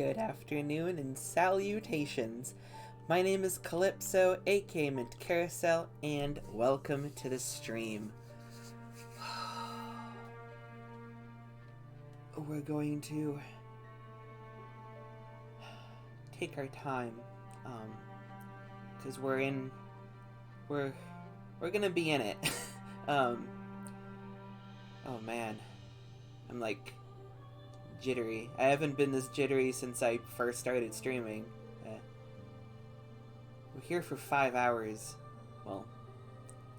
good afternoon, and salutations. My name is Calypso, aka Mint Carousel, and welcome to the stream. We're going to take our time, because we're gonna be in it. Oh man, I'm like jittery. I haven't been this jittery since I first started streaming. We're here for 5 hours. Well,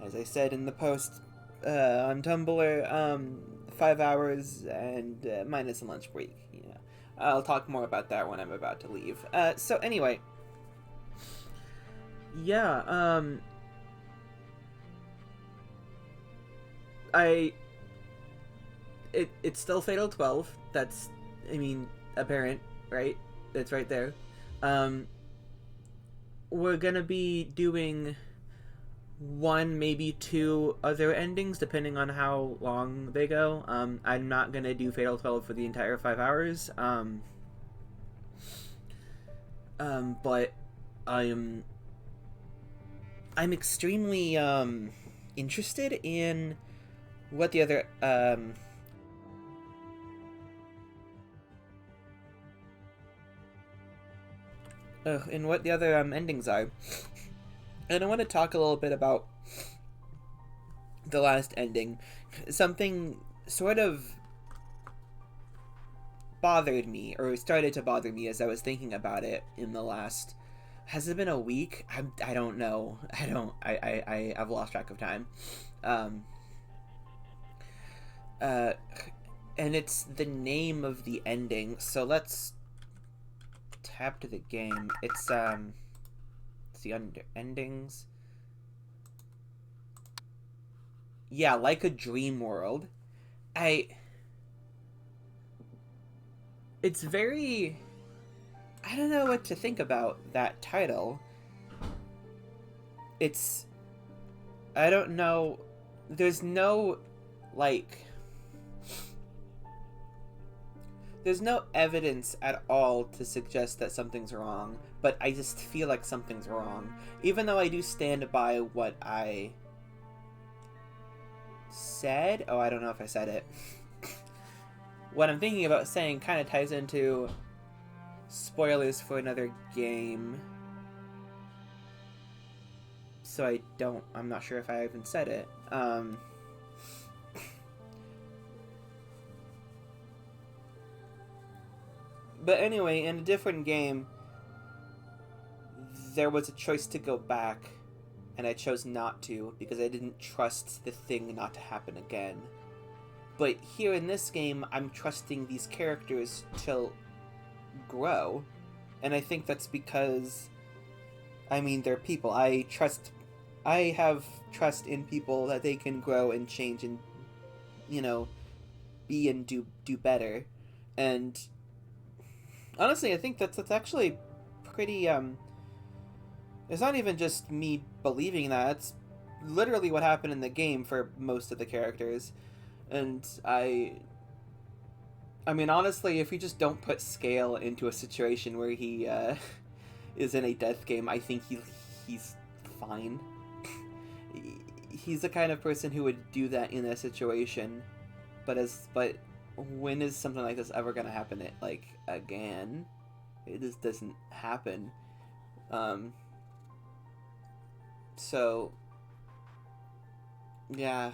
as I said in the post on Tumblr, 5 hours and minus a lunch break. You know, I'll talk more about that when I'm about to leave. So anyway, yeah. It's still Fatal 12. That's, I mean, apparent, right? It's right there. We're gonna be doing one, maybe two other endings, depending on how long they go. I'm not gonna do Fatal 12 for the entire 5 hours. But I'm extremely interested in what the other endings are. And I want to talk a little bit about the last ending. Something sort of bothered me, or started to bother me as I was thinking about it in the last... Has it been a week? I don't know. I've lost track of time. And it's the name of the ending. So let's tap to the game. It's the endings. Yeah, like a dream world. It's very... I don't know what to think about that title. It's... I don't know... There's no, like... There's no evidence at all to suggest that something's wrong, but I just feel like something's wrong. Even though I do stand by what I said. Oh, I don't know if I said it. What I'm thinking about saying kind of ties into spoilers for another game. So I'm not sure if I even said it. But anyway, in a different game, there was a choice to go back, and I chose not to because I didn't trust the thing not to happen again. But here in this game, I'm trusting these characters to grow, and I think that's because, I mean, they're people. I have trust in people that they can grow and change and, you know, be and do better. And honestly, I think that's actually pretty, it's not even just me believing that, it's literally what happened in the game for most of the characters. And I mean, honestly, if you just don't put Scale into a situation where he, is in a death game, I think he's fine. He's the kind of person who would do that in a situation, but when is something like this ever gonna happen again? It just doesn't happen. So yeah.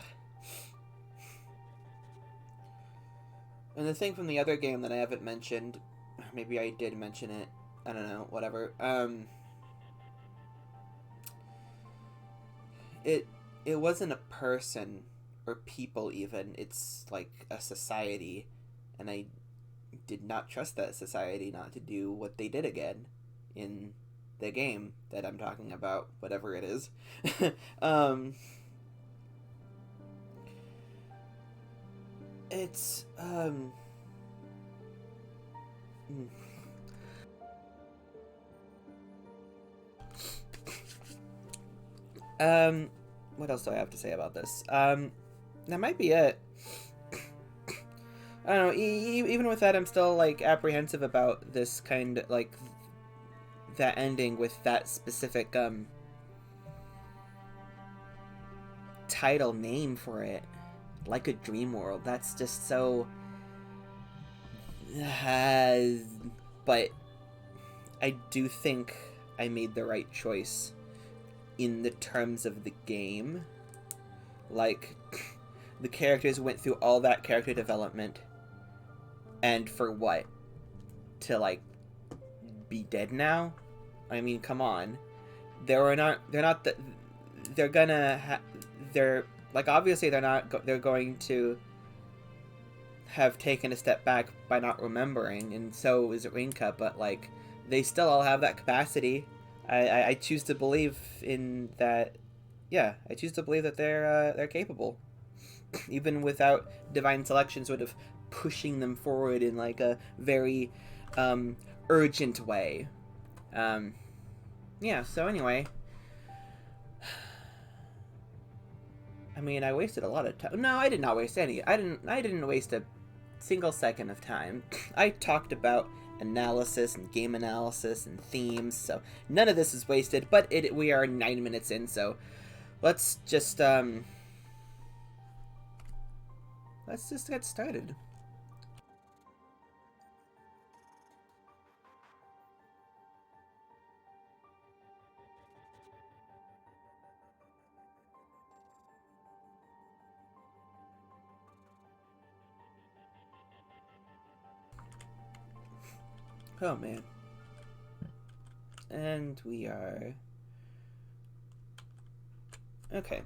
And the thing from the other game that I haven't mentioned, maybe I did mention it, I don't know, whatever. It wasn't a person or people even. It's like a society, and I did not trust that society not to do what they did again in the game that I'm talking about, whatever it is. It's what else do I have to say about this? That might be it. I don't know. Even with that, I'm still like apprehensive about this kind of like that ending with that specific title name for it, like a dream world. That's just so. But I do think I made the right choice in the terms of the game. Like, the characters went through all that character development, and for what? To like be dead now? I mean, come on. They're like, obviously they're going to have taken a step back by not remembering, and so is Rinka, but like, they still all have that capacity. I choose to believe in that. Yeah, I choose to believe that they're capable, even without divine selection sort of pushing them forward in like a very urgent way. Yeah. So anyway, I mean, I wasted a lot of time. No, I did not waste any. I didn't waste a single second of time. I talked about analysis and game analysis and themes, so none of this is wasted. But we are 9 minutes in, so let's just get started. Oh man. And we are okay.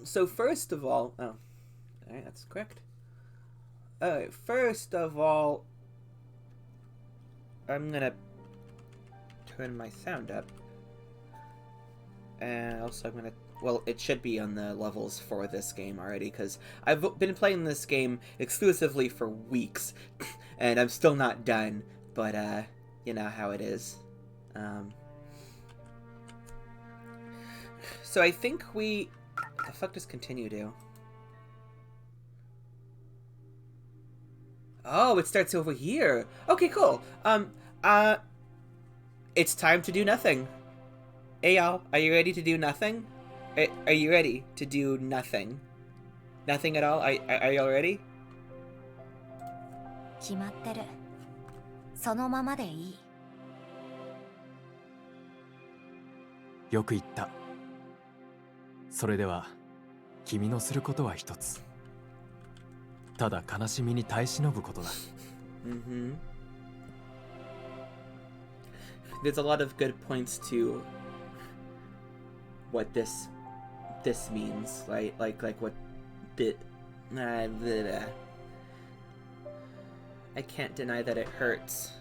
So first of all, alright, that's correct. Alright, first of all, I'm gonna turn my sound up. And also I'm gonna, well, it should be on the levels for this game already, because I've been playing this game exclusively for weeks, and I'm still not done, but, you know how it is. So I think what the fuck does continue do? Oh, it starts over here. Okay, cool. It's time to do nothing. Hey, y'all, are you ready to do nothing? Are you ready to do nothing? Nothing at all? Are y'all ready? 決まってる。そのままでいい。よく言った。それでは君のすることは一つ。ただ悲しみに耐え忍ぶことだ。There's a lot of good points to what this means, right? Like what bit. I can't deny that it hurts.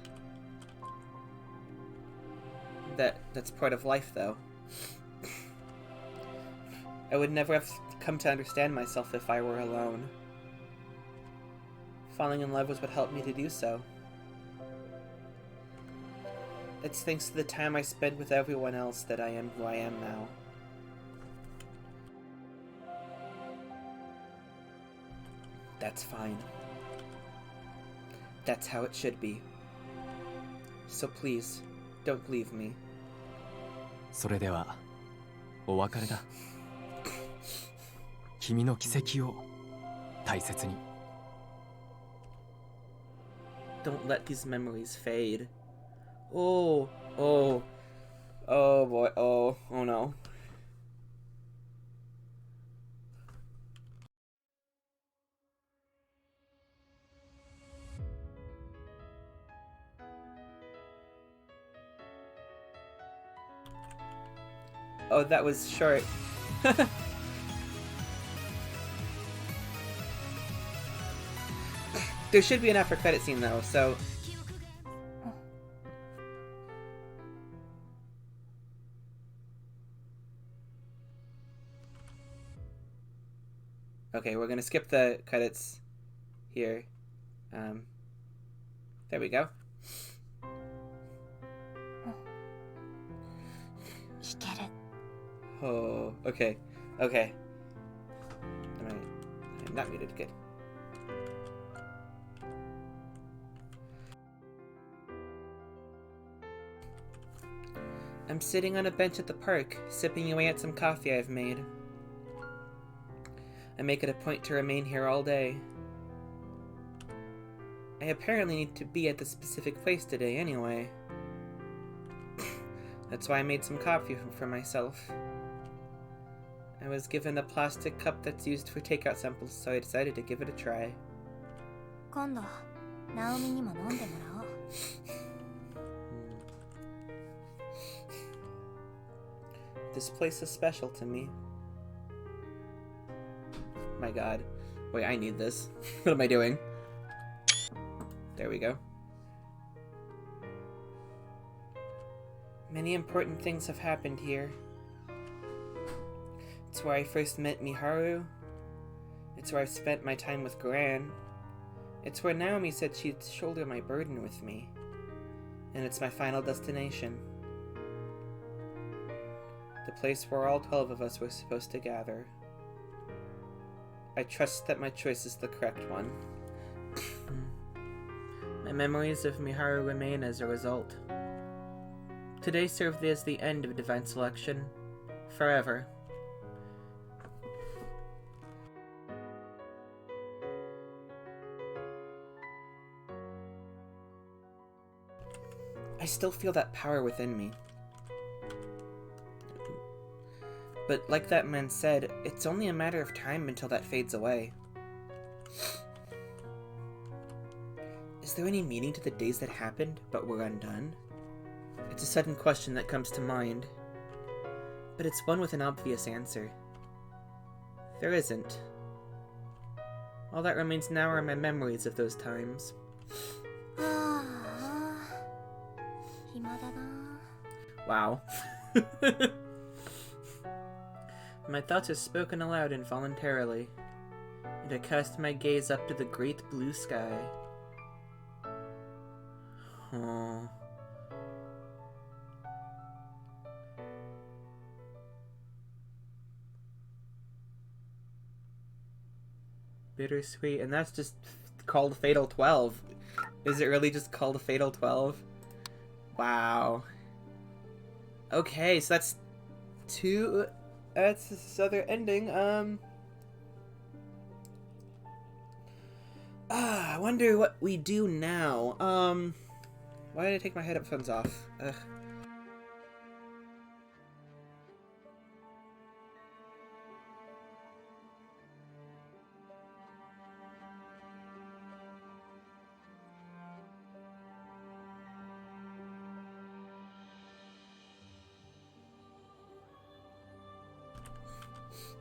That's part of life, though. I would never have come to understand myself if I were alone. Falling in love was what helped me to do so. It's thanks to the time I spent with everyone else that I am who I am now. That's fine. That's how it should be. So please, don't leave me. それではお別れだ。君の奇跡を大切に。Don't let these memories fade. Oh boy, oh no. Oh, that was short. There should be an after credit scene though, so. Okay, we're gonna skip the credits here. There we go. 弾ける。 Oh, okay. I'm not muted. Good. I'm sitting on a bench at the park, sipping away at some coffee I've made. I make it a point to remain here all day. I apparently need to be at the specific place today anyway. That's why I made some coffee for myself. I was given a plastic cup that's used for takeout samples, so I decided to give it a try. 今度ナオミにも飲んでもらおう。This place is special to me. My god. Wait, I need this. What am I doing? There we go. Many important things have happened here. It's where I first met Miharu. It's where I've spent my time with Gran. It's where Naomi said she'd shoulder my burden with me. And it's my final destination. The place where all 12 of us were supposed to gather. I trust that my choice is the correct one. My memories of Miharu remain as a result. Today served as the end of divine selection. Forever. I still feel that power within me. But like that man said, it's only a matter of time until that fades away. Is there any meaning to the days that happened, but were undone? It's a sudden question that comes to mind. But it's one with an obvious answer. There isn't. All that remains now are my memories of those times. ああ、暇だな。 Wow. My thoughts are spoken aloud involuntarily, and I cast my gaze up to the great blue sky. Oh. Bittersweet, and that's just called Fatal 12. Is it really just called Fatal 12? Wow. Okay, so that's that's this other ending. I wonder what we do now. Why did I take my headphones off? Ugh.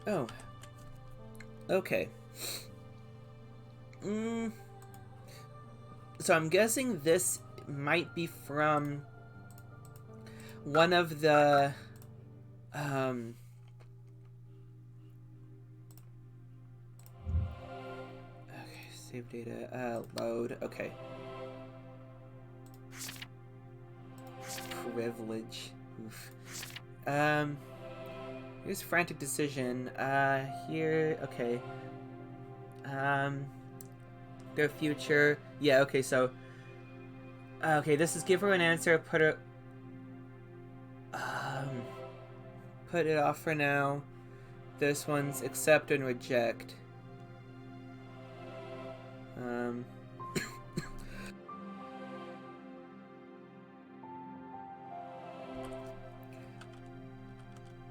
Oh. Okay. So I'm guessing this might be from one of the okay, save data, load, okay. Privilege. Oof. Here's frantic decision. Here, okay. Go future. Yeah, okay, so okay, this is give her an answer, put it off for now. This one's accept and reject.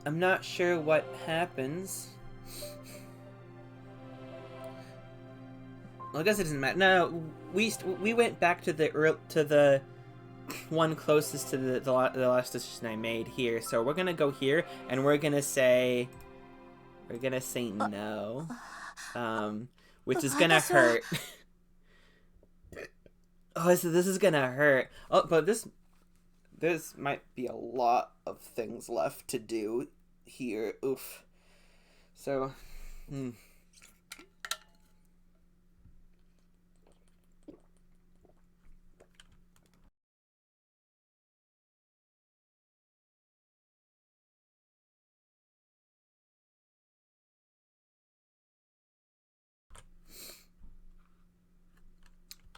I'm not sure what happens. Well, I guess it doesn't matter. No, we went back to the one closest to the last decision I made here. So we're gonna go here, and we're gonna say no, which is gonna hurt. Oh, so this is gonna hurt. Oh, but this might be a lot of things left to do here. Oof. So,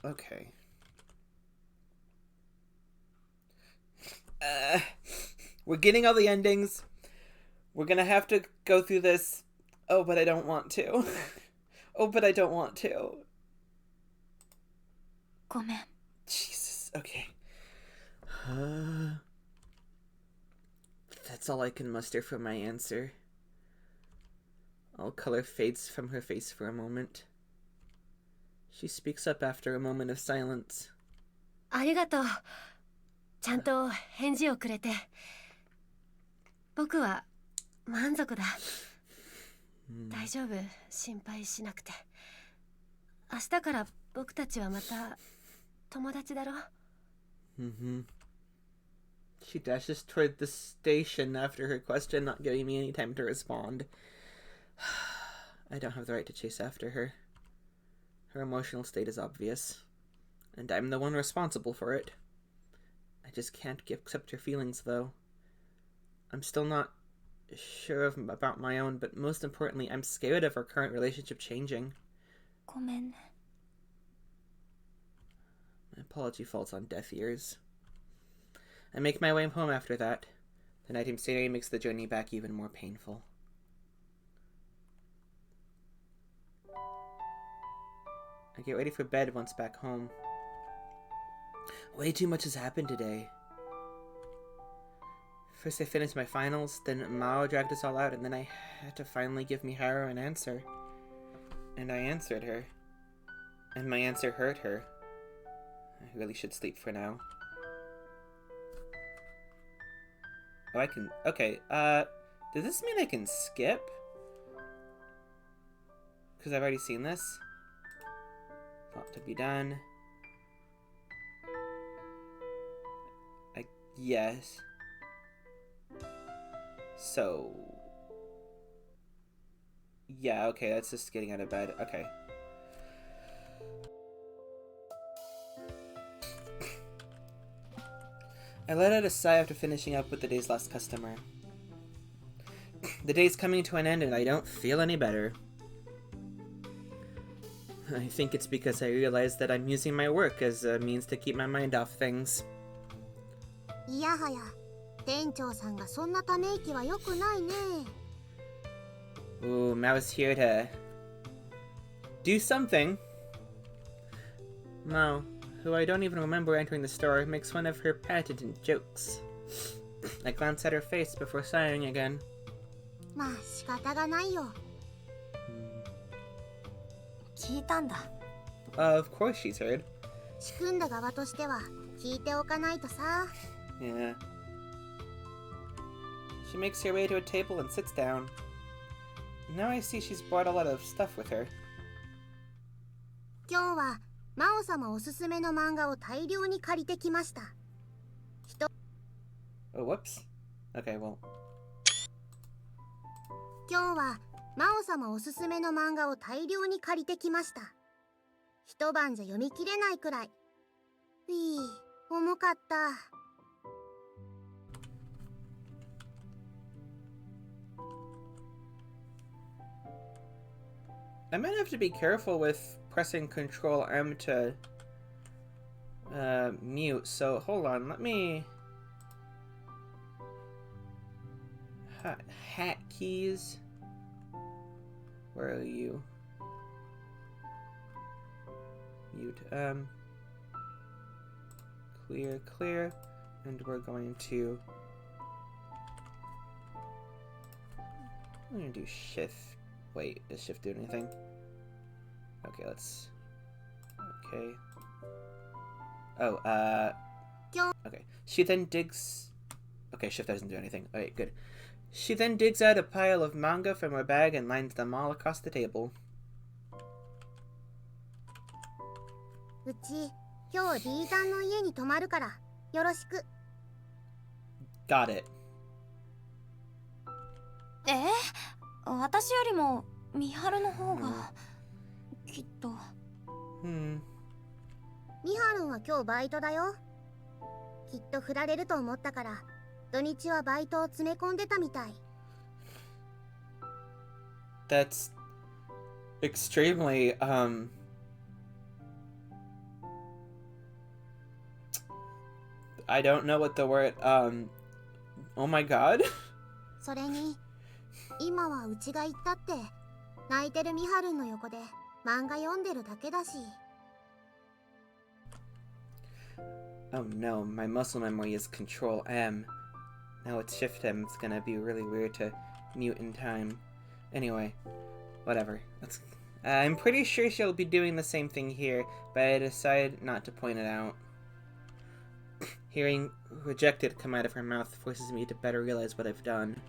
okay. We're getting all the endings. We're gonna have to go through this. Oh, but I don't want to. Oh, but I don't want to. ごめん。 Jesus. Okay. That's all I can muster for my answer. All color fades from her face for a moment. She speaks up after a moment of silence. ありがとう。ちゃんと返事をくれて。僕は満足だ。大丈夫、心配しなくて。明日から僕たちはまた友達だろ。She dashes toward the station after her question, not giving me any time to respond. I don't have the right to chase after her. Her emotional state is obvious, and I'm the one responsible for it. I just can't accept her feelings, though. I'm still not sure about my own, but most importantly, I'm scared of our current relationship changing. ごめんね。 My apology falls on deaf ears. I make my way home after that. The night I'm staying makes the journey back even more painful. I get ready for bed once back home. Way too much has happened today. First I finished my finals, then Mao dragged us all out, and then I had to finally give Miharu an answer. And I answered her. And my answer hurt her. I really should sleep for now. Oh, I can... Okay, does this mean I can skip? Because I've already seen this. Thought to be done. Yes. So... Yeah, okay, that's just getting out of bed. Okay. I let out a sigh after finishing up with the day's last customer. The day's coming to an end and I don't feel any better. I think it's because I realized that I'm using my work as a means to keep my mind off things. いやはや、店長さんがそんなため息は良くないね。 Ooh, Mao's here to do something. Mao, who I don't even remember entering the store, makes fun of her patented jokes. I glance at her face before sighing again. まあ仕方がないよ。聞いたんだ。Of course she's heard. 仕組んだ側としては聞いておかないとさ。 Yeah. She makes her way to a table and sits down. Now I see she's brought a lot of stuff with her. 今日は魔王様おすすめの漫画を大量に借りてきました。 Oh, whoops. Okay, well. 今日は魔王様おすすめの漫画を大量に借りてきました。一晩じゃ読み切れないくらい。重かった。 I might have to be careful with pressing Control M to mute, so hold on, let me... Hat keys? Where are you? Mute, clear, and we're going to... I'm gonna do shift. Wait, does shift do anything? Okay, let's... Okay. Oh, okay. She then digs... Okay, shift doesn't do anything. Okay, good. She then digs out a pile of manga from her bag and lines them all across the table. うち、今日 D さんの家に泊まるから、よろしく。 Got it. 私よりも美晴の方がきっと。ミハルンは今日バイトだよ。きっと振られると思ったから、土日はバイトを詰め込んでたみたい。 That's extremely, I don't know what the word, Oh my god. それに今はうちが行ったって泣いてるミハルンの横で漫画読んでるだけだし。 Oh no, my muscle memory is Control M. Now it's Shift M. It's gonna be really weird to mute in time. Anyway, whatever. I'm pretty sure she'll be doing the same thing here, but I decided not to point it out. Hearing rejected come out of her mouth forces me to better realize what I've done.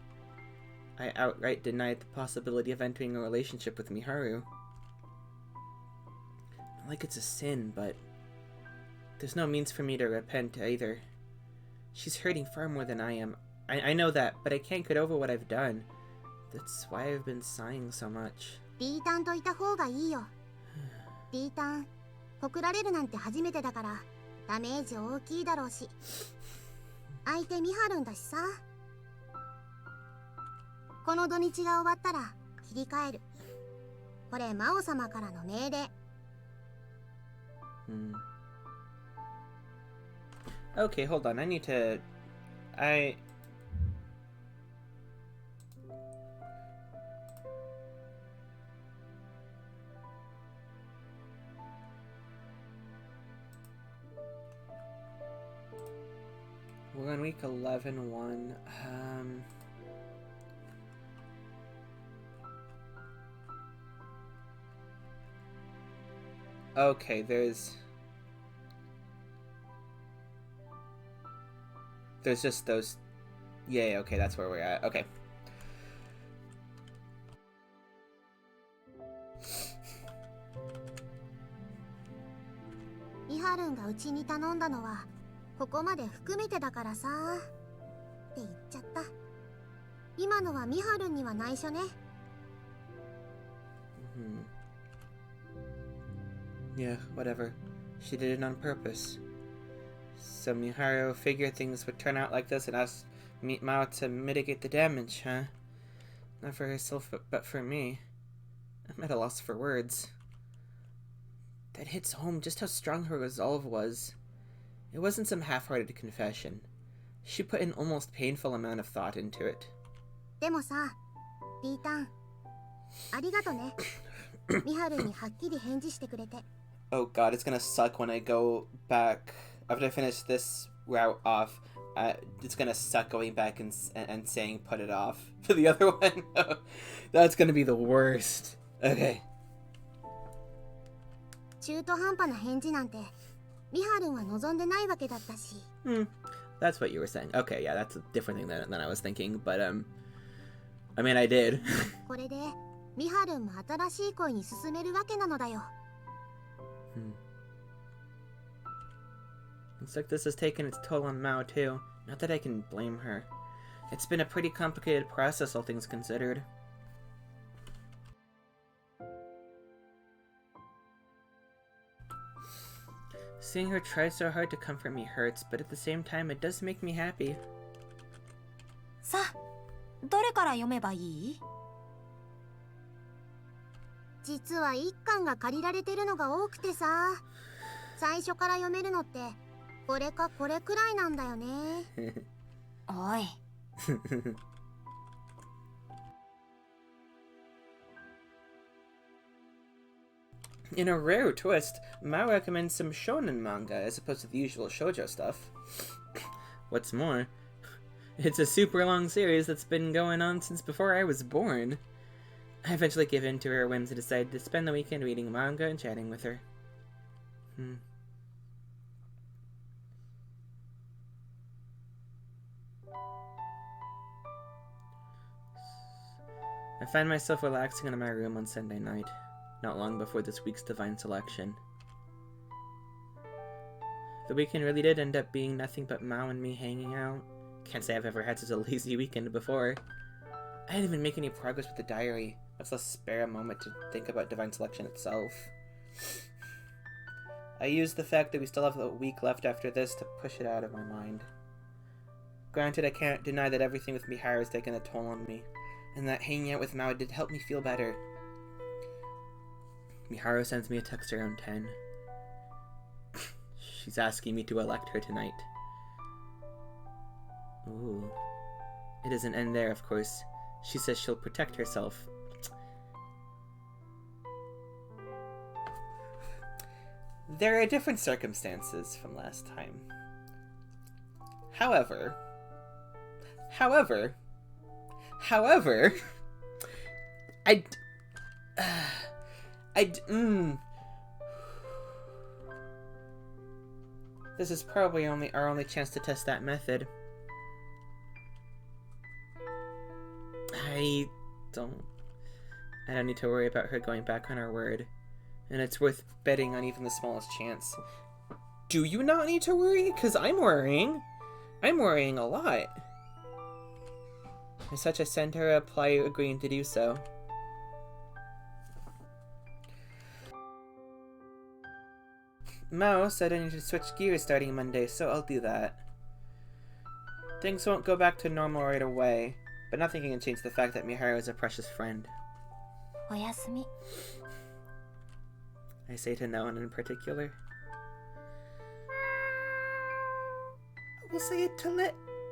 I outright denied the possibility of entering a relationship with Miharu. Not like it's a sin, but there's no means for me to repent either. She's hurting far more than I am. I know that, but I can't get over what I've done. That's why I've been sighing so much. D タンといた方がいいよ。D タン、告られるなんて初めてだからダメージ大きいだろうし。相手ミハルンだしさ。この土日が終わったら切り替える。これ魔王様からの命令。Okay, hold on. I need to... We're on week 11-1. Okay, there's just those... Yeah, okay, that's where we're at. Okay. ミハルンがうちに頼んだのはここまで含めてだからさって言っちゃった。今のはミハルンには内緒ね。Yeah, whatever. She did it on purpose. So Miharu figured things would turn out like this and asked Mao to mitigate the damage, huh? Not for herself, but for me. I'm at a loss for words. That hits home just how strong her resolve was. It wasn't some half-hearted confession. She put an almost painful amount of thought into it. でもさ、D タン、ありがとね。ミハルンにはっきり返事してくれて。Oh god, it's gonna suck when I go back. After I finish this route off, it's gonna suck going back and saying put it off for the other one. That's gonna be the worst. Okay. 中途半端な返事なんてミハルンは望んでないわけだったし。That's what you were saying. Okay, yeah, that's a different thing than I was thinking, but I mean, I did. これでミハルンも新しい恋に進めるわけなのだよ。Looks like this has taken its toll on Mao too. Not that I can blame her. It's been a pretty complicated process, all things considered. Seeing her try so hard to comfort me hurts, but at the same time it does make me happy. さあ、どれから読めばいい？実は一巻が借りられてるのが多くてさ、最初から読めるのってこれかこれくらいなんだよね。おい。In a rare twist, Mao recommends some shonen manga as opposed to the usual shoujo stuff. What's more, it's a super long series that's been going on since before I was born. I eventually gave in to her whims and decided to spend the weekend reading manga and chatting with her. I find myself relaxing in my room on Sunday night, not long before this week's Divine Selection. The weekend really did end up being nothing but Mao and me hanging out. Can't say I've ever had such a lazy weekend before. I didn't even make any progress with the diary, much less spare a moment to think about Divine Selection itself. I used the fact that we still have a week left after this to push it out of my mind. Granted, I can't deny that everything with Miharu has taken a toll on me, and that hanging out with Mao did help me feel better. Miharu sends me a text around 10. She's asking me to elect her tonight. Ooh. It doesn't end there, of course. She says she'll protect herself. There are different circumstances from last time. However, this is probably our only chance to test that method. I don't need to worry about her going back on her word. And it's worth betting on even the smallest chance. Do you not need to worry? Because I'm worrying. I'm worrying a lot. As such, I sent her a reply agreeing to do so. Mao said I need to switch gears starting Monday, so I'll do that. Things won't go back to normal right away, but nothing can change the fact that Miharu is a precious friend. おやすみ。 I say to no one in particular. We'll say it to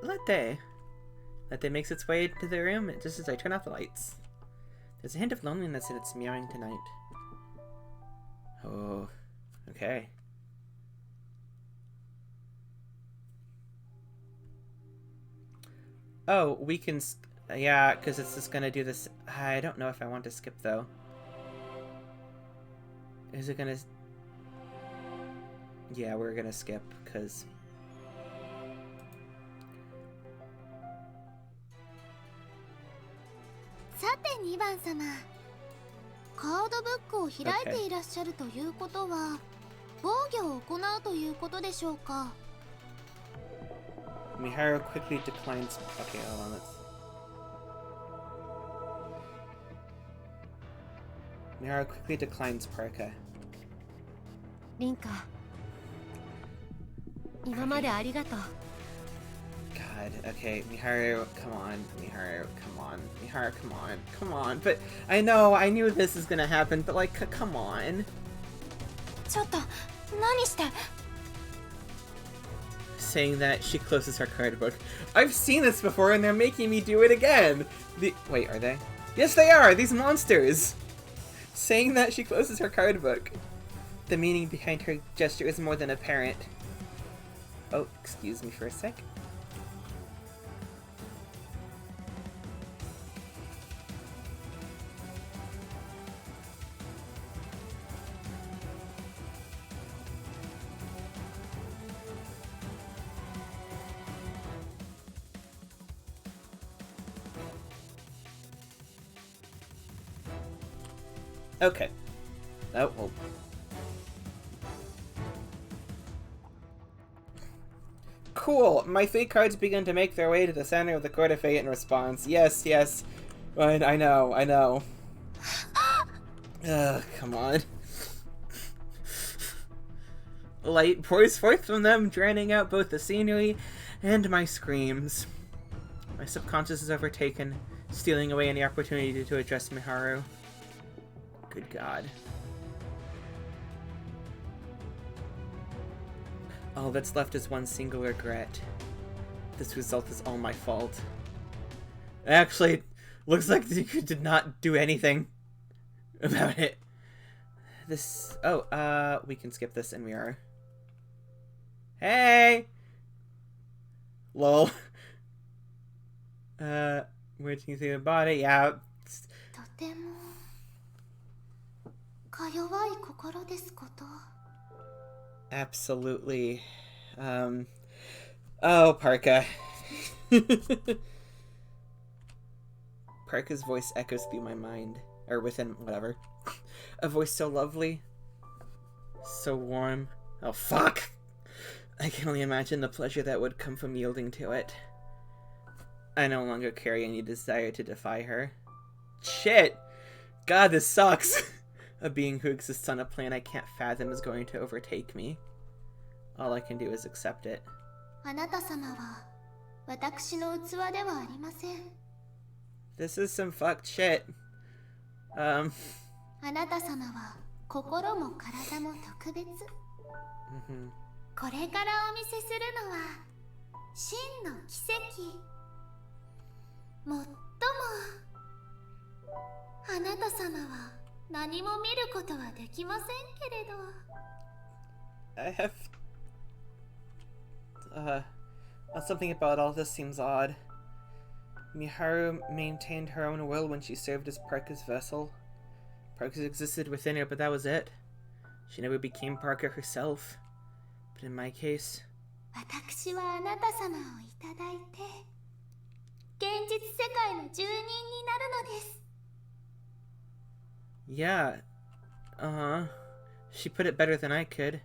Latte. Latte makes its way into the room just as I turn off the lights. There's a hint of loneliness in its meowing tonight. Oh, okay. Oh, we can... yeah, because it's just gonna do this... I don't know if I want to skip, though. Is it gonna... yeah, we're gonna skip, because...さて2番様、カードブックを開いていらっしゃるということは、防御を行うということでしょうか。 Miharu quickly declines... okay, hold on, let's... Miharu quickly declines Parka. リンカ、今までありがとう。 God, okay, Miharu, come on, Miharu, come on, Miharu, come on, come on, but I know, I knew this was gonna happen, but like, come on. ちょっと何して。 Saying that, she closes her card book. I've seen this before and they're making me do it again! Wait, are they? Yes, they are! These monsters! Saying that, she closes her card book. The meaning behind her gesture is more than apparent. Oh, excuse me for a sec. Okay. Oh, well. Cool! My fate cards begin to make their way to the center of the Court of Fate in response. Yes, yes. I know, I know. Ugh, come on. Light pours forth from them, drowning out both the scenery and my screams. My subconscious is overtaken, stealing away any opportunity to address Miharu. Good God. All that's left is one single regret. This result is all my fault. Actually, looks like you did not do anything about it. This... oh, we can skip this and we are... Hey! Lol. What do you think about it? Yeah. とてもか弱い心ですこと。 Absolutely. Oh, Parka. Parka's voice echoes through my mind. Or within, whatever. A voice so lovely. So warm. Oh, fuck! I can only imagine the pleasure that would come from yielding to it. I no longer carry any desire to defy her. Shit! God, this sucks! A being who exists on a plane I can't fathom is going to overtake me. All I can do is accept it. あなた様は私の器ではありません。 This is some fucked shit. あなた様は心も体も特別。これからお見せするのは真の奇跡。もっともあなた様は何も見ることはできませんけれど。 I have... something about all this seems odd. Miharu maintained her own will when she served as Parker's vessel. Parker existed within her, but that was it. She never became Parker herself. But in my case... 私はあなた様をいただいて現実世界の住人になるのです。 Yeah. She put it better than I could.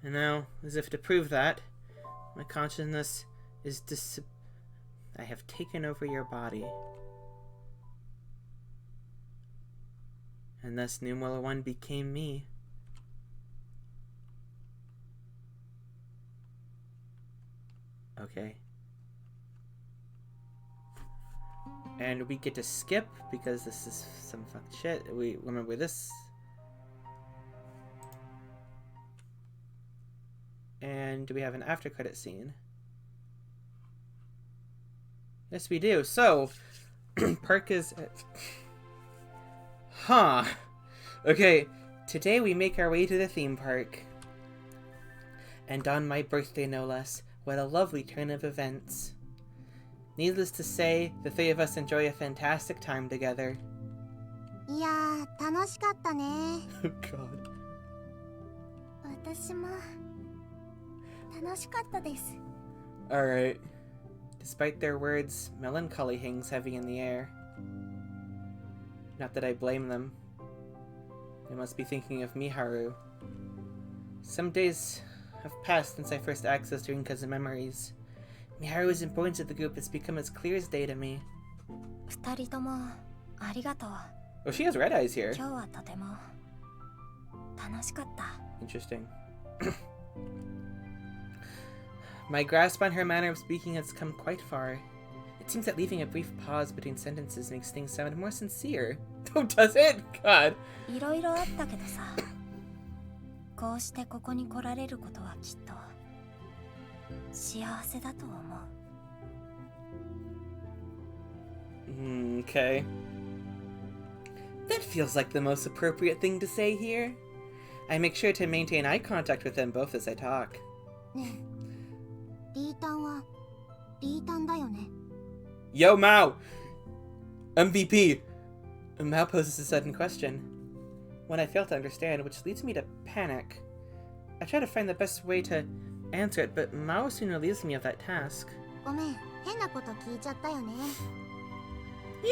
And now, as if to prove that, my consciousness is I have taken over your body. And thus Numero 1 became me. Okay. And we get to skip because this is some fun shit. We remember this. And do we have an after credit scene? Yes, we do. So, Park is... Huh. Okay, today we make our way to the theme park. And on my birthday, no less. What a lovely turn of events. Needless to say, the three of us enjoy a fantastic time together. いやー、楽しかったね。 Oh god. 私も楽しかったです。 Alright. Despite their words, melancholy hangs heavy in the air. Not that I blame them. They must be thinking of Miharu. Some days have passed since I first accessed Rinka's memories. Miharu's importance to the group has become as clear as day to me. 二人ともありがとう。 Oh, she has red eyes here. 今日はとても楽しかった。 Interesting. My grasp on her manner of speaking has come quite far. It seems that leaving a brief pause between sentences makes things sound more sincere. Oh, does it? God. いろいろあったけどさ、こうしてここに来られることはきっと幸せだと思う。Okay. That feels like the most appropriate thing to say here. I make sure to maintain eye contact with them both as I talk. ねえ、リータンはリータンだよね。 Yo, Mao! MVP! Mao poses a sudden question. One I fail to understand, which leads me to panic. I try to find the best way to answer it, but Mao soon relieves me of that task. ごめん、変なこと聞いちゃったよね。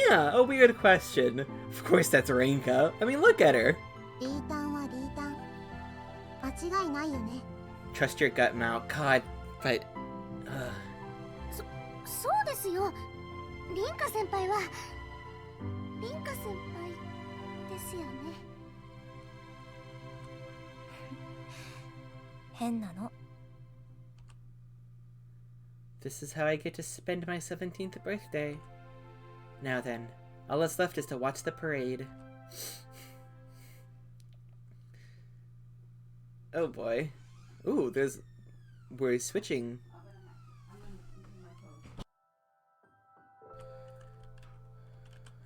Yeah, a weird question. Of course that's Rinka. I mean, look at her. リータンはリータン。間違いないよね。 Trust your gut, Mao. God, but... そうですよ。リンカ先輩はリンカ先輩ですよね。変なの。 This is how I get to spend my 17th birthday. Now then, all that's left is to watch the parade. Oh boy. Ooh, we're switching.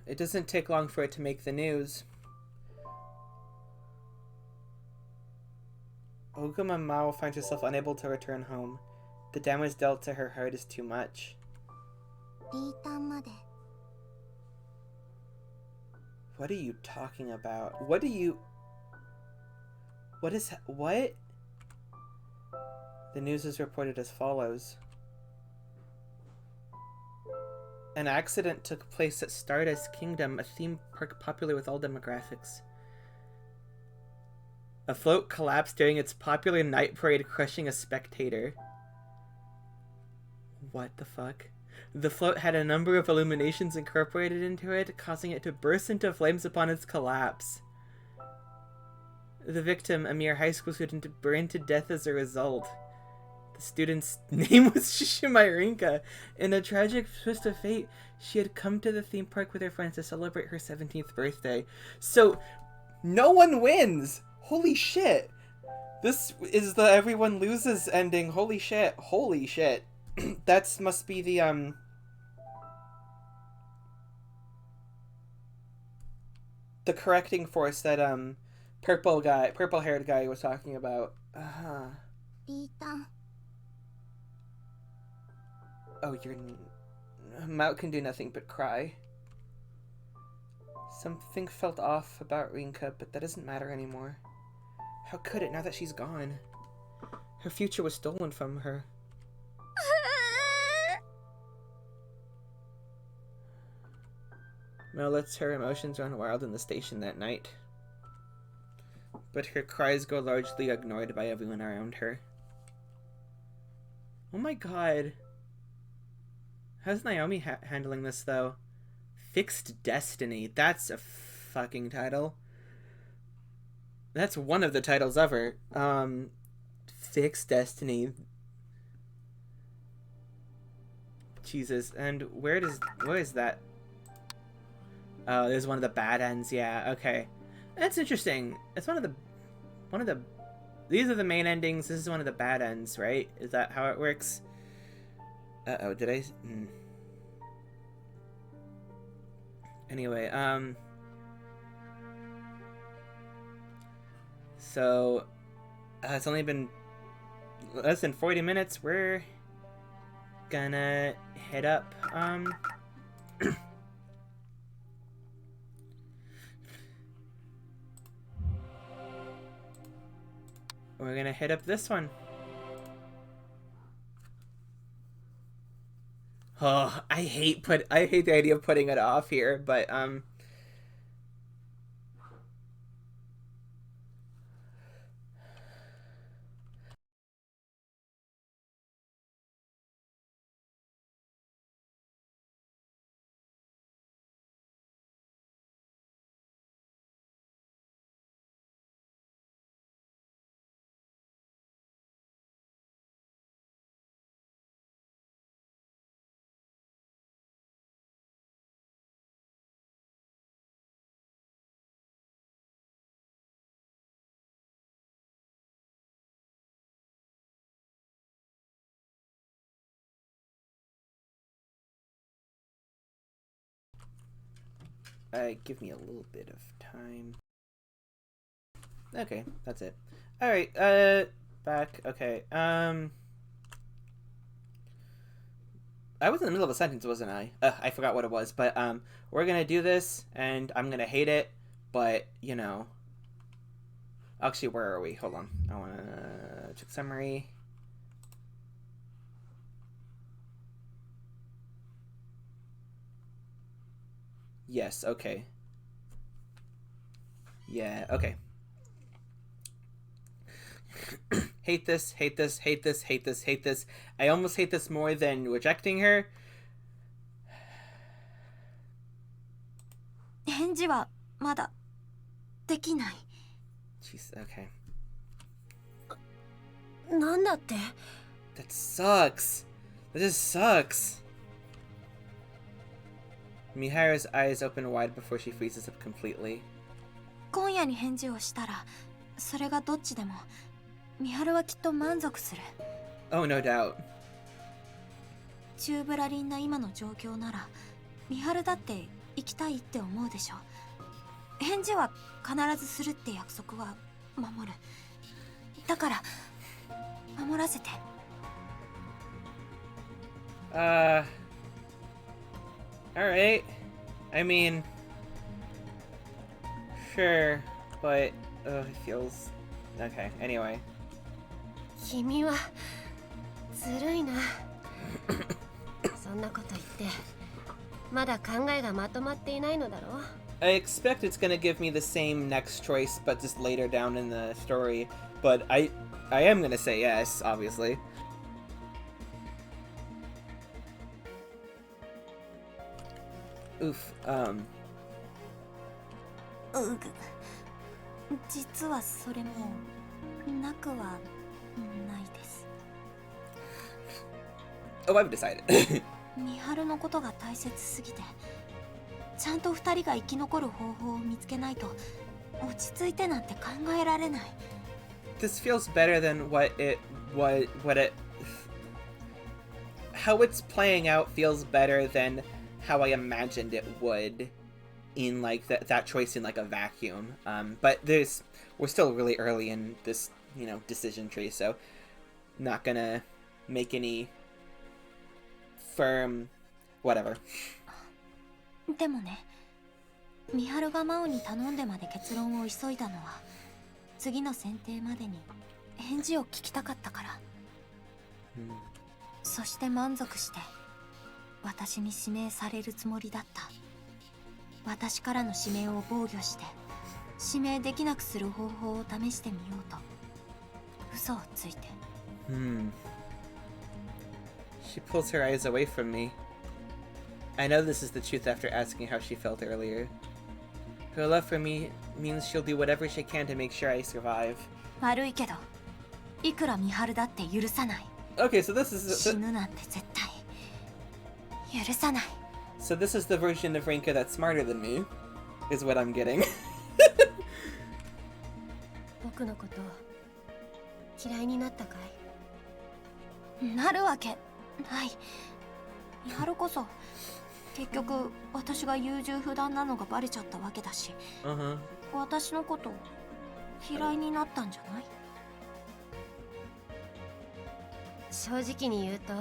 It doesn't take long for it to make the news. Oguma Mao finds herself unable to return home. The damage dealt to her heart is too much. リータンまで。 What are you talking about? What? The news is reported as follows. An accident took place at Stardust Kingdom, a theme park popular with all demographics. A float collapsed during its popular night parade, crushing a spectator. What the fuck? The float had a number of illuminations incorporated into it, causing it to burst into flames upon its collapse. The victim, a mere high school student, burned to death as a result. The student's name was Shishimai Rinka. In a tragic twist of fate, she had come to the theme park with her friends to celebrate her 17th birthday. So, no one wins! Holy shit! This is the everyone loses ending. Holy shit. Holy shit. That must be the, the correcting force that purple-haired guy was talking about. Ethan. Oh, Mount can do nothing but cry. Something felt off about Rinka, but that doesn't matter anymore. How could it now that she's gone? Her future was stolen from her. Mel lets her emotions run wild in the station that night. But her cries go largely ignored by everyone around her. Oh my god. How's Naomi handling this, though? Fixed Destiny. That's a fucking title. That's one of the titles ever. Fixed Destiny. Jesus. And where is that? Oh, there's one of the bad ends. Yeah, okay. That's interesting. It's one of the these are the main endings. This is one of the bad ends, right? Is that how it works? Uh-oh, did I... Anyway, so, it's only been less than 40 minutes. We're gonna head up, we're gonna hit up this one. Oh, I hate the idea of putting it off here, but give me a little bit of time. Okay, that's it. Alright, back. Okay, I was in the middle of a sentence, wasn't I? I forgot what it was, but, we're gonna do this, and I'm gonna hate it, but, you know. Actually, where are we? Hold on. I wanna check summary. Yes, okay. Yeah, okay. Hate this, hate this, hate this, hate this, hate this. I almost hate this more than rejecting her. 返事はまだできない。 Jeez, okay. なんだって？ That sucks. That just sucks. Mihara's eyes open wide before she freezes up completely. 今夜に返事をしたら、それがどっちでも、ミハルはきっと満足する。 Oh, no doubt. チューブラリンな今の状況なら、ミハルだって行きたいって思うでしょ。返事は必ずするって約束は守る。だから守らせて。Alright. I mean, sure, but it feels okay. Anyway. 君はずるいな。そんなこと言ってまだ考えがまとまっていないのだろう。 I expect it's gonna give me the same next choice, but just later down in the story. But I am gonna say yes, obviously. Oof. うぐ。実はそれもなくはないです。 Oh, I've decided. ミハルのことが大切すぎて、ちゃんと二人が生き残る方法を見つけないと落ち着いてなんて考えられない。 This feels better than what it how it's playing out feels better than how I imagined it would. in like that choice in like a vacuum. But we're still really early in this, you know, decision tree, so not gonna make any firm whatever. でもね、美晴が真央に頼んでまで結論を急いだのは次の選定までに返事を聞きたかったから、そして満足して私に指名されるつもりだった。私からの指名を防御して指名できなくする方法を試してみようと嘘をついて。She pulls her eyes away from me. I know this is the truth after asking how she felt earlier. Her love for me means she'll do whatever she can to make sure I survive. 悪いけど、いくら美晴だって許さない。 Okay, so this is 死ぬなんて絶対許さない。 So this is the version of Rinka that's smarter than me, is what I'm getting. 僕のこと嫌いになったかい？なるわけない。美晴こそ結局私が優柔不断なのがバレちゃったわけだし、私のこと嫌いになったんじゃない？正直に言うと、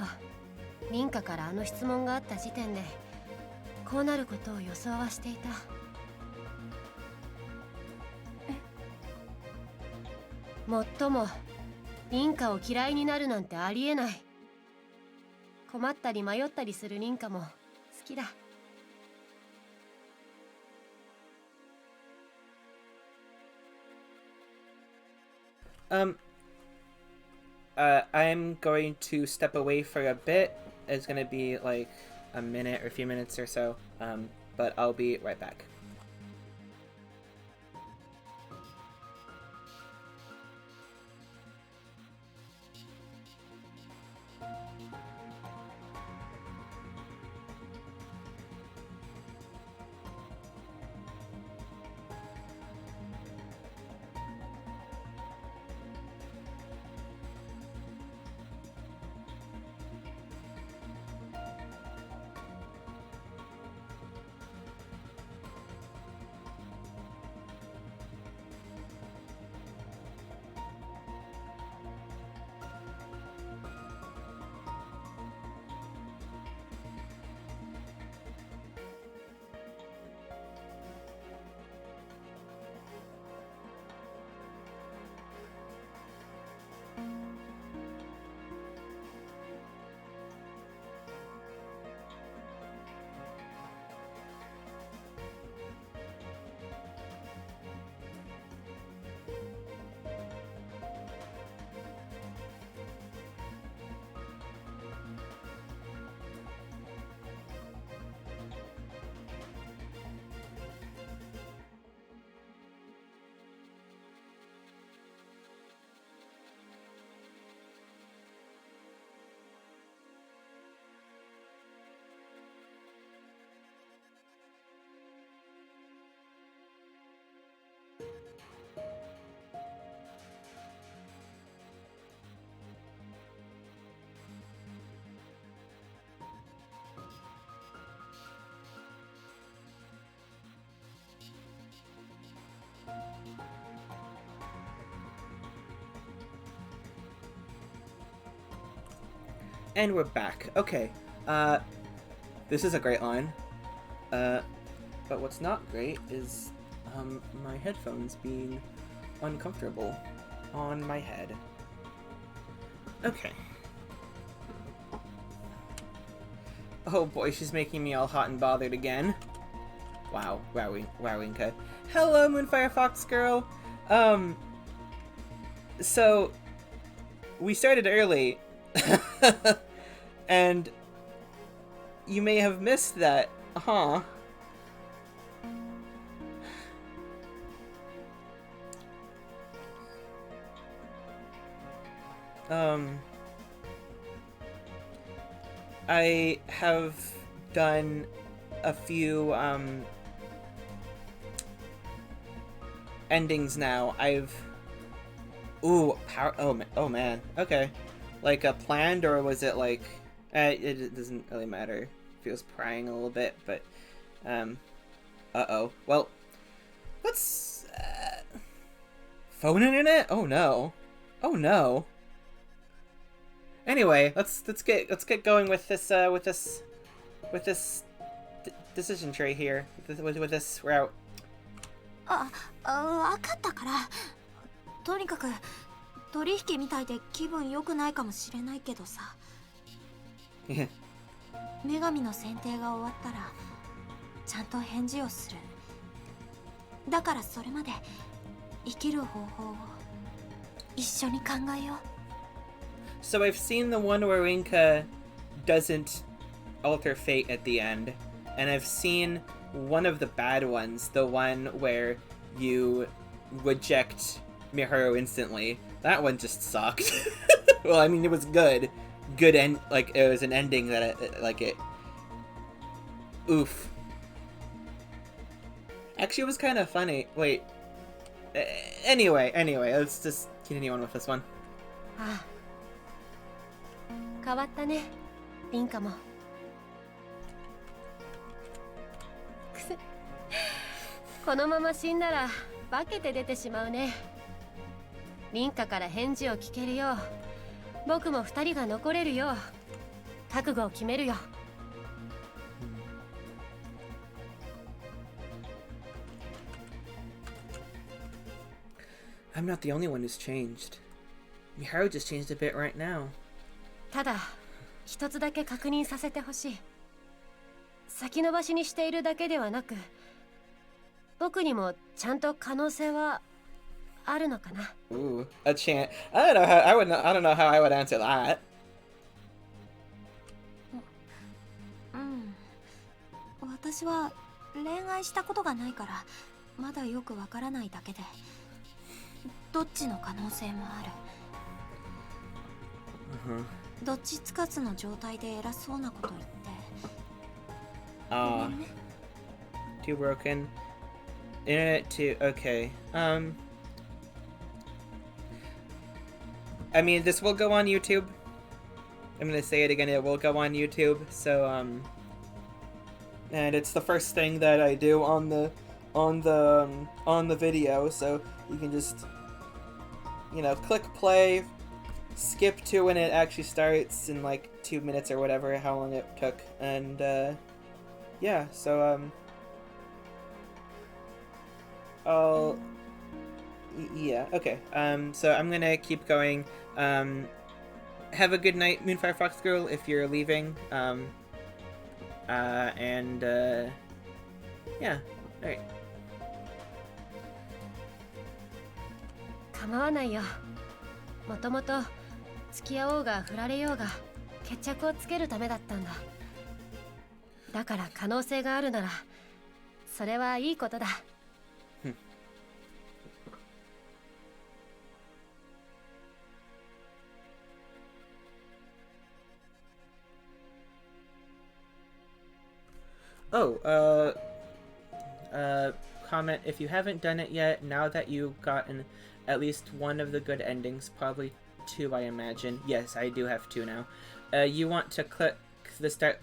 凛花からあの質問があった時点でこうなることを予想はしていた。もっとも凛花を嫌いになるなんてありえない。困ったり迷ったりする凛花も好きだ。I'm going to step away for a bit. It's gonna be like a minute or a few minutes or so, but I'll be right back. And we're back. Okay. This is a great line. But what's not great is my headphones being uncomfortable on my head. Okay. Oh boy, she's making me all hot and bothered again. Wow, Wowinka. Hello, Moonfire Fox Girl. So we started early. And you may have missed that, huh? I have done a few endings now. Oh man. Okay. Like planned, or was it like it doesn't really matter. Feels prying a little bit, but Uh-oh. Well, let's... phone internet? Oh no. Oh no. Anyway, let's get going with this decision tree here. With this route. わかったから。とにかく取引みたいで気分良くないかもしれないけどさ。女神の選定が終わったらちゃんと返事をする。だからそれまで生きる方法を一緒に考えよう。 So I've seen the one where Rinka doesn't alter fate at the end, and I've seen one of the bad ones, the one where you reject Miharu instantly. That one just sucked. Well, I mean, it was good. Good end, like, it was an ending that, oof. Actually, it was kind of funny. Wait. Anyway, let's just continue on with this one. ああ、変わったね、凛花も。くせ、このまま死んだら化けて出てしまうね。凛花から返事を聞けるよう、僕も二人が残れるよう覚悟を決めるよ。I'm not the only one who's changed. Miharu just changed a bit right now. ただ一つだけ確認させてほしい。先延ばしにしているだけではなく、僕にもちゃんと可能性はあるのかな。 Ooh, a chance. I don't know how I don't know how I would answer that. うん。私は恋愛したことがないからまだよくわからないだけで、どっちの可能性もある。どっちつかずの状態で偉そうなこと言って。ごめんね。 Too broken. Internet too. Okay. I mean, this will go on YouTube. I'm gonna say it again. It will go on YouTube. So and it's the first thing that I do on the video. So you can just, you know, click play, skip to when it actually starts in like 2 minutes or whatever, how long it took, and yeah. So yeah, okay. So I'm gonna keep going. Have a good night, Moonfire Fox Girl, if you're leaving. And yeah, alright. 構わないよ。もともと付き合おうが振られようが決着をつけるためだったんだ。だから可能性があるならそれはいいことだ。Oh, comment, if you haven't done it yet, now that you've gotten at least one of the good endings, probably 2 I imagine. Yes, I do have 2 now. You want to click the start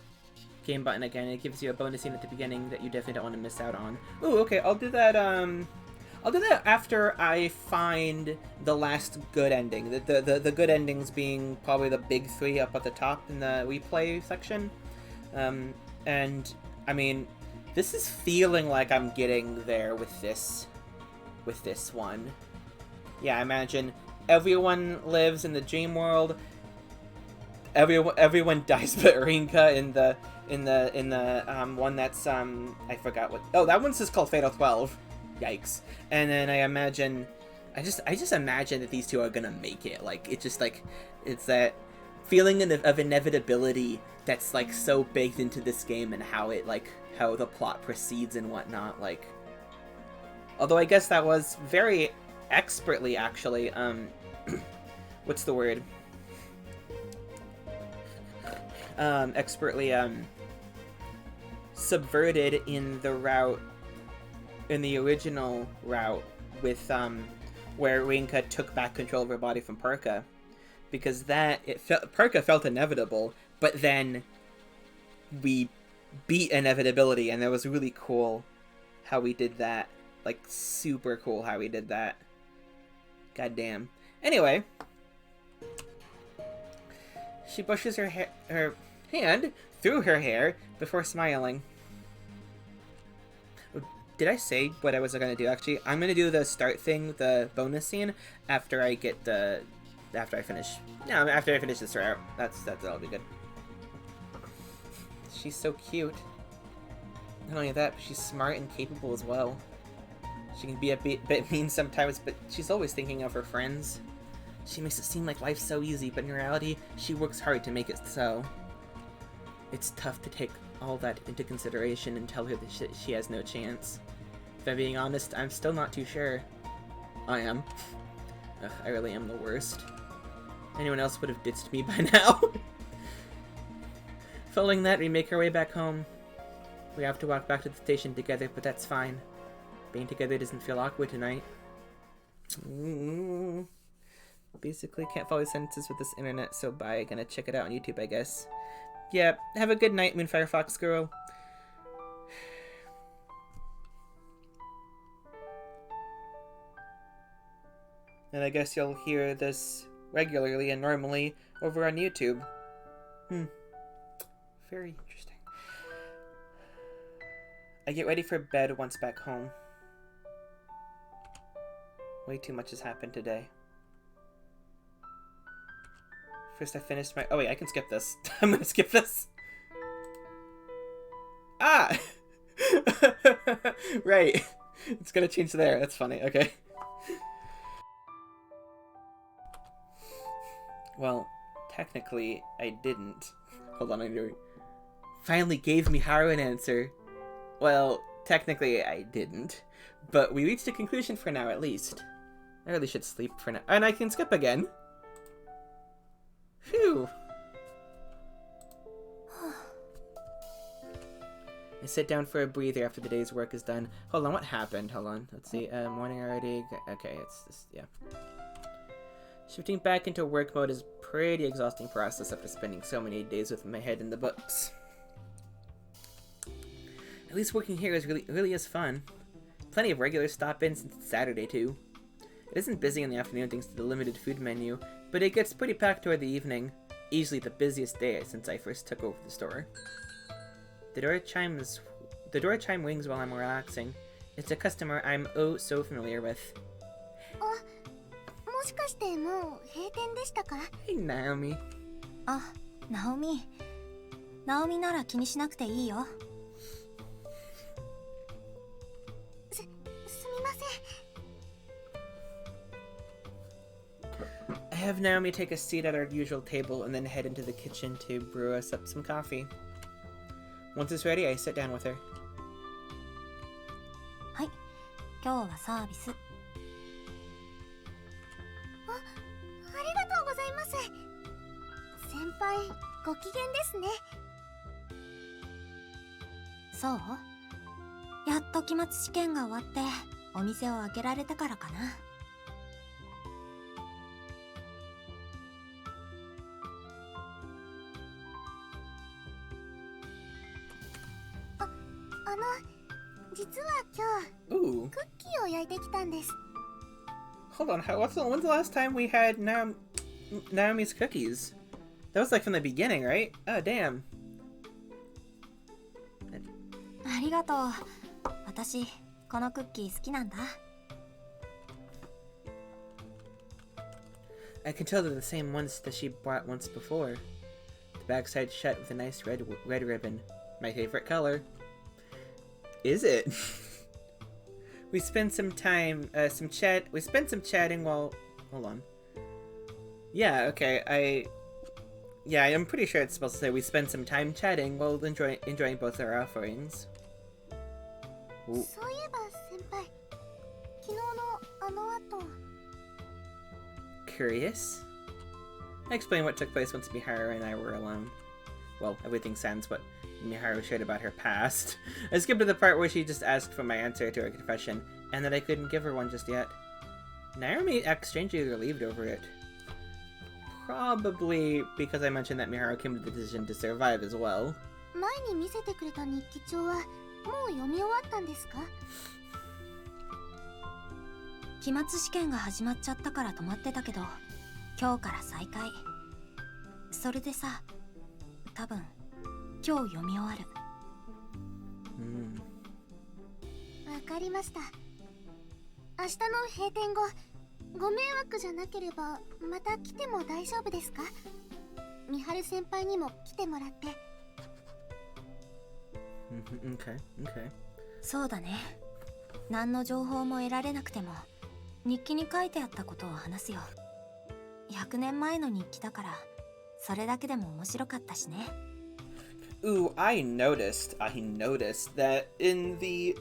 game button again. It gives you a bonus scene at the beginning that you definitely don't want to miss out on. Ooh, okay, I'll do that, I'll do that after I find the last good ending. The good endings being probably the big 3 up at the top in the replay section. And I mean, this is feeling like I'm getting there with this one. Yeah, I imagine everyone lives in the dream world. Everyone dies but Rinka in the one that's I forgot what. Oh, that one's just called Fatal 12. Yikes. And then I imagine I just imagine that these two are gonna make it. Like, it's just like, it's that feeling of inevitability that's like so baked into this game, and how the plot proceeds and whatnot. Like, although I guess that was very expertly actually what's the word, expertly subverted in the original route with where Rinka took back control of her body from Parka, because Parka felt inevitable, but then we beat inevitability, and that was really cool. how we did that. Like, super cool how we did that. God damn. Anyway. She pushes her hand through her hair before smiling. Did I say what I was going to do, actually? I'm going to do the start thing, the bonus scene, after I get the... After I finish... No, after I finish this route. That'll be good. She's so cute. Not only that, but she's smart and capable as well. She can be a bit mean sometimes, but she's always thinking of her friends. She makes it seem like life's so easy, but in reality, she works hard to make it so. It's tough to take all that into consideration and tell her that she has no chance. If I'm being honest, I'm still not too sure. I am. Ugh, I really am the worst. Anyone else would have ditched me by now. Following that, we make our way back home. We have to walk back to the station together, but that's fine. Being together doesn't feel awkward tonight. Basically, can't follow sentences with this internet, so bye. Gonna check it out on YouTube, I guess. Yeah, have a good night, Moonfire Fox Girl. And I guess you'll hear this regularly and normally over on YouTube. Very interesting. I get ready for bed once back home. Way too much has happened today. First I finished my... Oh wait, I can skip this. I'm gonna skip this. Ah! Right. It's gonna change there. That's funny. Okay. Well, technically, I didn't. Hold on, I do. Finally gave Miharu an answer. Well, technically, I didn't. But we reached a conclusion for now, at least. I really should sleep for now. And I can skip again. Phew. I sit down for a breather after the day's work is done. Hold on, what happened? Hold on. Let's see. Morning already. Okay, it's just, yeah. Shifting back into work mode is a pretty exhausting process after spending so many days with my head in the books. At least working here really is fun. Plenty of regular stop-ins since it's Saturday too. It isn't busy in the afternoon thanks to the limited food menu, but it gets pretty packed toward the evening. Easily the busiest day since I first took over the store. The door chime rings while I'm relaxing. It's a customer I'm oh so familiar with. Hey, Naomi. あ、ナオミ。ナオミなら気にしなくていいよ。すみません。 I have Naomi take a seat at our usual table and then head into the kitchen to brew us up some coffee. Once it's ready, I sit down with her. はい、今日はサービス。ありがとうございます。先輩、ご機嫌ですね。そう？やっと期末試験が終わってお店を開けられたからかな。実は今日 Ooh. クッキーを焼いてきたんです。 Hold on, when's the last time we had Naomi's cookies? That was like from the beginning, right? Oh, damn. ありがとう。私、このクッキー好きなんだ。I can tell they're the same ones that she bought once before. The backside shut with a nice red ribbon. My favorite color. Is it? We spent some time, we spent some chatting while, hold on. Yeah, okay, I'm pretty sure it's supposed to say we spent some time chatting while enjoying both our offerings. そういえば先輩、昨日のあの後。 Curious? I explained what took place once Miharu and I were alone. Well, everything sans what Miharu shared about her past. I skipped to the part where she just asked for my answer to her confession, and that I couldn't give her one just yet. Naomi acted strangely relieved over it. Probably because I mentioned that Miharu came to the decision to survive as well. 前に見せてくれた日記帳はもう読み終わったんですか？期末試験が始まっちゃったから止まってたけど、今日から再開。それでさ、多分今日読み終わる。わかりました。明日の閉店後、ご迷惑じゃなければまた来ても大丈夫ですか？美晴先輩にも来てもらって。Okay. そうだね。何の情報も得られなくても日記に書いてあったことを話すよ。100年前の日記だからそれだけでも面白かったしね。Ooh, I noticed that in the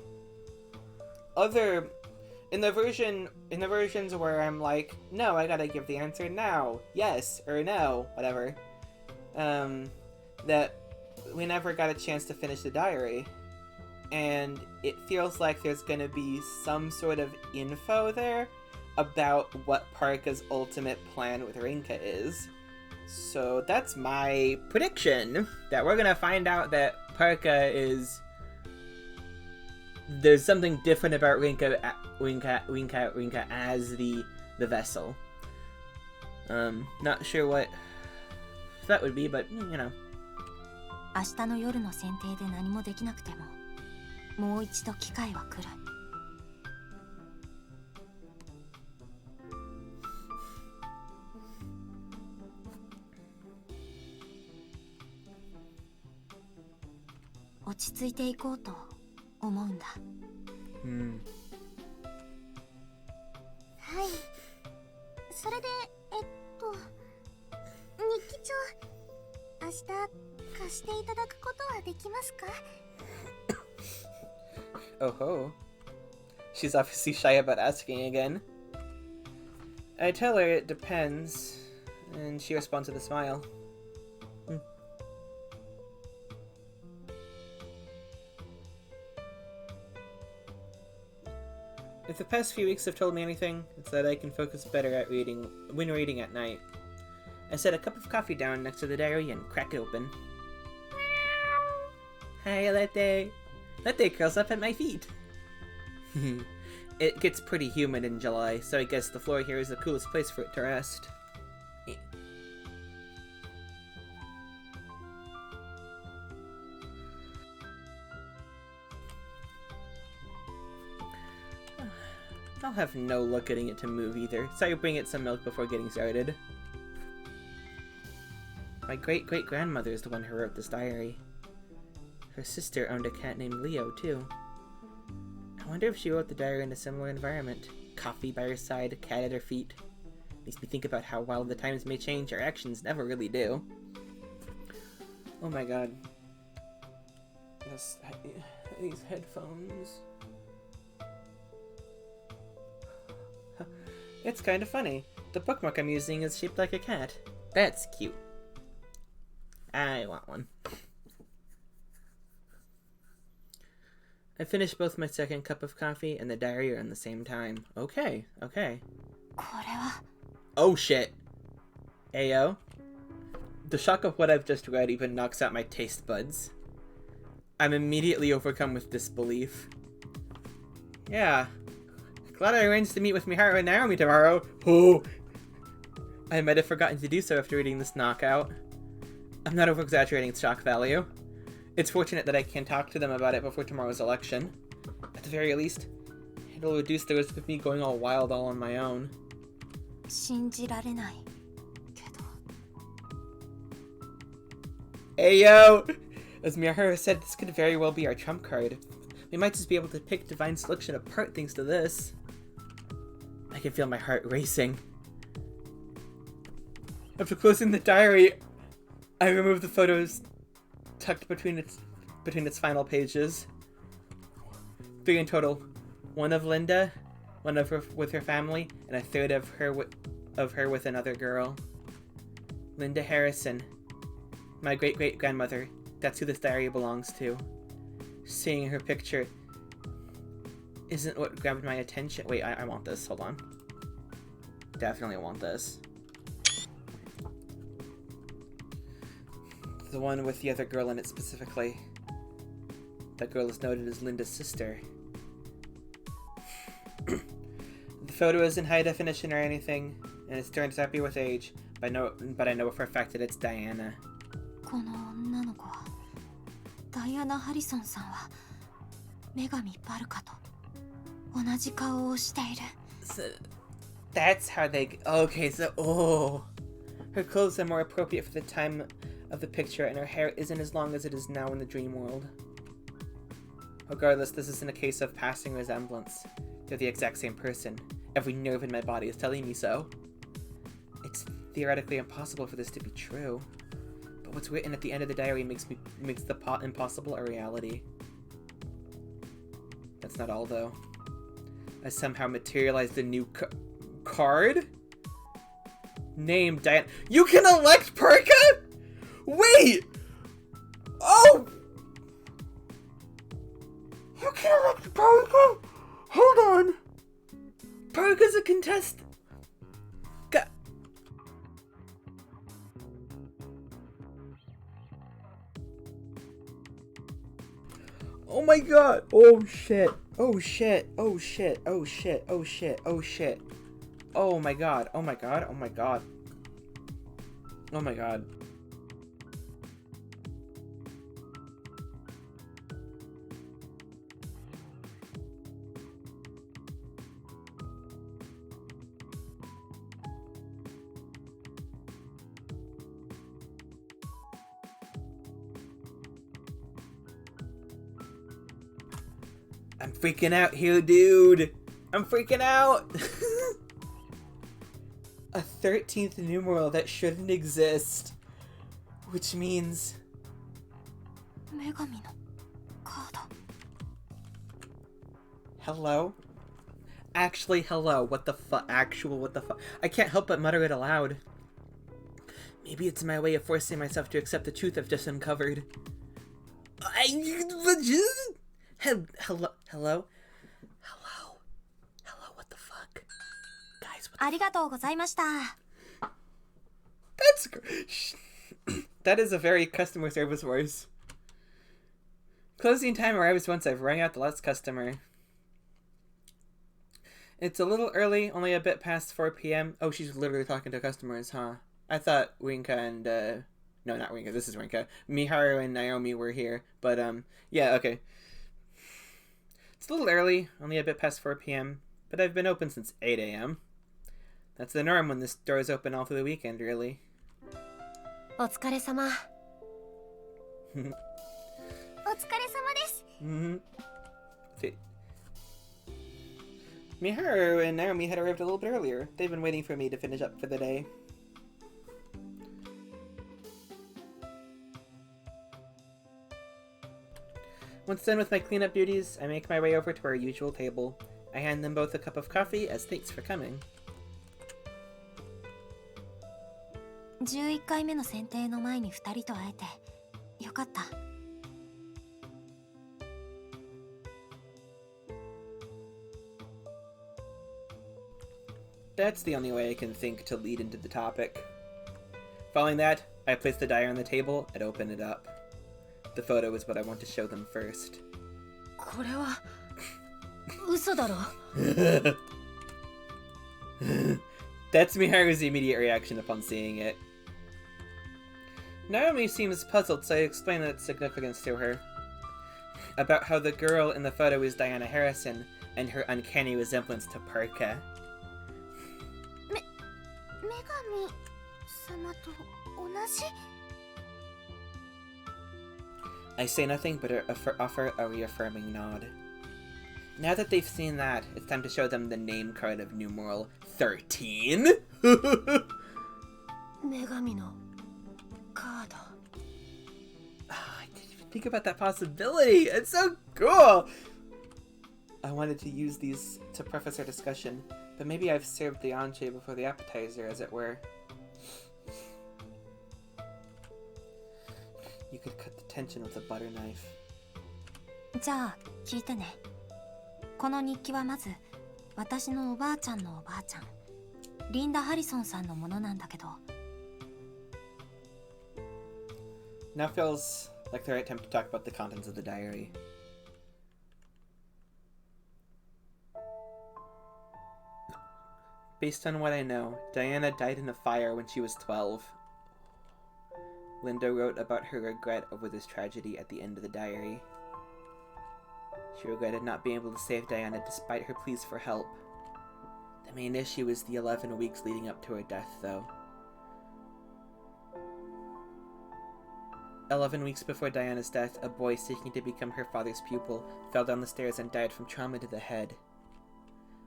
versions where I'm like, no, I gotta give the answer now, yes or no, whatever, that we never got a chance to finish the diary, and it feels like there's gonna be some sort of info there about what Parka's ultimate plan with Rinka is. So that's my prediction, that we're gonna find out that Parka is... There's something different about Rinka as the vessel. Not sure what that would be, but, you know. 明日の夜の選定で何もできなくても、もう一度機会は来る。落ち着いていこうと思うんだ。はい。それで、日記帳、明日貸していただくことはできますか？ Oh ho. She's obviously shy about asking again. I tell her it depends, and she responds with a smile. If the past few weeks have told me anything, it's that I can focus better at reading when reading at night. I set a cup of coffee down next to the diary and crack it open. Hi, Latte! Latte curls up at my feet! It gets pretty humid in July, so I guess the floor here is the coolest place for it to rest. I'll have no luck getting it to move either, so I bring it some milk before getting started. My great-great-grandmother is the one who wrote this diary. Her sister owned a cat named Leo, too. I wonder if she wrote the diary in a similar environment. Coffee by her side, a cat at her feet. Makes me think about how while the times may change, our actions never really do. Oh my god. These headphones... It's kind of funny. The bookmark I'm using is shaped like a cat. That's cute. I want one. I finished both my second cup of coffee and the diary at the same time. Okay. これは... Oh shit. Ayo. The shock of what I've just read even knocks out my taste buds. I'm immediately overcome with disbelief. Yeah. Glad I arranged to meet with Miharu and Naomi tomorrow. Oh! I might have forgotten to do so after reading this knockout. I'm not over-exaggerating its shock value. It's fortunate that I can talk to them about it before tomorrow's election. At the very least, it'll reduce the risk of me going all wild all on my own. 信じられないけど。 Hey yo! As Miharu said, this could very well be our trump card. We might just be able to pick Divine Selection apart thanks to this. I can feel my heart racing. After closing the diary, I removed the photos tucked between its final pages. 3 in total. One of Linda, one of her with her family, and a third of her with another girl. Linda Harrison, my great-great-grandmother. That's who this diary belongs to. Seeing her picture isn't what grabbed my attention. Wait, I want this. Hold on. Definitely want this. The one with the other girl in it specifically. That girl is noted as Linda's sister. The photo isn't high definition or anything, and it's turned happy with age, but I know for a fact that it's Diana. この女の子はダイアナ・ハリソンさんは女神バルカと同じ顔をしている。 So, that's how they... Okay, so... Oh... Her clothes are more appropriate for the time of the picture, and her hair isn't as long as it is now in the dream world. Regardless, this isn't a case of passing resemblance. They're the exact same person. Every nerve in my body is telling me so. It's theoretically impossible for this to be true. But what's written at the end of the diary makes the impossible a reality. That's not all, though. I somehow materialized a new card? Named Diana. You can elect Perka? Wait! Oh! You can elect Perka? Hold on! Perka's a contestant. Oh my god! Oh shit! Oh shit! Oh shit! Oh shit! Oh shit! Oh shit! Oh my god! Oh my god! Oh my god! Oh my god! I'm freaking out here, dude! I'm freaking out! A 13th numeral that shouldn't exist. Which means... 女神のカード。 Hello? Actually, hello. What the fuck? What the fuck? I can't help but mutter it aloud. Maybe it's my way of forcing myself to accept the truth I've just uncovered. Hello? Hello? What the fuck? Guys, what the ありがとうございました。 That's... That is a very customer service voice. Closing time arrives once I've rang out the last customer. It's a little early, only a bit past 4 p.m. Oh, she's literally talking to customers, huh? I thought Rinka and, no, not Rinka, this is Rinka. Miharu and Naomi were here, but, yeah, okay. It's a little early, only a bit past 4 p.m., but I've been open since 8 a.m. That's the norm when this store is open all through the weekend, really. お疲れ様。お疲れ様です。 Mm-hmm. Miharu and Naomi had arrived a little bit earlier. They've been waiting for me to finish up for the day. Once done with my cleanup duties, I make my way over to our usual table. I hand them both a cup of coffee as thanks for coming. 11回目の選定の前に2人と会えてよかった。 That's the only way I can think to lead into the topic. Following that, I place the diary on the table and open it up. The photo is what I want to show them first. これは嘘だろ。 That's Miharu's immediate reaction upon seeing it. Naomi seems puzzled, so I explain its significance to her. About how the girl in the photo is Diana Harrison, and her uncanny resemblance to Parka. 女神様と同じ? I say nothing but offer a reaffirming nod. Now that they've seen that, it's time to show them the name card of numeral 13. 女神のカード。 I didn't even think about that possibility. It's so cool. I wanted to use these to preface our discussion, but maybe I've served the entree before the appetizer, as it were. You could cut the tension with a butter knife. じゃあ聞いてね。この日記はまず私のおばあちゃんのおばあちゃんリンダ・ハリソンさんのものなんだけど。 Now feels like the right time to talk about the contents of the diary. Based on what I know, Diana died in a fire when she was 12. Linda wrote about her regret over this tragedy at the end of the diary. She regretted not being able to save Diana despite her pleas for help. The main issue was the 11 weeks leading up to her death, though. 11 weeks before Diana's death, a boy seeking to become her father's pupil fell down the stairs and died from trauma to the head.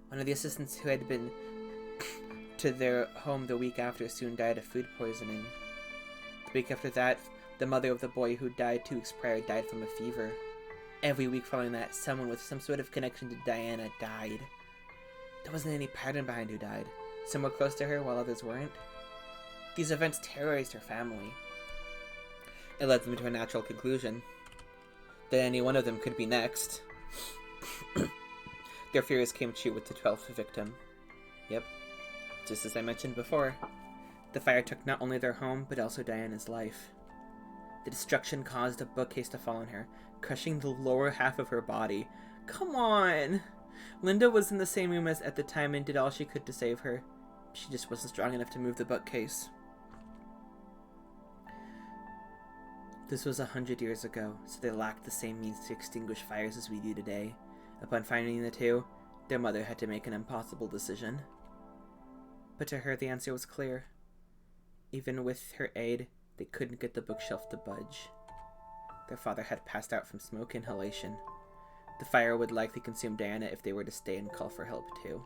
One of the assistants who had been to their home the week after soon died of food poisoning. The week after that, the mother of the boy who died 2 weeks prior died from a fever. Every week following that, someone with some sort of connection to Diana died. There wasn't any pattern behind who died. Some were close to her while others weren't. These events terrorized her family. It led them to a natural conclusion that any one of them could be next. Their fears came true with the 12th victim. Yep, just as I mentioned before, the fire took not only their home, but also Diana's life. The destruction caused a bookcase to fall on her, crushing the lower half of her body. Come on! Linda was in the same room as at the time and did all she could to save her. She just wasn't strong enough to move the bookcase. This was 100 years ago, so they lacked the same means to extinguish fires as we do today. Upon finding the two, their mother had to make an impossible decision. But to her, the answer was clear. Even with her aid, they couldn't get the bookshelf to budge. Their father had passed out from smoke inhalation. The fire would likely consume Diana if they were to stay and call for help too.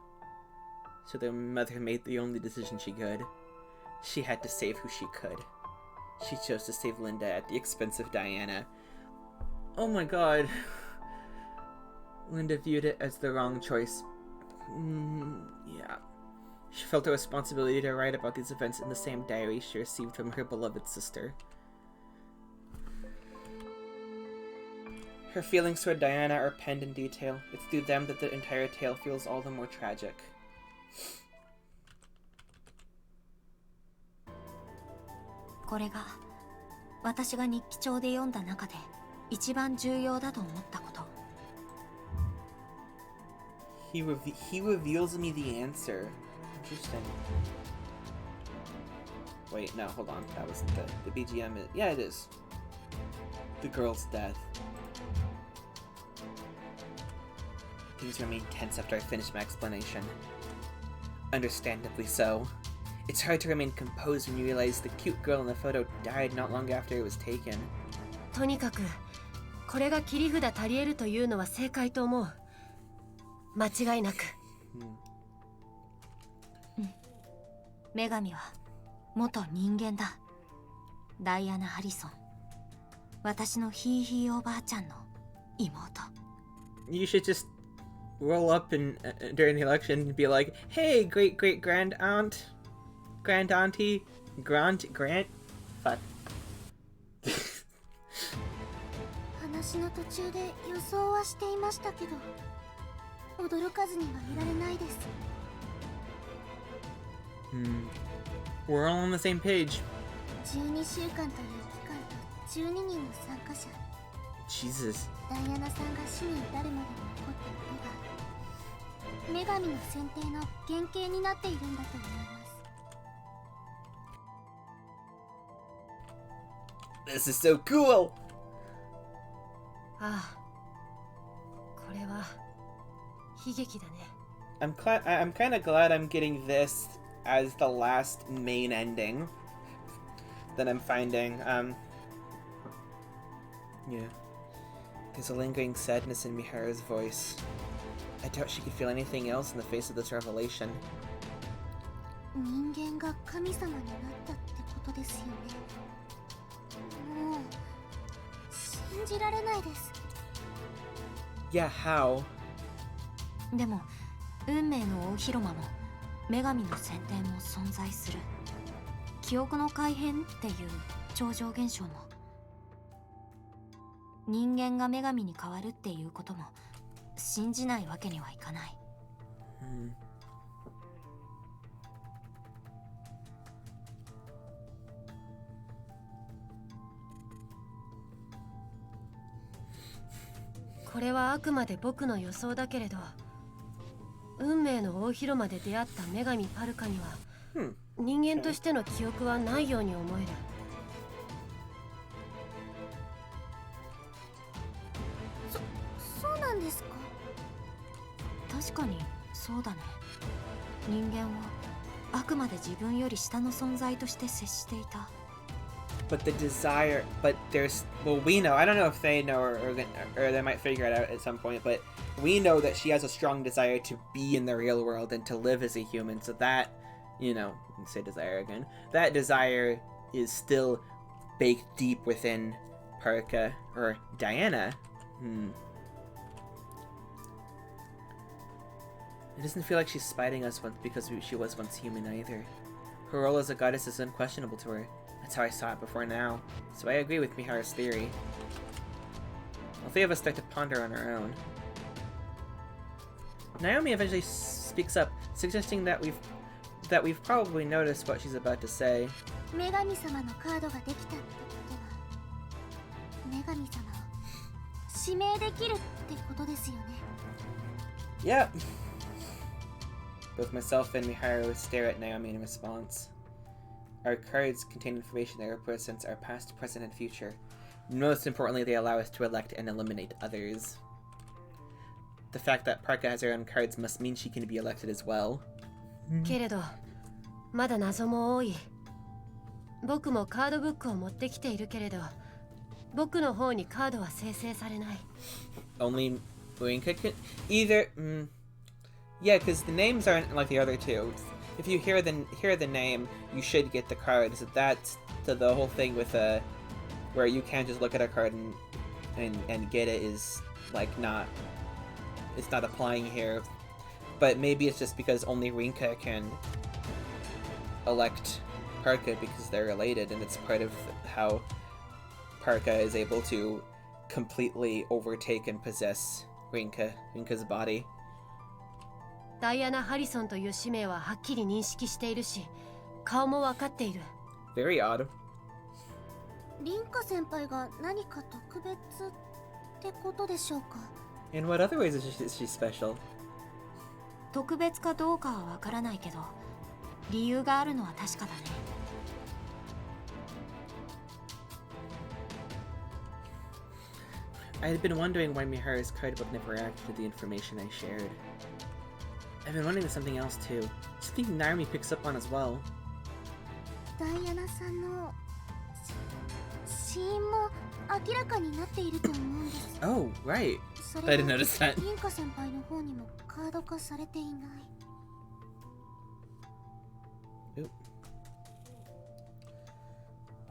So their mother made the only decision she could. She had to save who she could. She chose to save Linda at the expense of Diana. Oh my god. Linda viewed it as the wrong choice. Yeah. She felt a responsibility to write about these events in the same diary she received from her beloved sister. Her feelings toward Diana are penned in detail. It's through them that the entire tale feels all the more tragic. これが私が日記帳で読んだ中で一番重要だと思ったこと。He reveals me the answer. Interesting. Wait, no, hold on. That wasn't the BGM. Yeah, it is. The girl's death. Things remained tense after I finished my explanation. Understandably so. It's hard to remain composed when you realize the cute girl in the photo died not long after it was taken. とにかくこれが切り札足りえるというのは正解と思う。間違いなく。女神は元人間だ。ダイアナ・ハリソン。私のひいひいおばあちゃんの妹。You should just roll up and during the election and be like, "Hey, great great grand aunt, grand auntie, grant, fuck." 話の途中で予想はしていましたけど、驚かずにはいられないです。We're all on the same page. 12週間という期間と12人の参加者。Jesus. ダイアナさんが死に至るまでに起こったことが女神の選定の原型になっているんだと思います。 This is so cool! ああ、これは悲劇だね。I'm kind of glad I'm getting this as the last main ending that I'm finding. Yeah. There's a lingering sadness in Miharu's voice. I doubt she could feel anything else in the face of this revelation. 人間が神様になったってことですよね。もう信じられないです。 Yeah, how? でも運命の大広間も女神の選定も存在する。記憶の改変っていう超常現象も。人間が女神に変わるっていうことも信じないわけにはいかない。これはあくまで僕の予想だけれど、運命の大広間で出会った女神パルカには Hmm. 人間としての記憶はないように思える。そうなんですか。確かにそうだね。人間はあくまで自分より下の存在として接していた。 But the desire, but there's, well, we know, I don't know if they know or they might figure it out at some point, but we know that she has a strong desire to be in the real world and to live as a human, so that, you know, say desire again, that desire is still baked deep within Parka, or Diana. It doesn't feel like she's spiting us because she was once human either. Her role as a goddess is unquestionable to her. That's how I saw it before now, so I agree with Miharu's theory. All three of us start to ponder on our own. Naomi eventually speaks up, suggesting that we've probably noticed what she's about to say. 女神様のカードができたってことは、女神様を指名できるってことですよね。 Yep. Both myself and Miharu stare at Naomi in response. Our cards contain information that represents our past, present, and future. Most importantly, they allow us to elect and eliminate others. The fact that Parka has her own cards must mean she can be elected as well. けれどまだ謎も多い。僕もカードブックを持ってきているけれど、僕の方にカードは生成されない。 Only Rinka can either. Yeah, because the names aren't like the other two. If you hear the name, you should get the card. So that's the whole thing with where you can't just look at a card and get it is like not. It's not applying here, but maybe it's just because only Rinka can elect Parka because they're related, and it's part of how Parka is able to completely overtake and possess Rinka's body. ダイアナ・ハリソンという使命ははっきり認識しているし、顔も分かっている。 Very odd. リンカ先輩が何か特別ってことでしょうか。 In what other ways is she special? 特別かどうかはわからないけど、理由があるのは確かだね。 I had been wondering why Miharu's card book never reacted to the information I shared. I've been wondering something else too. Something Naomi picks up on as well. ダイアナさんの死因も明らかになっていると思うんです。 Oh, right. そ I れ didn't が notice that. リンカ先輩の方にもカード化されていない。 Oop.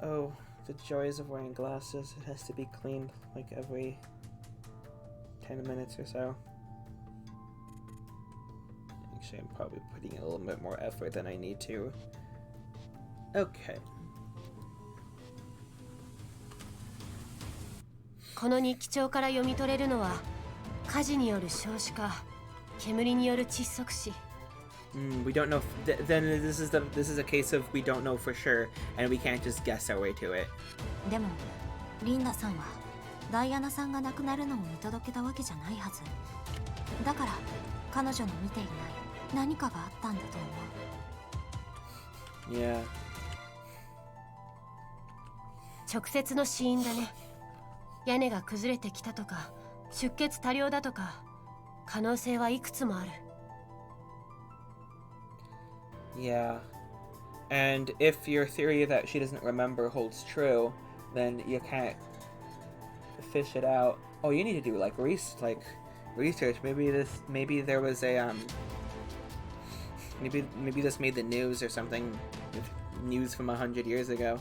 Oh, the joys of wearing glasses. It has to be cleaned like every 10 minutes or so. Actually, I'm probably putting a little bit more effort than I need to. Okay. この日記帳から読み取れるのは、火事による焼死か、煙による窒息死。 We don't know. Then this is a case of we don't know for sure, and we can't just guess our way to it. でもリンダさんはダイアナさんが亡くなるのを見届けたわけじゃないはず。だから彼女の見ていない何かがあったんだと思う。 Yeah. 直接の死因だね。屋根が崩れてきたとか、出血多量だとか、可能性はいくつもある。 Yeah. And if your theory that she doesn't remember holds true, then you can't fish it out. Oh, you need to do like research. Maybe there was a maybe this made the news or something. News from 100 years ago.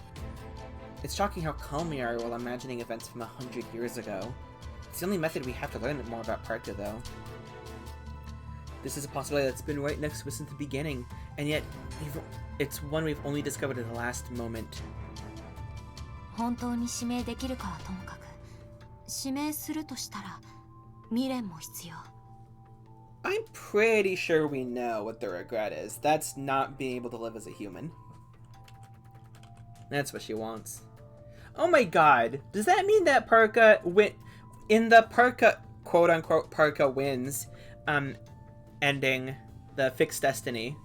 It's shocking how calm we are while imagining events from 100 years ago. It's the only method we have to learn more about Parka, though. This is a possibility that's been right next to us since the beginning, and yet it's one we've only discovered at the last moment. 本当に指名できるかはともかく、指名するとしたら未練も必要。 I'm pretty sure we know what the regret is. That's not being able to live as a human. That's what she wants. Oh my god. Does that mean that Parka in the Parka quote unquote Parka wins, and ending, the fixed destiny,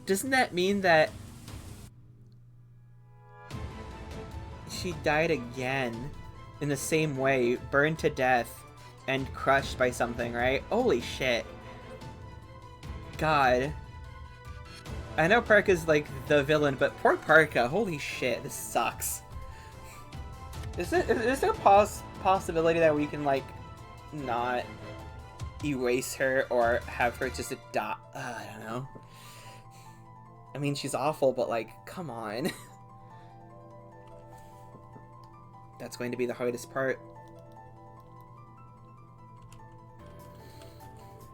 doesn't that mean that she died again in the same way, burned to death and crushed by something, right? Holy shit. God. I know Parka's like the villain, but poor Parka, holy shit, this sucks. Is there a possibility that we can like not erase her or have her just die? I don't know. I mean, she's awful, but like, come on. That's going to be the hardest part.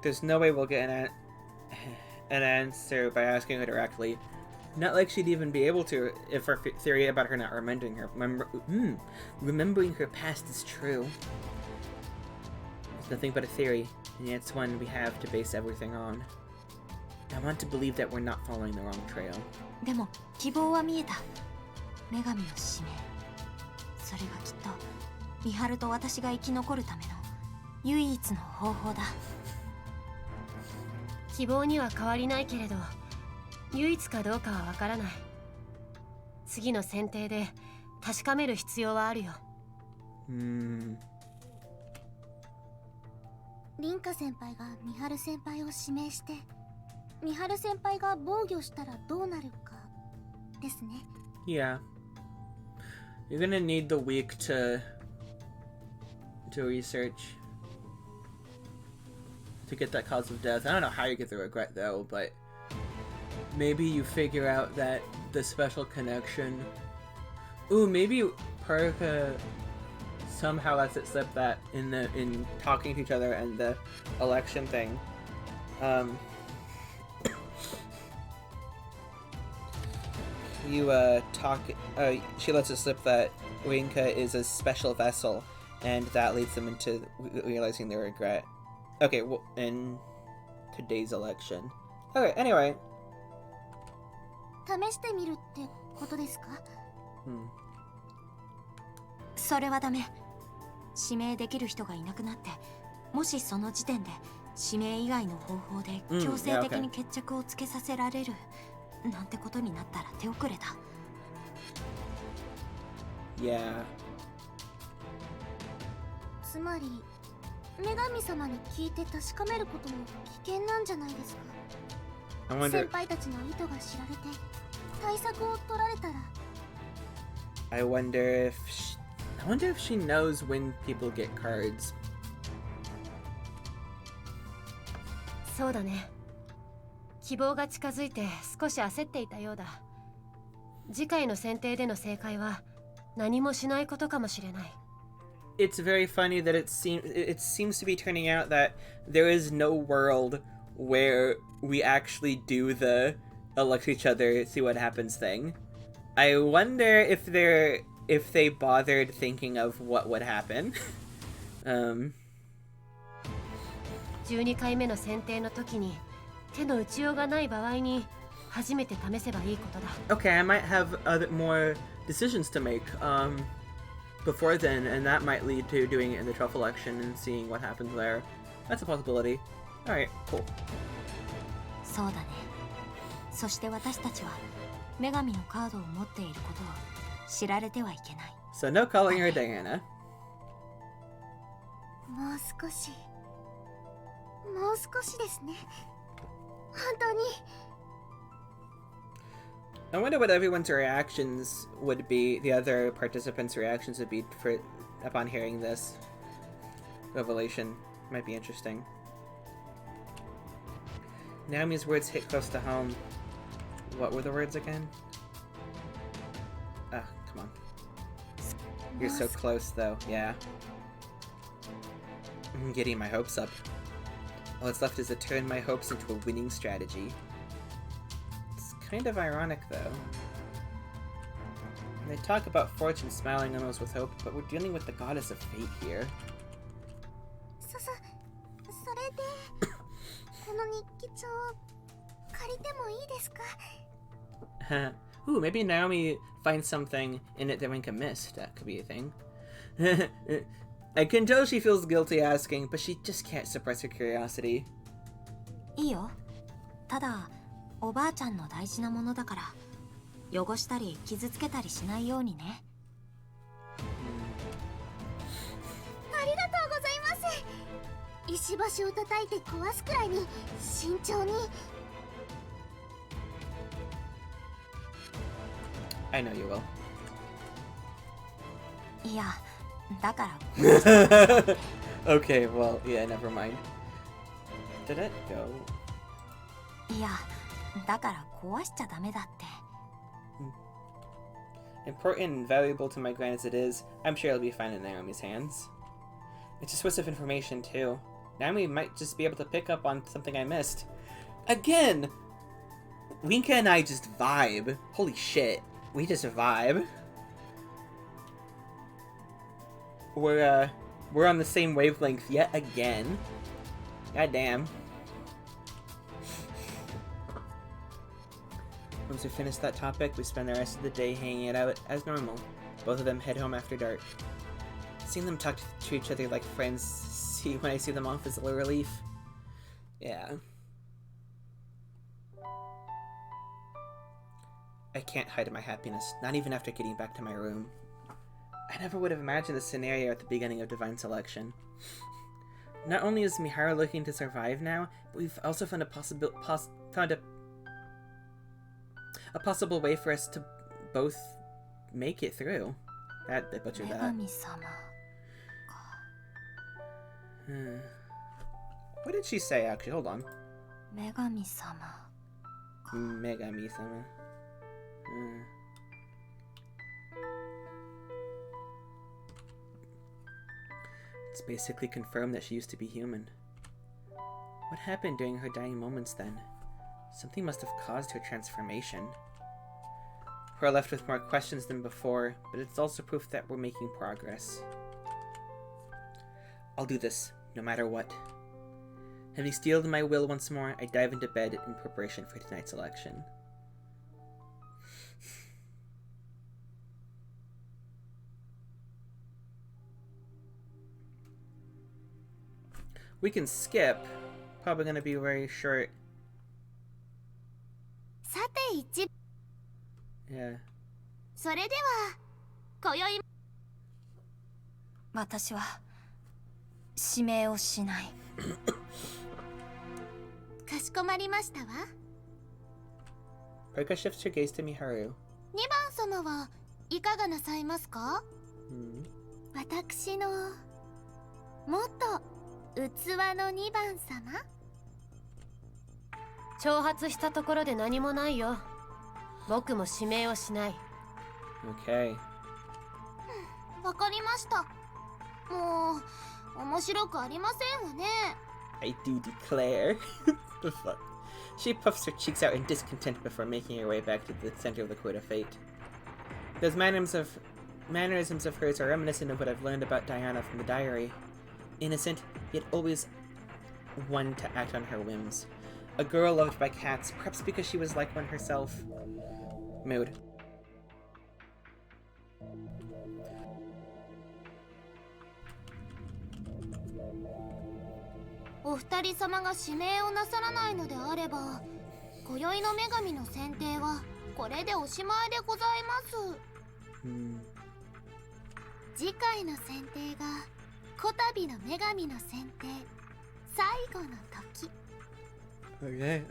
There's no way we'll get an answer by asking her directly. Not like she'd even be able to if our theory about her not remembering her past is true. It's nothing but a theory, and yet it's one we have to base everything on. I want to believe that we're not following the wrong trail. でも希望は見えた。女神の使命。それがきっと美晴と私が生き残るための唯一の方法だ。希望には変わりないけれど、唯一かどうかはわからない。次の選定で確かめる必要はあるよ。凛花先輩が美晴先輩を指名して、美晴先輩が防御したらどうなるかですね。Yeah. You're gonna need the week to research to get that cause of death. I don't know how you get the regret though, but maybe you figure out that the special connection. Ooh, maybe Parka somehow lets it slip that in talking to each other and the election thing. She lets it slip that Rinka is a special vessel, and that leads them into realizing their regret. Okay, well, in today's election. Okay, anyway. 試してみるってことですか？それはダメ。指名できる人がいなくなって、もしその時点で指名以外の方法で強制的に決着をつけさせられるなんてことになったら手遅れだ。Yeah. つまり女神様に聞いて確かめることも危険なんじゃないですか。先輩たちの意図が知られて対策を取られたら。I wonder if she knows when people get cards. そうだね。希望が近づいて少し焦っていたようだ。次回の選定での正解は何もしないことかもしれない。It's very funny that it seems to be turning out that there is no world where we actually do the elect each other, see what happens thing. I wonder if they bothered thinking of what would happen. 12回目の選定の時に手の打ちようがない場合に初めて試せばいいことだ。Okay, I might have more decisions to make before then, and that might lead to doing it in the 12th election and seeing what happens there. That's a possibility. Alright, cool. そうだね。そして私たちは女神のカードを持っていることを知られてはいけない。So no calling her Diana. もう少しですね。本当に。I wonder what everyone's reactions would be, the other participants' reactions would be upon hearing this revelation. Might be interesting. Naomi's words hit close to home. What were the words again? Ah, come on. You're so close, though. Yeah. I'm getting my hopes up. All that's left is to turn my hopes into a winning strategy. It's kind of ironic, though. They talk about fortune smiling on us with hope, but we're dealing with the goddess of fate here. それでこの日記帳借りてもいいですか？Ooh, maybe Naomi finds something in it that Rinka missed. That could be a thing. I can tell she feels guilty asking, but she just can't suppress her curiosity. いいよ。ただおばあちゃんの大事なものだから汚したり傷つけたりしないようにね。ありがとうございます。石橋を叩いて壊すくらいに慎重に。I know you will. いや、だから。Okay, well, yeah, never mind. Did it go? いや、だから壊しちゃダメだって。Important and valuable to my grand as it is, I'm sure it'll be fine in Naomi's hands. It's a source of information, too. Naomi might just be able to pick up on something I missed. Again! Linka and I just vibe. Holy shit. We just vibe. We're on the same wavelength yet again. God damn. Once we finish that topic, we spend the rest of the day hanging it out as normal. Both of them head home after dark. Seeing them talk to each other like friends, see when I see them off is a little relief. Yeah. I can't hide my happiness, not even after getting back to my room. I never would have imagined this scenario at the beginning of Divine Selection. Not only is Miharu looking to survive now, but we've also found a possible way for us to both make it through. I butchered that. 女神様。What did she say, actually? Hold on. 女神様。Megami-sama. It's basically confirmed that she used to be human. What happened during her dying moments then? Something must have caused her transformation. We're left with more questions than before, but it's also proof that we're making progress. I'll do this, no matter what. Having steeled my will once more, I dive into bed in preparation for tonight's election. We can skip. Probably gonna be very short. さて一 Yeah. それでは今宵私は指名をしない。かしこまりましたわ。 Parka shifts her gaze to Miharu. 2番様はいかがなさいますか？私のもっと器の2番様？挑発したところで何もないよ。僕も指名をしない。Okay. わかりました。もう面白くありませんわね。I do declare. The fuck? She puffs her cheeks out in discontent before making her way back to the center of the Court of Fate. Those mannerisms of hers are reminiscent of what I've learned about Diana from the diary. Innocent, yet always one to act on her whims. A girl loved by cats, perhaps because she was like one herself. Mood. お二人様が指名をなさらないのであれば、今宵の女神の選定はこれでおしまいでございます。次回の選定がこたびの女神の選定最後の時。Okay.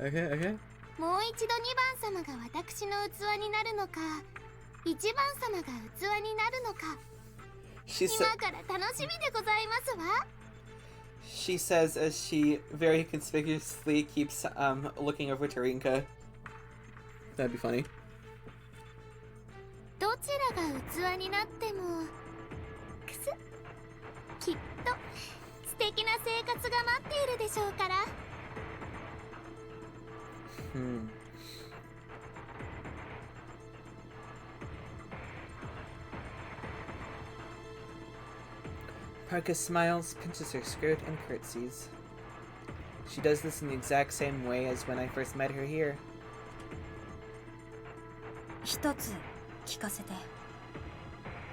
もう一度2番様が私の器になるのか、1番様が器になるのか、今から楽しみでございますわ。She says as she very conspicuously keeps looking over to Rinka. That'd be funny. どちらが器になってもくすきっと素敵な生活が待っているでしょうから。Parka smiles, pinches her skirt, and curtsies. She does this in the exact same way as when I first met her here. 一つ聞かせて。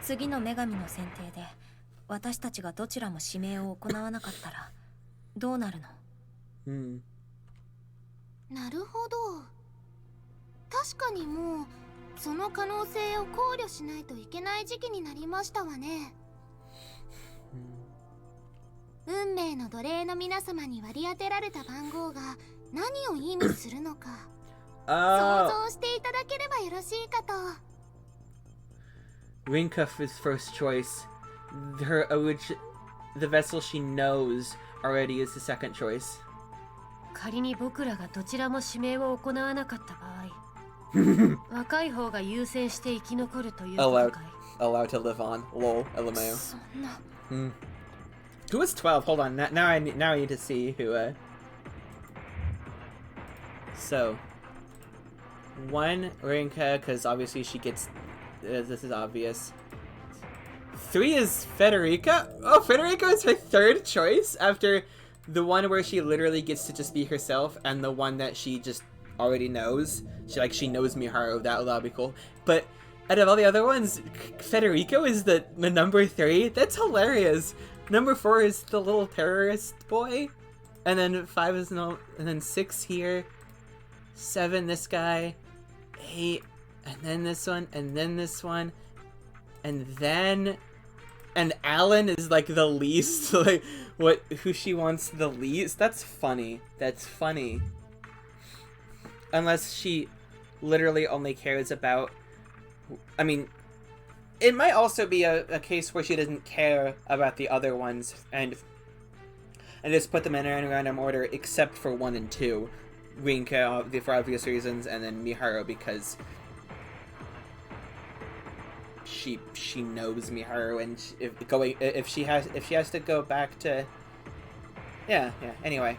次の女神の選定で私たちがどちらも指名を行わなかったらどうなるの？なるほど。確かにもうその可能性を考慮しないといけない時期になりましたわね。運命の奴隷の皆様に割り当てられた番号が何を意味するのか想像していただければよろしいかと。Rinkuff is first choice. The vessel she knows already is the second choice. 仮に僕らがどちらも指名を行わなかった場合若い方が優先して生き残るということかい。 Allowed to live on. Lol, LMAO. そんな。 Who was 12? Hold on. Now I need to see who. So, 1 Rinka, because obviously she gets. This is obvious. 3 is Federica. Oh, Federica is her third choice after the one where she literally gets to just be herself, and the one that she just already knows. She knows Miharu. That'll be cool. But out of all the other ones, Federico is the number 3. That's hilarious. Number 4 is the little terrorist boy, and then 5 is and then 6 here, 7 this guy, 8, and then this one, and then this one, and Alan is like the least, like who she wants the least. That's funny. That's funny. Unless she literally only cares about, I mean, it might also be a case where she doesn't care about the other ones and just put them in a random order except for 1 and 2. Rinka for obvious reasons, and then Miharu because she knows Miharu, and if she has to go back to yeah. Anyway,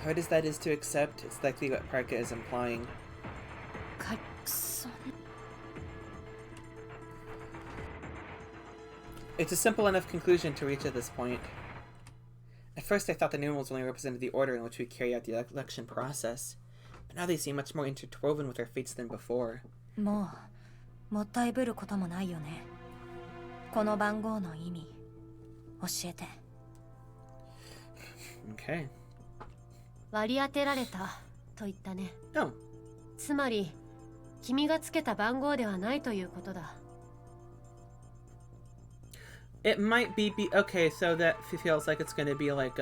hard as that is to accept, it's likely what Parka is implying. It's a simple enough conclusion to reach at this point. At first I thought the numerals only represented the order in which we carry out the election process, but now they seem much more interwoven with our fates than before. もったいぶることもないよね。この番号の意味教えて。 Okay. 割り当てられたと言ったね。 Oh. つまり君がつけた番号ではないということだ。 It might be okay, so that feels like it's gonna be like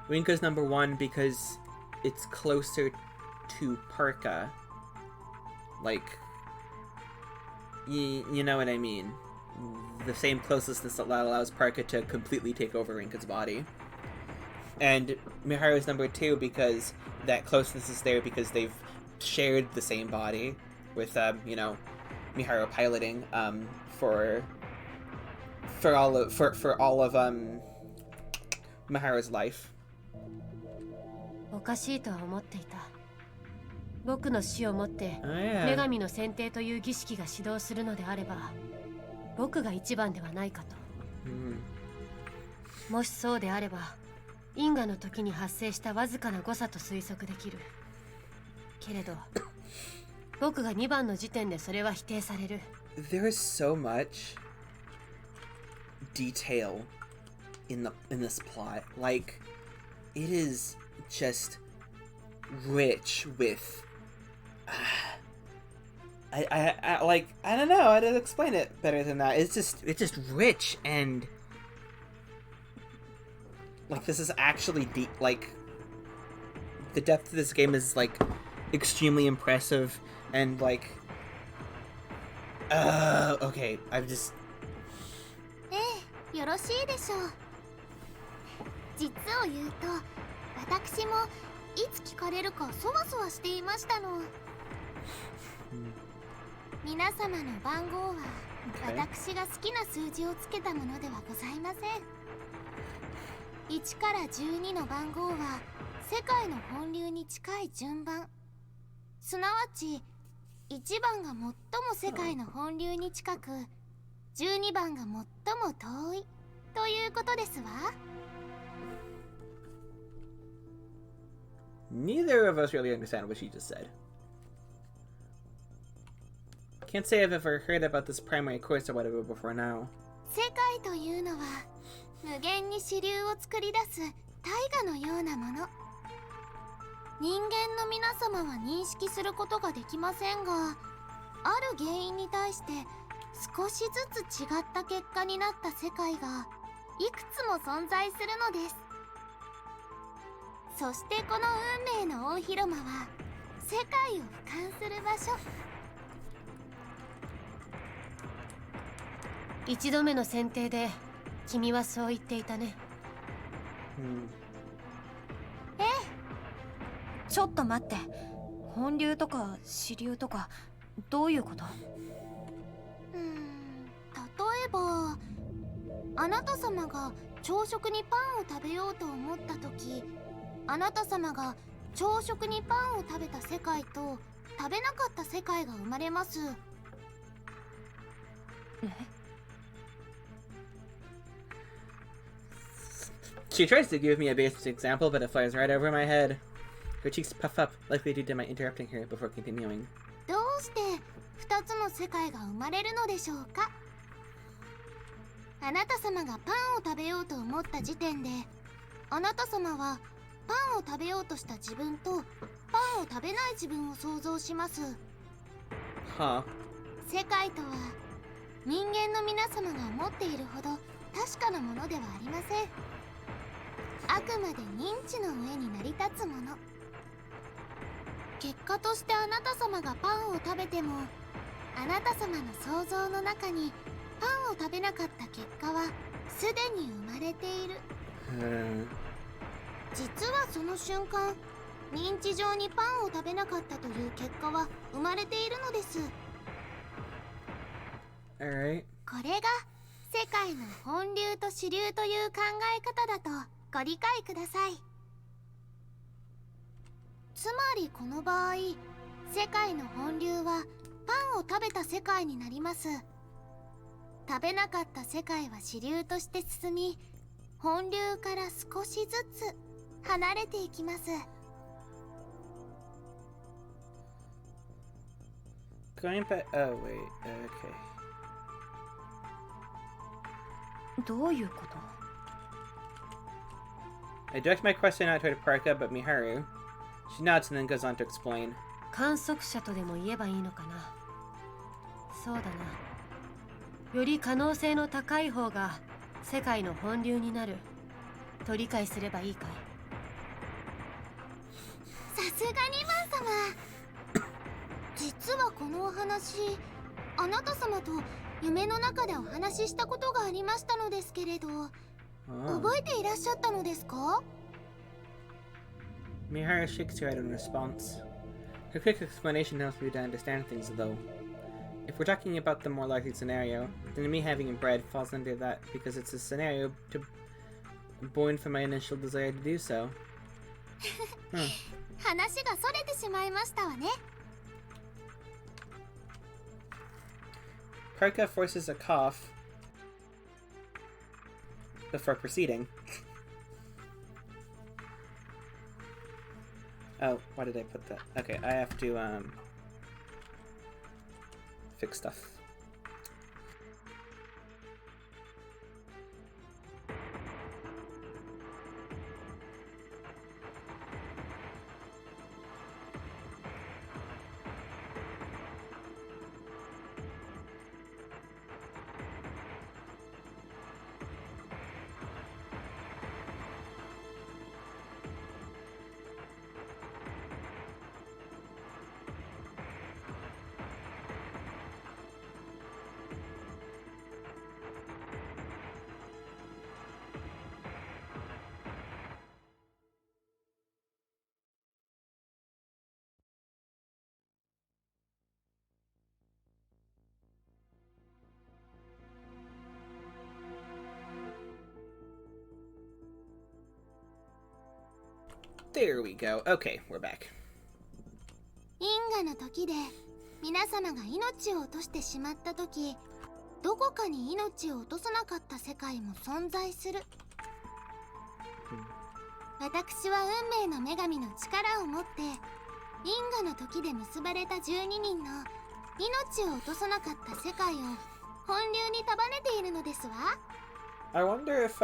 Rinka's number 1 because it's closer to Parka. Like you know what I mean? The same closeness that allows Parka to completely take over Rinka's body. And Miharu's number 2 because that closeness is there because they've shared the same body with Miharu piloting for all of Miharu's life. おかしいとは思っていた。僕の死をもって yeah. 女神の選定という儀式が始動するのであれば僕が一番ではないかと。もしそうであれば因果の時に発生したわずかな誤差と推測できる。けれど僕が2番の時点でそれは否定される。 There is so much detail in this plot. Like, it is just rich with I don't know how to explain it better than that. It's just rich, and like this is actually deep. Like the depth of this game is like extremely impressive, and like okay, I've just よろしいでしょう。実を言うと私もいつ聞かれるかそわそわしていましたの。皆様の番号は私が好きな数字をつけたものではございません。1から12の番号は世界の本流に近い順番、すなわち1番が最も世界の本流に近く12番が最も遠いということですわ。 Neither of us really understand what she just said. Can't say I've ever heard about this primary course or whatever before now. 世界というのは無限に支流を作り出す大河のようなもの。人間の皆様は認識することができませんが、ある原因に対して少しずつ違った結果になった世界がいくつも存在するのです。そしてこの運命の大広間は世界を俯瞰する場所。一度目の選定で君はそう言っていたね。ちょっと待って、本流とか支流とかどういうこと？例えばあなた様が朝食にパンを食べようと思った時、あなた様が朝食にパンを食べた世界と食べなかった世界が生まれます。She tries to give me a basic example, but it flies right over my head. Her cheeks puff up, likely due to my interrupting her before continuing. どうして2つの世界が生まれるのでしょうか。あなた様がパンを食べようと思った時点で、あなた様はパンを食べようとした自分とパンを食べない自分を想像します。は世界とは人間の皆様が思っているほど確かなものではありません。あくまで認知の上に成り立つもの。結果としてあなた様がパンを食べても、あなた様の想像の中にパンを食べなかった結果はすでに生まれている。実はその瞬間、認知上にパンを食べなかったという結果は生まれているのです。Alright. これが世界の本流と支流という考え方だとご理解ください。つまりこの場合、世界の本流はパンを食べた世界になります。食べなかった世界は支流として進み、本流から少しずつ離れていきます。Going back. Oh, wait. Okay. どういうこと？ I direct my question out toward Parka, but Miharu. She nods and then goes on to explain. 観測者とでも言えばいいのかな。そうだな。より可能性の高い方が世界の本流になると理解すればいいかい？さすがにマン様。実はこのお話、あなた様と夢の中でお話ししたことがありましたのですけれど、覚えていらっしゃったのですか？ Miharu shakes her head in response. Her quick explanation helps me to understand things, though. If we're talking about the more likely scenario, then me having bread falls under that because it's a scenario born from my initial desire to do so. 話がそれてしまいましたわね。Parka forces a cough before proceeding. Oh, why did I put that? Okay, I have to fix stuff. There we go. Okay, we're back. 因果の時で皆様が命を落としてしまった時、どこかに命を落とさなかった世界も存在する。私は運命の女神の力を持って因果の時で結ばれた12人の命を落とさなかった世界を本流に束ねているのですわ。 I wonder if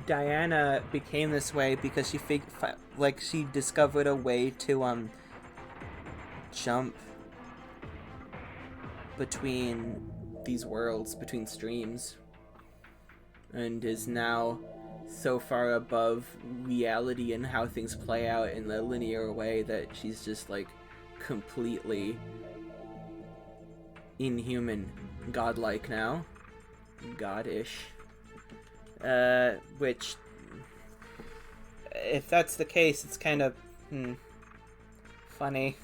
Diana became this way because she discovered a way to jump between these worlds, between streams, and is now so far above reality and how things play out in the linear way that she's just like completely inhuman, godlike now. God-ish. Which, if that's the case, it's kind of funny,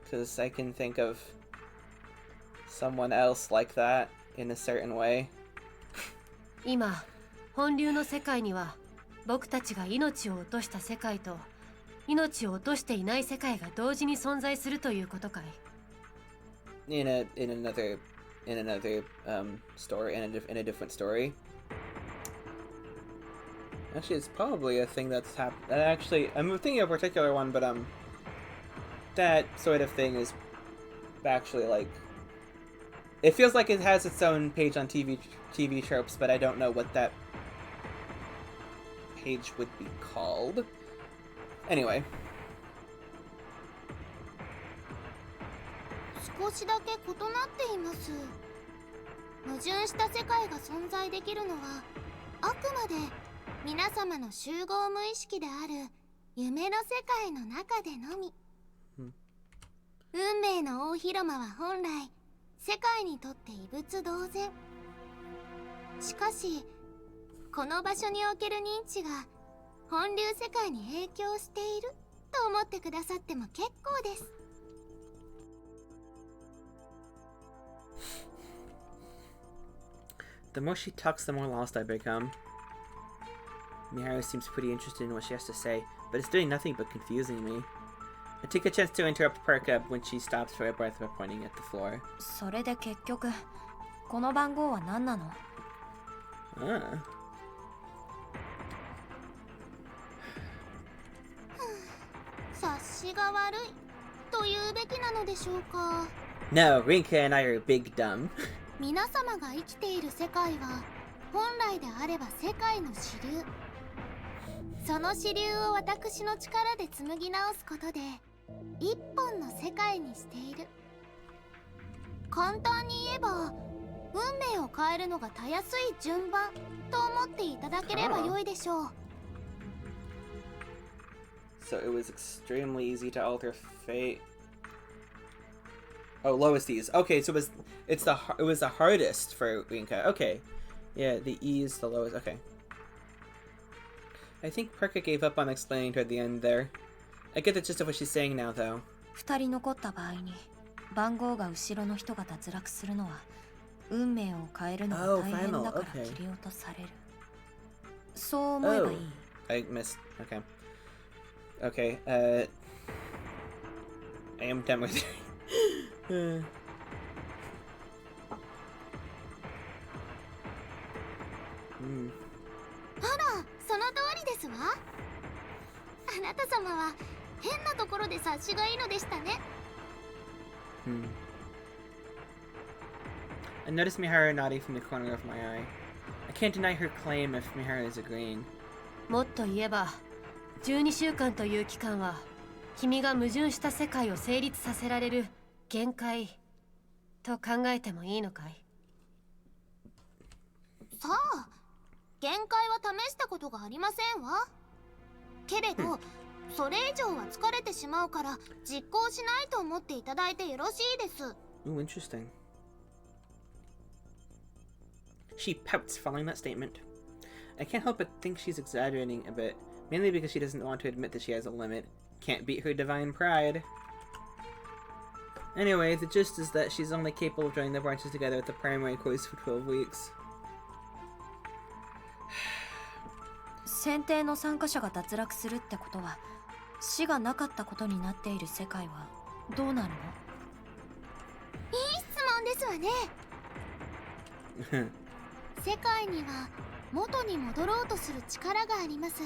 because I can think of someone else like that in a certain way. 今本流の世界には僕たちが命を落とした世界と命を落としていない世界が同時に存在するということかい？ In another story, in a different story. Actually, it's probably a thing that's happened. Actually, I'm thinking of a particular one, but that sort of thing is actually like, it feels like it has its own page on TV tropes, but I don't know what that page would be called. Anyway. 少しだけ異なっています。矛盾した世界が存在できるのはあくまで皆様の集合無意識である夢の世界の中でのみ。運命の大広間は本来世界にとって異物同然。しかしこの場所における認知が本流世界に影響していると思ってくださっても結構です。The more she talks, the more lost I become. Miharu seems pretty interested in what she has to say, but it's doing nothing but confusing me. I take a chance to interrupt Perka when she stops for a breath by pointing at the floor. それで結局この番号は何なの？察しが悪いと言うべきなのでしょうか。 No, Rinka and I are big dumb. 皆様が生きている世界は本来であれば世界の支流。その支流を私の力で紡ぎ直すことで一本の世界にしている。簡単に言えば運命を変えるのがたやすい順番と思っていただければ良いでしょう。 So it was extremely easy to alter fate. Oh, lowest ease. Okay, so it was the hardest for Rinka. Okay, yeah, the E is the lowest. Okay. I think Perka gave up on explaining toward the end there. I get the gist of what she's saying now, though. 2人残った場合に番号が後ろの人が脱落するのは運命を変えるのが大変だから切り落とされる。そう思えばいい。I missed. Okay. Okay, I am done with it. ほら、その通りですわ。あなた様は変なところで察しがいいのでしたね。I noticed Miharu nodding from the corner of my eye. I can't deny her claim if Miharu is agreeing. もっと言えば12週間という期間は君が矛盾した世界を成立させられる限界と考えてもいいのかい？さあ、限界は試したことがありませんわ。けれど、それ以上は疲れてしまうから実行しないと思っていただいてよろしいです。 Ooh, interesting. She pouts following that statement. I can't help but think she's exaggerating a bit, mainly because she doesn't want to admit that she has a limit. Can't beat her divine pride. Anyway, the gist is that she's only capable of joining the branches together at the primary course for 12 weeks. 選定の参加者が脱落するってことは死がなかったことになっている世界はどうなるの？いい質問ですわね。世界には元に戻ろうとする力があります。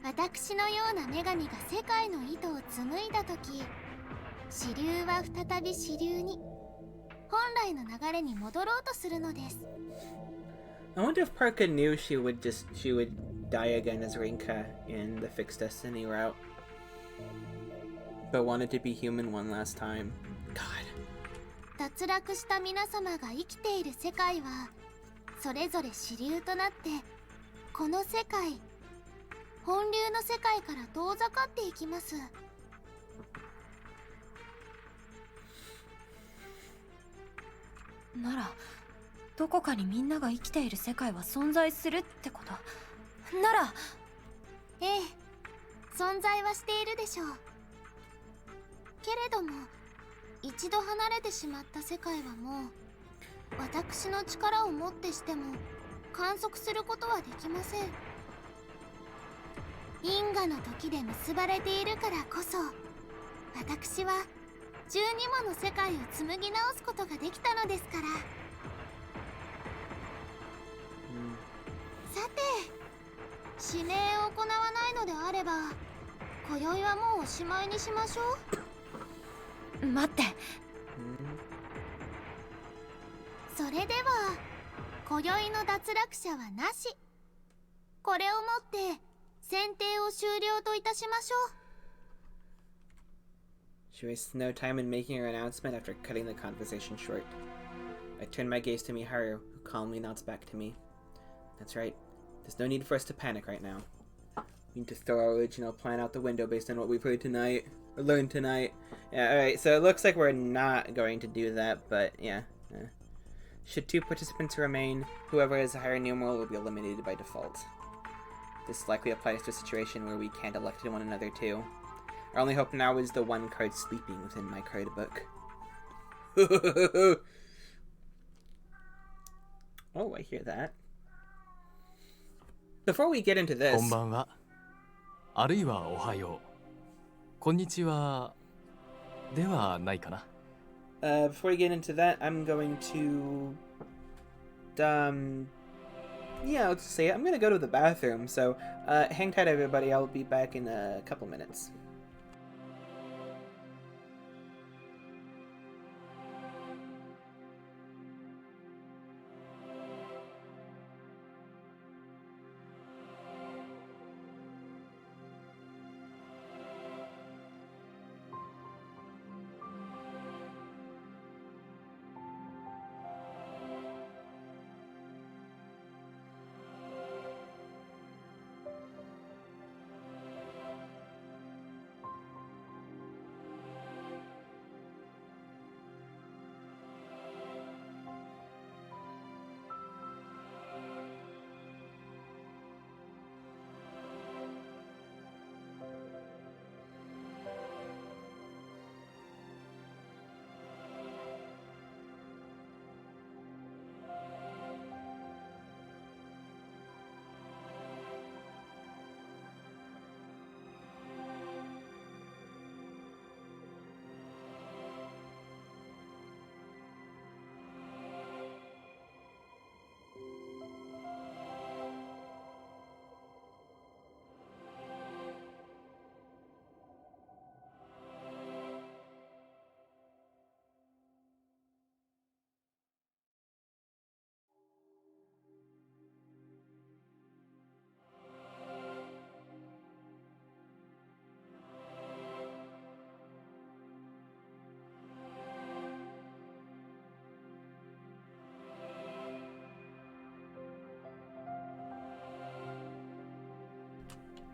私のような女神が世界の糸を紡いだ時、支流は再び支流に本来の流れに戻ろうとするのです。 I wonder if Parka knew she would die again as Rinka in the Fixed Destiny route, but wanted to be human one last time. God. 脱落した皆様が生きている世界はそれぞれ支流となって、この世界、本流の世界から遠ざかっていきます。ならどこかにみんなが生きている世界は存在するってこと。なら、ええ、存在はしているでしょう。けれども一度離れてしまった世界はもう私の力をもってしても観測することはできません。因果の時で結ばれているからこそ、私は12もの世界を紡ぎ直すことができたのですから。さて、指令を行わないのであれば、今宵はもうおしまいにしましょう。待って。それでは今宵の脱落者はなし。これをもって選定を終了といたしましょう。 She wastes no time in making her announcement after cutting the conversation short. I turn my gaze to Miharu, who calmly nods back to me. That's right. There's no need for us to panic right now. We need to throw our original plan out the window based on what we've heard tonight, or learned tonight. Yeah, alright, so it looks like we're not going to do that, but yeah. Should 2 participants remain, whoever has a higher numeral will be eliminated by default. This likely applies to a situation where we can't elect one another too. Our only hope now is the one card sleeping within my card book. Oh, I hear that. Before we get into this... こんばんは。あるいはおはよう。こんにちは。ではないかな。Before we get into that, I'm going to... yeah, let's say it. I'm gonna go to the bathroom, so hang tight everybody, I'll be back in a couple minutes.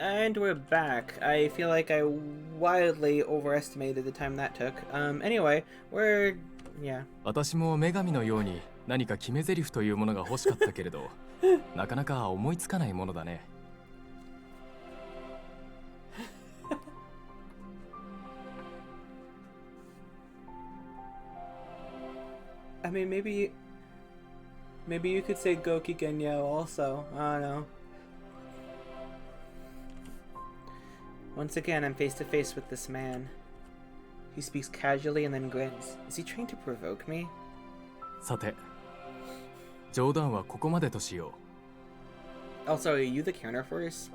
And we're back. I feel like I wildly overestimated the time that took. Anyway, yeah. 私も女神のように何か決め台詞というものが欲しかったけれど、なかなか思いつかないものだね。I mean, maybe you could say Goki Genyo also. I don't know. Once again, I'm face to face with this man. He speaks casually and then grins. Is he trying to provoke me? さて、冗談はここまでとしよう。 Also, are you the counterforce?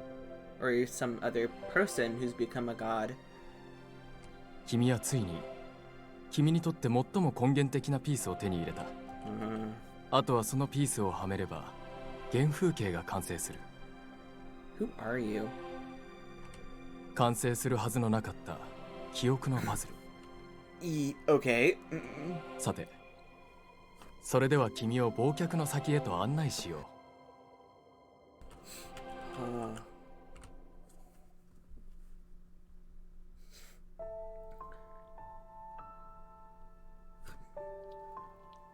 or some other person who's become a god. 君はついに君にとって最も根源的なピースを手に入れた。あとはそのピースをはめれば原風景が完成する。 Who are you? 完成するはずのなかった記憶のパズル。Okay. さて、それでは君を忘却の先へと案内しよう。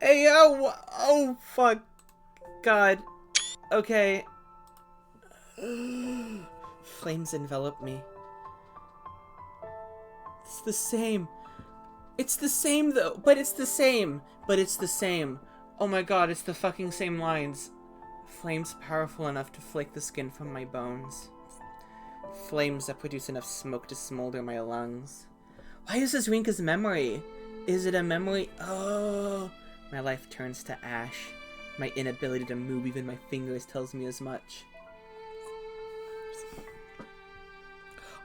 Hey, oh, fuck. God. Okay. Flames envelop me. It's the same. It's the same, though. But it's the same. Oh my god, it's the fucking same lines. Flames powerful enough to flake the skin from my bones. Flames that produce enough smoke to smolder my lungs. Why is this Rinka's memory? Is it a memory? Oh, my life turns to ash. My inability to move even my fingers tells me as much.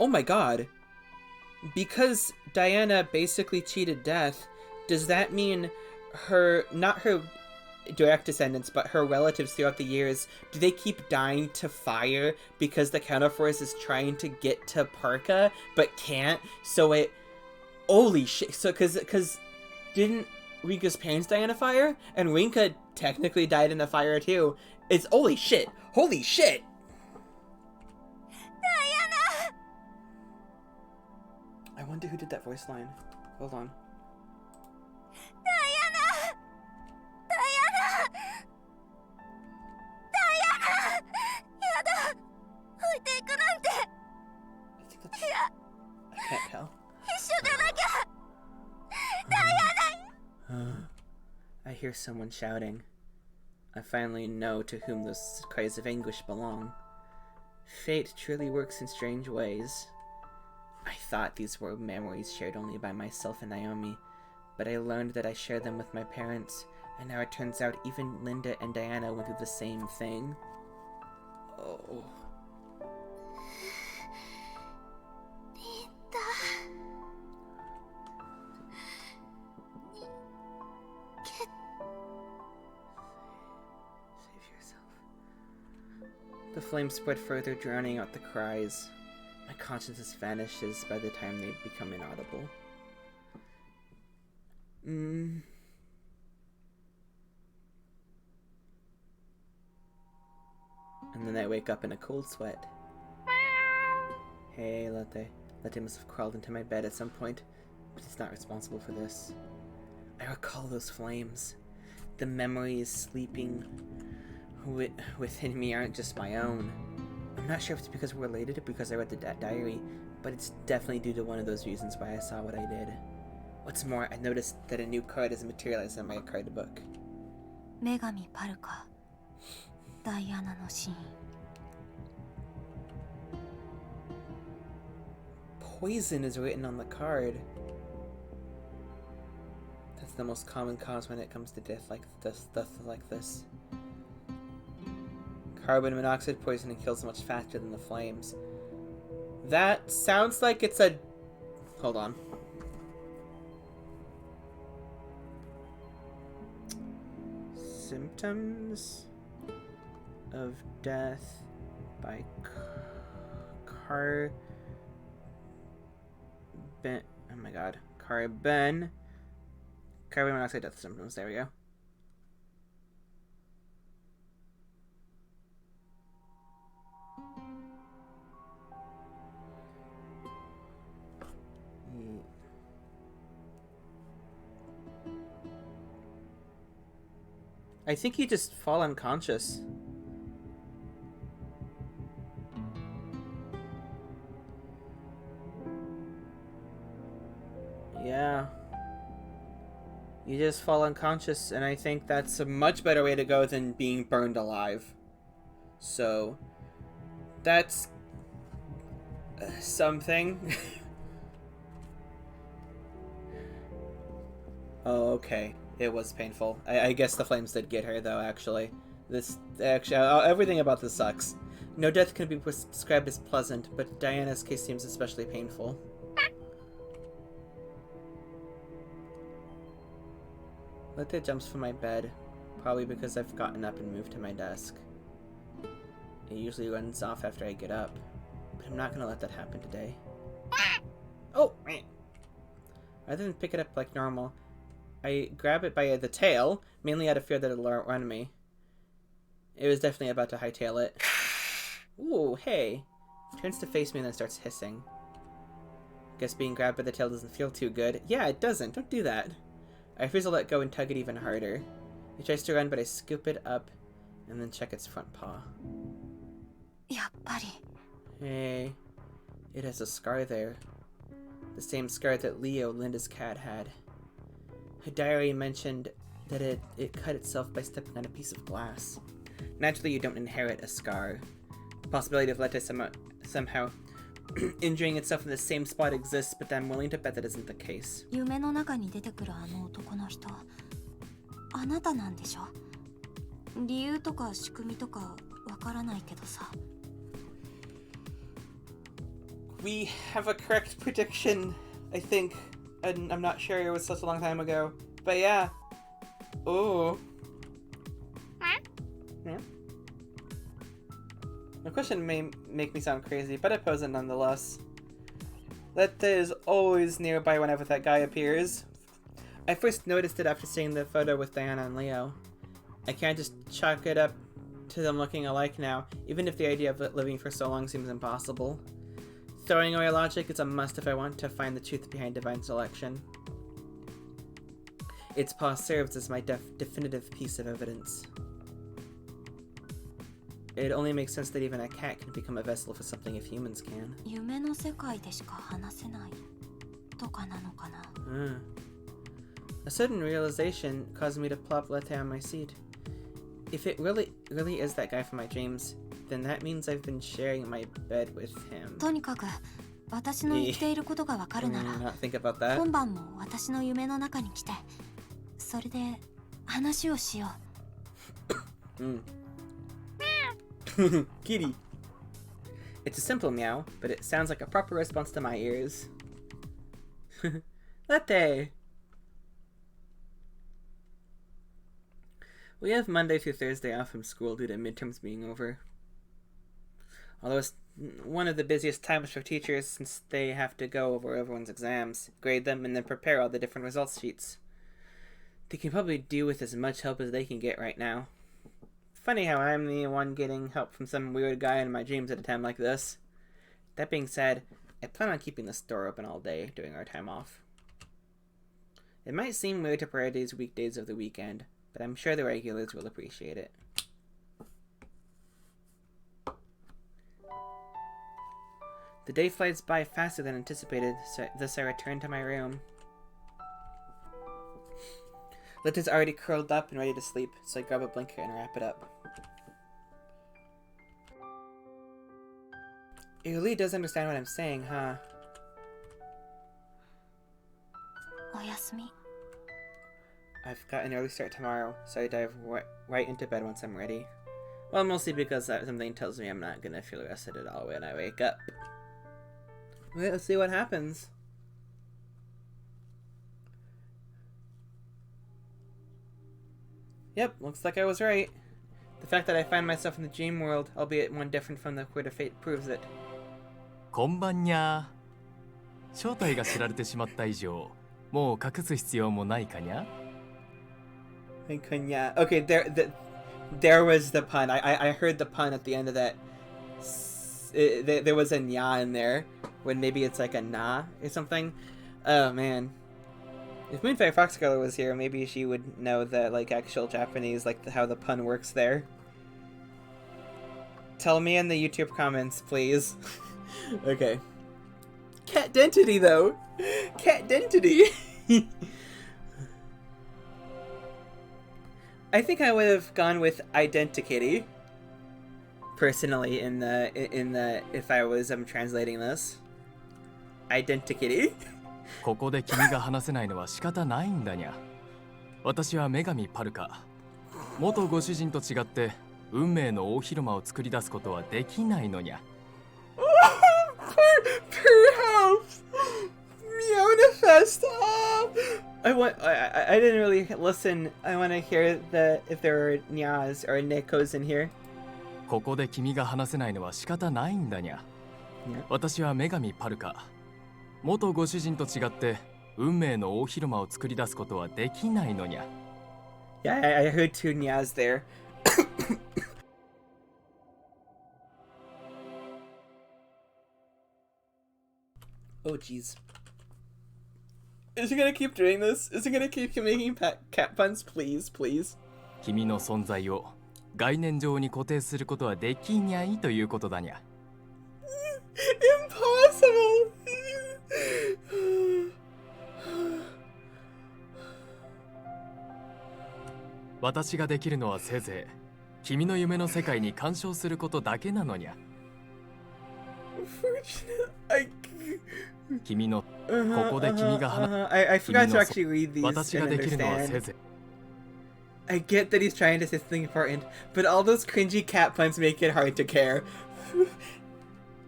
Oh my god. Because Diana basically cheated death, does that mean not her direct descendants, but her relatives throughout the years, do they keep dying to fire because the Counterforce is trying to get to Parka, but can't? So it... Holy shit. So, because didn't Rinka's parents die in a fire? And Rinka technically died in a fire too. It's holy shit. Holy shit! Diana! I wonder who did that voice line. Hold on. Diana! Diana! Diana! Yada! 置いていくなんて I think that's... I can't tell. 一緒じゃなきゃ Diana! I hear someone shouting. I finally know to whom those cries of anguish belong. Fate truly works in strange ways. I thought these were memories shared only by myself and Naomi, but I learned that I shared them with my parents, and now it turns out even Linda and Diana went through the same thing. Oh. The flames spread further, drowning out the cries. My consciousness vanishes by the time they become inaudible. And then I wake up in a cold sweat. Hey, Latte. Latte must have crawled into my bed at some point, but he's not responsible for this. I recall those flames. The memories sleeping within me aren't just my own. I'm not sure if it's because we're related or because I read the diary, but it's definitely due to one of those reasons why I saw what I did. What's more, I noticed that a new card has materialized in my card book. 女神パルカ、ダイアナのシーン。Poison is written on the card. That's the most common cause when it comes to death like this. Carbon monoxide poisoning kills much faster than the flames. That sounds like it's a... Hold on. Symptoms of death by carbon... Oh my god. Carbon monoxide death symptoms. There we go. I think you just fall unconscious. Yeah. You just fall unconscious, and I think that's a much better way to go than being burned alive. So, that's something. Oh, okay. It was painful. I guess the flames did get her, though, actually. Everything about this sucks. No death can be described as pleasant, but Diana's case seems especially painful. Lete jumps from my bed, probably because I've gotten up and moved to my desk. It usually runs off after I get up, but I'm not gonna let that happen today. Oh! Rather than pick it up like normal, I grab it by the tail, mainly out of fear that it'll run me. It was definitely about to hightail it. Ooh, hey! Turns to face me and then starts hissing. Guess being grabbed by the tail doesn't feel too good. Yeah, it doesn't. Don't do that. I refuse to let go and tug it even harder. It tries to run, but I scoop it up and then check its front paw. やっぱり Hey, it has a scar there. The same scar that Leo, Linda's cat, had. Her diary mentioned that it cut itself by stepping on a piece of glass. Naturally, you don't inherit a scar. The possibility of Lete somehow injuring itself in the same spot exists, but I'm willing to bet that isn't the case. 夢の中に出てくるあの男の人、あなたなんでしょ？理由とか仕組みとかわからないけどさ。We have a correct prediction, I think. And I'm not sure, it was such a long time ago. But yeah. Ooh. Yeah. The question may make me sound crazy, but I pose it nonetheless. Lete is always nearby whenever that guy appears. I first noticed it after seeing the photo with Diana and Leo. I can't just chalk it up to them looking alike now, even if the idea of it living for so long seems impossible. Throwing away logic is a must if I want to find the truth behind divine selection. Its paw serves as my definitive piece of evidence. It only makes sense that even a cat can become a vessel for something if humans can. 夢の世界でしか話せないとかなのかな。A sudden realization caused me to plop Lete on my seat. If it really is that guy from my dreams, then that means I've been sharing my bed with him. とにかく私の言っていることがわかるなら、 Not think about that. 今晩も私の夢の中に来て、それで話をしよう。Kitty. It's a simple meow, but it sounds like a proper response to my ears. Lete! We have Monday through Thursday off from school due to midterms being over. Although it's one of the busiest times for teachers since they have to go over everyone's exams, grade them, and then prepare all the different results sheets. They can probably do with as much help as they can get right now. Funny how I'm the one getting help from some weird guy in my dreams at a time like this. That being said, I plan on keeping the store open all day during our time off. It might seem weird to prioritize weekdays of the weekend, but I'm sure the regulars will appreciate it. The day flies by faster than anticipated, so thus I return to my room. Lete's already curled up and ready to sleep, so I grab a blanket and wrap it up. It really does understand what I'm saying, huh? おやすみ。 I've got an early start tomorrow, so I dive right into bed once I'm ready. Well, mostly because something tells me I'm not gonna feel rested at all when I wake up. Let's see what happens. Yep, looks like I was right. The fact that I find myself in the dream world, albeit one different from the Quid of Fate, proves it. こんばんにゃー。正体が知られてしまった以上、もう隠す必要もないかにゃ。Okay, there was the pun. I heard the pun at the end of that. There was a nya in there, when maybe it's like a na or something. Oh man. If Moonfire Foxcolor was here, maybe she would know the like actual Japanese, like how the pun works there. Tell me in the YouTube comments, please. Okay. Cat dentity though. Cat dentity. I think I would have gone with Identikitty. Personally, in the if I was translating this. Identikitty. ここで君が話せないのは仕方ないんだにゃ。私は女神パルカ。元ご主人と違って運命の大広間を作り出すことはできないのにゃ。Perhaps Meowfest. I didn't really listen. I want to hear if there are nyas or nikos in here. ここで君が話せないのは仕方ないんだにゃ。私は女神パルカ。元ご主人と違って運命の大広間を作り出すことはできないのにゃ。Yeah, I heard two nyas there. Oh, jeez. Is he gonna keep doing this? Is he gonna keep making cat puns? Please, please. 君の存在を概念上に固定することはできにゃいということだにゃ。Impossible! 私ができるのはせいぜい君の夢の世界に干渉することだけなのにゃ。君のここで君がI forgot to actually read these 私が and できるのはせい understand. ぜい I get that he's trying to say something important, but all those cringy cat puns make it hard to care.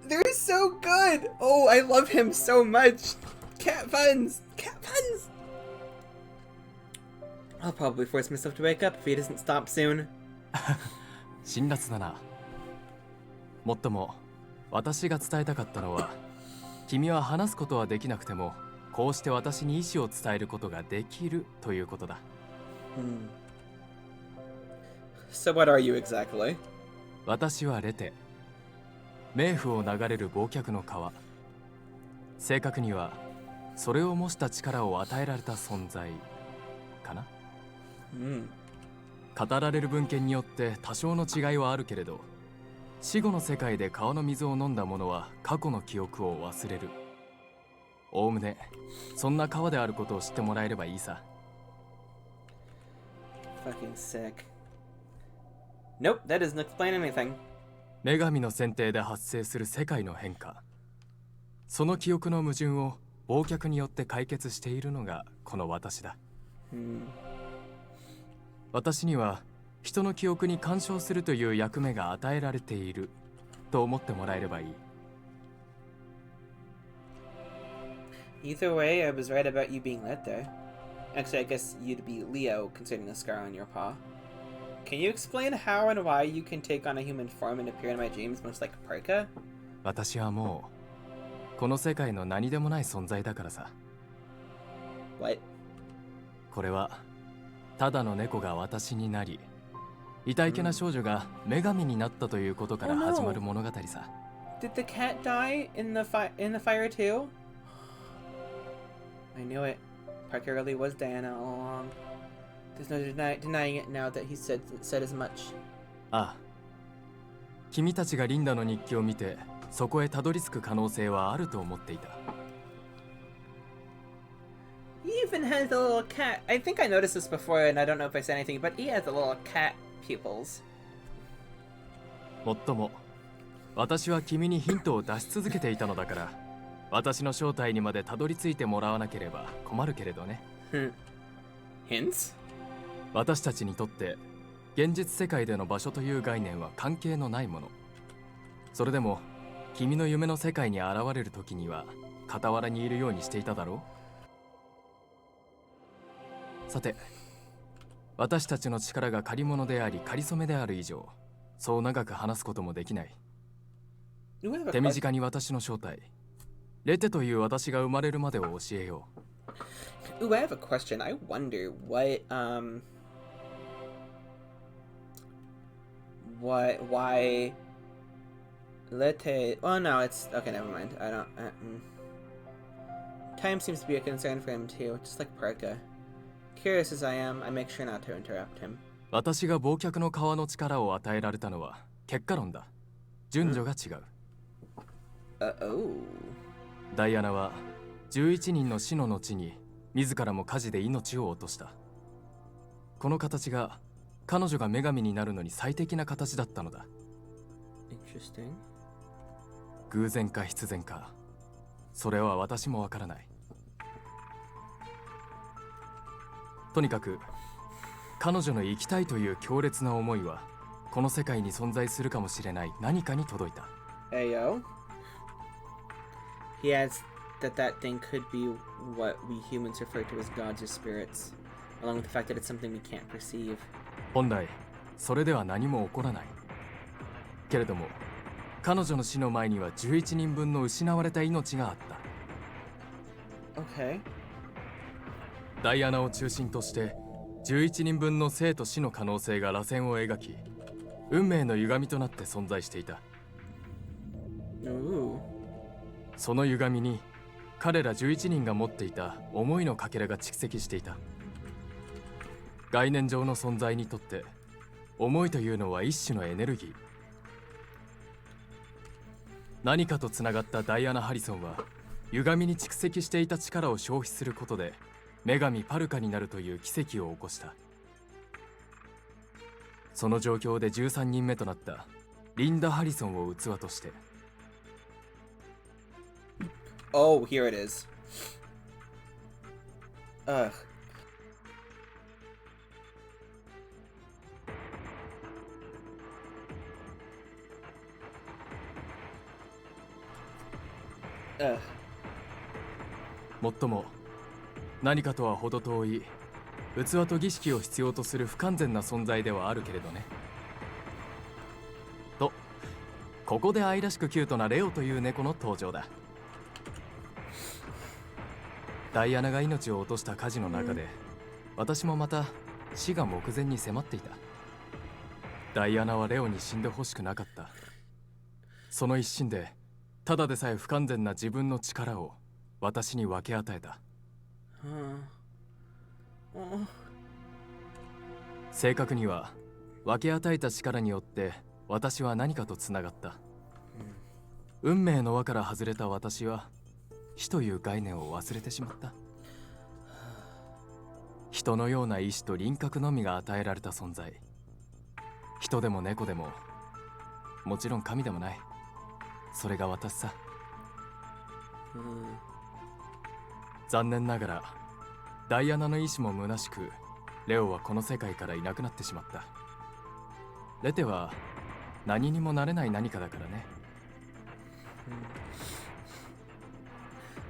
They're so good! Oh, I love him so much! Cat puns! Cat puns! I'll probably force myself to wake up if he doesn't stop soon. 辛辣だな。もっとも私が伝えたかったのは、君は話すことはできなくてもこうして私に意思を伝えることができるということだ。So what are you exactly? 私はレテ、冥府を流れる忘却の川。正確にはそれを模した力を与えられた存在かな。語られる文献によって多少の違いはあるけれど、死後の世界で川の水を飲んだ者は過去の記憶を忘れる。おおむねそんな川であることを知ってもらえればいいさ。Fucking sick. Nope, that doesn't explain anything. 女神の選定で発生する世界の変化。その記憶の矛盾を忘却によって解決しているのがこの私だ。私には人の記憶に干渉するという役目が与えられていると思ってもらえればいい。Either way, I was right about you being led there. Actually, I guess you'd be Leo, considering the scar on your paw. Can you explain how and why you can take on a human form and appear in my dreams much like Parka? 私はもうこの世界の何でもない存在だからさ。What? これはただの猫が私になり、痛いけな少女が女神になったということから始まる物語さ。Did the cat die in the fire too? I knew it. Parker really was Diana all along. There's no denying it now that he said as much. ああ、君たちがリンダの日記を見てそこへたどり着く可能性はあると思っていた。He even has a little cat. I think I noticed this before, and I don't know if I said anything, but he has a little cat pupils. もっとも、私は君にヒントを出し続けていたのだから、私の正体にまでたどり着いてもらわなければ困るけれどね。Hints? 私たちにとって現実世界での場所という概念は関係のないもの。それでも君の夢の世界に現れる時には傍らにいるようにしていただろう。さて、私たちの力が借り物であり仮初めである以上、そう長く話すこともできない。手短に私の正体、レテという私が生まれるまでを教えよう。Ooh, I have a question. I wonder why Lete. Oh no, it's okay. Never mind. I don't. Time seems to be a concern for him too, just like Parka. Curious as I am, I make sure not to interrupt him. 私が忘却の川の力を与えられたのは結果論だ。順序が違う。Oh. ダイアナは11人の死の後に自らも火事で命を落とした。この形が彼女が女神になるのに最適な形だったのだ。Interesting. 偶然か必然か、それは私もわからない。とにかく彼女の生きたいという強烈な思いはこの世界に存在するかもしれない何かに届いた。 Ayo. He adds that that thing could be what we humans refer to as gods or spirits, along with the fact that it's something we can't perceive. 本来それでは何も起こらないけれども、彼女の死の前には11人分の失われた命があった。 Okay. ダイアナを中心として11人分の生と死の可能性が螺旋を描き、運命の歪みとなって存在していた。 Ooh. その歪みに彼ら11人が持っていた思いのかけらが蓄積していた。概念上の存在にとって思いというのは一種のエネルギー。何かとつながったダイアナ・ハリソンは歪みに蓄積していた力を消費することで女神パルカになるという奇跡を起こした。その状況で13人目となったリンダ・ハリソンを器として。 Oh, here it is. Ugh. Ugh. もっとも何かとは程遠い器と儀式を必要とする不完全な存在ではあるけれどね。と、ここで愛らしくキュートなレオという猫の登場だ。ダイアナが命を落とした火事の中で、私もまた死が目前に迫っていた。ダイアナはレオに死んでほしくなかった。その一心でただでさえ不完全な自分の力を私に分け与えた。正確には分け与えた力によって私は何かとつながった。運命の輪から外れた私は死という概念を忘れてしまった。人のような意志と輪郭のみが与えられた存在。人でも猫でももちろん神でもない。それが私さ。残念ながらダイアナの意志も虚しく、レオはこの世界からいなくなってしまった。レテは何にもなれない何かだからね。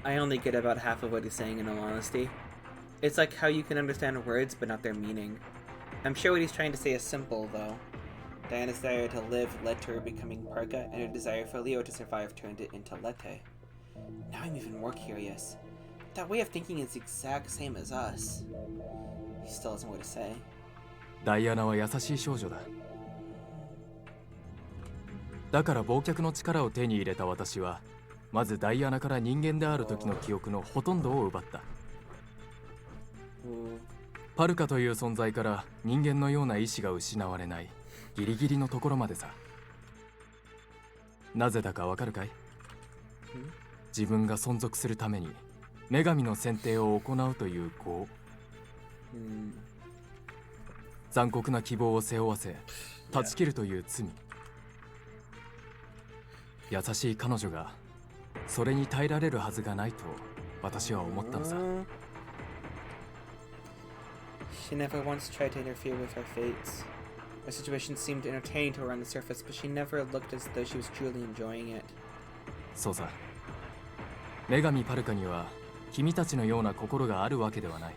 I only get about half of what he's saying in all honesty. It's like how you can understand words but not their meaning. I'm sure what he's trying to say is simple though. Diana's desire to live led to her becoming Parka, and her desire for Leo to survive turned it into Lete. Now I'm even more curious. That way of thinking is the exact same as us. He still has more to say. ダイアナは優しい少女だ。だから忘却の力を手に入れた私は、まずダイアナから人間である時の記憶のほとんどを奪った。パルカという存在から人間のような意志が失われないギリギリのところまでさ。なぜだかわかるかい？自分が存続するために女神の選定を行うという業。残酷な希望を背負わせ断ち切るという罪。優しい彼女がそれに耐えられるはずがないと私は思ったのさ。She never once tried to interfere with our fates. Our situation seemed entertaining to her on the surface, but she never looked as though she was truly enjoying it. そうさ。女神パルカには君たちのような心があるわけではない。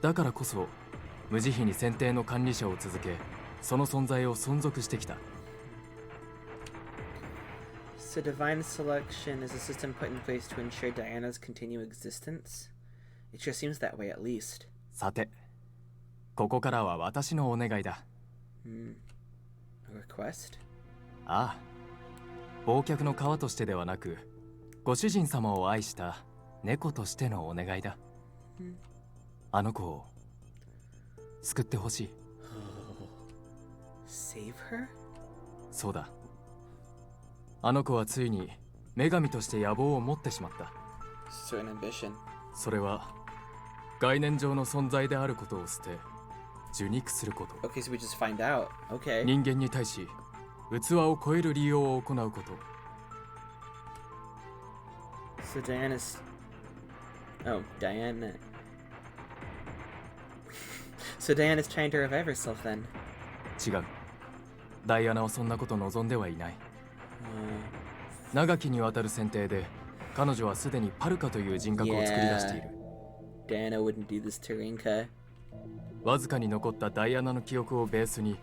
だからこそ無慈悲に選定の管理者を続け、その存在を存続してきた。So divine selection is a system put in place to ensure Diana's continued existence? It sure seems that way at least. さて、ここからは私のお願いだ。A request? ああ、忘却の川としてではなく、ご主人様を愛した猫としてのお願いだ。あの子を救ってほしい。Save her? そうだ。あの子はついに女神として野望を持ってしまった。Certain ambition. それは概念上の存在であることを捨て、受肉すること。Okay, so we just find out. Okay. 人間に対し器を超える利用を行うこと。So Diana's... Oh, Diana... So Diana's trying to revive herself then. 違う。ダイアナはそんなこと望んではいない。長きにわたる選定で彼女はすでにパルカという人格を作り出している。Diana wouldn't do this to Rinka. わずかに残ったダイアナの記憶をベースに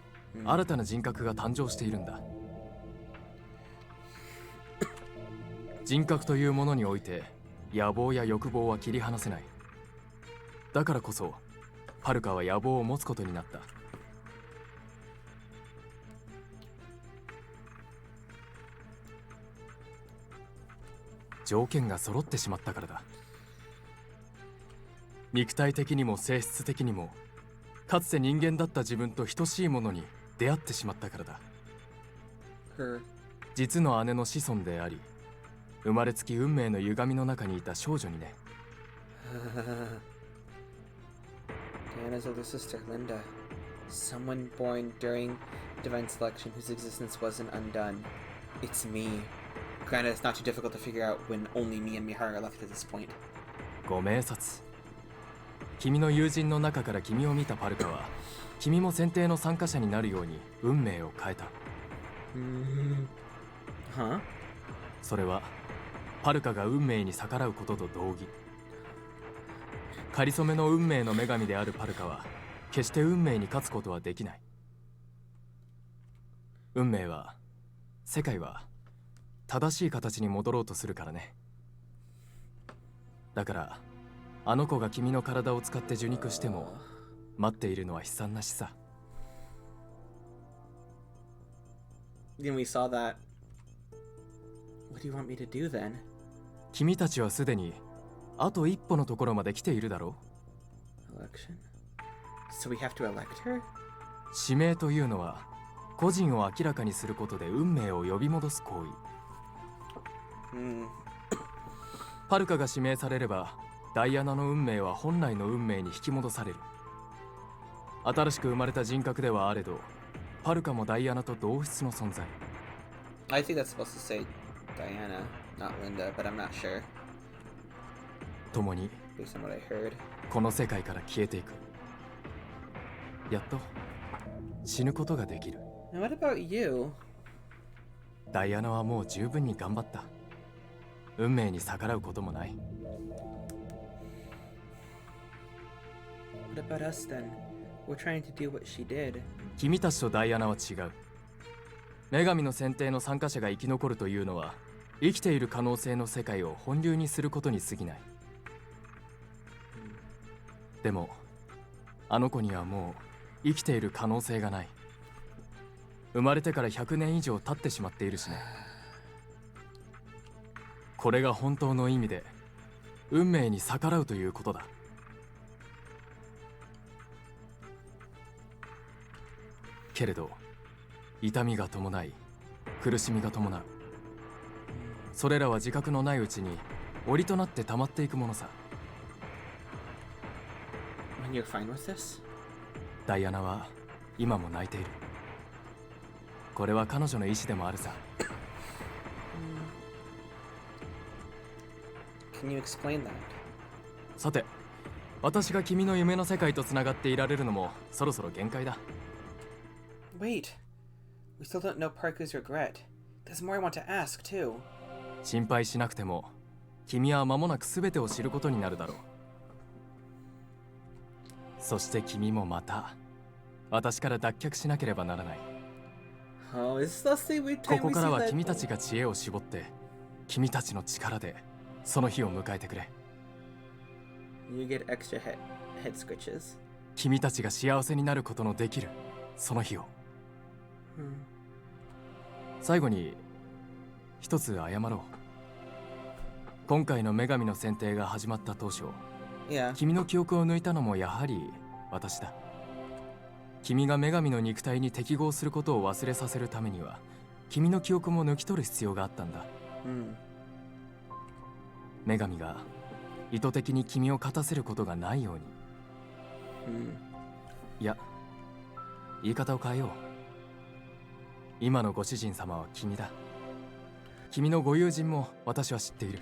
新たな人格が誕生しているんだ。人格というものにおいて野望や欲望は切り離せない。だからこそパルカは野望を持つことになった。条件が揃ってしまったからだ。肉体的にも性質的にもかつて人間だった自分と等しいものに出会ってしまったからだ。実の姉の子孫であり、生まれつき運命の歪みの中にいた少女にね。Diana's older sister, Linda. Someone born during divine selection whose existence wasn't undone. It's me. Granted, it's not too difficult to figure out when only me and Mihara are left at this point. ご明察。君の友人の中から君を見たパルカは、君も選定の参加者になるように運命を変えた。Huh? それはパルカが運命に逆らうことと同義。かりそめの運命の女神であるパルカは決して運命に勝つことはできない。運命は、世界は正しい形に戻ろうとするからね。だからあの子が君の体を使って受肉しても待っているのは悲惨な死さ。 Then we saw that. What do you want me to do then? 君たちはすでにあと一歩のところまで来ているだろう。 Election? So we have to elect her? 指名というのは個人を明らかにすることで運命を呼び戻す行為。パルカが指名されればダイアナの運命は本来の運命に引き戻される。新しく生まれた人格ではあれど、パルカもダイアナと同質の存在。 I think that's supposed to say Diana, not Linda, but I'm not sure. Based 共に on what I heard. この世界から消えていく。やっと死ぬことができる。 And what about you? ダイアナはもう十分に頑張った。運命に逆らうこともない。 What about us then? We're trying to do what she did. 君たちとダイアナは違う。女神の選定の参加者が生き残るというのは生きている可能性の世界を本流にすることに過ぎない。でもあの子にはもう生きている可能性がない。生まれてから100年以上経ってしまっているしね。これが本当の意味で運命に逆らうということだ。けれど痛みが伴い苦しみが伴う。それらは自覚のないうちに檻となって溜まっていくものさ。 And you're fine with this? ダイアナは今も泣いている。これは彼女の意志でもあるさ。 Can you explain that? さて、私が君の夢の世界とつながっていられるのもそろそろ限界だ。 Wait. We still don't know Parker's regret. There's more I want to ask, too. 心配しなくても君は間もなく全てを知ることになるだろう。そして君もまた私から脱却しなければならない。 Oh, is this the same こ time こ we から see は that? 君たちが知恵を絞って君たちの力でその日を迎えてくれ。 You get extra head scratches. 君たちが幸せになることのできるその日を。最後に一つ謝ろう。今回の女神の選定が始まった当初、 Yeah. 君の記憶を抜いたのもやはり私だ。君が女神の肉体に適合することを忘れさせるためには君の記憶も抜き取る必要があったんだ。女神が意図的に君を勝たせることがないように。いや、言い方を変えよう。今のご主人様は君だ。君のご友人も私は知っている。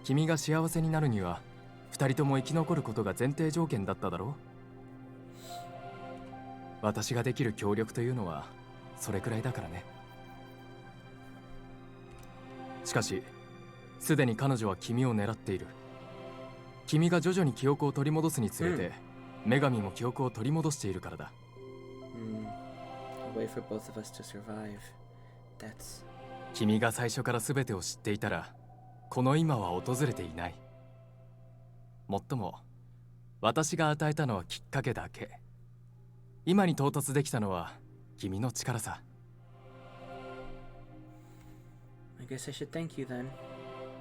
君が幸せになるには二人とも生き残ることが前提条件だっただろう。私ができる協力というのはそれくらいだからね。しかしすでに彼女は君を狙っている。君が徐々に記憶を取り戻すにつれて、女神も記憶を取り戻しているからだ。A way for both of us to survive. That's... 君が最初から全てを知っていたらこの今は訪れていない。もっとも私が与えたのはきっかけだけ。今に到達できたのは君の力さ。I guess I should thank you then.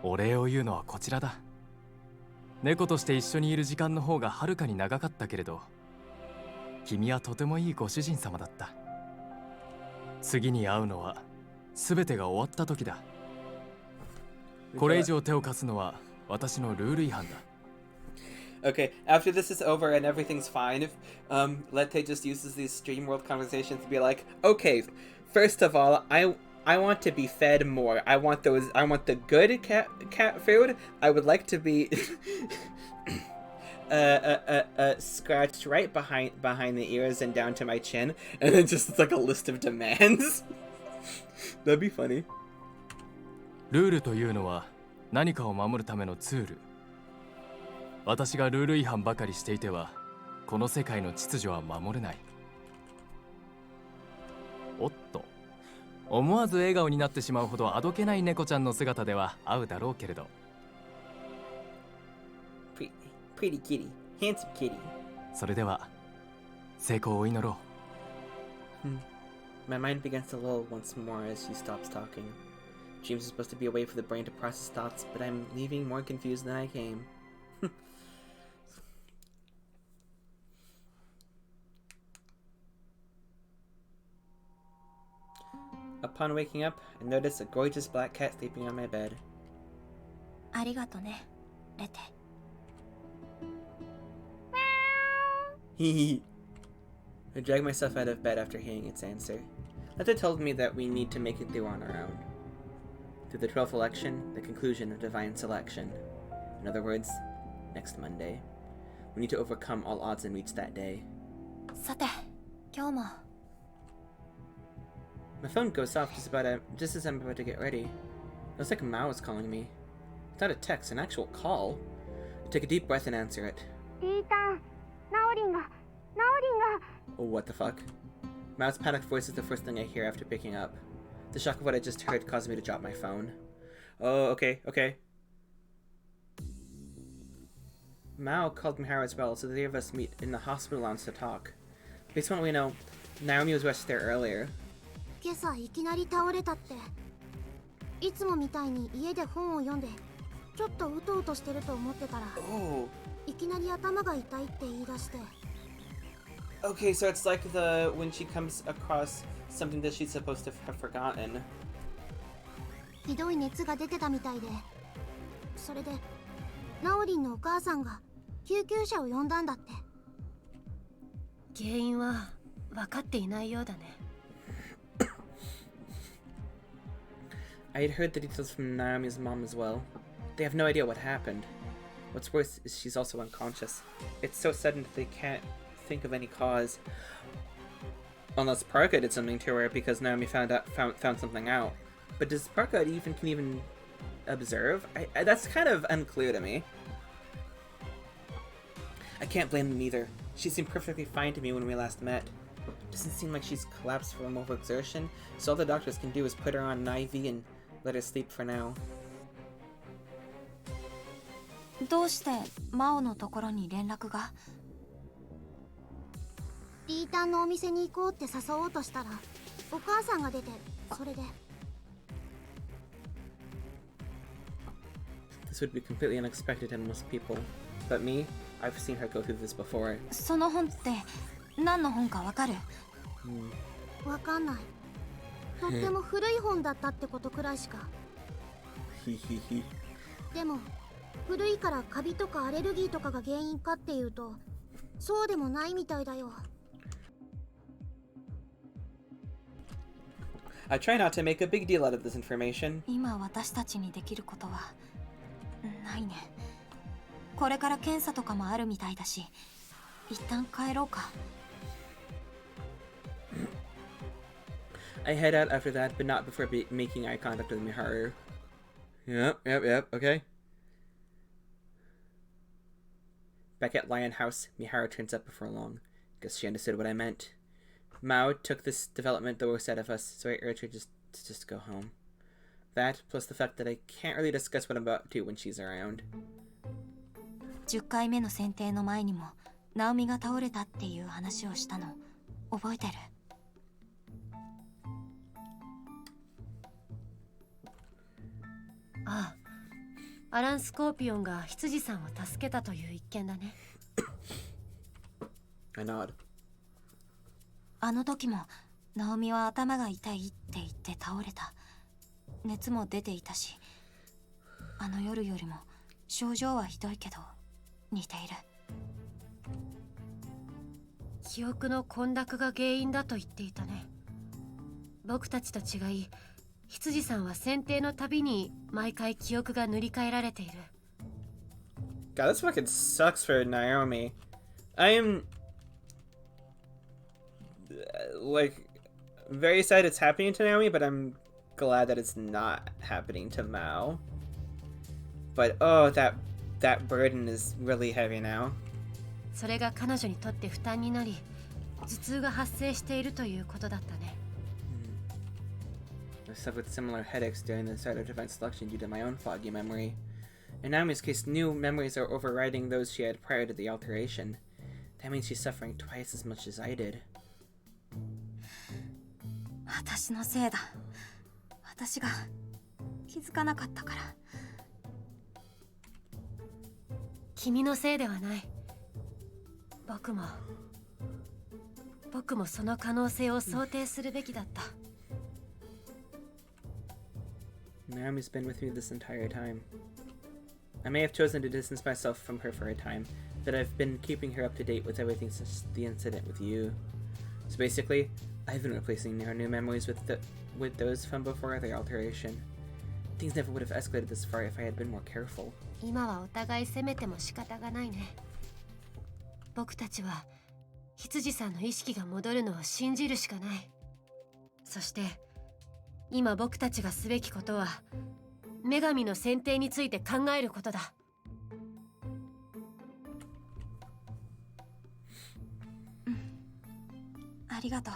お礼を言うのはこちらだ。猫として一緒にいる時間の方がはるかに長かったけれど、君はとてもいいご主人様だった。次に会うのは全てが終わった時だ。これ以上手を貸すのは私のルール違反だ。Okay, after this is over and everything's fine, Letty just uses these stream world conversations to be like, okay, first of all, I want to be fed more. I want the good cat food. I would like to be scratched right behind the ears and down to my chin, and then just it's like a list of demands. That'd be funny. ルールというのは何かを守るためのツール。私がルール違反ばかりしていてはこの世界の秩序は守れない。おっと、思わず笑顔になってしまうほどあどけない猫ちゃんの姿では合うだろうけれど。Pretty kitty, handsome kitty. それでは成功を祈ろう。My mind begins to lull once more as she stops talking. Dreams are supposed to be a way for the brain to process thoughts, but I'm leaving more confused than I came. Upon waking up, I noticed a gorgeous black cat sleeping on my bed. ありがとね、レテ。Hehe. I dragged myself out of bed after hearing its answer. Letta told me that we need to make it through on our own. Through the 12th election, the conclusion of divine selection. In other words, next Monday. We need to overcome all odds and reach that day. さて、今日も。My phone goes off just as I'm about to get ready. It looks like Mao is calling me. It's not a text, an actual call. I take a deep breath and answer it. Oh, what the fuck? Mao's panicked voice is the first thing I hear after picking up. The shock of what I just heard caused me to drop my phone. Oh, okay. Mao called Mihara as well, so the three of us meet in the hospital lounge to talk. Based on what we know, Naomi was rushed there earlier. 今朝いきなり倒れたって。いつもみたいに家で本を読んでちょっとうとうとしてると思ってたら、いきなり頭が痛いって言い出して。Okay, so it's like when she comes across something that she's supposed to have forgotten. ひどい熱が出てたみたいで、それでナオリンのお母さんが救急車を呼んだんだって。原因は分かっていないようだね。I had heard the details from Naomi's mom as well. They have no idea what happened. What's worse is she's also unconscious. It's so sudden that they can't think of any cause. Unless Parka did something to her because Naomi found something out. But does Parka can even observe? That's kind of unclear to me. I can't blame them either. She seemed perfectly fine to me when we last met. Doesn't seem like she's collapsed from overexertion, so all the doctors can do is put her on an IV and let her sleep for now. どうしてマオのところに連絡が？リータンのお店に行こうって誘おうとしたら、お母さんが出て、それで。This would be completely unexpected in most people, but me, I've seen her go through this before. その本って何の本かわかる？わかんない。とっても古い本だったってことくらいしか。でも古いからカビとかアレルギーとかが原因かっていうとそうでもないみたいだよ。I try not to make a big deal out of this information. 今私たちにできることはないね。これから検査とかもあるみたいだし、一旦帰ろうか。I head out after that, but not before making eye contact with Miharu. Yep, okay. Back at Lion House, Miharu turns up before long. Guess she understood what I meant. Mao took this development the worst out of us, so I urged her to just go home. That, plus the fact that I can't really discuss what I'm about to when she's around. 10回目の選定の前にもナオミが倒れたっていう話をしたの覚えてる？ああ、アラン・スコーピオンが羊さんを助けたという一件だね。I nod. あの時もナオミは頭が痛いって言って倒れた。熱も出ていたし、あの夜よりも症状はひどいけど似ている。記憶の混濁が原因だと言っていたね。僕たちと違い、羊さんは選定のたびに毎回記憶が塗り替えられている。God, this fucking sucks for Naomi. I am like very sad it's happening to Naomi, but I'm glad that it's not happening to Mao. But oh, that burden is really heavy now. それが彼女にとって負担になり、頭痛が発生しているということだったね。I suffered similar headaches during the start of divine selection due to my own foggy memory. In Naomi's case, new memories are overriding those she had prior to the alteration. That means she's suffering twice as much as I did. 私のせいだ。私が気づかなかったから。君のせいではない。僕もその可能性を想定するべきだった。Naomi's been with me this entire time. I may have chosen to distance myself from her for a time, but I've been keeping her up to date with everything since the incident with you. So basically, I've been replacing her new memories with those from before the alteration. Things never would have escalated this far if I had been more careful. 今はお互い責めても仕方がないね。僕たちは羊さんの意識が戻るのを信じるしかない。そして今僕たちがすべきことは女神の選定について考えることだ。ありがとう。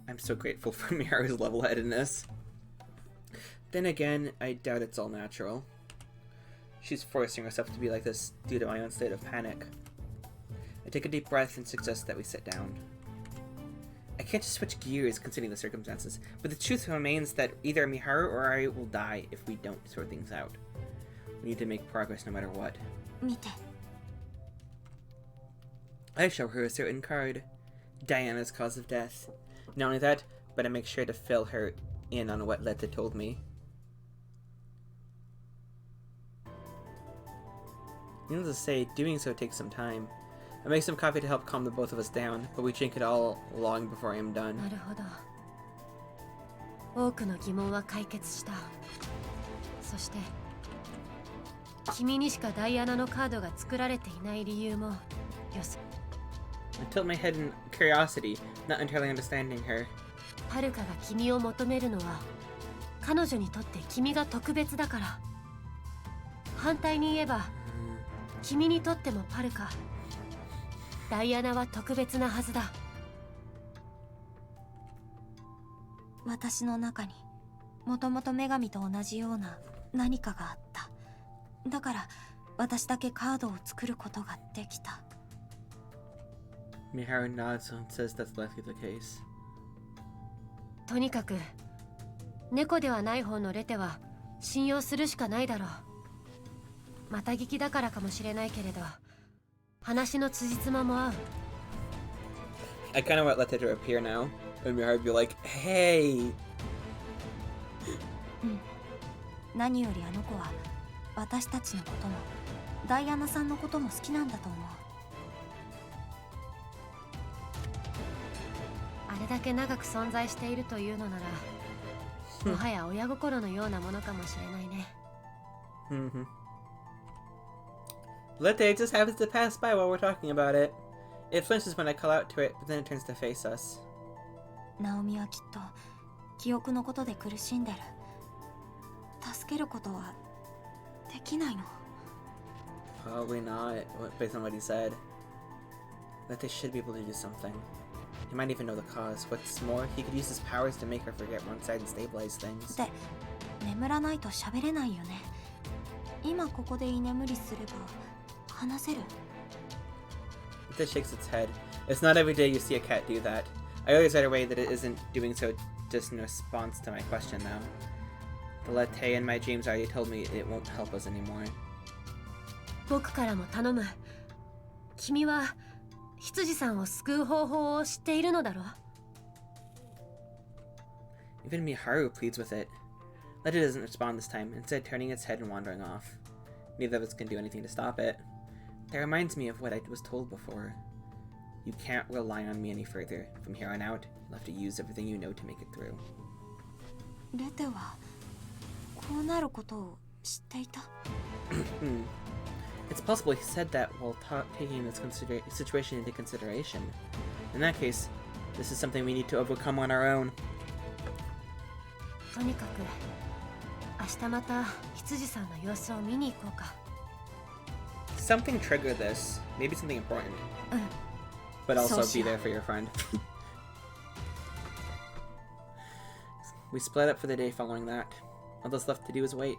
I'm so grateful for Miharu's level-headedness. Then again, I doubt it's all natural. She's forcing herself to be like this due to my own state of panic. I take a deep breath and suggest that we sit down. I can't just switch gears considering the circumstances, but the truth remains that either Miharu or I will die if we don't sort things out. We need to make progress no matter what. 見て。I show her a certain card. Diana's cause of death. Not only that, but I make sure to fill her in on what Letta told me. Needless to say, doing so takes some time. I make some coffee to help calm the both of us down, but we drink it all long before I am done. なるほど。多くの疑問は解決した。そして君にしかダイアナのカードが作られていない理由も予想。I tilt my head in curiosity, not entirely understanding her. はるかが君を求めるのは彼女にとって君が特別だから。反対に言えば君にとってもパルカ、ダイアナは特別なはずだ。私の中にもともと女神と同じような何かがあった。だから私だけカードを作ることができた。Miharu nods and says that's likely the case. とにかく猫ではない方のレテは信用するしかないだろう。また聞きだからかもしれないけれど、話の辻褄も合う。I kind of want Letta to appear now, and Miharu be like, "Hey." 何よりあの子は私たちのこともダイアナさんのことも好きなんだと思う。あれだけ長く存在しているというのなら、もはや親心のようなものかもしれないね。Letta just happens to pass by while we're talking about it. It flinches when I call out to it, but then it turns to face us. ナオミはきっと記憶のことで苦しんでる。助けることはできないの。 Probably not, based on what he said. That they should be able to do something. He might even know the cause. What's more, he could use his powers to make her forget one side and stabilize things. で、眠らないと喋れないよね。今ここで居眠りすれば話せる。 It shakes its head. It's not every day you see a cat do that. I always read away that it isn't doing so just in response to my question, though. The latte in my dreams already told me it won't help us anymore. 僕からも頼む。君は羊さんを救う方法を知っているのだろう。 Even Miharu pleads with it. Letty doesn't respond this time, instead turning its head and wandering off. Neither of us can do anything to stop it. That reminds me of what I was told before. You can't rely on me any further. From here on out, you'll have to use everything you know to make it through. レテはこうなることを知っていた。 It's possible he said that while taking this situation into consideration. In that case, this is something we need to overcome on our own. とにかく明日また羊さんの様子を見に行こうか。 Something triggered this. Maybe something important. うん。 But also So be there for your friend. We split up for the day following that. All that's left to do is wait.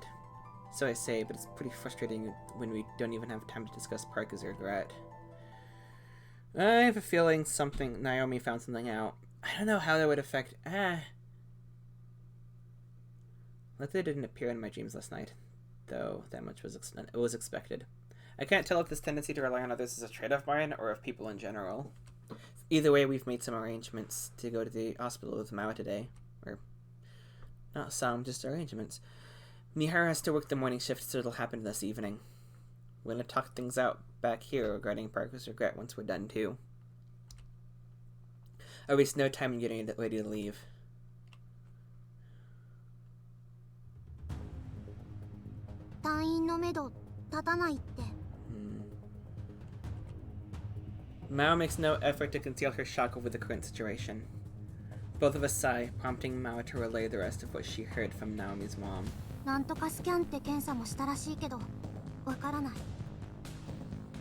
So I say, but it's pretty frustrating when we don't even have time to discuss Parker's regret. I have a feeling Naomi found something out. I don't know how that would affect... Letty didn't appear in my dreams last night, though that much was expected. I can't tell if this tendency to rely on others is a trait of mine or of people in general. Either way, we've made some arrangements to go to the hospital with Mao today. Or, not some, just arrangements. Miharu has to work the morning shift, so it'll happen this evening. We're gonna talk things out back here regarding Parker's regret once we're done, too. I waste no time in getting ready to leave. Mao makes no effort to conceal her shock over the current situation. Both of us sigh, prompting Mao to relay the rest of what she heard from Naomi's mom. なんとかスキャンって検査もしたらしいけど、わからない。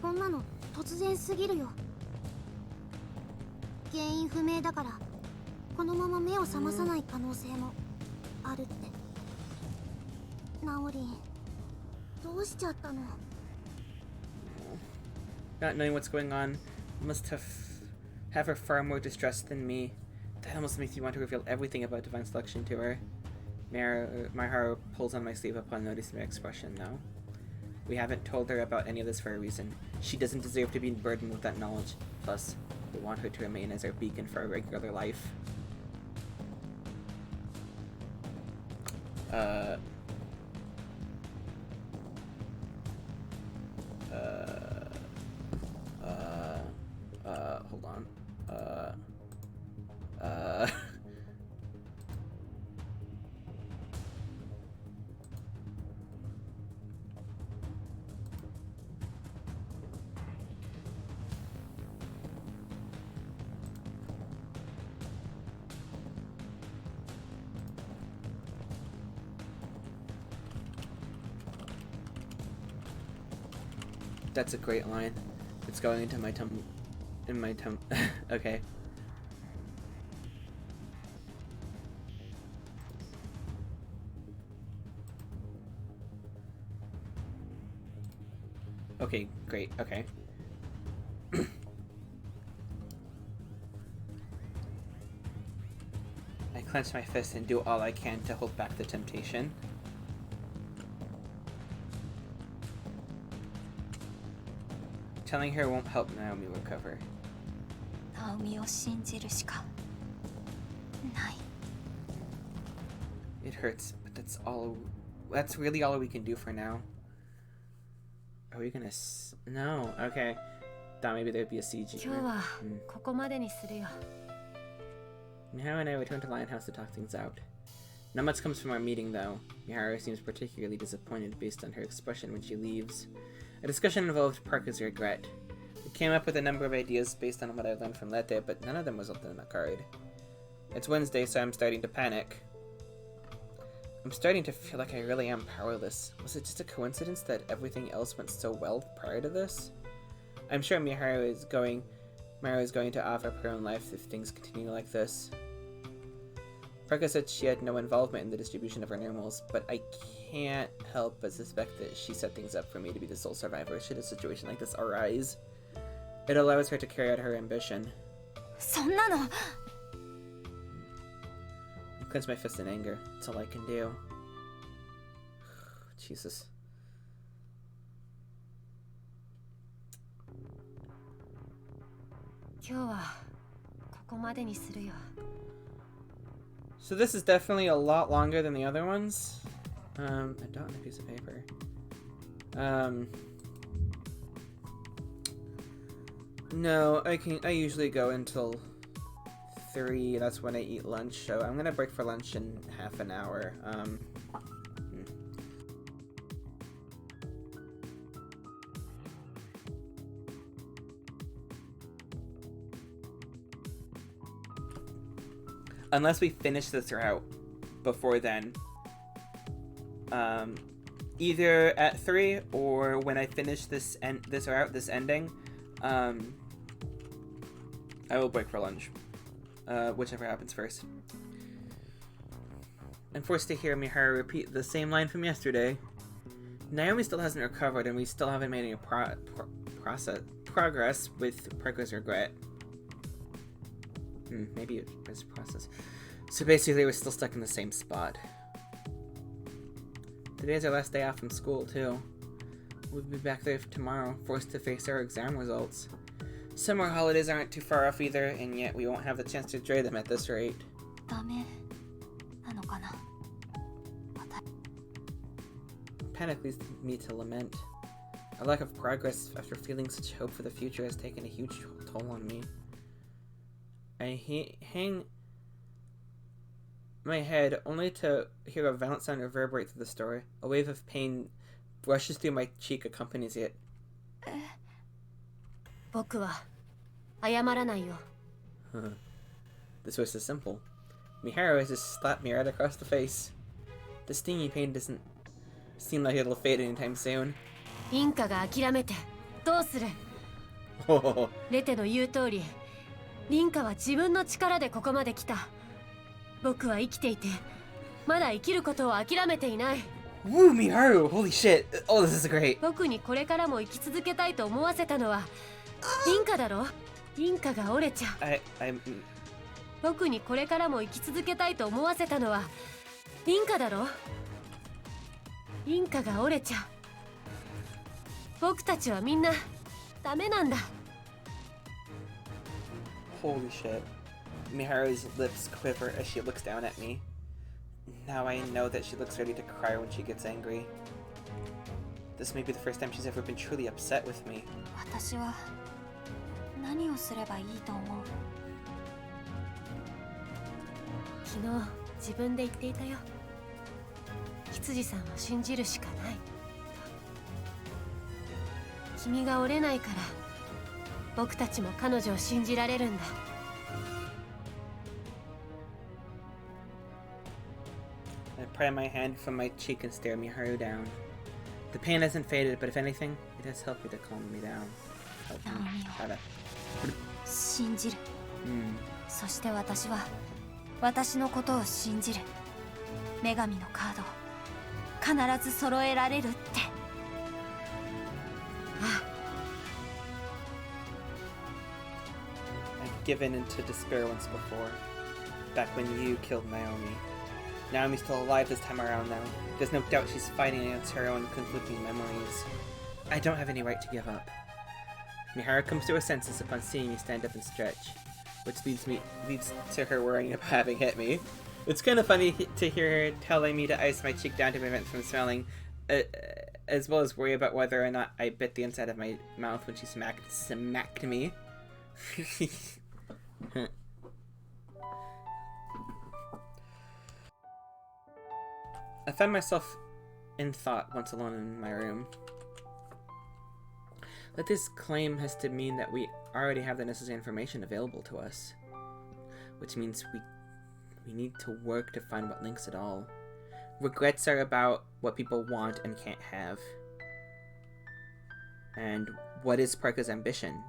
こんなの突然すぎるよ。原因不明だから、このまま目を覚まさない可能性もあるって。ナオリン、どうしちゃったの？ Not knowing what's going on must have her far more distressed than me. That almost makes me want to reveal everything about Divine Selection to her. Miharu pulls on my sleeve upon noticing my expression, though. We haven't told her about any of this for a reason. She doesn't deserve to be burdened with that knowledge. Plus, we want her to remain as our beacon for our regular life. Hold on. That's a great line. It's going into my okay. Okay, great, okay. I clench my fist and do all I can to hold back the temptation. Telling her won't help Naomi recover. ナオミを信じるしかない。 It hurts, but that's really all we can do for now. Are we gonna no, okay. Thought maybe there'd be a CG. 今日はここまでにするよ。 Miharu and I return to Lionhouse to talk things out. Not much comes from our meeting, though. Miharu seems particularly disappointed based on her expression when she leaves. A discussion involved Parker's regret. We came up with a number of ideas based on what I learned from Lete, but none of them resulted in a card. It's Wednesday, so I'm starting to panic. I'm starting to feel like I really am powerless. Was it just a coincidence that everything else went so well prior to this? I'm sure Miharu is going to offer up her own life if things continue like this. Parka said she had no involvement in the distribution of her animals, but I can't help but suspect that she set things up for me to be the sole survivor should a situation like this arise. It allows her to carry out her ambition. そんなの I clench my fist in anger. That's all I can do. Jesus. So this is definitely a lot longer than the other ones. A dot and a piece of paper. No, I usually go until 3. That's when I eat lunch. So I'm gonna break for lunch in half an hour. Unless we finish this route before then. Either at 3 or when I finish this route, this ending, I will break for lunch. Whichever happens first. I'm forced to hear Miharu repeat the same line from yesterday. Naomi still hasn't recovered, and we still haven't made any progress with Parker's regret. Maybe it was process. So basically, we're still stuck in the same spot. Today's our last day off from school, too. We'll be back there tomorrow, forced to face our exam results. Summer holidays aren't too far off either, and yet we won't have the chance to enjoy them at this rate. ダメなのかな Panic leads me to lament. A lack of progress after feeling such hope for the future has taken a huge toll on me. I hang my head only to hear a violent sound reverberate through the store. A wave of pain brushes through my cheek, accompanies it. 僕は謝らないよ。 This was so simple. Miharu has just slapped me right across the face. The stinging pain doesn't seem like it'll fade anytime soon. インカが諦めてどうする？レテの言う通り、リンカは自分の力でここまで来た。僕は生きていて、まだ生きることを諦めていない。 Woo, Miharu! Holy shit! Oh, this is great. 僕にこれからも生き続けたいと思わせたのはリンカだろ？リンカが折れちゃう。I'm 僕にこれからも生き続けたいと思わせたのはリンカだろ？リンカが折れちゃう。僕たちはみんなダメなんだ。 Holy shit. Miharu's lips quiver as she looks down at me. Now I know that she looks ready to cry when she gets angry. This may be the first time she's ever been truly upset with me. 私は何をすればいいと思う？昨日自分で言っていたよ。羊さんを信じるしかない。君が折れないから僕たちも彼女を信じられるんだ。I pry my hand from my cheek and stare Miharu down. The pain hasn't faded, but if anything, it has helped me to calm me down. Help me. How to... 信じる。そして私は私のことを信じる。女神のカードを必ず揃えられるって。I've given into despair once before. Back when you killed Naomi. Naomi's still alive this time around though. There's no doubt she's fighting against her own conflicting memories. I don't have any right to give up. Miharu comes to her senses upon seeing me stand up and stretch, which leads to her worrying about having hit me. It's kind of funny to hear her telling me to ice my cheek down to prevent from swelling, as well as worry about whether or not I bit the inside of my mouth when she smacked me. I found myself in thought once alone in my room. That this claim has to mean that we already have the necessary information available to us. Which means we We need to work to find what links it all. Regrets are about what people want and can't have. And what is Parka's ambition?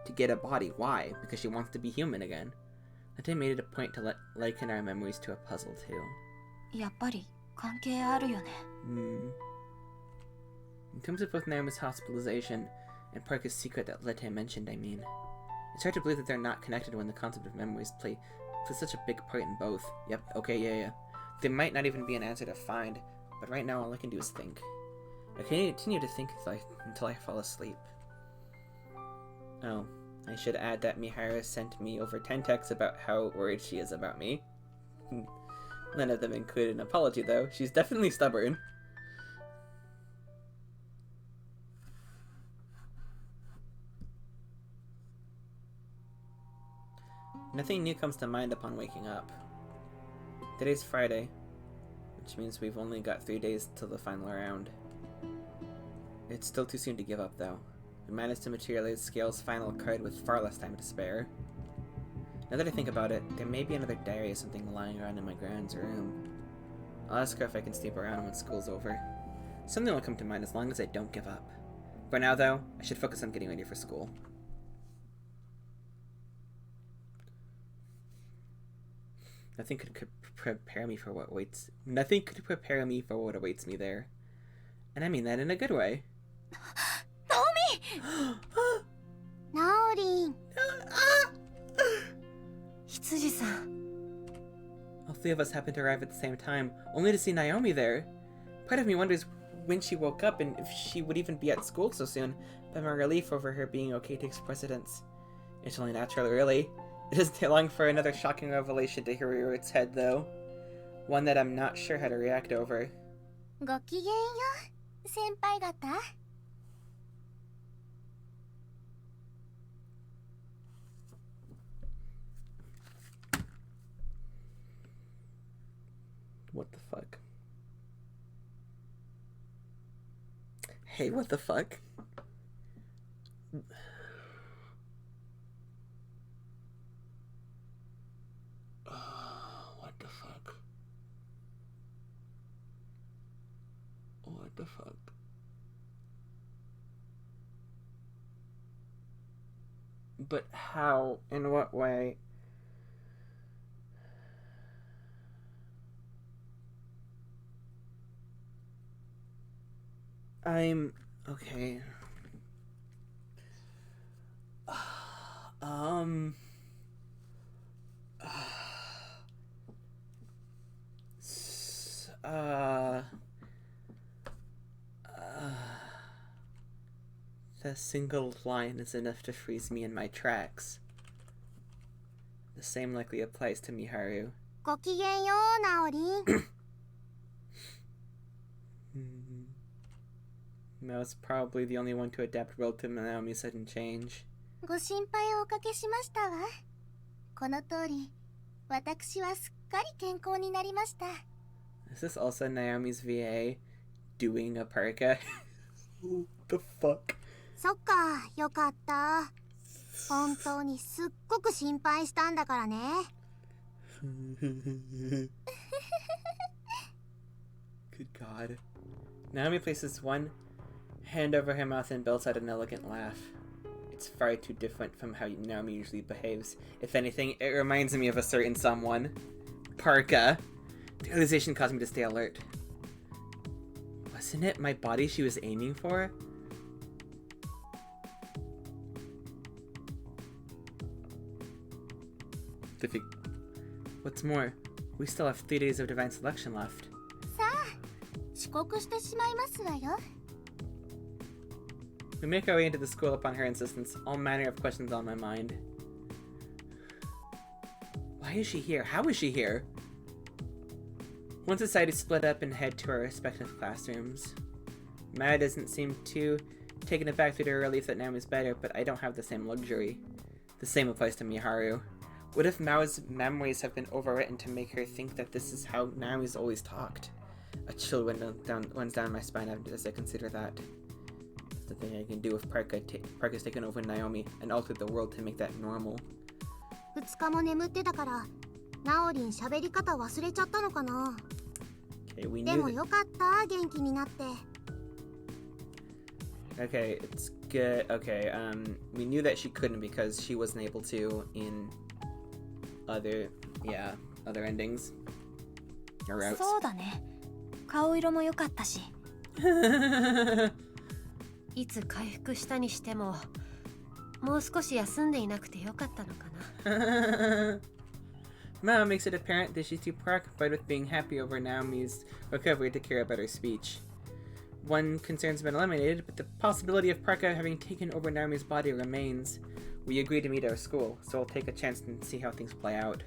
To get a body. Why? Because she wants to be human again. Lette made it a point to liken our memories to a puzzle too. やっぱり関係あるよね。In terms of both Naomi's hospitalization and Parka's secret that Lette mentioned, I mean. It's hard to believe that they're not connected when the concept of memories plays such a big part in both. Yep, okay, yeah. There might not even be an answer to find, but right now all I can do is think. I can continue to think until I fall asleep. Oh, I should add that Miharu sent me over 10 texts about how worried she is about me. None of them included an apology, though. She's definitely stubborn. Nothing new comes to mind upon waking up. Today's Friday, which means we've only got 3 days till the final round. It's still too soon to give up, though. We managed to materialize Scale's final card with far less time to spare. Now that I think about it, there may be another diary or something lying around in my grand's room. I'll ask her if I can sleep around when school's over. Something will come to mind as long as I don't give up. For now, though, I should focus on getting ready for school. Nothing could prepare me for what awaits. Nothing could prepare me for what awaits me there, and I mean that in a good way. Naomi! Naorin! Hitsuji-san. All three of us happened to arrive at the same time, only to see Naomi there. Part of me wonders when she woke up and if she would even be at school so soon, but my relief over her being okay takes precedence. It's only natural, really. It isn't long for another shocking revelation to hear rear its head, though. One that I'm not sure how to react over. ごきげんよう、先輩方。What the fuck? Hey, what the fuck? What the fuck? What the fuck? But how? In what way? I'm okay. The single line is enough to freeze me in my tracks. The same likely applies to Miharu. ごきげんよう、ナオリン。I was probably the only one to adapt well to Naomi's sudden change. ご心配をおかけしましたわ。この通り、私はすっかり健康になりました。Is this also Naomi's VA doing a parka? What the fuck? そっか、よかった。本当にすっごく心配したんだからね。Good God. Naomi places one hand over her mouth and belts out an elegant laugh. It's far too different from how Naomi usually behaves. If anything, it reminds me of a certain someone. Parka. The realization caused me to stay alert. Wasn't it my body she was aiming for? What's more, we still have 3 days of divine selection left. さあ、遅刻してしまいますわよ。We make our way into the school upon her insistence, all manner of questions on my mind. Why is she here? How is she here? Once decided to split up and head to our respective classrooms. Maya doesn't seem too taken aback through her relief that Naomi's better, but I don't have the same luxury. The same applies to Miharu. What if Mao's memories have been overwritten to make her think that this is how Naomi's always talked? A chill runs down my spine as I consider that. That's the thing I can do if Parka's taken over Naomi and altered the world to make that normal. 2日も眠ってたから、ナオリン喋り方忘れちゃったのかな。 Okay, we で knew も that. よかった元気になって。 Okay, it's good. Okay, we knew that she couldn't because she wasn't able to in other endings or routes. そうだね。顔色も良かったし。いつ回復したにしてももう少し休んでいなくてよかったのかな。Mao makes it apparent that she's too preoccupied with being happy over Naomi's recovery to care about her speech. One concern's been eliminated, but the possibility of Parka having taken over Naomi's body remains. We agreed to meet at our school, so I'll take a chance and see how things play out.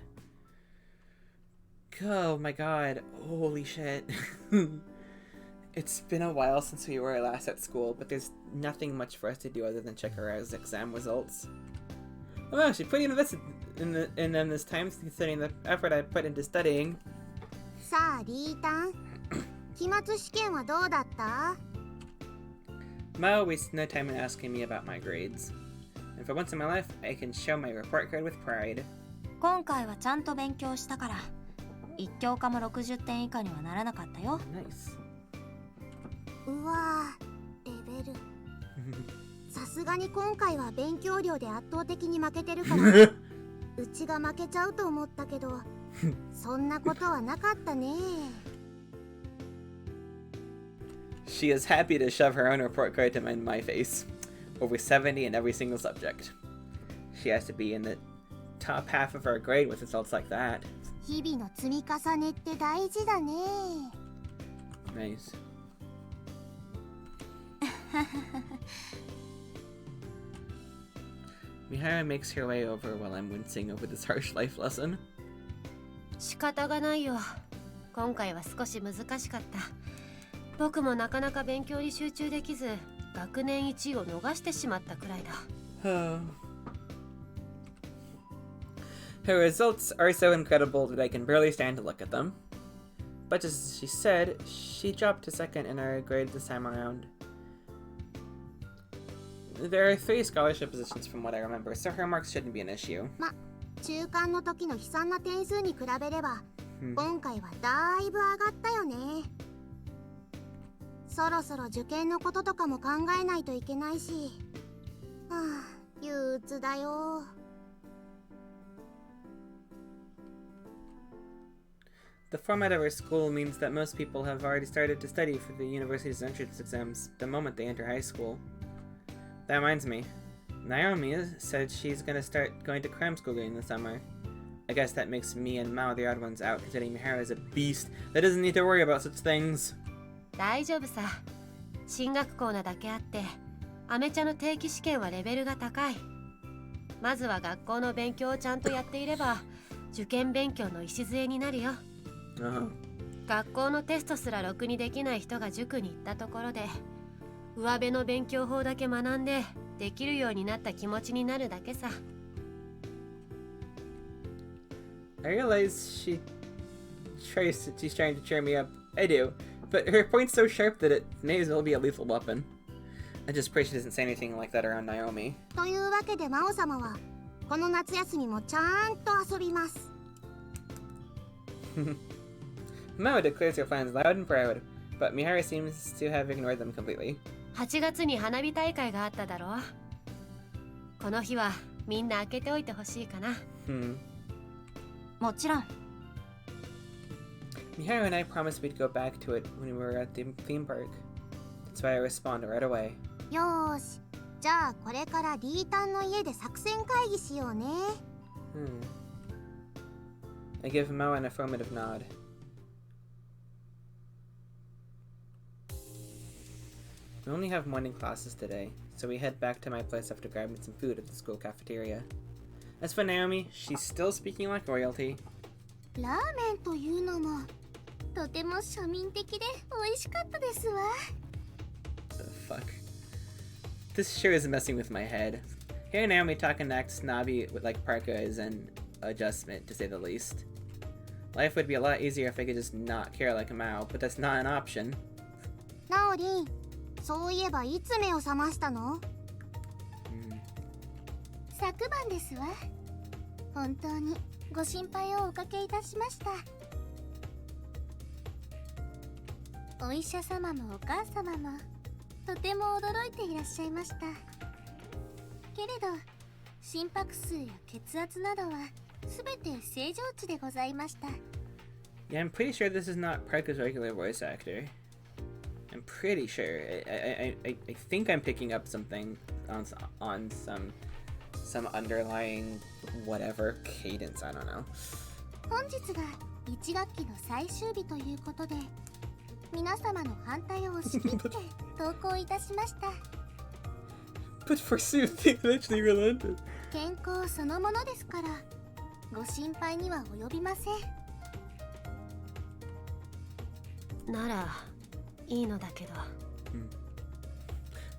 Oh my god, holy shit. It's been a while since we were last at school, but there's nothing much for us to do other than check our exam results. I'm actually pretty invested in them this time, considering the effort I put into studying. さあリータン、期末試験はどうだった？ Mao wastes no time in asking me about my grades. And for once in my life, I can show my report card with pride. 今回はちゃんと勉強したから一教科も60点以下にはならなかったよ。 Nice. うわー、レベル。さすがに今回は勉強量で圧倒的に負けてるからうちが負けちゃうと思ったけどそんなことはなかったね。 She is happy to shove her own report card to my face. Over 70 in every single subject. She has to be in the top half of her grade with results like that. 日々の積み重ねって大事だね。 Nice. Mihara makes her way over while I'm wincing over this harsh life lesson. 仕方がないよ。今回は少し難しかった。僕もなかなか勉強に集中できず学年1位を逃してしまったくらいだ。Her results are so incredible that I can barely stand to look at them. But as she said, she dropped to second in her grade this time around. There are 3 scholarship positions from what I remember, so her marks shouldn't be an issue. ま、中間の時の悲惨な点数に比べれば、今回はだいぶ上がったよね。そろそろ受験のこととかも考えないといけないし。はあ、憂鬱だよ。The format of our school means that most people have already started to study for the university's entrance exams the moment they enter high school. That reminds me, Naomi said she's gonna start going to cram school during the summer. I guess that makes me and Mao the odd ones out, considering Mihara is a beast that doesn't need to worry about such things. 大丈夫さ。進学校なだけあってアメちゃんの定期試験はレベルが高い。まずは学校の勉強をちゃんとやっていれば受験勉強の礎になるよ。学校のテストすらろくにできない人が塾に行ったところで上辺の勉強法だけ学んでできるようになった気持ちになるだけさ。 I realize she's trying to cheer me up. I do, but her point's so sharp that it may as well be a lethal weapon. I just pray she doesn't say anything like that around Naomi. というわけで魔王様はこの夏休みもちゃんと遊びます。Mao declares her plans loud and proud, but Mihara seems to have ignored them completely. 8月に花火大会があっただろう。この日はみんな開けておいてほしいかな。もちろん。 Mihara and I promised we'd go back to it when we were at the theme park. That's why I respond right away. よーし、じゃあこれからリータンの家で作戦会議しようね。I give Mao an affirmative nod. We only have morning classes today, so we head back to my place after grabbing some food at the school cafeteria. As for Naomi, she's still speaking like royalty. ラーメンというのもとても庶民的で美味しかったですわ。 The fuck? This sure is messing with my head. Hearing Naomi talk and act snobby like Parka is an adjustment, to say the least. Life would be a lot easier if I could just not care like Mao, but that's not an option. ナオリン、そういえばいつ目を覚ましたの？昨晩ですわ。本当にご心配をおかけいたしました。お医者様もお母様もとても驚いていらっしゃいました。けれど心拍数や血圧などはすべて正常値でございました。 Yeah, I'm pretty sure this is not Parker's regular voice actor. I'm pretty sure. I think I'm picking up something on some underlying whatever cadence. I don't know. 本日が1学期の最終日ということで、皆様の反対を押し切って投稿いたしました。 But forsooth, they eventually relented. 健康そのものですからご心配には及びません。ならいいのだけど。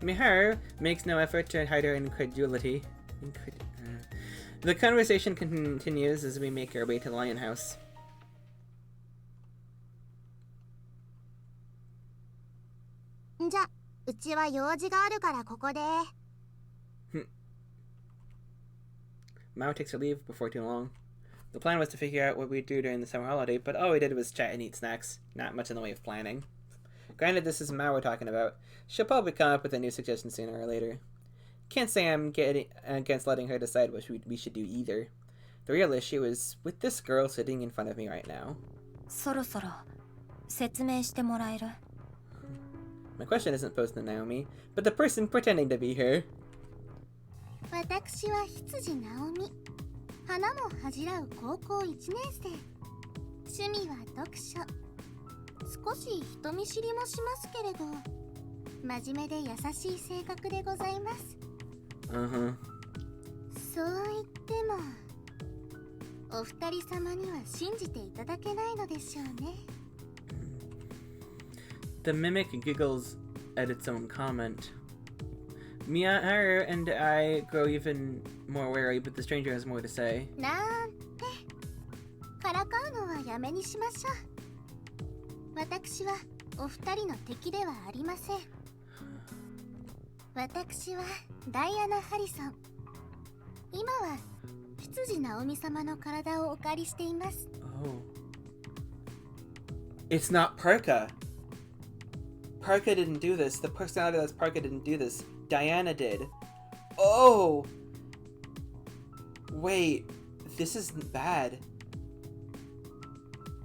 Miharu makes no effort to hide her incredulity. The conversation continues as we make our way to the Lion House. じゃ、うちは用事があるからここで。Mao takes her leave before too long. The plan was to figure out what we'd do during the summer holiday, but all we did was chat and eat snacks. Not much in the way of planning. Granted, this is Mao we're talking about. She'll probably come up with a new suggestion sooner or later. Can't say I'm against letting her decide what we should do either. The real issue is with this girl sitting in front of me right now. そろそろ説明してもらえる？ My question isn't posed to Naomi, but the person pretending to be her. 私は羊直美。花も恥じらう高校1年生。趣味は読書。少し人見知りもしますけれど、真面目で優しい性格でございます。そう言っても、お二人様には信じていただけないのでしょうね。The mimic giggles at its own comment. Miharu and I grow even more wary, but the stranger has more to say. なんて、からかうのはやめにしましょう。私はお二人の敵ではありません。私はダイアナ・ハリソン。今は羊直美様の体をお借りしています。Oh. It's not Parka. Parka didn't do this. The personality that's Parka didn't do this. Diana did. Oh! Wait. This is bad.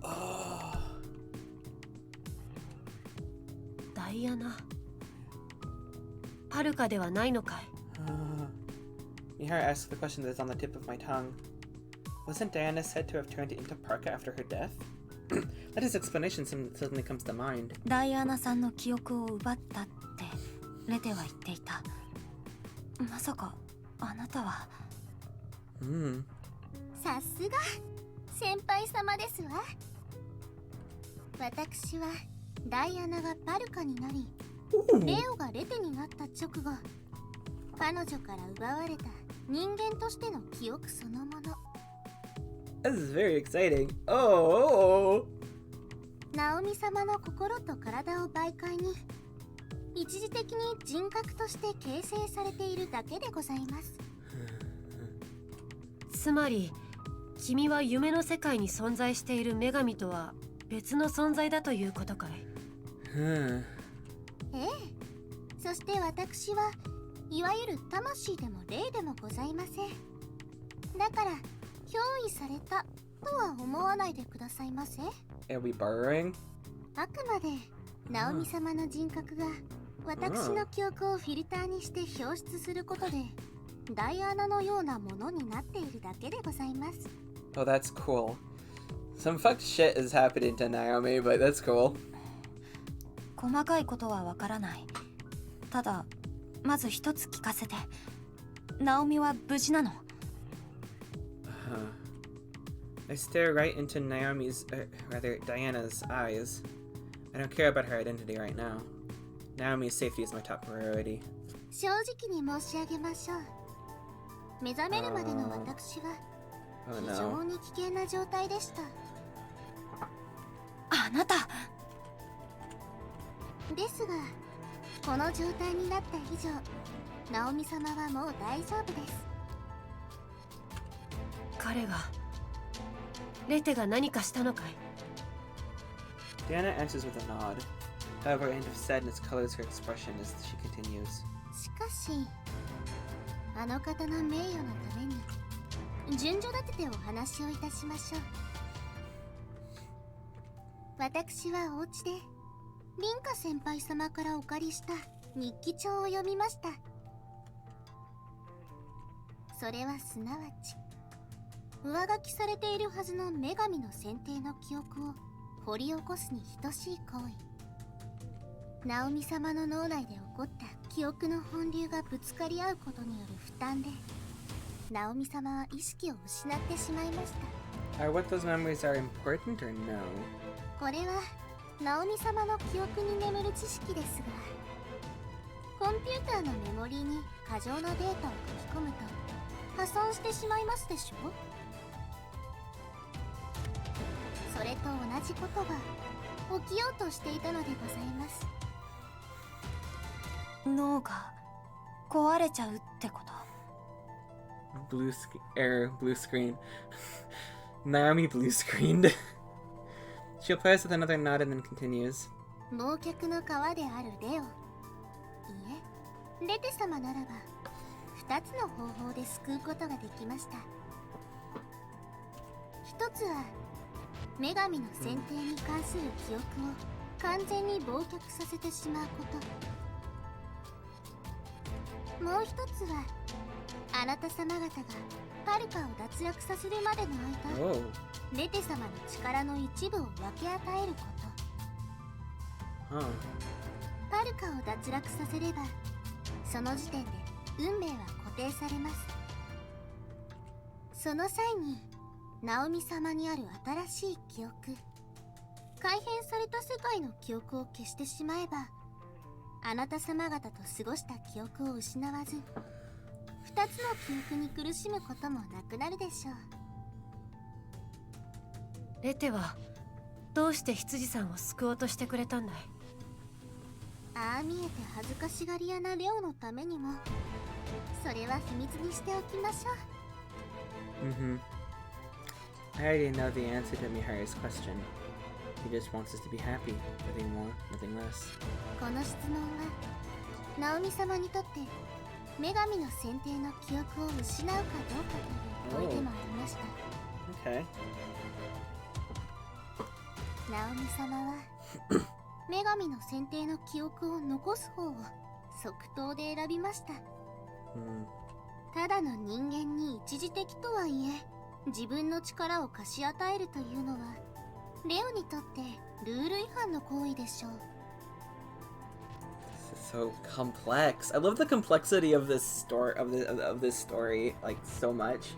Oh. ダイアナ。パルカではないのかい？ Miharu asked the question that's on the tip of my tongue. Wasn't Diana said to have turned into Parka after her death? That his explanation suddenly comes to mind. ダイアナさんの記憶を奪ったってレテは言っていた。まさかあなたは。さすが先輩様ですわ。私はダイアナがパルカになり、レオがレテになった直後、彼女から奪われた人間としての記憶そのもの。This is very exciting. Oh! ナオミ様の心と体を媒介に一時的に人格として形成されているだけでございます。つまり君は夢の世界に存在している女神とは別の存在だということかい？ええ。そして私はいわゆる魂でも霊でもございません。だから憑依されたとは思わないでくださいませ。Are we borrowing? あくまでナオミ様の人格が私の記憶をフィルターにして表出することでダイアナのようなものになっているだけでございます。Oh, that's cool. Some fucked shit is happening to Naomi, but that's cool. 細かいことはわからない。ただまず一つ聞かせて。ナオミは無事なの？I stare right into Naomi's, rather Diana's eyes. I don't care about her identity right now. Naomi's safety is my top priority. 正直に申し上げましょう。目覚めるまでの私は非常に危険な状態でした。あなた。ですが、この状態になった以上、ナオミ様はもう大丈夫です。彼がレテが何かしたのかい？ Diana answers with a nod. However, a hint of sadness colors her expression as she continues. しかしあの方の名誉のために順序立ててお話をいたしましょう。私はお家で凛花先輩様からお借りした日記帳を読みました。それはすなわち上書きされているはずの女神の選定の記憶を掘り起こすに等しい行為。ナオミ様の脳内で起こった記憶の本流がぶつかり合うことによる負担でナオミ様は意識を失ってしまいました。 Are what those memories are important or no? これはナオミ様の記憶に眠る知識ですが、コンピューターのメモリーに過剰なデータを書き込むと破損してしまいますでしょ。それと同じことが起きようとしていたのでございます。脳が壊れちゃうってこと？ Error, blue screen. Naomi blue screened. She replies with another nod and then continues. 忘却の川であるレオ、いえレテ様ならば2つの方法で救うことができました。一つは女神の選定に関する記憶を完全に忘却させてしまうこと。もう一つはあなた様方がパルカを脱落させるまでの間、 Oh. レテ様の力の一部を分け与えること。 Huh. パルカを脱落させればその時点で運命は固定されます。その際にナオミ様にある新しい記憶、改変された世界の記憶を消してしまえばあなた様方と過ごした記憶を失わず2つの記憶に苦しむこともなくなるでしょう。レテはどうして羊さんを救おうとしてくれたんだい？ああ見えて恥ずかしがり屋なレオのためにもそれは秘密にしておきましょう。Mm-hmm. I already know the answer to Miharu's question. He just wants us to be happy. Nothing more, nothing less. この質問はナオミ様にとって女神の選定の記憶を失うかどうかという問いでもありました。 Okay. ナオミ様は女神の選定の記憶を残す方を即答で選びました。 Mm. ただの人間に一時的とはいえ自分の力を貸し与えるというのはレオにとってルール違反の行為でしょう。 This is so complex. I love the complexity of this story of this story like so much.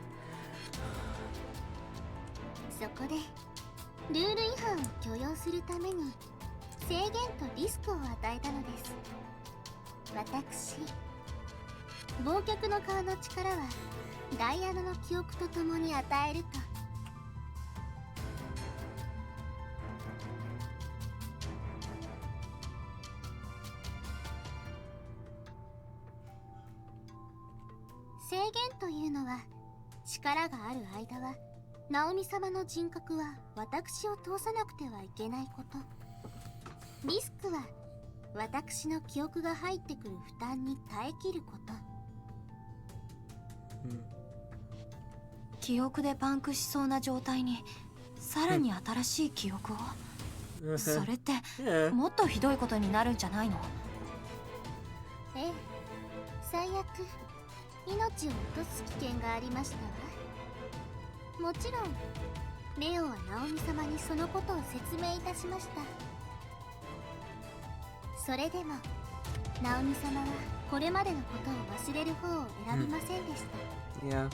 そこでルール違反を許容するために制限とリスクを与えたのです。私忘却の川の力はダイアナの記憶とともに与えると。制限というのは力がある間はナオミ様の人格は私を通さなくてはいけないこと。リスクは私の記憶が入ってくる負担に耐えきること。記憶でパンクしそうな状態にさらに新しい記憶をそれってもっとひどいことになるんじゃないの？ええ、最悪命を落とす危険がありましたわ。もちろんレオはナオミ様にそのことを説明いたしました。それでもナオミ様はこれまでのことを忘れる方を選びませんでした。Yeah.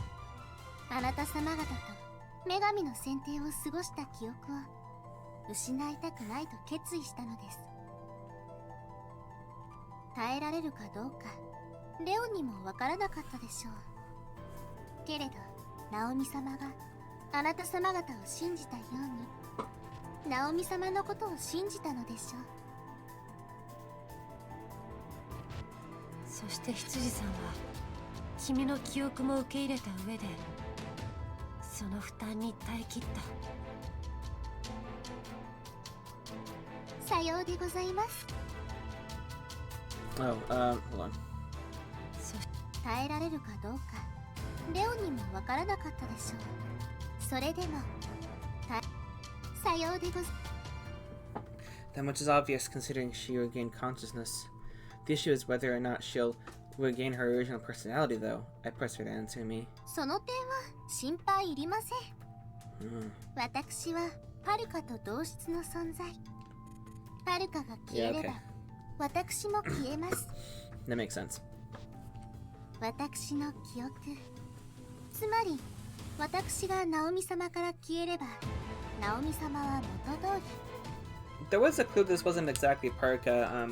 あなた様方と女神の選定を過ごした記憶を失いたくないと決意したのです。耐えられるかどうかレオにもわからなかったでしょう。けれどナオミ様があなた様方を信じたようにナオミ様のことを信じたのでしょう。そして羊さんは君の記憶も受け入れた上でその負担に耐え切った。さようでございます。 Oh, hold on. 耐えられるかどうかレオにもわからなかったでしょう。それでもさようでござ That much is obvious considering she regained consciousness. The issue is whether or not she'll regain her original personality, though. I pressed her to answer me. その点は心配いりません。 私はパルカと同質の存在。パルカが消えれば、 Yeah, okay. 私も消えます。 That makes sense. 私の記憶、つまり私がナオミ様から消えればナオミ様は元通り。 There was a clue this wasn't exactly Parka,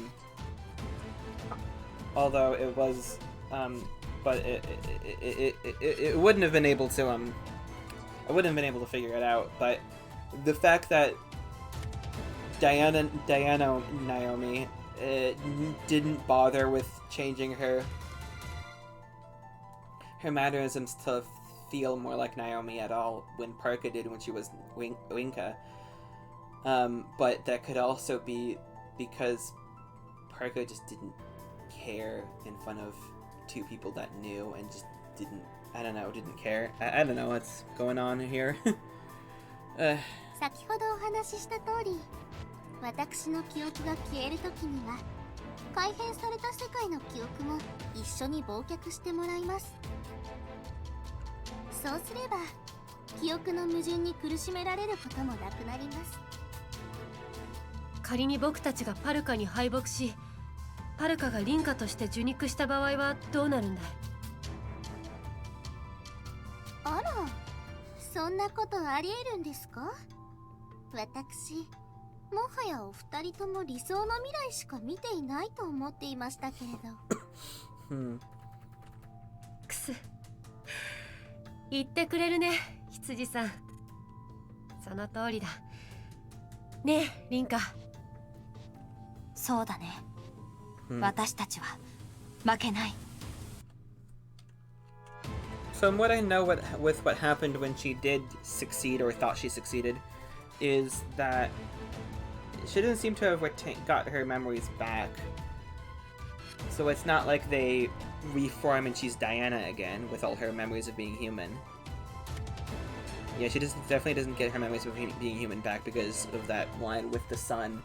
although it was, but it wouldn't have been able to, I wouldn't have been able to figure it out, but the fact that Diana Naomi didn't bother with changing her mannerisms to feel more like Naomi at all when Parka did when she was Winka. But that could also be because Parka just didn't care in front of two people that knew and just didn't care. I don't know what's going on here. 先ほどお話しした通り、私の記憶が消えるときには改変された世界の記憶も一緒に忘却してもらいます。そうすれば記憶の矛盾に苦しめられることもなくなります。仮に僕たちがパルカに敗北し、パルカがリンカとして受肉した場合はどうなるんだい？あら、そんなことありえるんですか？私、もはやお二人とも理想の未来しか見ていないと思っていましたけれど。くす、言ってくれるね、羊さん。その通りだ。ねえ、リンカ。そうだね。私たちは負けない。 From what I know with what happened when she did succeed or thought she succeeded is that she doesn't seem to have got her memories back. So it's not like they reform and she's Diana again with all her memories of being human. Yeah, she definitely doesn't get her memories of being human back because of that line with the sun.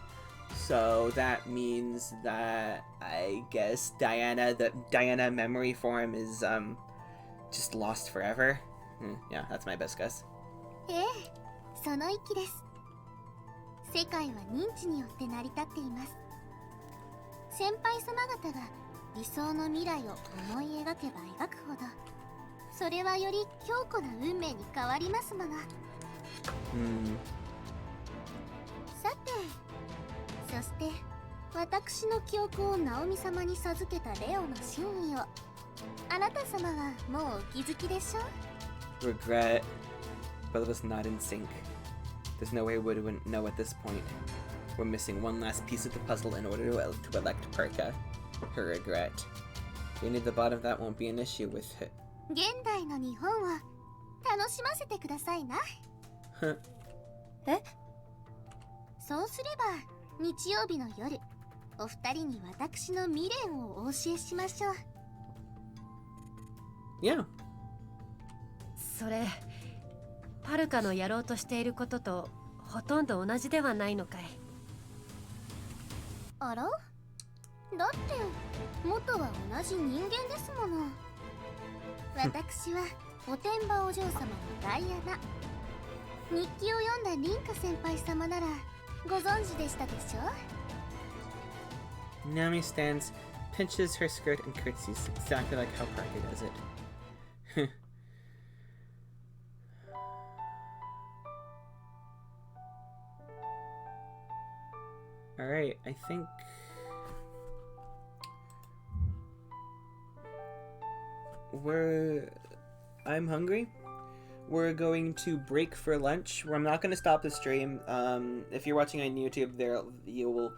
So that means that I guess the Diana memory form is just lost forever. Yeah, that's my best guess. ええ、その域です。世界は認知によって成り立っています。先輩様方が理想の未来を思い描けば描くほど、それはより強固な運命に変わりますもの。さて、そして私の記憶をナオミ様に授けたレオの真意をあなた様はもうお気づきでしょう。 Regret. Both of us not in sync. There's no way we wouldn't know at this point. We're missing one last piece of the puzzle in order to elect Perka. Her regret. Getting to the bottom of that won't be an issue with it. 現代の日本を楽しませてくださいな。え？そうすれば日曜日の夜、お二人に私の未練をお教えしましょう。Yeah. それ、パルカのやろうとしていることとほとんど同じではないのかい？あら？だって元は同じ人間ですもの。私はおてんばお嬢様のダイアナ。日記を読んだリンカ先輩様ならご存知でしたでしょ？ Naomi stands, pinches her skirt and curtsies, exactly like how Parker does it. Alright, I think... I'm hungry. We're going to break for lunch. I'm not going to stop the stream. If you're watching on YouTube, you will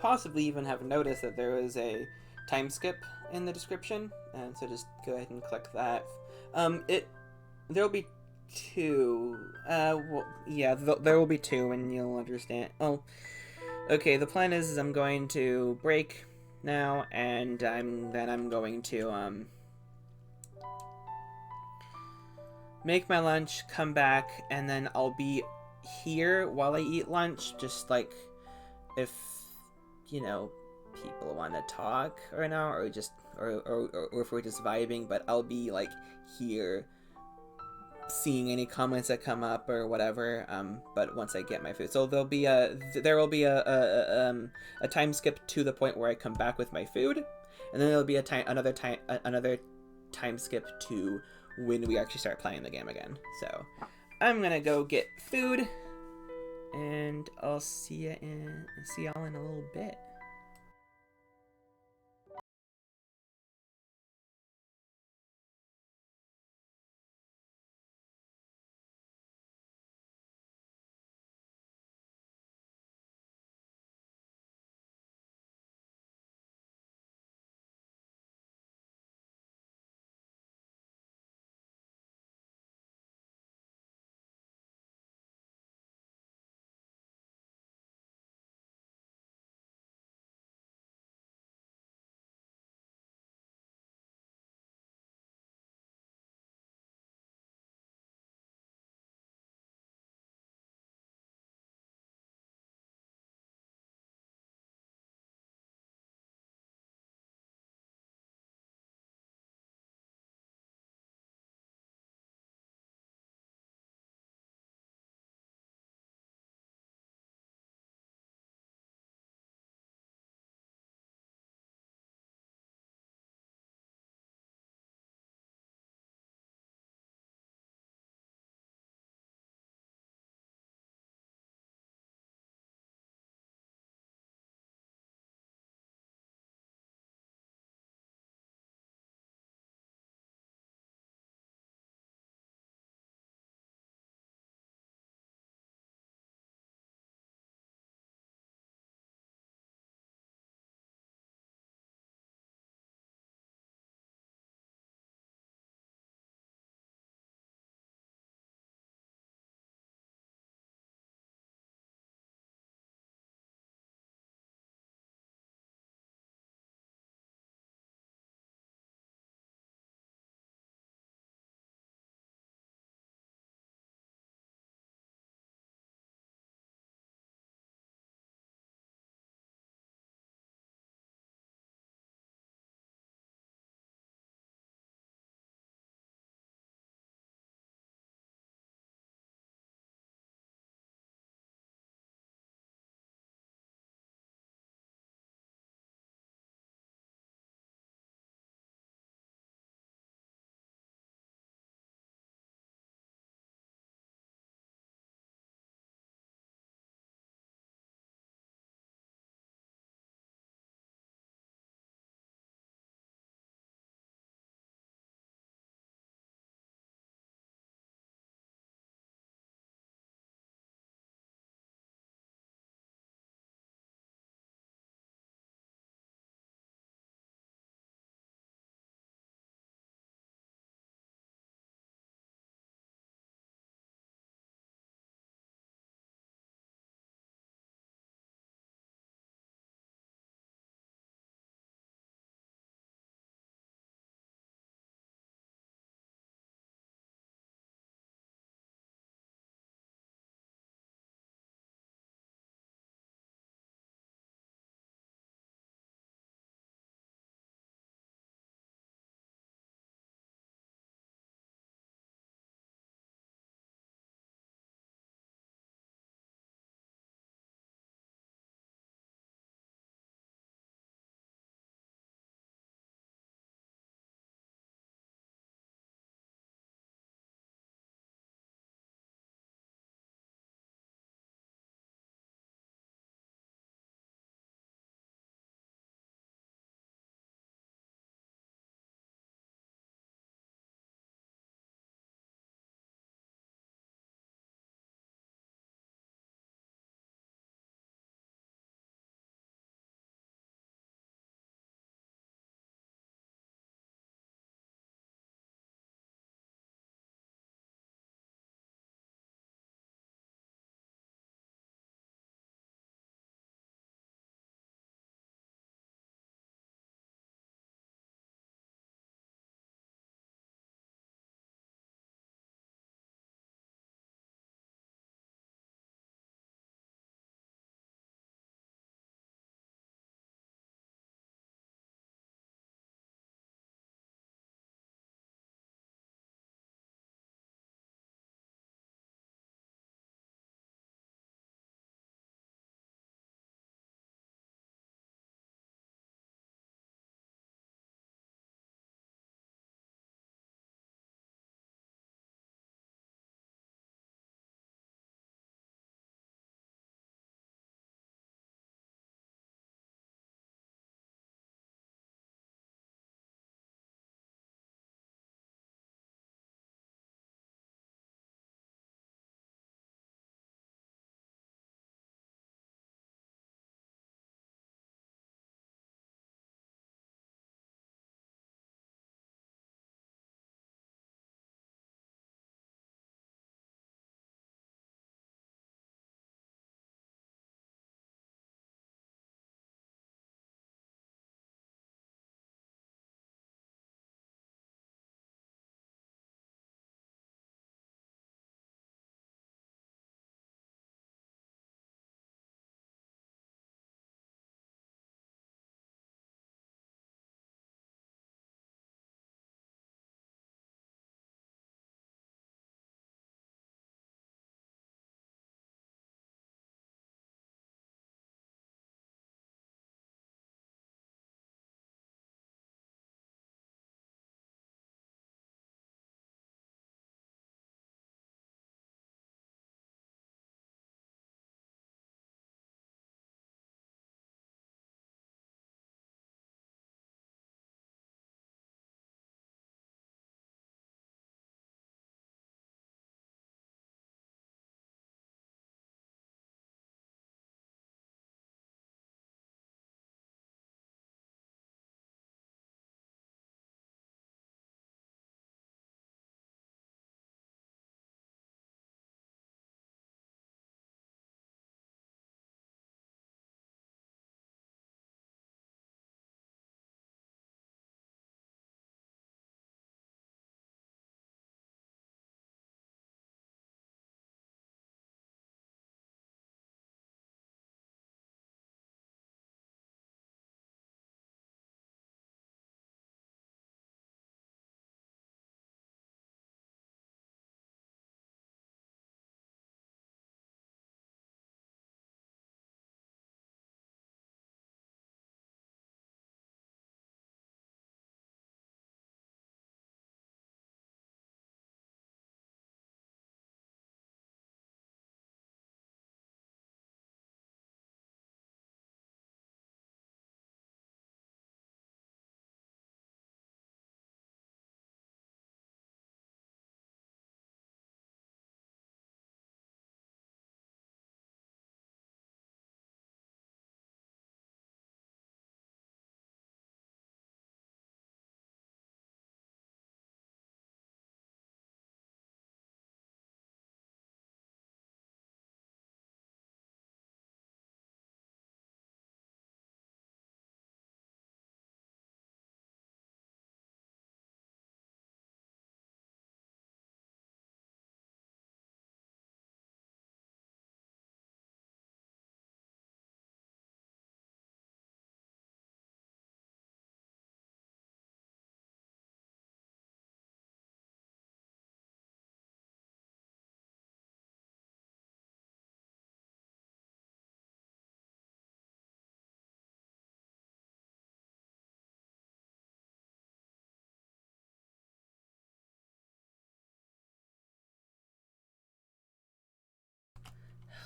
possibly even have noticed that there is a time skip in the description, and so just go ahead and click that. There'll be 2. Well, yeah, there will be 2, and you'll understand. Oh, okay. The plan is I'm going to break now, and I'm going to make my lunch, come back, and then I'll be here while I eat lunch. Just like if people want to talk right now, or just or if we're just vibing. But I'll be like here seeing any comments that come up or whatever, but once I get my food, so there will be a time skip to the point where I come back with my food, and then there'll be another time skip to when we actually start playing the game again. So I'm gonna go get food, and I'll see y'all in a little bit.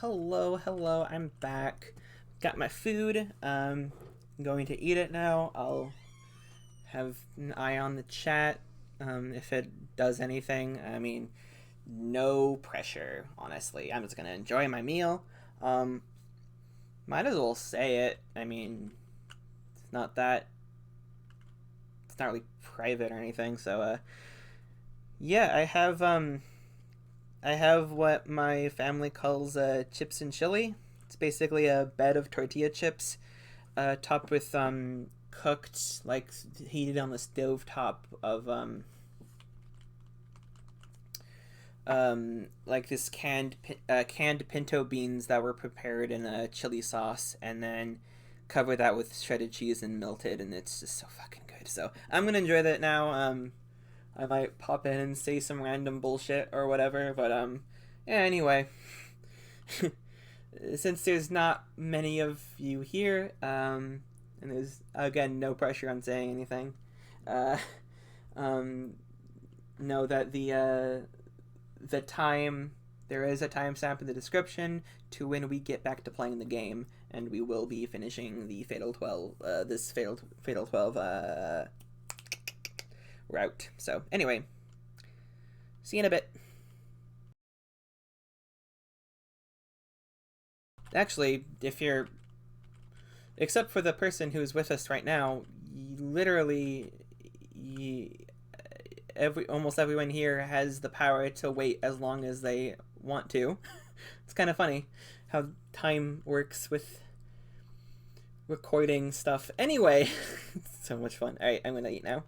Hello, I'm back. Got my food. I'm going to eat it now. I'll have an eye on the chat if it does anything. I mean, no pressure, honestly. I'm just gonna enjoy my meal. Might as well say it. I mean, it's not really private or anything. So, yeah, I have what my family calls chips and chili. It's basically a bed of tortilla chips, topped with cooked, like heated on the stove top of like this canned pinto beans that were prepared in a chili sauce, and then cover that with shredded cheese and melted, and it's just so fucking good. So I'm gonna enjoy that now. I might pop in and say some random bullshit or whatever, but yeah, anyway. Since there's not many of you here, and there's again no pressure on saying anything, uh, know that the time, there is a timestamp in the description to when we get back to playing the game, and we will be finishing the Fatal 12, this Fatal 12 route. So anyway, see you in a bit. Actually, if you're, except for the person who's with us right now, literally, almost everyone here has the power to wait as long as they want to. It's kind of funny how time works with recording stuff. Anyway, it's so much fun. All right, I'm gonna eat now.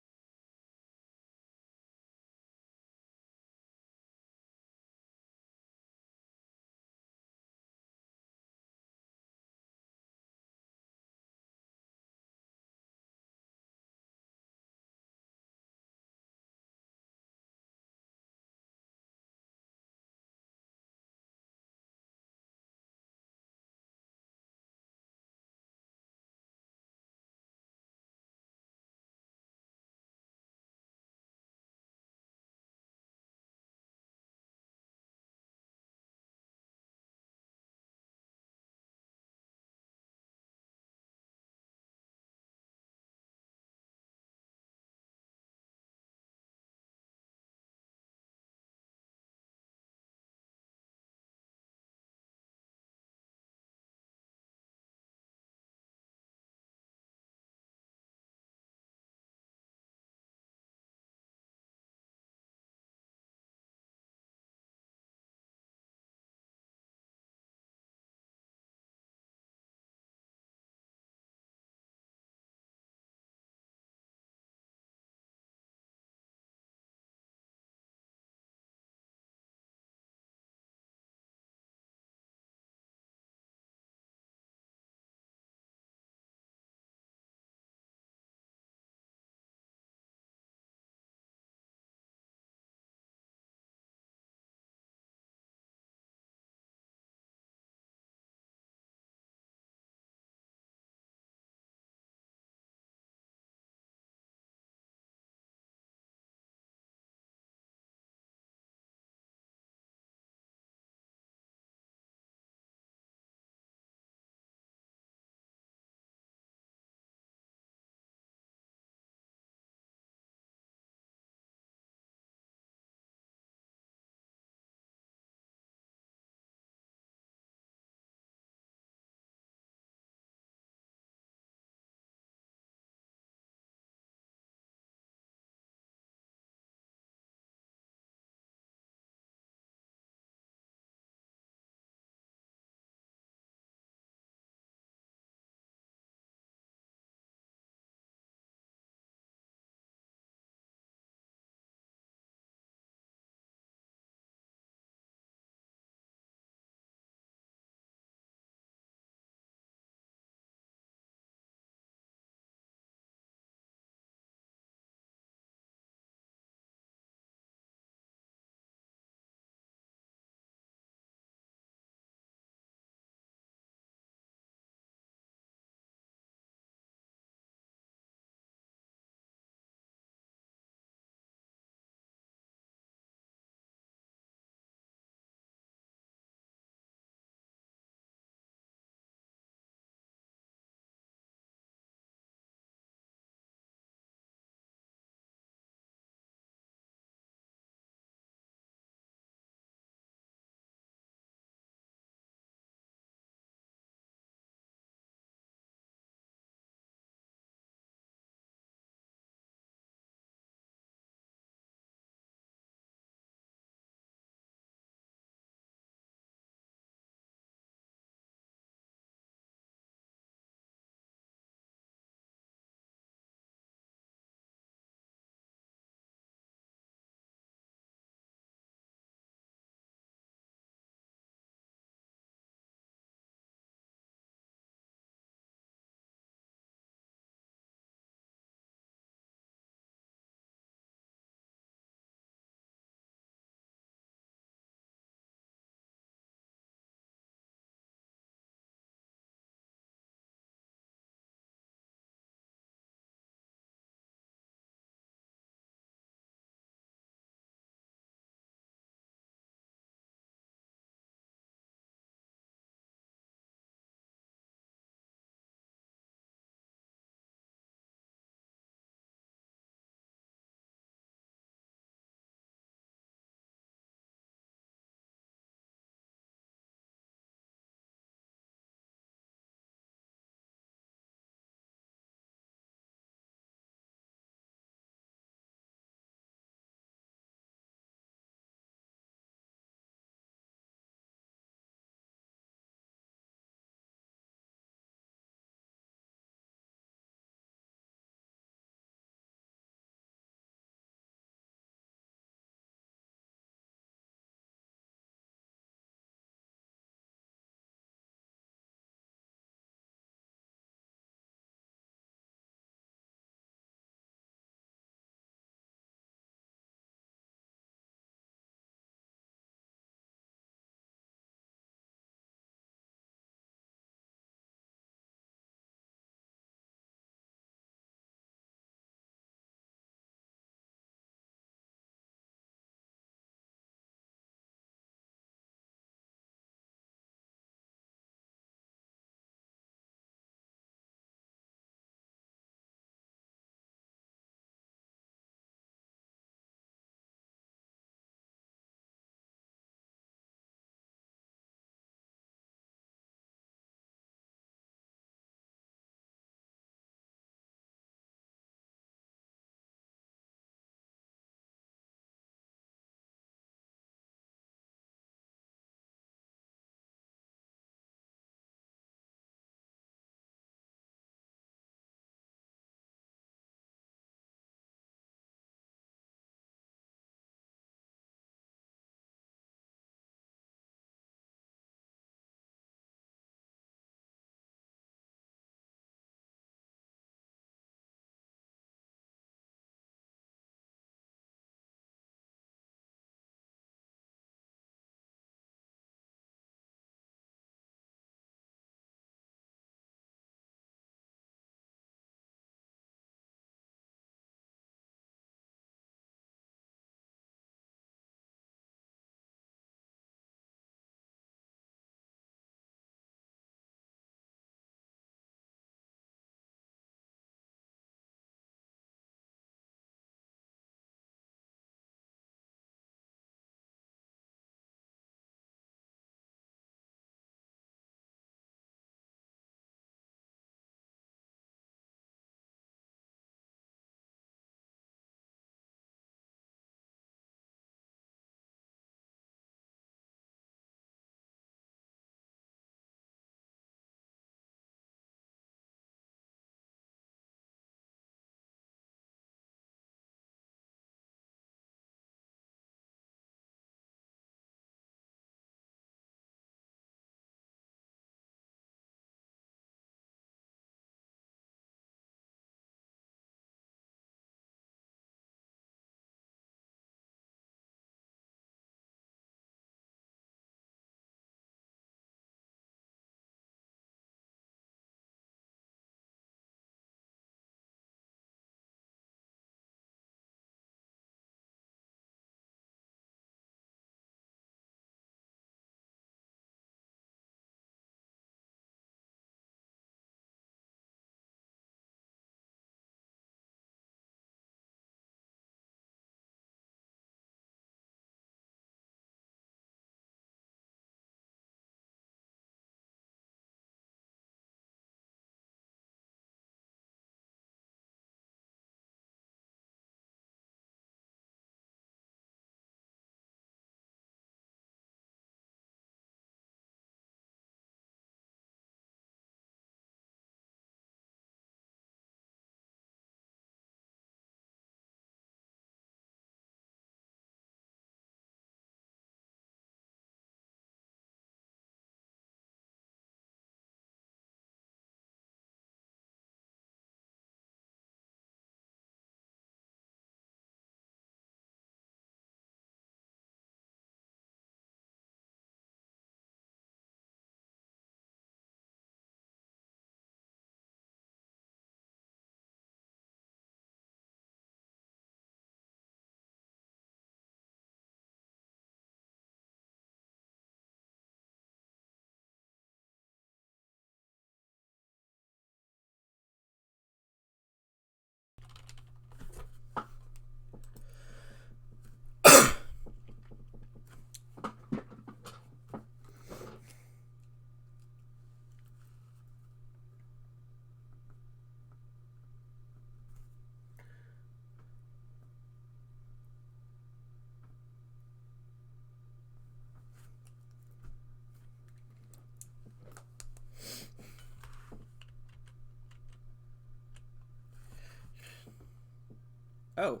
Oh.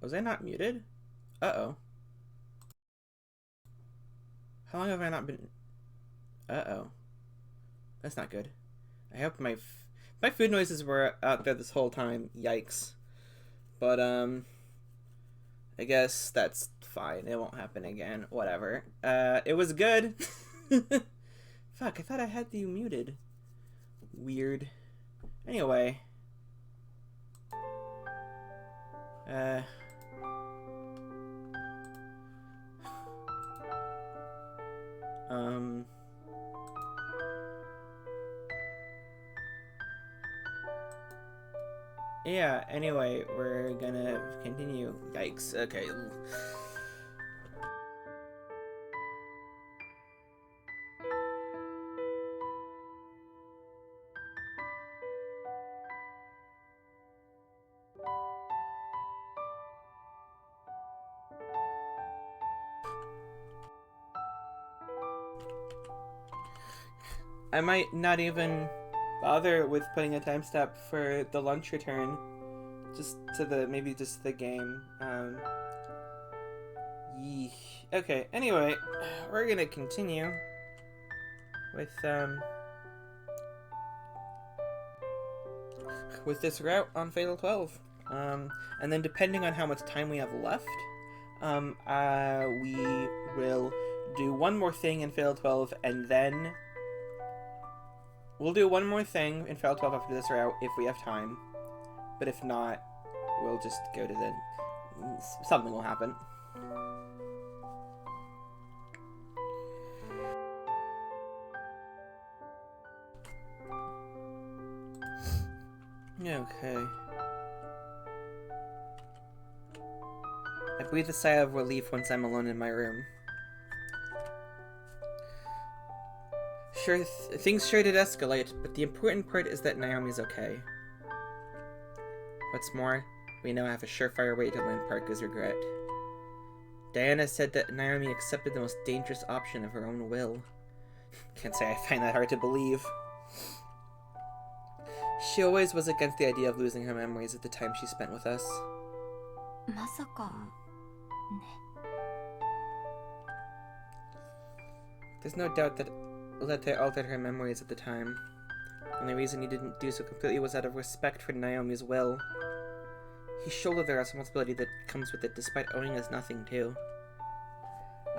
Was I not muted? Uh-oh. How long have I not been... Uh-oh. That's not good. I hope my food noises were out there this whole time. Yikes. But, I guess that's fine. It won't happen again. Whatever. It was good. Fuck, I thought I had you muted. Weird. Anyway. Yeah, anyway, we're gonna continue. Yikes, okay. I might not even bother with putting a time step for the lunch return. Just to maybe just the game. Yeesh. Okay, anyway, we're gonna continue with this route on Fatal 12. And then depending on how much time we have left, we will do one more thing in Fatal 12, and then we'll do one more thing in Fatal 12 after this route if we have time. But if not, we'll just go to the... something will happen. Okay. I breathe a sigh of relief once I'm alone in my room. Sure, things sure did escalate, but the important part is that Naomi's okay. What's more, we now have a surefire way to learn Parker's regret. Diana said that Naomi accepted the most dangerous option of her own will. Can't say I find that hard to believe. She always was against the idea of losing her memories at the time she spent with us. まさかね。 There's no doubt that Lete altered her memories at the time. The only reason he didn't do so completely was out of respect for Naomi's will. He shouldered the responsibility that comes with it despite owing us nothing too.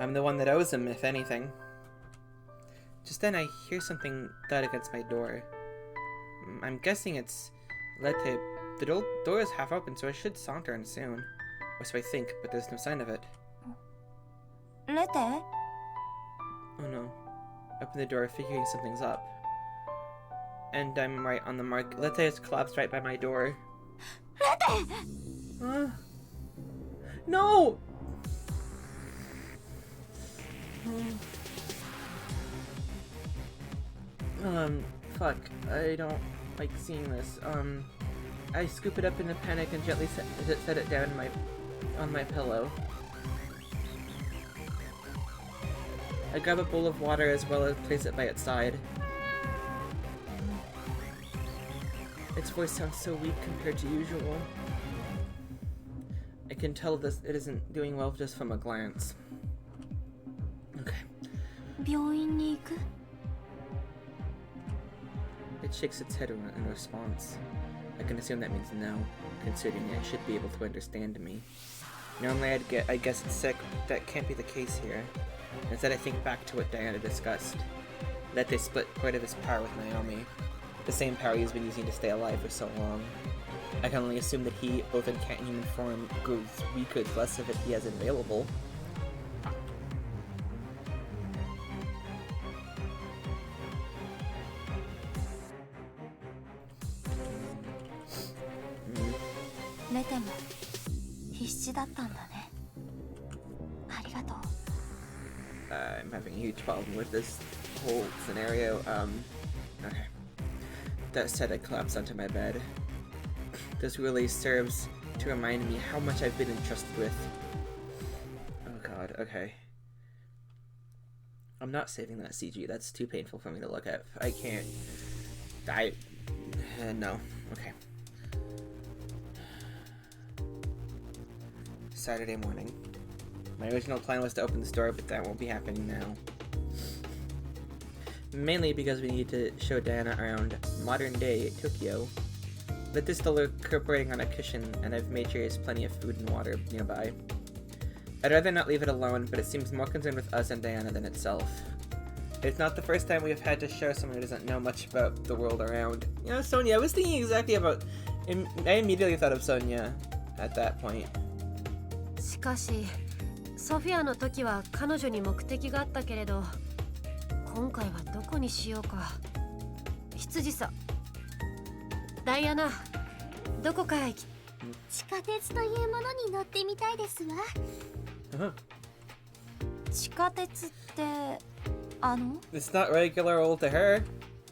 I'm the one that owes him, if anything. Just then I hear something thud against my door. I'm guessing it's Lete. The door is half open, so I should saunter in soon. Or so I think, but there's no sign of it. レテ Oh no. Open the door, figuring something's up. And I'm right on the mark. Lete has collapsed right by my door. レテ No! Fuck. I don't like seeing this. I scoop it up in a panic and gently set it down on my pillow. I grab a bowl of water as well as place it by its side. Its voice sounds so weak compared to usual. I can tell it isn't doing well just from a glance. Okay. 病院に行く It shakes its head in response. I can assume that means no, considering it should be able to understand me. Normally I guess it's sick, but that can't be the case here. Instead I think back to what Diana discussed. That they split part of his power with Naomi. The same power he's been using to stay alive for so long. I can only assume that he, both in cat and human form, grows weaker the less of it he has available.レテも必死だったんだね。ありがとう。 I'm having a huge problem with this whole scenario. Okay. That said, I collapse onto my bed. This really serves to remind me how much I've been entrusted with. Oh god, okay. I'm not saving that CG, that's too painful for me to look at. I can't... no. Okay. Saturday morning. My original plan was to open the store, but that won't be happening now. Mainly because we need to show Diana around modern-day Tokyo. Litt is still recuperating on a cushion, and I've made sure he has plenty of food and water nearby. I'd rather not leave it alone, but it seems more concerned with us and Diana than itself. It's not the first time we've had to show someone who doesn't know much about the world around. You know, Sonia, I was thinking exactly about... I immediately thought of Sonia at that point. しかし、ソフィアの時は彼女に目的があったけれど、今回はどこにしようか。羊さん、ダイアナ、どこから行き？地下鉄というものに乗ってみたいですわ。地下鉄ってIt's not regular old to her.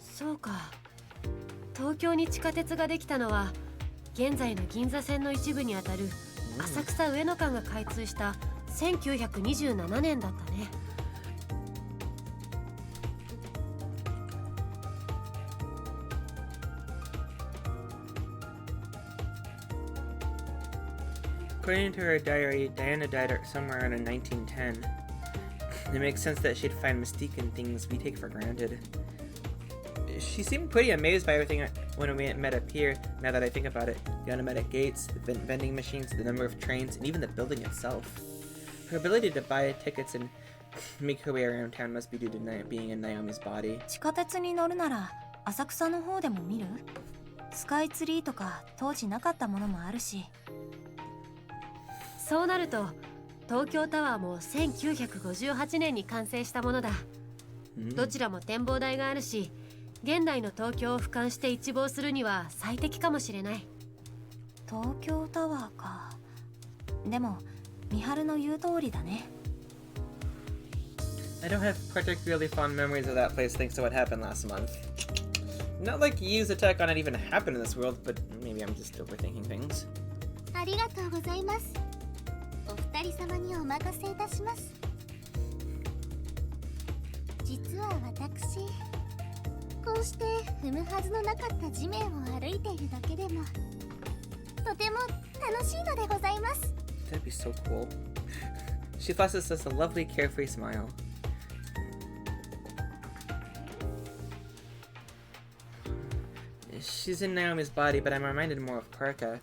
そうか。東京に地下鉄ができたのは現在の銀座線の一部にあたる浅草上野間が開通した1927年だったね。According to her diary, Diana died somewhere around in 1910. It makes sense that she'd find mystique in things we take for granted. She seemed pretty amazed by everything when we met up here, now that I think about it. The automatic gates, the vending machines, the number of trains, and even the building itself. Her ability to buy tickets and make her way around town must be due to being in Naomi's body. 地下鉄に乗るなら浅草の方でも見る？スカイツリーとか当時なかったものもあるし。そうなると東京タワーも1958年に完成したものだ。どちらも展望台があるし、現代の東京を俯瞰して一望するには最適かもしれない。東京タワーか。でも美晴の言う通りだね。I don't have particularly fond memories of that place thanks to what happened last month. Not like Yu's attack on it even happened in this world, but maybe I'm just overthinking things. ありがとうございます。お二人様にお任せいたします。実は私、こうして踏むはずのなかった地面を歩いているだけでもとても楽しいのでございます。 That'd be so cool. She flashes us a lovely carefree smile. She's in Naomi's body, but I'm reminded more of Parka.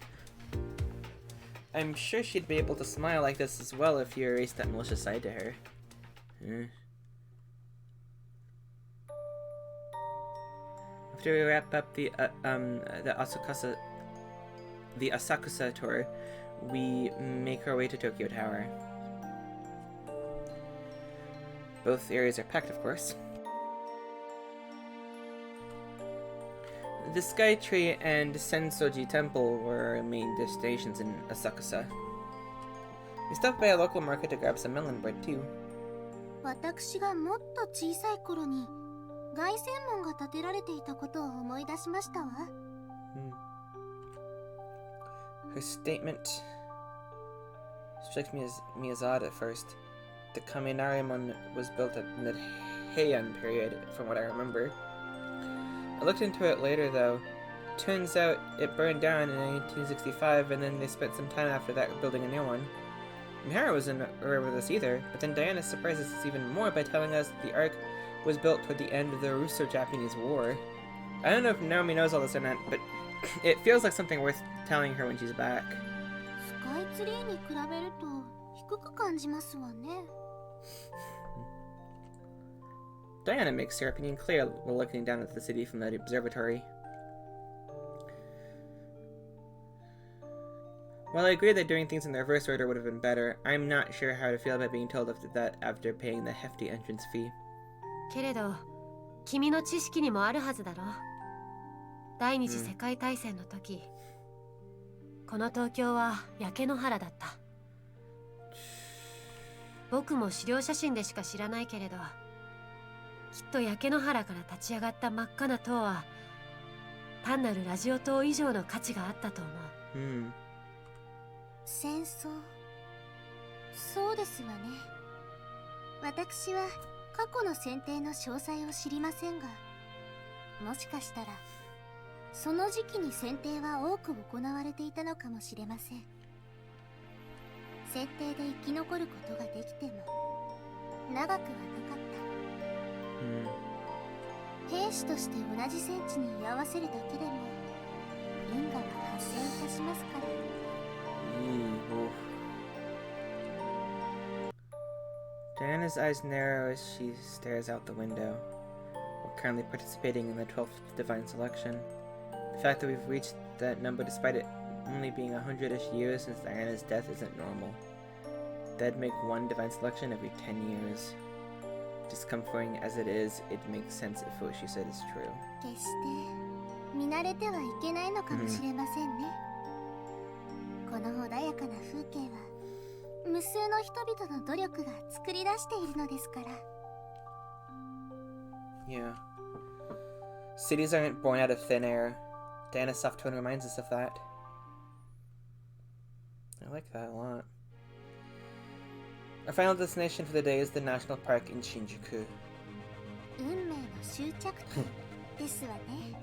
I'm sure she'd be able to smile like this as well if you erased that malicious side to her. After we wrap up the Asakusa tour, we make our way to Tokyo Tower. Both areas are packed, of course. The Sky Tree and Sensoji Temple were our main destinations in Asakusa. We stopped by a local market to grab some melon bread too. 私がもっと小さい頃に凱旋門が建てられていたことを思い出しましたわ。Her statement strikes me as odd at first. The Kaminarimon was built in the Heian period, from what I remember. I looked into it later, though. Turns out it burned down in 1965, and then they spent some time after that building a new one. Mihara wasn't aware of this either, but then Diana surprises us even more by telling us that the Ark was built toward the end of the Russo-Japanese War. I don't know if Naomi knows all this or not, but it feels like something worth telling her when she's back. スカイツリーに比べると低く感じますわね。Diana makes her opinion clear while looking down at the city from the observatory. While I agree that doing things in the reverse order would have been better, I'm not sure how to feel about being told of that after paying the hefty entrance fee. けれど、君の知識にもあるはずだろ。第二次世界大戦の時、この東京は焼け野原だった。僕も資料写真でしか知らないけれど、きっと焼け野原から立ち上がった真っ赤な塔は単なるラジオ塔以上の価値があったと思う。戦争、そうですわね。私は過去の選定の詳細を知りませんが、もしかしたらその時期に選定は多く行われていたのかもしれません。設定で生き残ることができても長くはなかった。兵士として同じ戦地に居合わせるだけでも因果は発生いたしますから。Diana's eyes narrow as she stares out the window. We're currently participating in the 12th Divine Selection. The fact that we've reached that number despite it only being 100-ish years since Diana's death isn't normal. That'd make one Divine Selection every 10 years. Discomforting as it is, it makes sense if what she said is true. 決して見慣れてはいけないのかもしれませんね。この穏やかな風景は無数の人々の努力が作り出しているのですから。Yeah. Cities aren't born out of thin air. Diana's soft tone reminds us of that. I like that a lot. Our final destination for the day is the National Park in Shinjuku. 運命の終着点ですわね。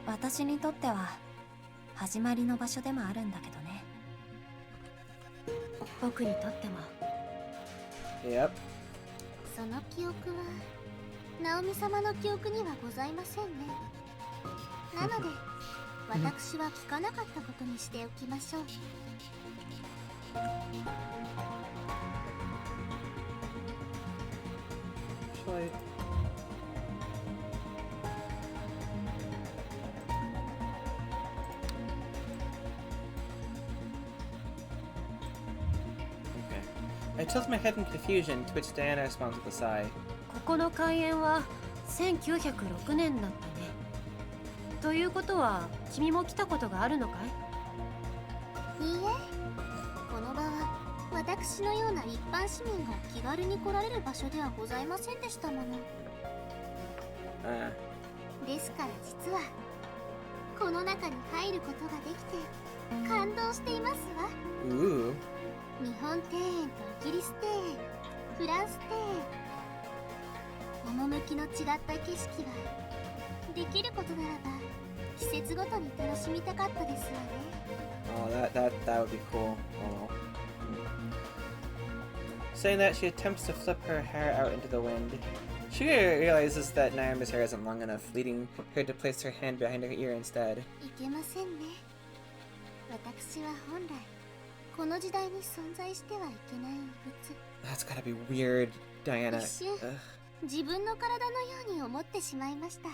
私にとっては始まりの場所でもあるんだけどね。僕にとっても。 Yep. その記憶はナオミ様の記憶にはございませんね。なので私は聞かなかったことにしておきましょう。I tilt my head in confusion, to which Diana responds with a sigh. ここの開園は1906年だったね。ということは君も来たことがあるのかい？いいえ、この場は私のような一般市民が気軽に来られる場所ではございませんでしたもの。ですから実はこの中に入ることができて感動していますわ。日本庭園とイギリス庭園、フランス庭園、趣の違った景色はできることならば季節ごとに楽しみたかったですわね。Oh, that would be cool. Oh. Saying that, she attempts to flip her hair out into the wind. She realizes that Naomi's hair isn't long enough, leading her to place her hand behind her ear instead. いけませんね。私は本来この時代に存在してはいけない異物。 That's gotta be weird, Diana. 一瞬自分の体のように思ってしまいました。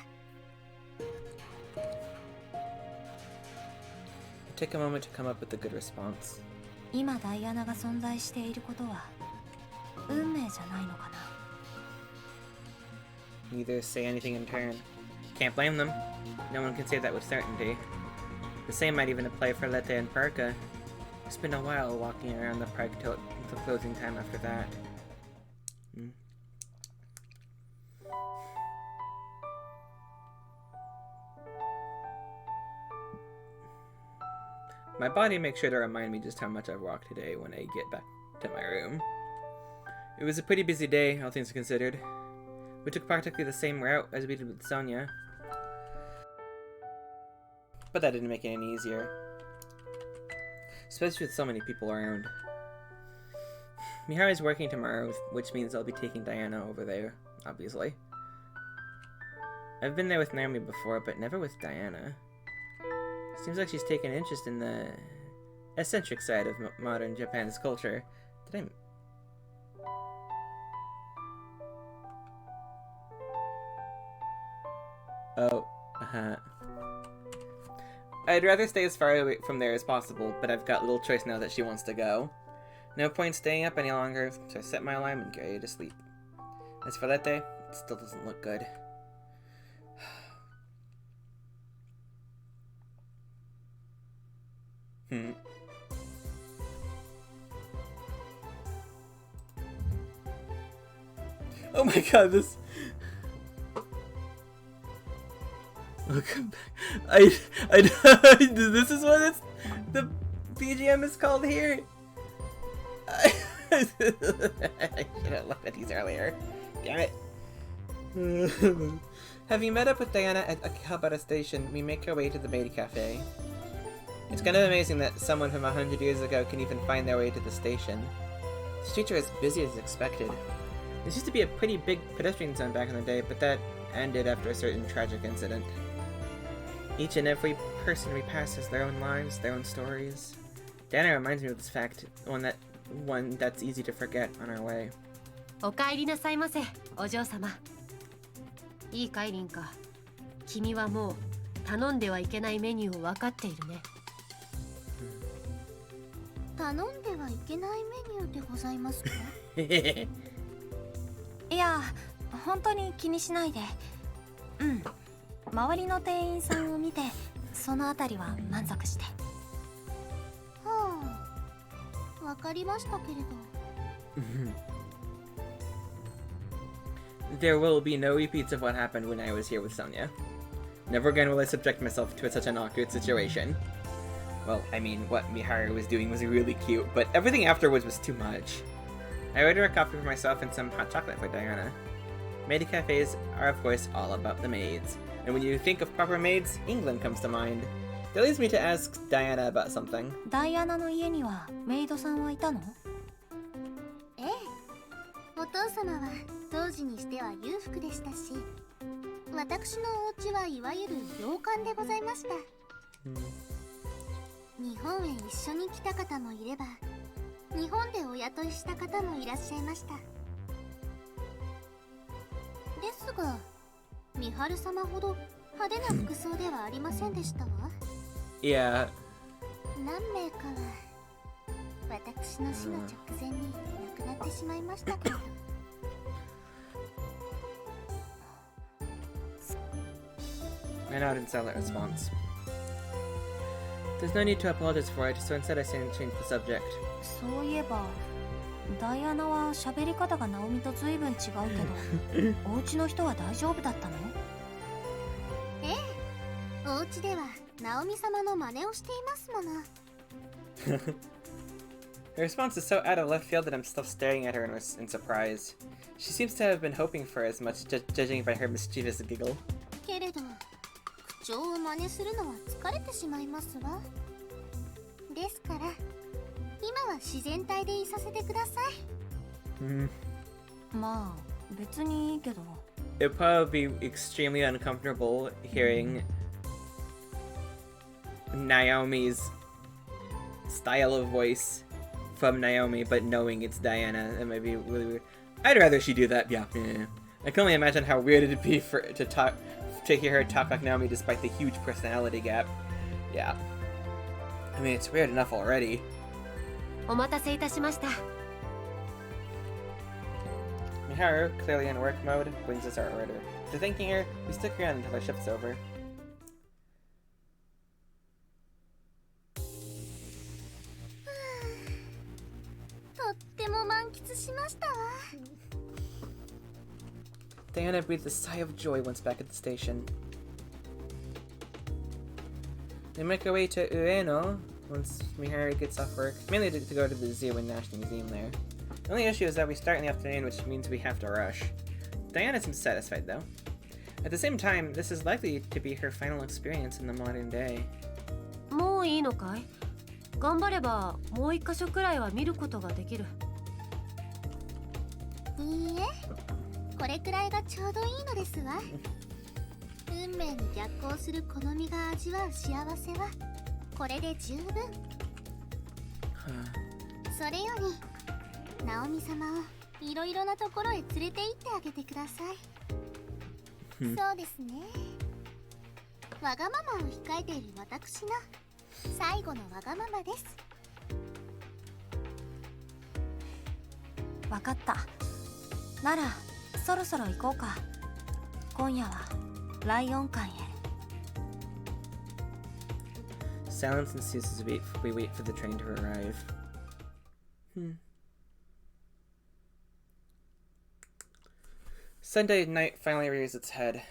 Take a moment to come up with a good response. 今ダイアナが存在していることは運命じゃないのかな。 Neither say anything in turn. Can't blame them. No one can say that with certainty. The same might even apply for Lete and Parka. It's been a while walking around the park till the closing time after that. My body makes sure to remind me just how much I've walked today when I get back to my room. It was a pretty busy day, all things considered. We took practically the same route as we did with Sonia. But that didn't make it any easier. Especially with so many people around. Miharu's working tomorrow, which means I'll be taking Diana over there, obviously. I've been there with Naomi before, but never with Diana. Seems like she's taken interest in the eccentric side of modern Japan's culture. Did I... Oh, I'd rather stay as far away from there as possible, but I've got little choice now that she wants to go. No point staying up any longer, so I set my alarm and get ready to sleep. As for that day, it still doesn't look good. Oh my god, this... Welcome back. This is what it's... The BGM is called here. I should have looked at these earlier. Damn it. Having met up with Diana at Akihabara Station, we make our way to the maid cafe. It's kind of amazing that someone from 100 years ago can even find their way to the station. The streets are as busy as expected. This used to be a pretty big pedestrian zone back in the day, but that ended after a certain tragic incident. Each and every person we pass has their own lives, their own stories. Diana reminds me of this fact, one that's easy to forget on our way. お帰りなさいませ、お嬢様。いいかい、リンカ。君はもう頼んではいけないメニューを分かっているね。頼んではいけないメニューでございますか？いや、本当に気にしないで。うん。周りの店員さんを見て、そのあたりは満足して。はあ、わかりましたけれど。There will be no repeats of what happened when I was here with Sonia. Never again will I subject myself to such an awkward situation. Well, I mean, what Miharu was doing was really cute, but everything afterwards was too much. I ordered a coffee for myself and some hot chocolate for Diana. Maid cafes are of course all about the maids, and when you think of proper maids, England comes to mind. That leads me to ask Diana about something. ダイアナの家にはメイドさんはいたの？ええ、お父様は当時にしては裕福でしたし、私のお家はいわゆる洋館でございました。日本へ一緒に来た方もいれば、日本でお雇いした方もいらっしゃいました。ですが、美晴様ほど派手な服装ではありませんでしたわ。Yeah. 何名かは私の死の直前に亡くなってしまいましたけど。I nodded in silent response. There's no need to apologize for it, so instead I changed the subject. そういえば、ダイアナは喋り方がナオミと随分違うけど、お家の人は大丈夫だったの？ええ、お家ではナオミ様の真似をしていますもの。Her response is so out of left field that I'm still staring at her in surprise. She seems to have been hoping for as much, judging by her mischievous giggle. けれど、口調を真似するのは疲れてしまいますわ。ですから、今は自然体でいさせてください。まあ、別にいいけど。It'd probably be extremely uncomfortable hearing Naomi's style of voice from Naomi, but knowing it's Diana. That might be really weird. I'd rather she do that. Yeah. I can only imagine how weird it'd be to hear her talk like Naomi despite the huge personality gap. Yeah. I mean, it's weird enough already. お待たせいたしました。Miharu, clearly in work mode, brings us our order. After thanking her, we stick around until our shift's over. とっても満喫しましたわ。Diana breathed a sigh of joy once back at the station. They make our way to Ueno once Miharu gets off work, mainly to go to the zoo and National Museum there. The only issue is that we start in the afternoon, which means we have to rush. Diana seems satisfied though. At the same time, this is likely to be her final experience in the modern day. もういいのかい？頑張ればもう一箇所くらいは見ることができる。いいえ、これくらいがちょうどいいのですわ。運命に逆行する好みが味わう幸せはこれで十分。それよりナオミ様をいろいろなところへ連れて行ってあげてください。そうですね。わがままを控えている私の最後のわがままです。わかった。ならそろそろ行こうか。今夜はライオン館へ。Silence ensues as we wait for the train to arrive. Sunday night finally rears its head.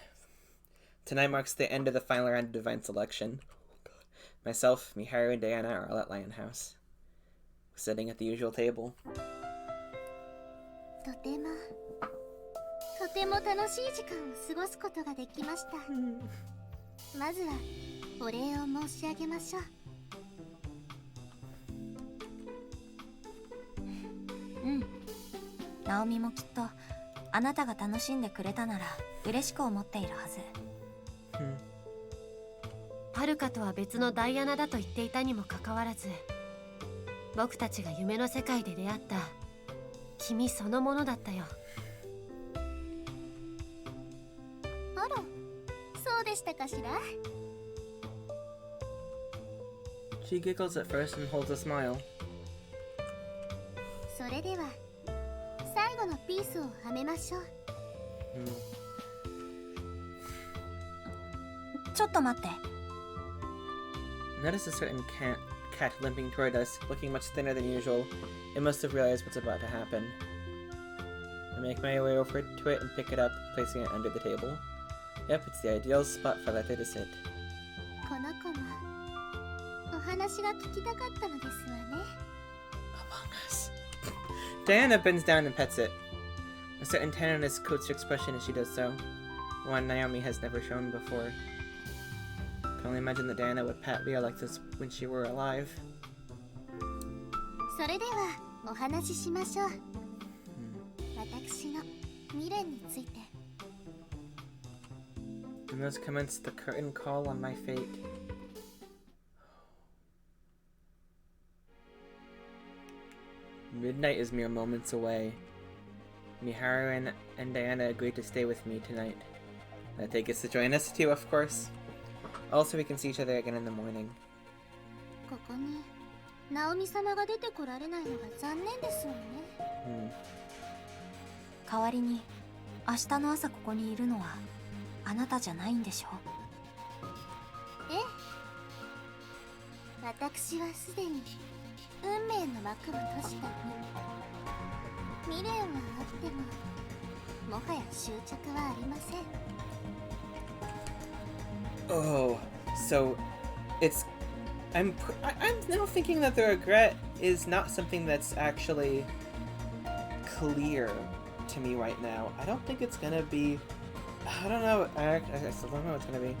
Tonight marks the end of the final round of Divine Selection. Myself, Miharu, and Diana are all at Lion House. We're sitting at the usual table. とても楽しい時間を過ごすことができました。まずはお礼を申し上げましょう。うん。ナオミもきっとあなたが楽しんでくれたなら嬉しく思っているはず。はるかとは別のダイアナだと言っていたにもかかわらず、僕たちが夢の世界で出会った君そのものだったよ。あら、そうでしたかしら。She giggles at first and holds a smile. それでは最後のピースをはめましょう。ちょっと待って。Notice a certain cat limping toward us, looking much thinner than usual. It must have realized what's about to happen. I make my way over to it and pick it up, placing it under the table. Yep, it's the ideal spot for Lethe to sit. この子もお話が聞きたかったのですわね。Among Us. Diana bends down and pets it. A certain tenderness coats her expression as she does so, one Naomi has never shown before. I can only imagine that Diana would pat Leah like this when she were alive. それではお話ししましょう。私の未練について。And thus commenced the curtain call on my fate. Midnight is mere moments away. Miharu and Diana agreed to stay with me tonight. Lethe gets to join us too, of course. Also, we can see each other again in the morning. ここにナオミ様が出てこられないのが残念ですわね。代わりに明日の朝ここにいるのはあなたじゃないんでしょ？ええ。私はすでに運命の幕を閉じた身。未練はあってももはや執着はありません。Oh, so I'm now thinking that the regret is not something that's actually clear to me right now. I don't think it's gonna be. I don't know. I still don't know what it's gonna be.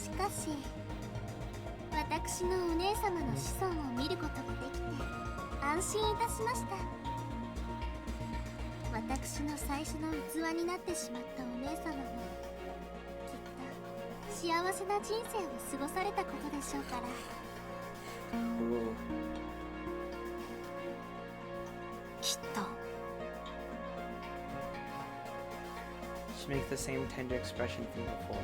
しかし私のお姉様の子孫を見ることができて安心いたしました。私の最初の器になってしまったお姉様もきっと幸せな人生を過ごされたことでしょうから。きっと。She makes the same tender expression from before.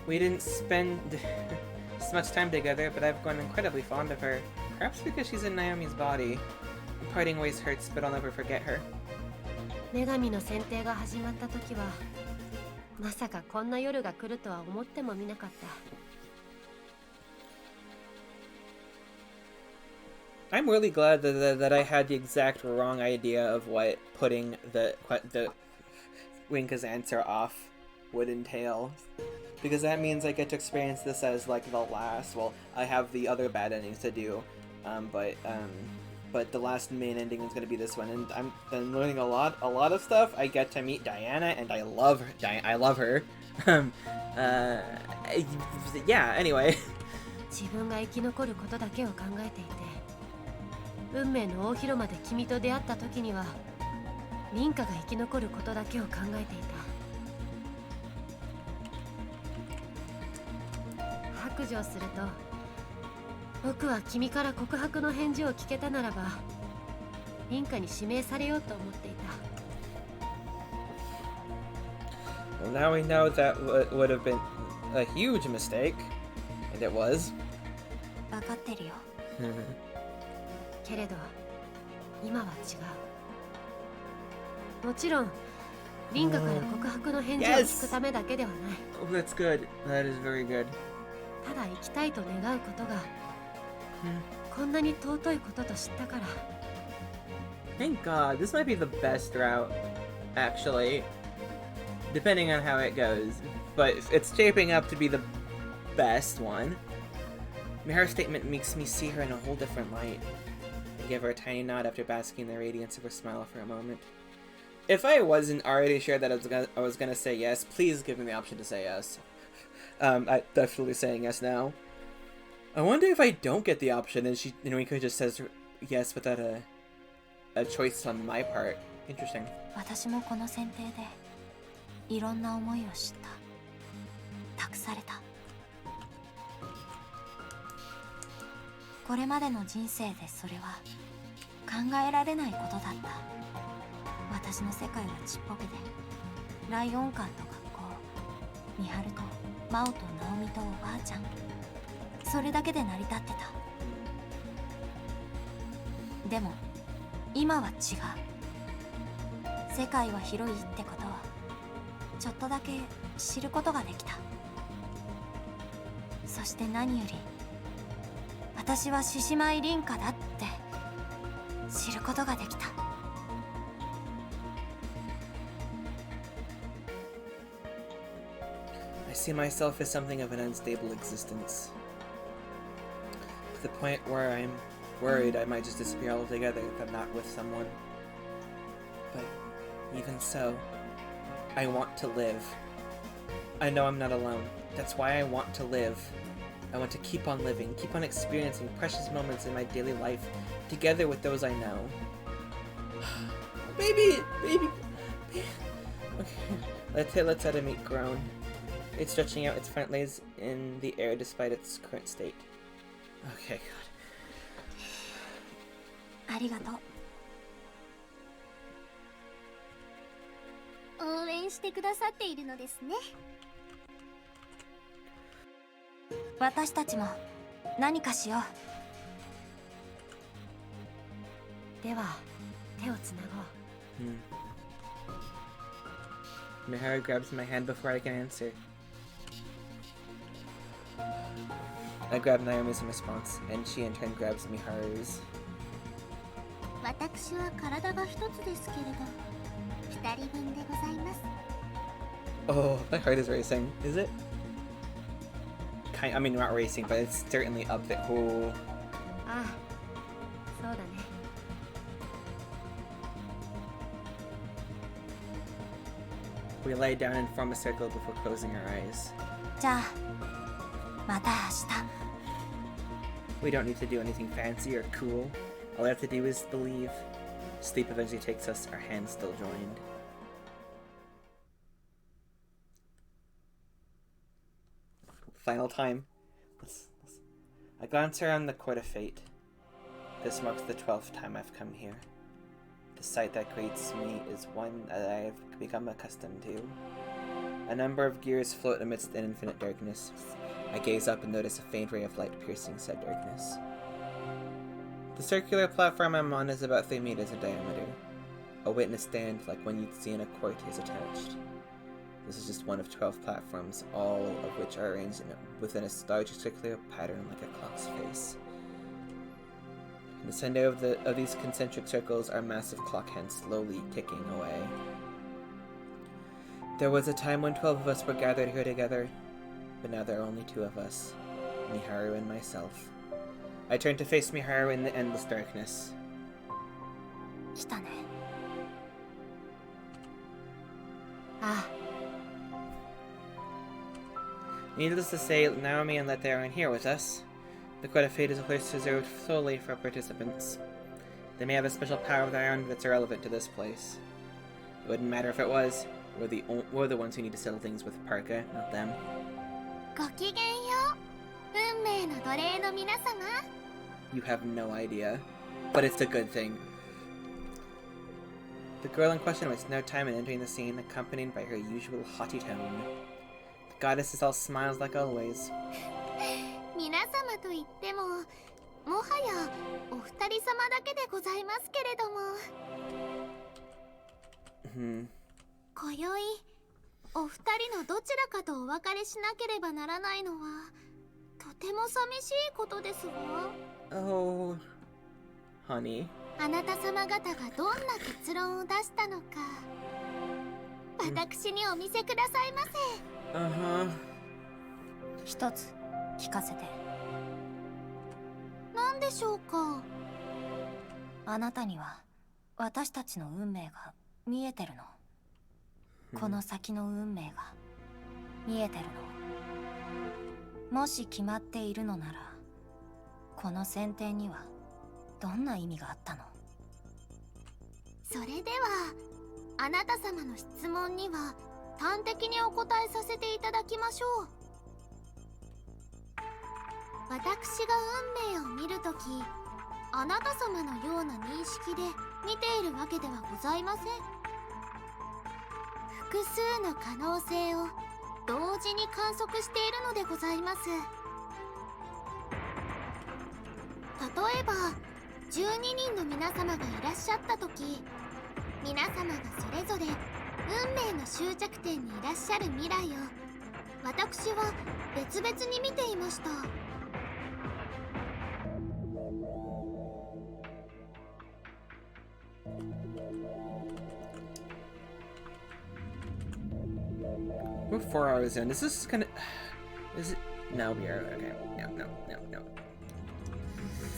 We didn't spend as much time together, but I've grown incredibly fond of her. Perhaps because she's in Naomi's body. Parting ways hurts, but I'll never forget her. 女神の選定が始まった時はまさかこんな夜が来るとは思ってもみなかった。 I'm really glad that I had the exact wrong idea of what putting the Winka's answer off would entail. Because that means I get to experience this as like the last. Well, I have the other bad endings to do, but the last main ending is going to be this one, and I'm learning a lot of stuff. I get to meet Diana, and I love her. I love her. Yeah. Anyway. 自分が生き残ることだけを考えていて、運命の大広間で君と出会った時には、凛花が生き残ることだけを考えていた。白状すると、僕は君から告白の返事を聞けたならば、凛花に指名されようと思っていた。 Well, now we know that would have been a huge mistake, and it was. 分かってるよ。けれど、今は違う。もちろん、凛花から告白の返事を聞くためだけではない。Oh, that's good. That is very good. ただ生きたいと願うことが、こんなに尊いことと知ったから。 Thank God. This might be the best route, actually. Depending on how it goes. But it's shaping up to be the best one. Miharu's statement makes me see her in a whole different light. I give her a tiny nod after basking in the radiance of her smile for a moment. If I wasn't already sure that I was gonna say yes, please give me the option to say yes. I'm definitely saying yes now. I wonder if I don't get the option and Rika just says yes without a a choice on my part. Interesting. 私もこの選定でいろんな思いを知った。託された。これまでの人生でそれは考えられないことだった。私の世界はちっぽけで、ライオン館と学校、美晴と真央と直美とおばあちゃん、それだけで成り立ってた。でも今は違う。世界は広いってことをちょっとだけ知ることができた。そして何より私は獅子舞凛花だって知ることができた。I see myself as something of an unstable existence. To the point where I'm worried I might just disappear altogether if I'm not with someone. But even so, I want to live. I know I'm not alone. That's why I want to live. I want to keep on living, keep on experiencing precious moments in my daily life, together with those I know. Baby! Okay, let's let a meat groan. It's stretching out its front legs in the air despite its current state. Okay, God. ありがとう。応援してくださっているのですね。私たちも何かしよう。では手をつなごう。Miharu grabs my hand before I can answer. I grab Naomi's in response, and she in turn grabs Miharu's. 私は体が一つですけれど、二人分でございます。 Oh, my heart is racing. Is it? I mean, not racing, but it's certainly up there. Oh. ああ、そうだね。We lay down and form a circle before closing our eyes. じゃあまた明日。 We don't need to do anything fancy or cool. All we have to do is believe. Sleep eventually takes us, our hands still joined. Final time. I glance around the Court of Fate. This marks the 12th time I've come here. The sight that greets me is one that I have become accustomed to. A number of gears float amidst an infinite darkness. I gaze up and notice a faint ray of light piercing said darkness. The circular platform I'm on is about 3 meters in diameter. A witness stand, like one you'd see in a court, is attached. This is just one of 12 platforms, all of which are arranged within a large circular pattern like a clock's face. In the center of these concentric circles are massive clock hands slowly ticking away. There was a time when 12 of us were gathered here together, but now there are only 2 of us, Miharu and myself. I turn to face Miharu in the endless darkness. 来たね。ああ、 Needless to say, Naomi and Lethe aren't here with us. The Court of Fate is a place reserved solely for participants. They may have a special power of their own that's irrelevant to this place. It wouldn't matter if it was. We're the ones who need to settle things with Parka, not them. ごきげんよう。運命の奴隷の皆様。 You have no idea. But it's a good thing. The girl in question wastes no time in entering the scene, accompanied by her usual haughty tone. The goddess is all smiles like always. 皆様と言っても、もはやお二人様だけでございますけれども。今宵、お二人のどちらかとお別れしなければならないのは、とても寂しいことですわ。Oh, honey. あなた様方がどんな結論を出したのか、私にお見せくださいませ。Uh-huh. 一つ聞かせて。何でしょうか。あなたには私たちの運命が見えてるの。この先の運命が見えてるの。もし決まっているのなら、この選定にはどんな意味があったの？それではあなた様の質問には端的にお答えさせていただきましょう。私が運命を見るとき、あなた様のような認識で見ているわけではございません。複数の可能性を同時に観測しているのでございます。例えば12人の皆様がいらっしゃったとき、皆様がそれぞれ運命の終着点にいらっしゃる未来を私は別々に見ていました。We're 4 hours in. Is this gonna... Is it... No, we are... Okay. No.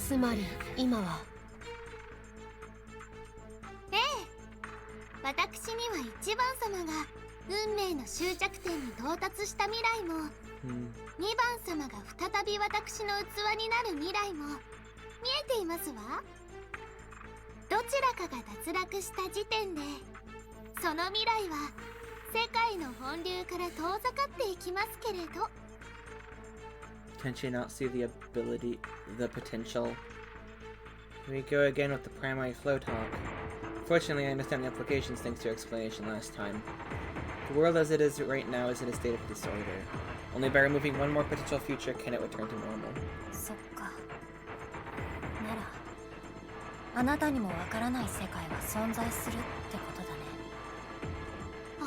つまり今は私には一番様が運命の終着点に到達した未来も、二番様が再び私の器になる未来も見えていますわ。どちらかが脱落した時点でその未来は世界の本流から遠ざかっていきますけれど。 Can she not see the ability, the potential? Here we go again with the primary flow talk. Fortunately, I understand the implications thanks to your explanation last time. The world as it is right now is in a state of disorder. Only by removing one more potential future can it return to normal. そっか。ならあなたにもわからない世界は存在するってことだ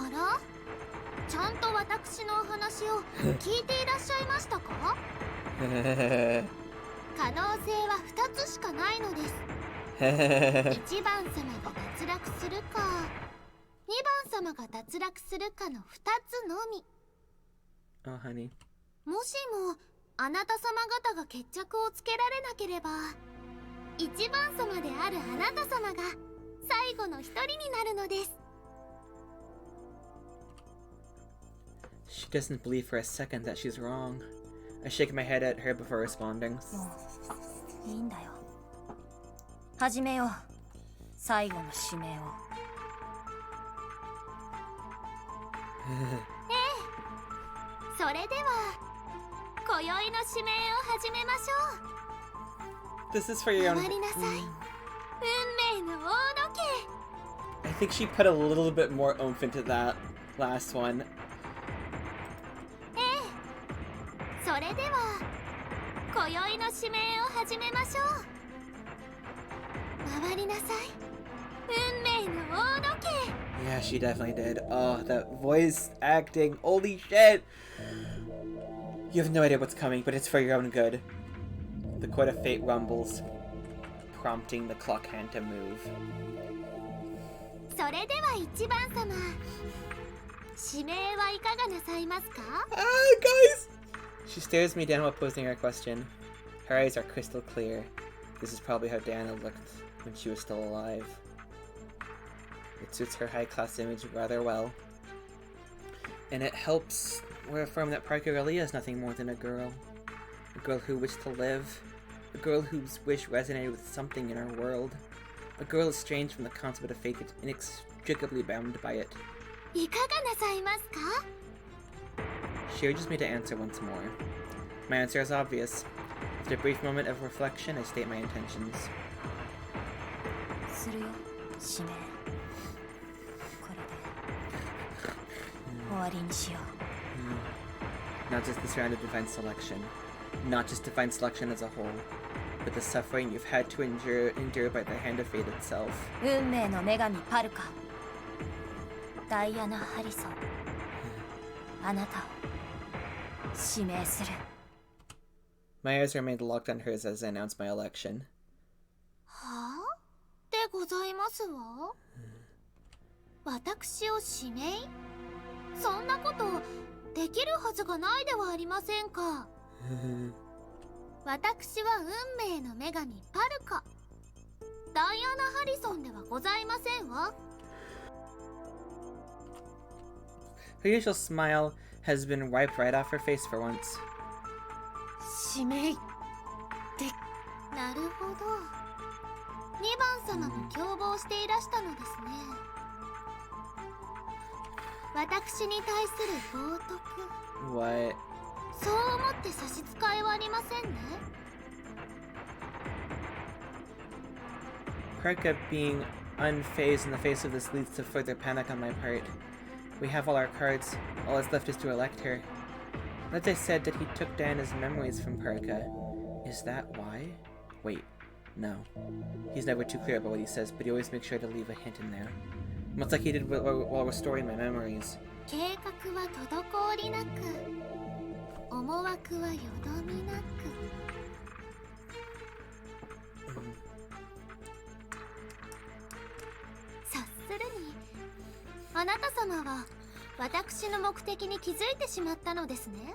ね。あら、ちゃんと私のお話を聞いていらっしゃいましたか？可能性は2つしかないのです。1番様が脱落するか、2番様が脱落するかの2つのみ。 Oh, honey. もしもあなた様方が決着をつけられなければ、1番様であるあなた様が最後の一人になるのです。 She doesn't believe for a second that she's wrong. I shake my head at her before responding. もういいんだよ。始めよう。最後の指名を。それでは今宵の指名を始めましょう。 This is for your own... 回りなさい。運命の大時計。 I think she put a little bit more oomph into that last one. それでは今宵の指名を始めましょう。回りなさい。運命の大時計。 Yeah, she definitely did. Oh, that voice acting. Holy shit! You have no idea what's coming, but it's for your own good. The court of fate rumbles, prompting the clock hand to move. それでは一番様、指名はいかがなさいますか？ Ah, guys! She stares me down while posing her question. Her eyes are crystal clear. This is probably how Diana looked when she was still alive. It suits her high-class image rather well. And it helps reaffirm that Parker really is nothing more than a girl. A girl who wished to live. A girl whose wish resonated with something in our world. A girl estranged from the concept of fate yet inextricably bound by it. いかがなさいますか？ She urges me to answer once more. My answer is obvious. After a brief moment of reflection, I state my intentions. するよ、指名。これで終わりにしよう。 Not just this round of divine selection. Not just divine selection as a whole. But the suffering you've had to endure by the hand of fate itself. 運命の女神パルカ、ダイアナ・ハリソン、あなたを指名する。 My eyes remained locked on hers as I announced my election. はあ？でございますわ。私を指名？そんなことできるはずがないではありませんか。私は運命の女神パルカ、ダイアナ・ハリソンではございませんわ。 Her usual smile has been wiped right off her face for once. 指名なるほど。2番様も共謀していらしたのですね。私に対する冒涜。 What? そう思って差し支えはありませんね。 Parka being unfazed in the face of this leads to further panic on my part. We have all our cards. All that's left is to elect her. Let's said that he took Diana's memories from Parka. Is that why? Wait, no. He's never too clear about what he says, but he always makes sure to leave a hint in there. Much like he did while restoring my memories. 計画は滞りなく、思惑はよどみなく。察するに、あなた様は私の目的に気づいてしまったのですね。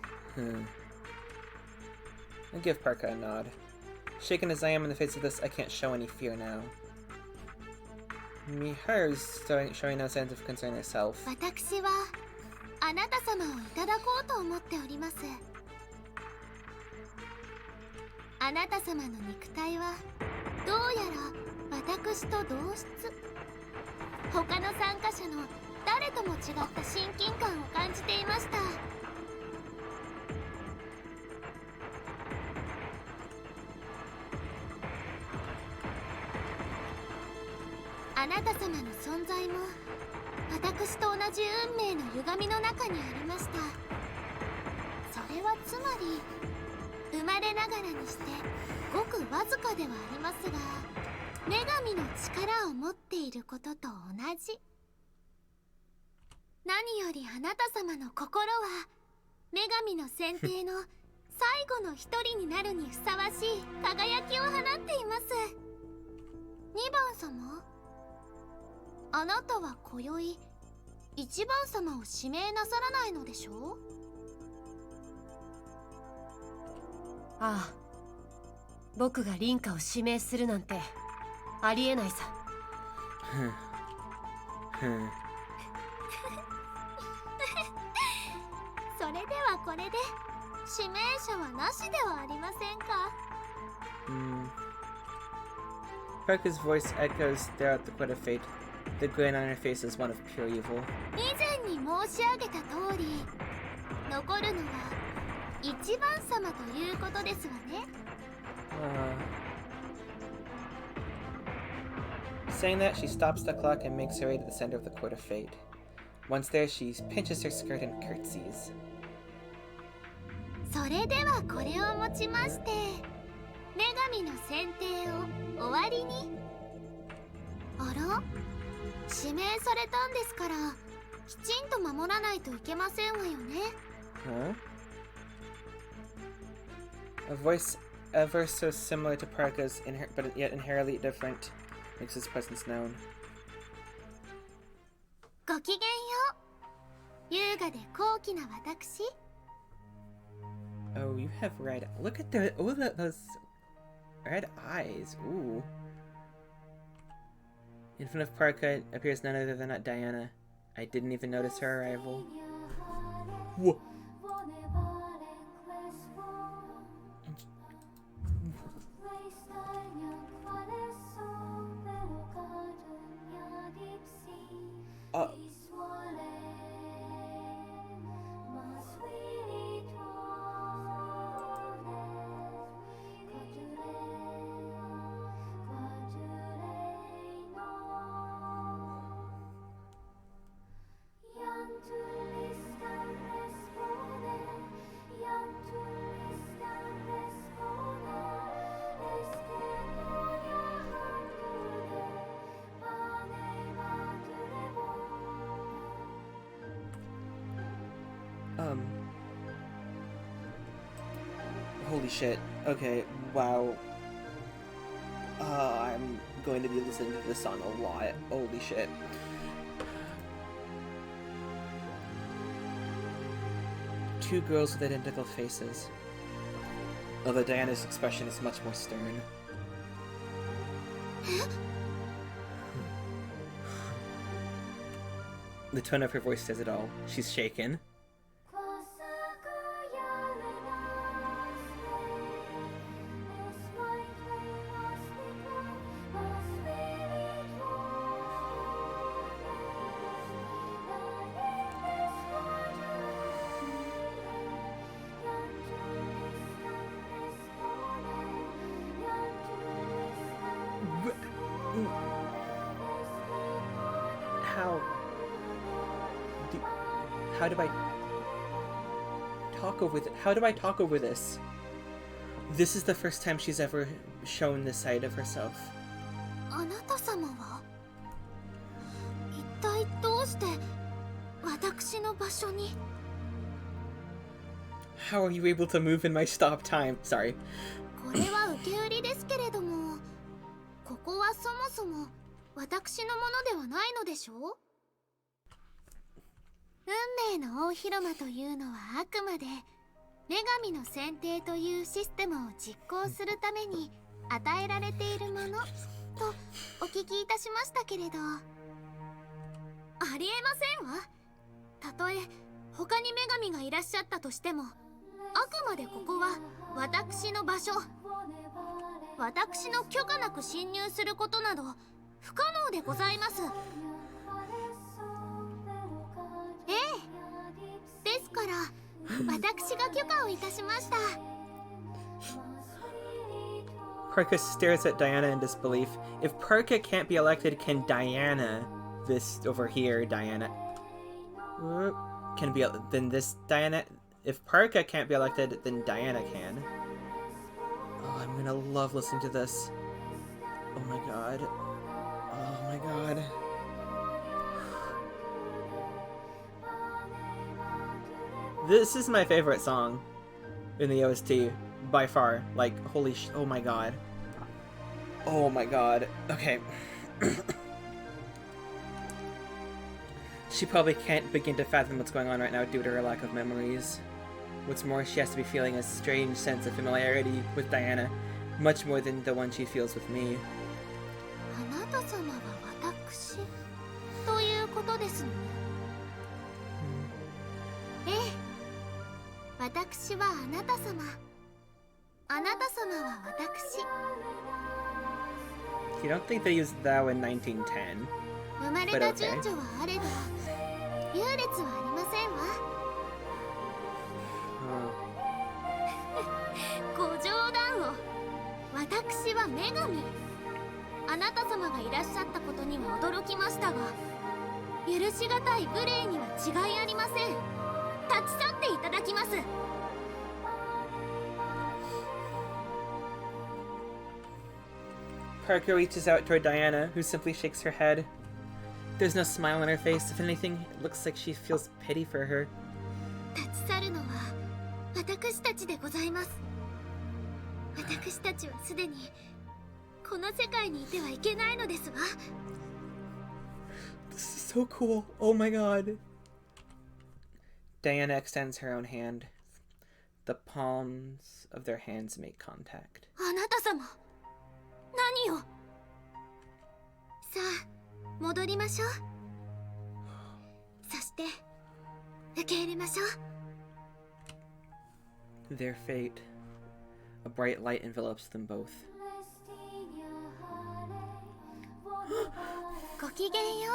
I give Parka a nod. Shaken as I am in the face of this, I can't show any fear now. Miharu's showing no sense of concern herself. 私はあなた様をいただこうと思っております。あなた様の肉体はどうやら私と同質。他の参加者の誰とも違った親近感を感じていました。あなた様の存在も私と同じ運命の歪みの中にありました。それはつまり生まれながらにしてごくわずかではありますが、女神の力を持っていることと同じ。何よりあなた様の心は女神の選定の最後の一人になるにふさわしい輝きを放っています。2番様、あなたは今宵1番様を指名なさらないのでしょう？ああ、僕が凛花を指名するなんてありえないさ。それではこれで指名者はなしではありませんか。Parka's voice echoes throughout the Court of Fate. The grin on her face is one of pure evil. 以前に申し上げた通り、残るのは1番様ということですわね。Saying that, she stops the clock and makes her way to the center of the Court of Fate. Once there, she pinches her skirt and curtsies. それではこれをもちまして女神の選定を終わりに。あら、指名されたんですからきちんと守らないといけませんわよね。A voice ever so similar to Parka's, but yet inherently different, makes his presence known. ごきげんよう。優雅で高貴な私。Oh, you have red. Look at those red eyes. Ooh. In front of Parka appears none other than Diana. I didn't even notice her arrival. Whoa. Holy shit. Okay, wow. I'm going to be listening to this song a lot. Holy shit. Two girls with identical faces. Although Diana's expression is much more stern. The tone of her voice says it all. She's shaken. how do I talk over how do I talk over this? This is the first time she's ever shown this side of herself. あなた様は一体どうして私の場所に How are you able to move in my stop time? Sorry. これは受け売りですけれども、ここはそもそも私のものではないのでしょう？運命の大広間というのはあくまで女神の選定というシステムを実行するために与えられているものとお聞きいたしましたけれど、ありえませんわ。たとえ他に女神がいらっしゃったとしても、あくまでここは私の場所。私の許可なく侵入することなど不可能でございます。ええ、ですから私が許可をいたしました。Parka stares at Diana in disbelief. If Parka can't be elected, can Diana, this over here, Diana, can be, then this Diana, if Parka can't be elected, then Diana can. Oh, I'm gonna love listening to this. Oh my god. Oh my god. This is my favorite song in the OST, by far. Like, holy oh my god. Oh my god. Okay. She probably can't begin to fathom what's going on right now due to her lack of memories. What's more, she has to be feeling a strange sense of familiarity with Diana, much more than the one she feels with me. あなた様は私ということですね。ええ、私はあなた様。あなた様は私。 You don't think they used thou in 1910? 生まれた順序はあれど、優劣はありませんわ。ご冗談を。私は女神。あなた様がいらっしゃったことには驚きましたが、許しがたい無礼には違いありません。立ち去っていただきます。Parker reaches out toward Diana, who simply shakes her head. There's no smile on her face. If anything, it looks like she feels pity for her. 立ち去るのは私たちでございます。私たちはすでにこの世界にいてはいけないのですわ。 This is so cool. Oh my god. Diana extends her own hand. The palms of their hands make contact. あなた様、何を。さあ、戻りましょう。そして受け入れましょう。 Their fate. A bright light envelops them both. ごきげんよ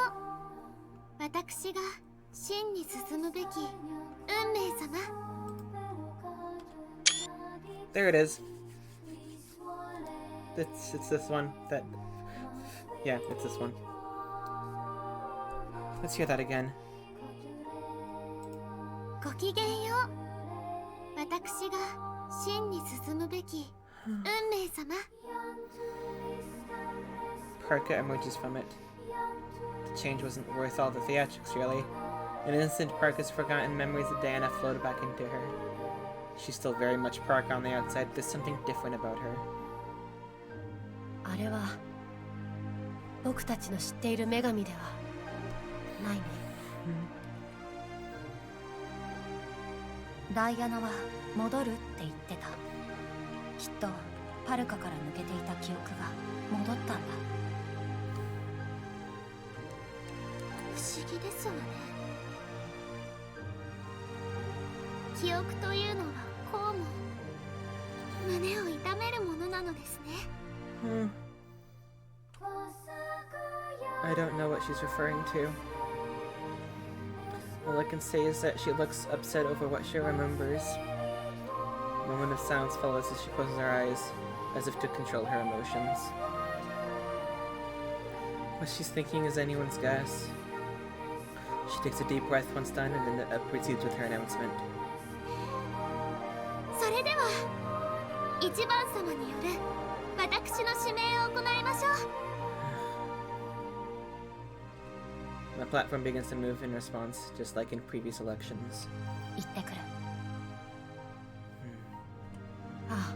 う。私が真に進むべき運命様。 There it is. It's this one. That. Yeah, it's this one. Let's hear that again. ごきげんよう。私が真に進むべき運命様。 Parka emerges from it. The change wasn't worth all the theatrics, really. In an instant, Parka's forgotten memories of Diana floated back into her. She's still very much Parka on the outside. There's something different about her. あれは僕たちの知っている女神ではないね。ダイアナは戻るって言ってた。きっとパルカから抜けていた記憶が戻ったんだ。不思議ですわね。記憶というのはこうも胸を痛めるものなのですね。I don't know what she's referring to. All I can say is that she looks upset over what she remembers. A moment of silence follows as she closes her eyes, as if to control her emotions. What she's thinking is anyone's guess. She takes a deep breath once done and then proceeds with her announcement. それでは一番様による私の指名を行いましょう。 My platform begins to move in response, just like in previous elections. 行ってくる。ああ、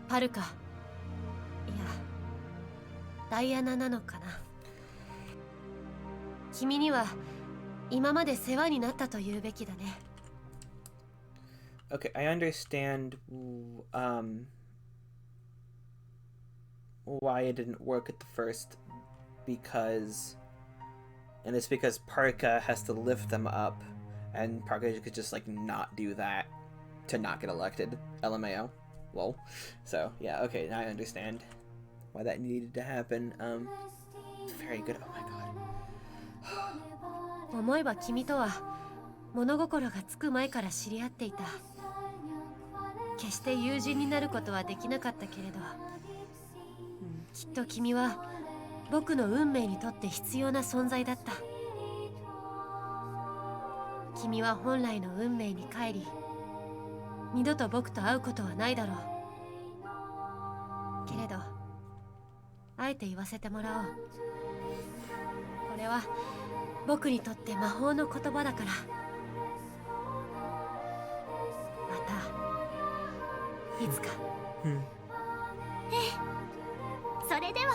パルカ、いやダイアナなのかな。君には今まで世話になったと言うべきだね。Okay, I understand why it didn't work at the first, because, and it's because Parka has to lift them up, and Parka could just like not do that to not get elected. LMAO. Lol. So yeah, okay, now I understand why that needed to happen. Very good. Oh my god. 思えば君とは物心がつく前から知り合っていた。決して友人になることはできなかったけれど、きっと君は僕の運命にとって必要な存在だった。君は本来の運命に帰り、二度と僕と会うことはないだろう。けれどあえて言わせてもらおう。これは僕にとって魔法の言葉だから。またいつか。それでは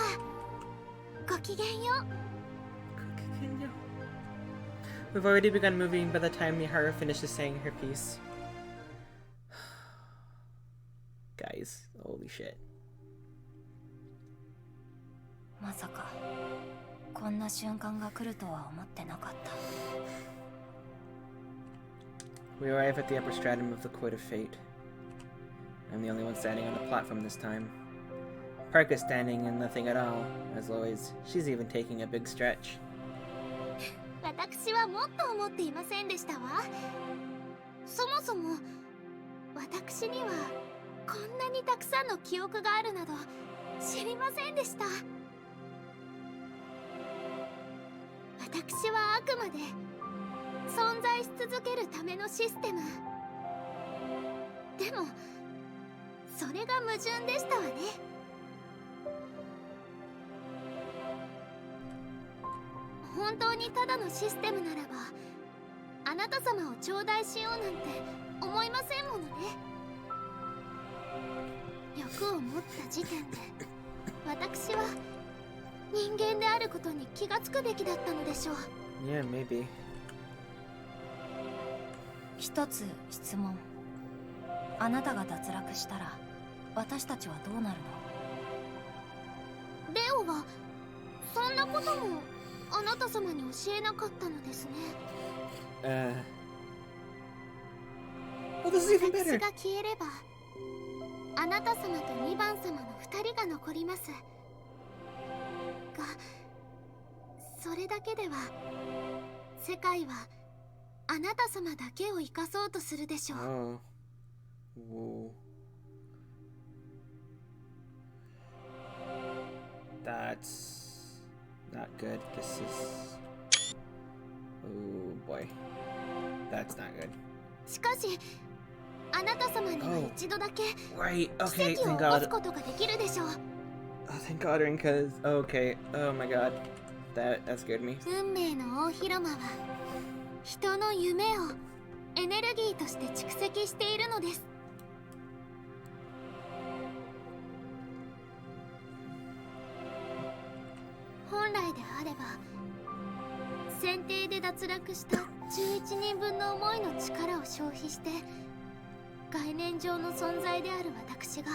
ごきげんよう。 We've already begun moving by the time Miharu finishes saying her piece. Guys, holy shit. まさかこんな瞬間が来るとは思ってなかった。 We arrive at the upper stratum of the Court of Fate. I'm the only one standing on the platform this time. Parka's standing in nothing at all. As always, she's even taking a big stretch. 私はもっと思っていませんでしたわ。そもそも私にはこんなにたくさんの記憶があるなど知りませんでした。私はあくまで存在し続けるためのシステム。でもそれが矛盾でしたわね。本当にただのシステムならばあなた様を頂戴しようなんて思いませんものね。欲を持った時点で私は人間であることに気がつくべきだったのでしょう。 Yeah, maybe. 一つ質問。あなたが脱落したら私たちはどうなるの？レオはそんなこともあなた様に教えなかったのですね。Well, this is even 私 better. が消えればあなた様と2番様の2人が残ります。がそれだけでは世界はあなた様だけを生かそうとするでしょう。 Oh. Whoa. That's not good. This is... Oh boy. That's not good. しかしあなた様には一度だけ Right, 奇 okay, 跡を thank 起こす god. ことができるでしょう。 Oh, thank god, Rinka's... Okay, oh my god. That scared me. 運命の大広間は人の夢をエネルギーとして蓄積しているのです。本来であれば選定で脱落した11人分の思いの力を消費して概念上の存在である私が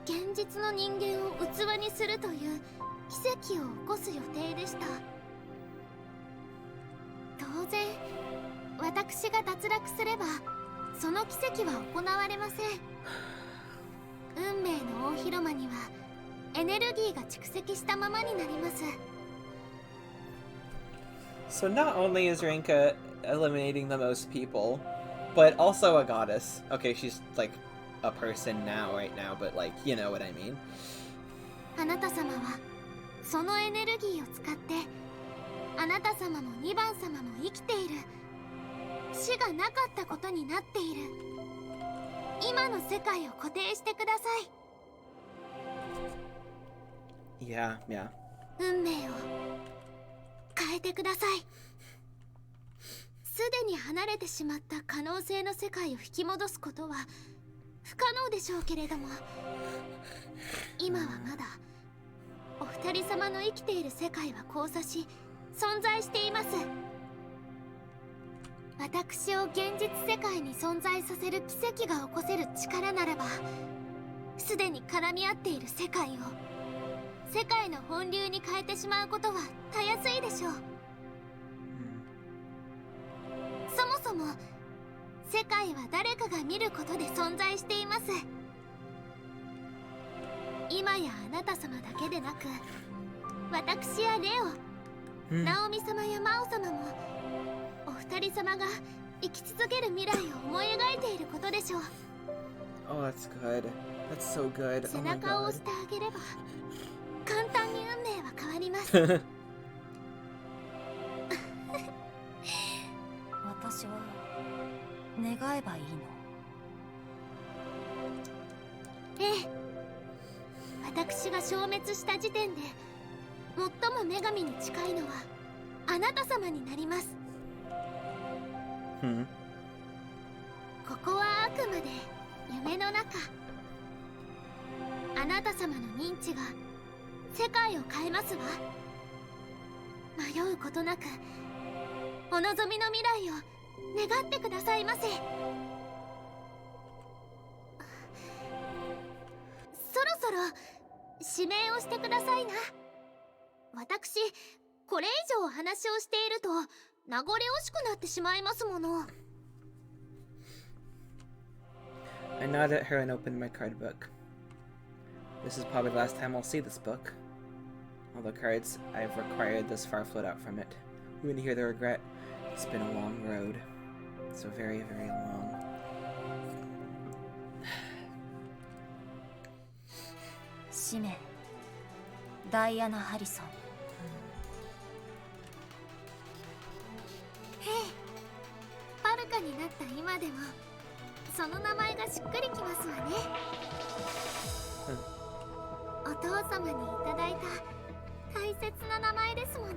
現実の人間を器にするという奇跡を起こす予定でした。当然私が脱落すればその奇跡は行われません。運命の大広間にはエネルギーが蓄積したままになります。 So not only is Rinka eliminating the most people, but also a goddess. Okay, she's like a person now, right now, but like, you know what I mean. あなた様はそのエネルギーを使ってあなた様も2番様も生きている。死がなかったことになっている。今の世界を固定してください。 Yeah, yeah. 運命を変えてください。すでに離れてしまった可能性の世界を引き戻すことは不可能でしょうけれども、今はまだお二人様の生きている世界は交差し存在しています。私を現実世界に存在させる奇跡が起こせる力ならば、すでに絡み合っている世界を世界の本流に変えてしまうことはたやすいでしょう。そもそも世界は誰かが見ることで存在しています。今やあなた様だけでなく、私やレオ、ナオミ様やマオ様もお二人様が生き続ける未来を思い描いていることでしょう。 Oh, that's good. That's so good. 背 Oh my 中を god. 押してあげれば簡単に運命は変わります。私は願えばいいの？ええ、私が消滅した時点で最も女神に近いのはあなた様になります。ここはあくまで夢の中。あなた様の認知が世界を変えますわ。迷うことなくお望みの未来を願ってくださいませ。そろそろ指名をしてくださいな。私これ以上お話をしていると名残惜しくなってしまいますもの。 I nodded at her and opened my card book. This is probably the last time I'll see this book. All the cards I've acquired thus far flowed out from it. We can hear the regret. It's been a long road. So very, very long. 使命、ダイアナ・ハリソン。へえ、パルカになった今でもその名前がしっくりきますわね。お父様にいただいた大切な名前ですもの。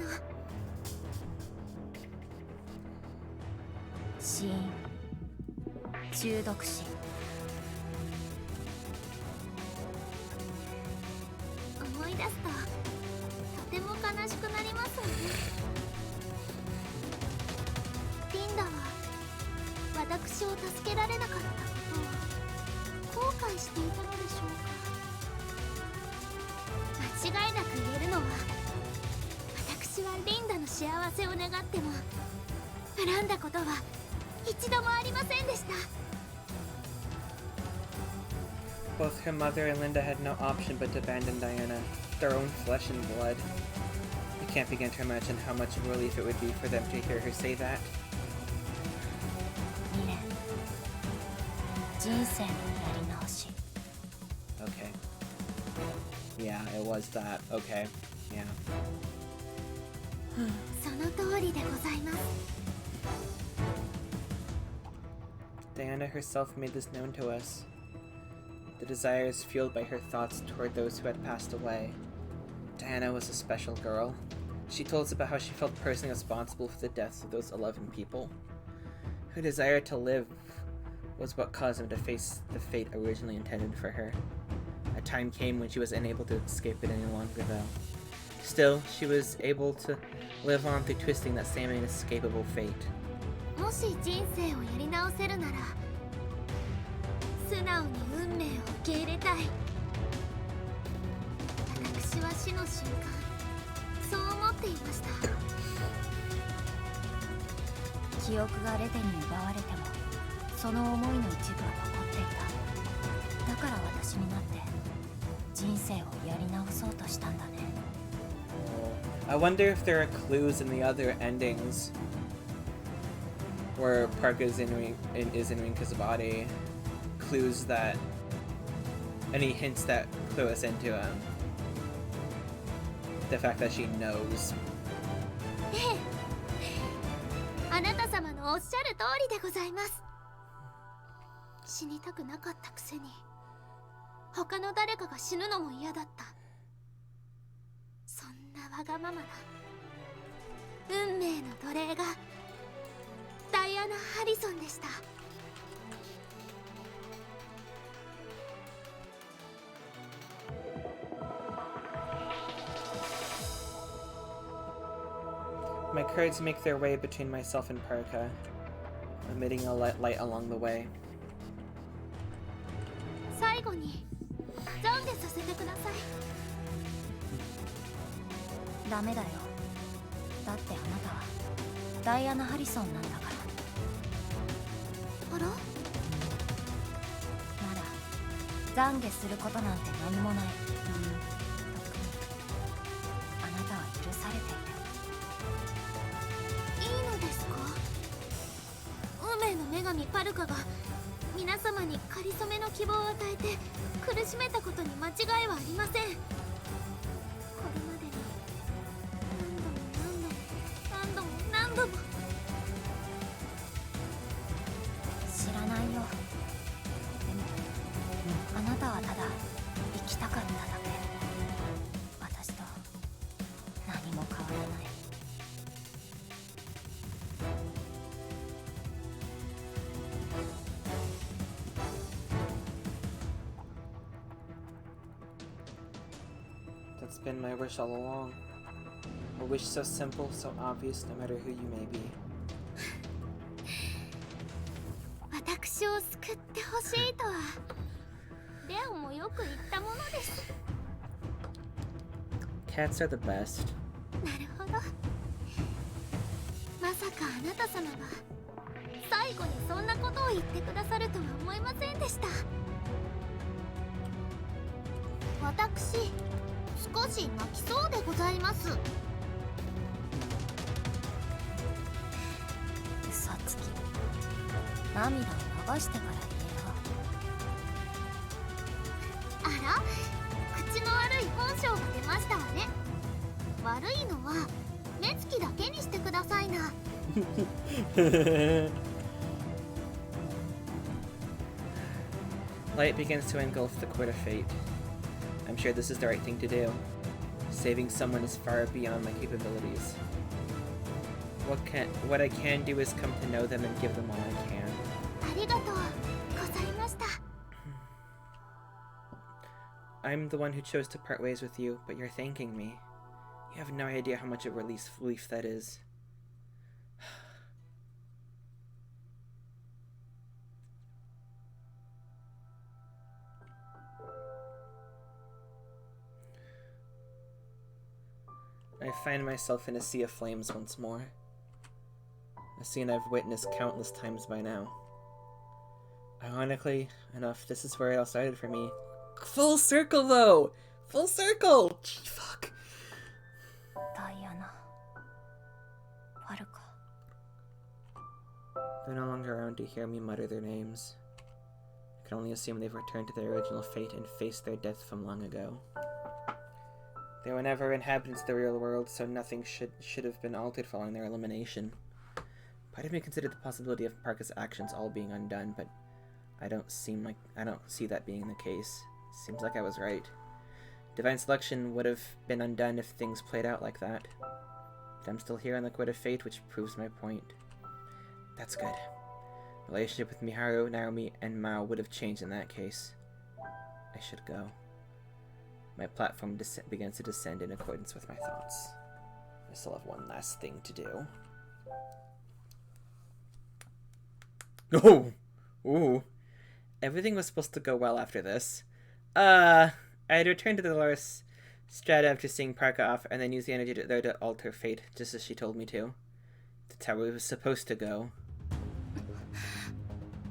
死因、中毒死。思い出すととても悲しくなりますわね。リンダは私を助けられなかったことを後悔していたのでしょうか。間違いなく言えるのは、私はリンダの幸せを願っても恨んだことは一度もありませんでした。 Both her mother and Linda had no option but to abandon Diana, their own flesh and blood. I can't begin to imagine how much of a relief it would be for them to hear her say that. 2年、人生のやり直し。 Okay. Yeah, it was that. Okay. Yeah. その通りでございます。 Diana herself made this known to us. The desires fueled by her thoughts toward those who had passed away. Diana was a special girl. She told us about how she felt personally responsible for the deaths of those 11 people. Her desire to live was what caused them to face the fate originally intended for her. A time came when she was unable to escape it any longer, though. Still, she was able to live on through twisting that same inescapable fate. もし人生をやり直せるなら、素直に運命を受け入れたい。私は死の瞬間、そう思っていました。記憶がレテに奪われても、その思いの一部は残っていた。だから私になって人生をやり直そうとしたんだね。I wonder if there are clues in the other endings where Park is in Rinka's body. Clues that... any hints that clue us into the fact that she knows. ええ、あなた様のおっしゃる通りでございます。死にたくなかったくせに他の誰かが死ぬのも嫌だった。そんなわがままな運命の奴隷がダイアナ・ハリソンでした。My cards make their way between myself and Parka, emitting a light along the way. 最後に懺悔させてください。ダメだよ。だってあなたはダイアナ・ハリソンなんだから。あら？なら懺悔することなんて何もない。特にあなたは許されている。いいのですか？運命の女神パルカが皆様にかりそめの希望を与えて苦しめたことに間違いはありません。これまでに何度も何度も知らないよ。でもあなたはただ生きたかっただけ。私と何も変わらない。That's been my wish all along. A wish so simple, so obvious, no matter who you may be. 私を救ってほしいとはレオもよく言ったものです。 Cats are the best. なるほど。まさかあなた様が最後にそんなことを言ってくださるとは思いませんでした。私少し泣きそうでございます。嘘つき。涙を流してから言えよ。あら、口の悪い本性が出ましたわね。悪いのは目つきだけにしてくださいな。Light begins to engulf the court of fate. I'm sure this is the right thing to do. Saving someone is far beyond my capabilities. What I can do is come to know them and give them all I can. ありがとうございました。I'm the one who chose to part ways with you, but you're thanking me. You have no idea how much of a relief that is. I find myself in a sea of flames once more. A scene I've witnessed countless times by now. Ironically enough, this is where it all started for me. Full circle, though! Full circle! Gee, fuck. ダイアナ、パルカ。 They're no longer around to hear me mutter their names. I can only assume they've returned to their original fate and faced their death from long ago. They were never inhabitants of the real world, so nothing should have been altered following their elimination. Part of me considered the possibility of Parka's actions all being undone, but I don't see that being the case. Seems like I was right. Divine selection would have been undone if things played out like that. But I'm still here on the Court of Fate, which proves my point. That's good. The relationship with Miharu, Naomi, and Mao would have changed in that case. I should go. My platform begins to descend in accordance with my thoughts. I still have one last thing to do. Oh! Ooh. Everything was supposed to go well after this. I had returned to the Dolores Strata after seeing Parka off, and then used the energy there to alter fate, just as she told me to. That's how we was supposed to go.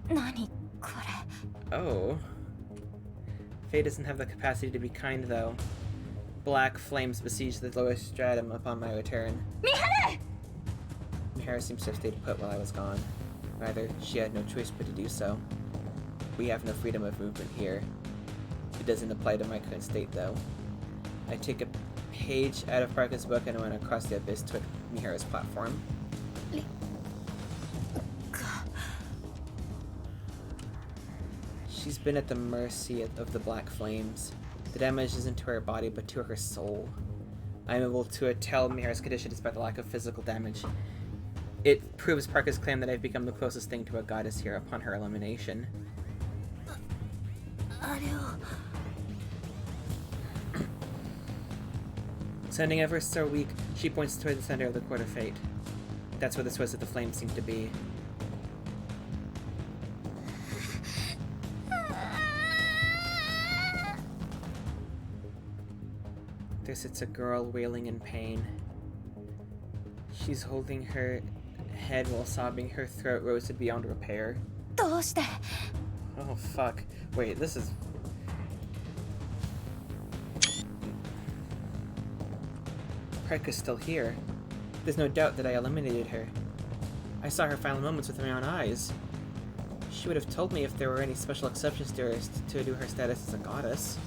何これ。 Oh. Fate doesn't have the capacity to be kind, though. Black flames besieged the lower stratum upon my return. Miharu! Miharu seems to have stayed put while I was gone. Rather, she had no choice but to do so. We have no freedom of movement here. It doesn't apply to my current state, though. I take a page out of Parker's book and went across the abyss to Miharu's platform. She's been at the mercy of the black flames. The damage isn't to her body, but to her soul. I'm able to tell Miharu's condition despite the lack of physical damage. It proves Parker's claim that I've become the closest thing to a goddess here upon her elimination. Sounding ever so weak, she points toward the center of the Court of Fate. That's where the source of the flames seem to be. There sits a girl wailing in pain. She's holding her head while sobbing, her throat roasted beyond repair. Oh fuck. Wait, this is... Prek is still here. There's no doubt that I eliminated her. I saw her final moments with my own eyes. She would have told me if there were any special exceptions to her status as a goddess.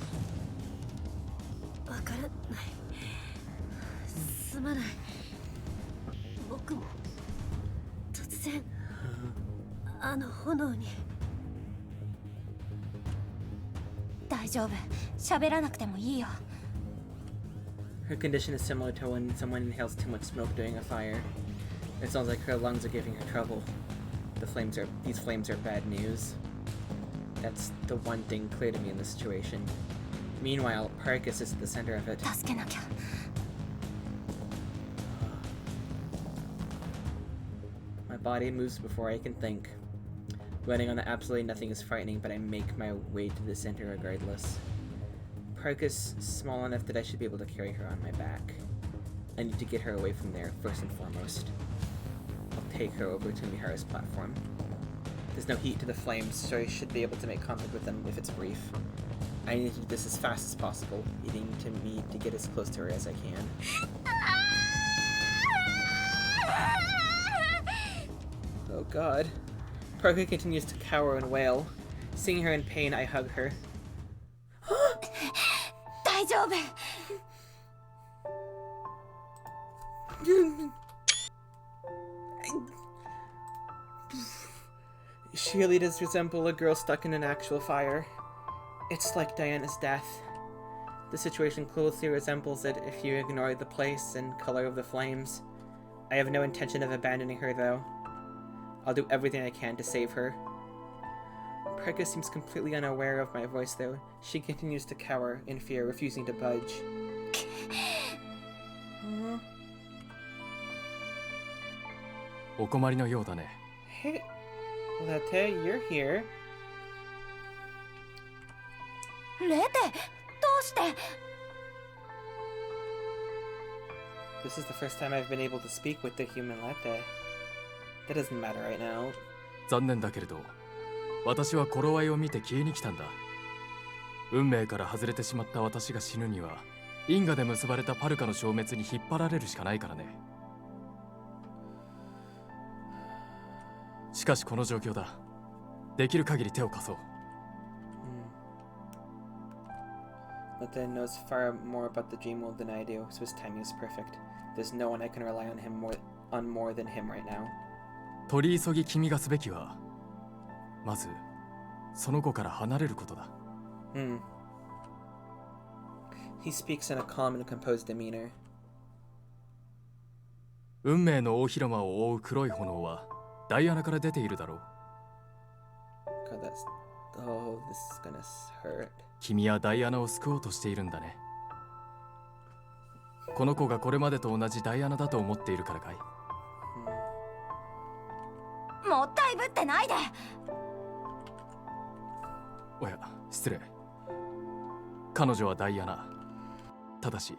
Her condition is similar to when someone inhales too much smoke during a fire. It sounds like her lungs are giving her trouble. These flames are bad news. That's the one thing clear to me in this situation. Meanwhile, Parkus is at the center of it. My body moves before I can think. Running on absolutely nothing is frightening, but I make my way to the center regardless. Parkus is small enough that I should be able to carry her on my back. I need to get her away from there, first and foremost. I'll take her over to Miharu's platform. There's no heat to the flames, so I should be able to make contact with them if it's brief. I need to do this as fast as possible, needing to me to get as close to her as I can. Oh god. Parker continues to cower and wail. Seeing her in pain, I hug her. She really does resemble a girl stuck in an actual fire. It's like Diana's death. The situation closely resembles it if you ignore the place and color of the flames. I have no intention of abandoning her, though. I'll do everything I can to save her. Preka seems completely unaware of my voice, though. She continues to cower in fear, refusing to budge. Hey, Lete, you're here. This is the first time I've been able to speak with the human Lete. That doesn't matter right now. 残念だけれど、私は頃合いを見て消えに来たんだ。運命から外れてしまった私が死ぬには、因果で結ばれたパルカの消滅に引っ張られるしかないからね。しかしこの状況だ。できる限り手を貸そう。Lete knows far more about the dream world than I do, so his timing is perfect. There's no one I can rely on more than him right now. 取り急ぎ君がすべきは、まずその子から離れることだ。He speaks in a calm and composed demeanor. 運命の大広間を覆う黒い炎はダイアナから出ているだろう。God, oh, this is gonna hurt. 君はダイアナを救おうとしているんだね。この子がこれまでと同じダイアナだと思っているからかい。もったいぶってないで。おや、失礼。彼女はダイアナ。ただし、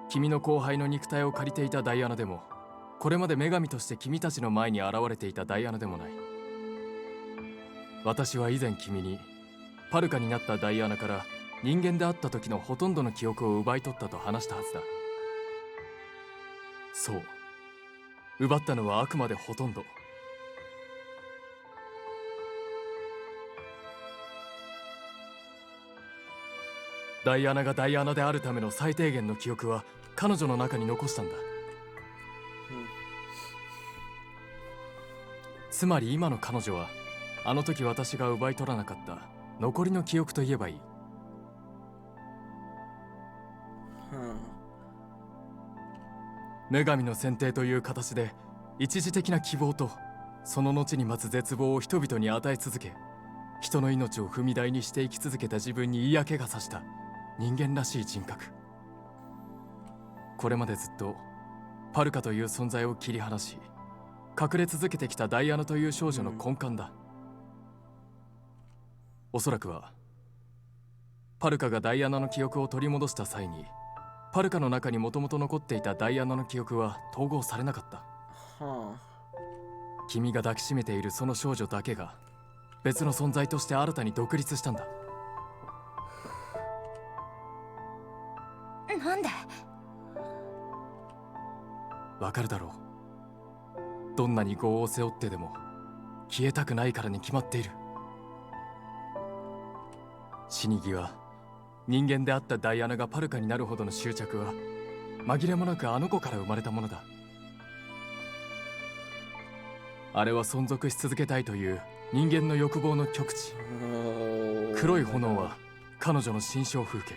君の後輩の肉体を借りていたダイアナでも、これまで女神として君たちの前に現れていたダイアナでもない。私は以前君に、パルカになったダイアナから人間であった時のほとんどの記憶を奪い取ったと話したはずだ。そう。奪ったのはあくまでほとんど。ダイアナがダイアナであるための最低限の記憶は彼女の中に残したんだ。つまり今の彼女はあの時私が奪い取らなかった残りの記憶と言えばいい。女神の選定という形で一時的な希望とその後に待つ絶望を人々に与え続け、人の命を踏み台にして生き続けた自分に嫌気がさした人間らしい人格。これまでずっとパルカという存在を切り離し隠れ続けてきたダイアナという少女の根幹だ。おそらくはパルカがダイアナの記憶を取り戻した際にパルカの中にもともと残っていたダイアナの記憶は統合されなかった。君が抱きしめているその少女だけが別の存在として新たに独立したんだ。なんで？わかるだろう。どんなに業を背負ってでも消えたくないからに決まっている。死に際、人間であったダイアナがパルカになるほどの執着は紛れもなくあの子から生まれたものだ。あれは存続し続けたいという人間の欲望の極致。黒い炎は彼女の心象風景。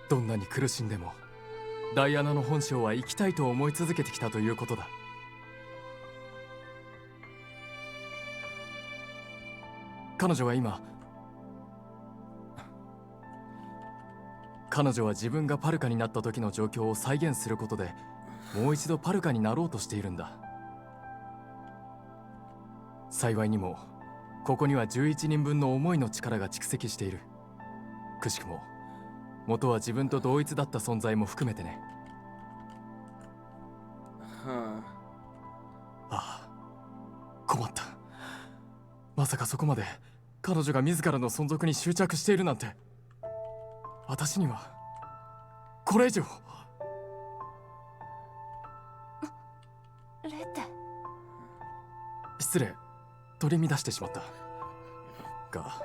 どんなに苦しんでもダイアナの本性は生きたいと思い続けてきたということだ。彼女は自分がパルカになった時の状況を再現することでもう一度パルカになろうとしているんだ。幸いにもここには11人分の思いの力が蓄積している。くしくも元は自分と同一だった存在も含めてね。ああ、困った。まさかそこまで彼女が自らの存続に執着しているなんて。私にはこれ以上。レテ。失礼、取り乱してしまった。が、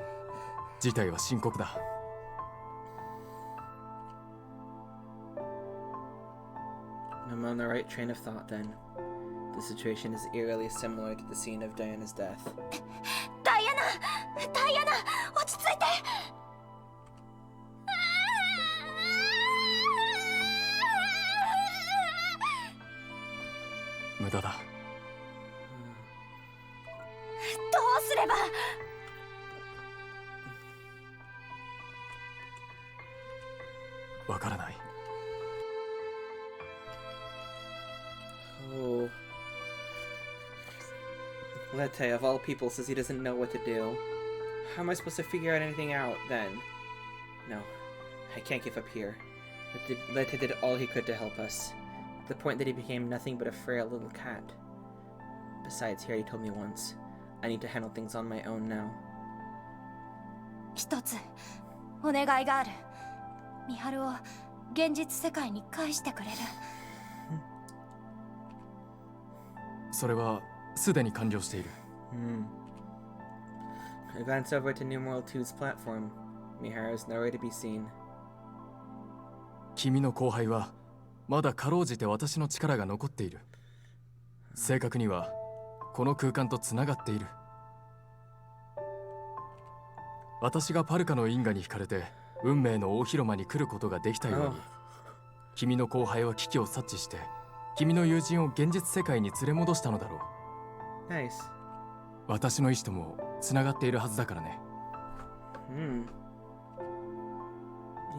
事態は深刻だ。I'm on the right train of thought then. The situation is eerily similar to the scene of Diana's death. ダイアナ、落ち着いて。無駄だ。どうすれば。わからない。Oh. Lete, of all people, says he doesn't know what to do. How am I supposed to figure out anything out, then? No, I can't give up here. Lete did all he could to help us, to the point that he became nothing but a frail little cat. Besides, he already told me once, I need to handle things on my own now. 一つお願いがある。ミハルを現実世界に返してくれる？それはすでに完了している。I glance over to Numeral 2's platform. Miharu's nowhere to be seen. 君の後輩はまだかろうじて私の力が残っている。正確にはこの空間とつながっている。私がパルカの因果に惹かれて運命の大広間に来ることができたように、君の後輩は危機を察知して君の友人を現実世界に連れ戻したのだろう。Nice. 私の意志ともつながっているはずだからね。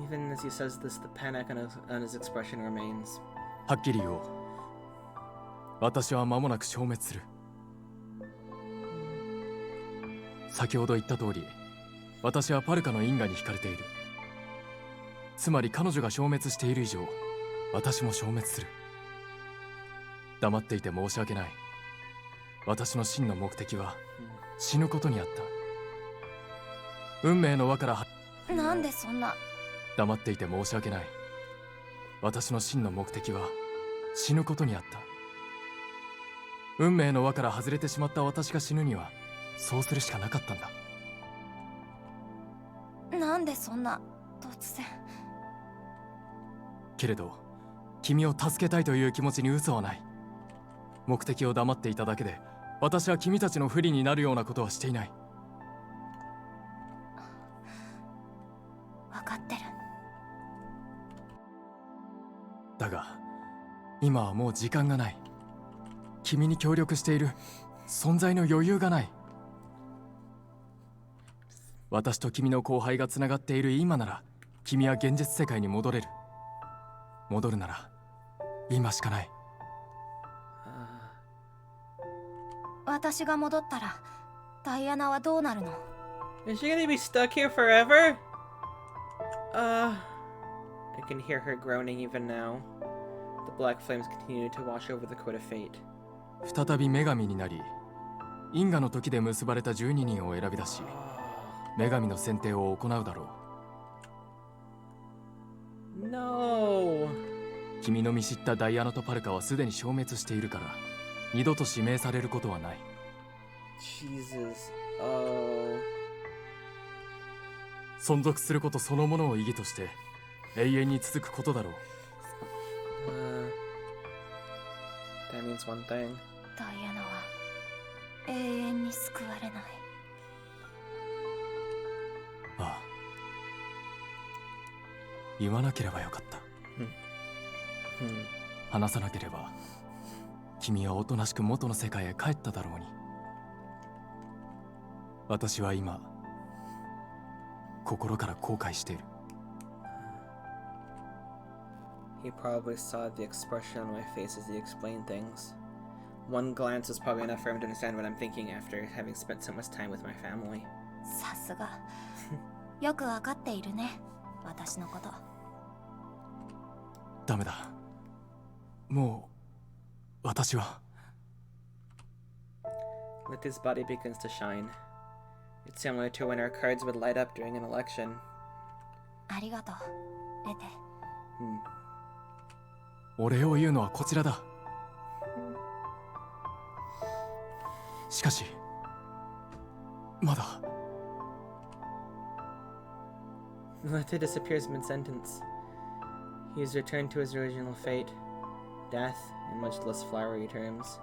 Even as he says this, the panic on his expression remains. はっきり言おう。私は間もなく消滅する。先ほど言った通り、私はパルカの因果に惹かれている。つまり彼女が消滅している以上、私も消滅する。黙っていて申し訳ない。私の真の目的は死ぬことにあった。運命の輪からなんでそんな。黙っていて申し訳ない。私の真の目的は死ぬことにあった。運命の輪から外れてしまった私が死ぬにはそうするしかなかったんだ。なんでそんな突然。けれど君を助けたいという気持ちに嘘はない。目的を黙っていただけで私は君たちの不利になるようなことはしていない。分かってる。だが今はもう時間がない。君に協力している存在の余裕がない。私と君の後輩がつながっている今なら君は現実世界に戻れる。戻るなら今しかない。私が戻ったらダイアナはどうなるの？ Is she gonna be stuck here forever? I can hear her groaning even now. The black flames continue to wash over the court of fate. 再び女神になり、因果の時で結ばれた12人を選び出し、女神の選定を行うだろう。No. 君の見知ったダイアナとパルカはすでに消滅しているから、二度と指名されることはない。Jesus. 存続することそのものを意義として永遠に続くことだろう。That means one thing. ダイアナは永遠に救われない。ああ、言わなければよかった。話さなければ君はおとなしく元の世界へ帰っただろうに。私は今心から後悔している。He probably saw the expression on my face as he explained things. One glance was probably enough for him to understand what I'm thinking after having spent so much time with my family. さすが。よくわかっているね、私のこと。ダメだ。もう私は。Let his body begins to shine. It's similar to when our cards would light up during an election. ありがとう、レテ。お礼を言うのはこちらだ。しかしまだ。Lete disappears mid-sentence. He is returned to his original fate, death, in much less flowery terms.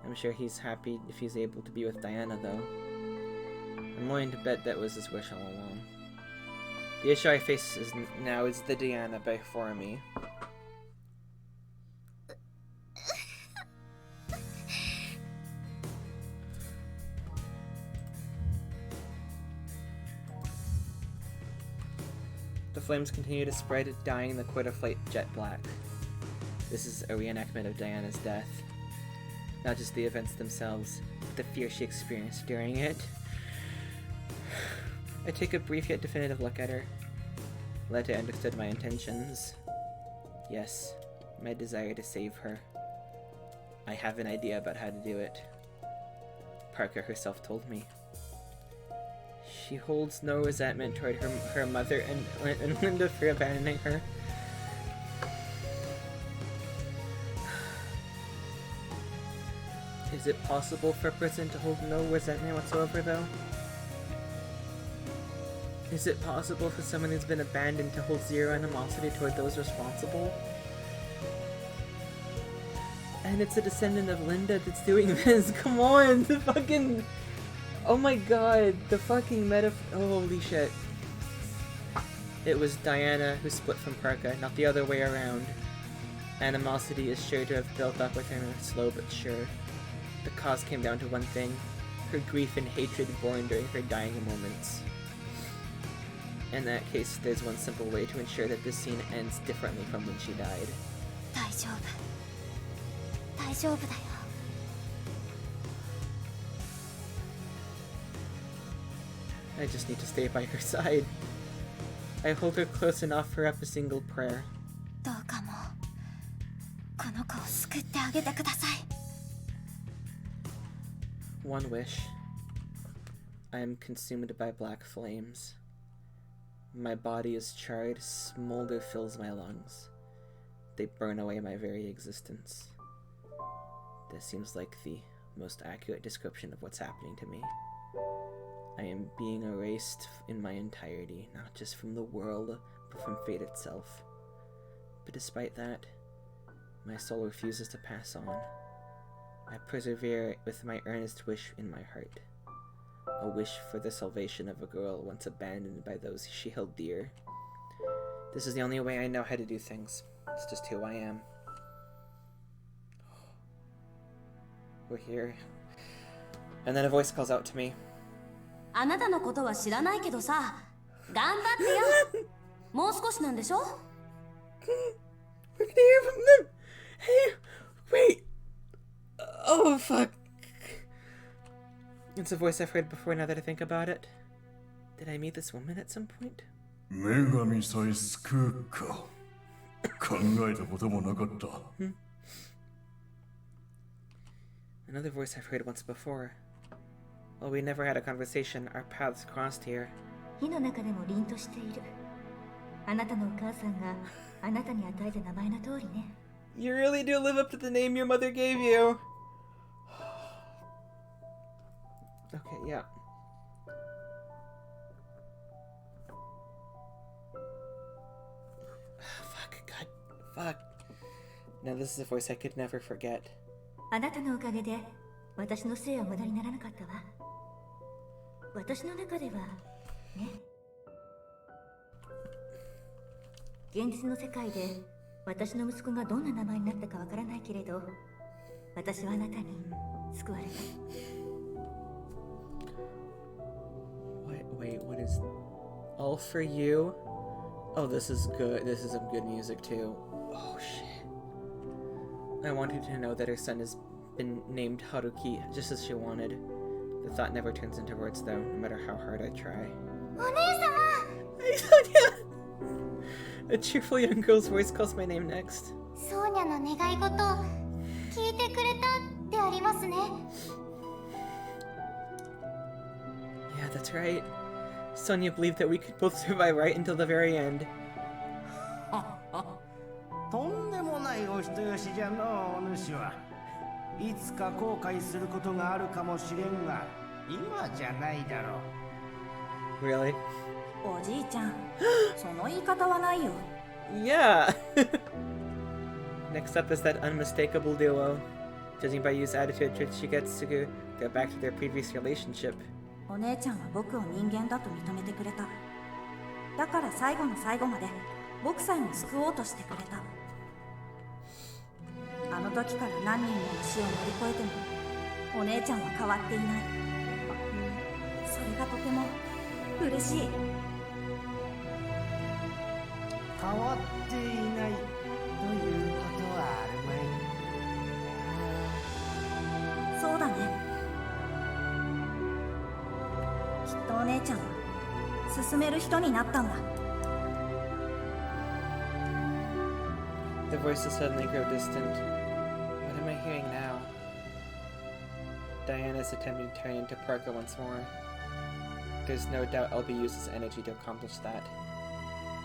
I'm sure he's happy if he's able to be with Diana, though. I'm willing to bet that was his wish all along. The issue I face now is the Diana before me. The flames continue to spread, dyeing the quarter flight jet black. This is a reenactment of Diana's death. Not just the events themselves, but the fear she experienced during it. I take a brief yet definitive look at her. Lete understood my intentions. Yes, my desire to save her. I have an idea about how to do it. Parker herself told me. She holds no resentment toward her mother and Linda for abandoning her. Is it possible for a person to hold no resentment whatsoever, though? Is it possible for someone who's been abandoned to hold zero animosity toward those responsible? And it's a descendant of Linda that's doing this. Come on, the fucking... Oh my god, the fucking holy shit. It was Diana who split from Parka, not the other way around. Animosity is sure to have built up within her, slow but sure. The cause came down to one thing, her grief and hatred born during her dying moments. In that case, there's one simple way to ensure that this scene ends differently from when she died. 大丈夫。大丈夫だよ。I just need to stay by her side. I hold her close and offer up a single prayer. どうかもうこの子を救ってあげてください。One wish. I am consumed by black flames. My body is charred, smolder fills my lungs. They burn away my very existence. This seems like the most accurate description of what's happening to me. I am being erased in my entirety, not just from the world, but from fate itself. But despite that, my soul refuses to pass on. I persevere with my earnest wish in my heart. A wish for the salvation of a girl once abandoned by those she held dear. This is the only way I know how to do things. It's just who I am. We're here. And then a voice calls out to me. あなたのことは知らないけどさ、頑張ってよ。もう少しなんでしょ? We're gonna hear from them! Hey, wait! Oh, fuck. It's a voice I've heard before now that I think about it. Did I meet this woman at some point? 女神さえ救うか。考えたこともなかった。Another voice I've heard once before. While we never had a conversation, our paths crossed here. 火の中でも凛としている。あなたのお母さんがあなたに与えた名前の通りね。You really do live up to the name your mother gave you. Okay, yeah. Fuck, God, fuck. Now this is a voice I could never forget. あなたのおかげで私の生は無駄にならなかったわ。私の中ではね。現実の世界で私の息子がどんな名前になったかわからないけれど、私はあなたに救われた。Wait, what is... All for you? Oh, this is good. This is some good music, too. Oh, shit. I wanted to know that her son has been named Haruki, just as she wanted. The thought never turns into words, though, no matter how hard I try. A cheerful young girl's voice calls my name next. ソーニャの願い事聞いてくれたってありますね。 Yeah, that's right. Sonia believed that we could both survive right until the very end. とんでもないお人よしじゃの、お主は。いつか後悔することがあるかもしれんが、今じゃないだろう。Really? おじいちゃん、その言い方はないよ。Yeah! Next up is that unmistakable duo. Judging by Yu's attitude towards Shigetsugu, they're back to their previous relationship. お姉ちゃんは僕を人間だと認めてくれた。だから最後の最後まで僕さえも救おうとしてくれた。あの時から何人もの死を乗り越えてもお姉ちゃんは変わっていない。それがとても嬉しい。変わっていないということはあるまい。そうだね。きっとお姉ちゃんは進める人になったんだ。The voices suddenly grow distant. What am I hearing now? Diana's attempting to turn into Parker once more. There's no doubt I'll be used as energy to accomplish that.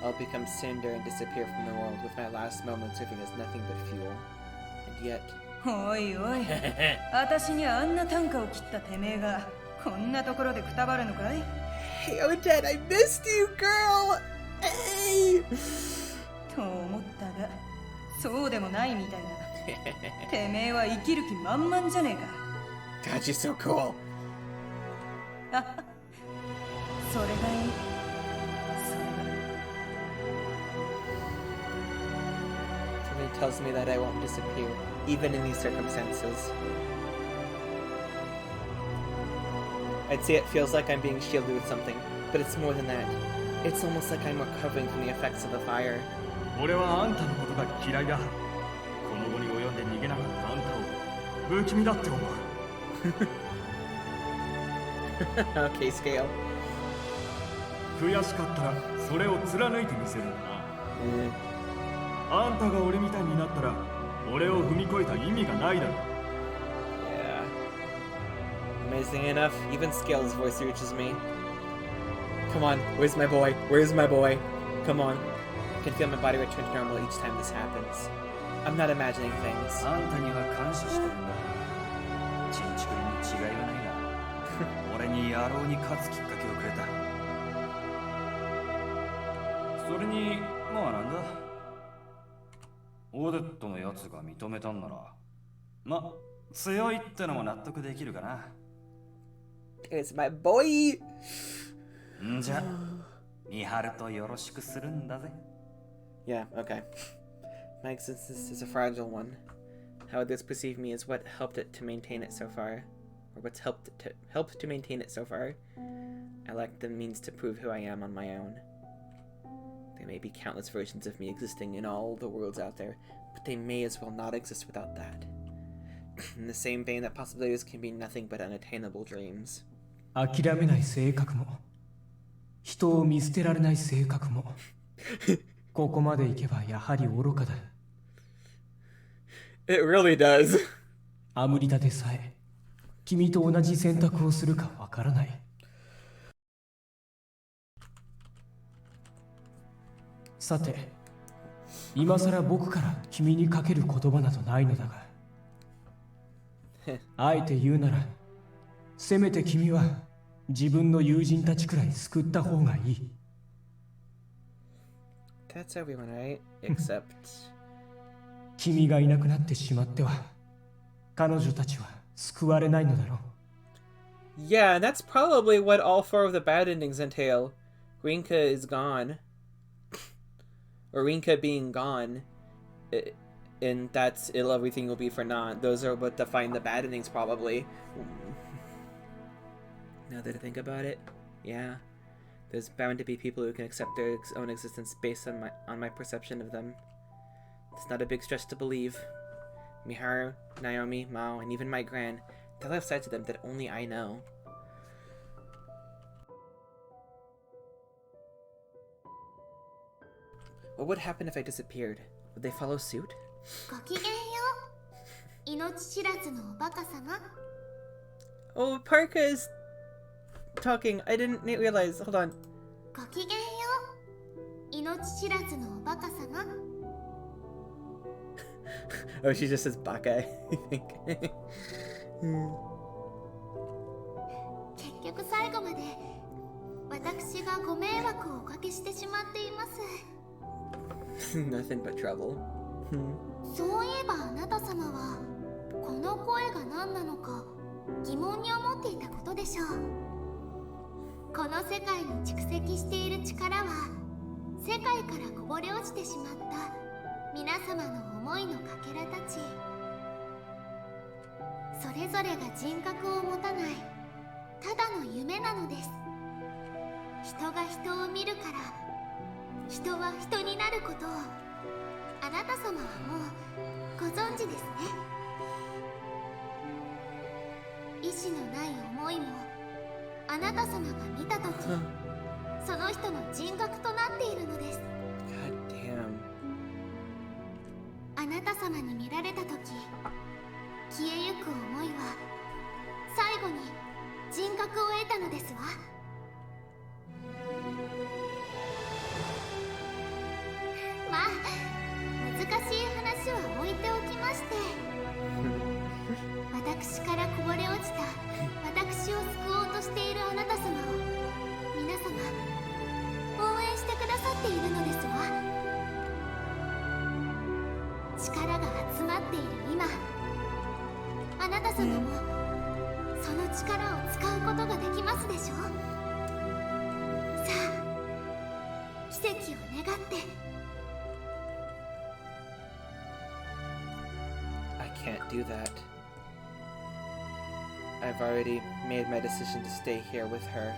I'll become cinder and disappear from the world, with my last moments serving as nothing but fuel. And yet... おいおい、私にあんな短歌を切ったてめえがこんなところでくたばるのかい? Hey, Odette, I missed you, girl! Hey! と思ったが、そうでもないみたいだ。てめえは生きる気満々じゃねえか。God, you're so cool. それがいい。Something tells me that I won't disappear, even in these circumstances. I'd say it feels like I'm being shielded with something, but it's more than that. It's almost like I'm recovering from the effects of the fire. 俺はあんたのことが嫌いだ。この後に及んで逃げなかったあんたを不気味だって思う。Okay, Scale. 悔しかったらそれを貫いてみせるんだな。あんたが俺みたいになったら俺を踏み越えた意味がないだろう。Yeah. Amazing enough, even Scale's voice reaches me. Come on, where's my boy? Where's my boy? Come on. I can feel my body return to normal each time this happens. I'm not imagining things. あんたには感謝してるんだ。野郎に勝つきっかけをくれた。それにまあなんだ、オーデットのやつが認めたんならま強いってのも納得できるかな。It's my boy! んじゃミハルとよろしくするんだぜ。 Yeah, okay. My existence is a fragile one. How others perceive me is what helped it to maintain it so far. Or what's helped to maintain it so far. I lack the means to prove who I am on my own. There may be countless versions of me existing in all the worlds out there, but they may as well not exist without that. In the same vein that possibilities can be nothing but unattainable dreams. 諦めない性格も、人を見捨てられない性格も、ここまで行けばやはり愚かだ。It really does. アムリタでさえ、君と同じ選択をするかわからない。さて、今さら僕から君にかける言葉などないのだが、あえて言うなら、せめて君は自分の友人たちくらい救った方がいい。That's everyone, right? Except... 君がいなくなってしまっては、彼女たちは救われないのだろう。Yeah, and that's probably what all 4 of the bad endings entail. Rinka is gone. Or Rinka being gone. And that's everything will be for naught. Those are what define the bad endings, probably. Now that I think about it, yeah. There's bound to be people who can accept their own existence based on my perception of them. It's not a big stretch to believe. Miharu, Naomi, Mao, and even my gran, they'll have sides to them that only I know. What would happen if I disappeared? Would they follow suit? ごきげんよう。命知らずのおバカ様。Oh, Parka is talking. I didn't realize. Hold on. ごきげんよう。命知らずのおバカ様。Oh, she just says baka, I think. 結局最後まで私がご迷惑をおかけしてしまっています。Nothing but trouble. そういえばあなた様はこの声が何なのか疑問に思っていたことでしょう。この世界に蓄積している力は世界からこぼれ落ちてしまった皆様の思いのかけらたち、それぞれが人格を持たないただの夢なのです。人が人を見るから人は人になることをあなた様はもうご存知ですね。意志のない思いもあなた様が見たときその人の人格となっているのです。 God damn. あなた様に見られたとき消えゆく思いは最後に人格を得たのですわ。まあ難しい話は置いておきまして私からこぼれ落ちた私を救おうとしているあなた様を皆様応援してくださっているのですわ。力が集まっている今あなた様もその力を使うことができますでしょう。さあ奇跡を願って。I can't do that. I've already made my decision to stay here with her.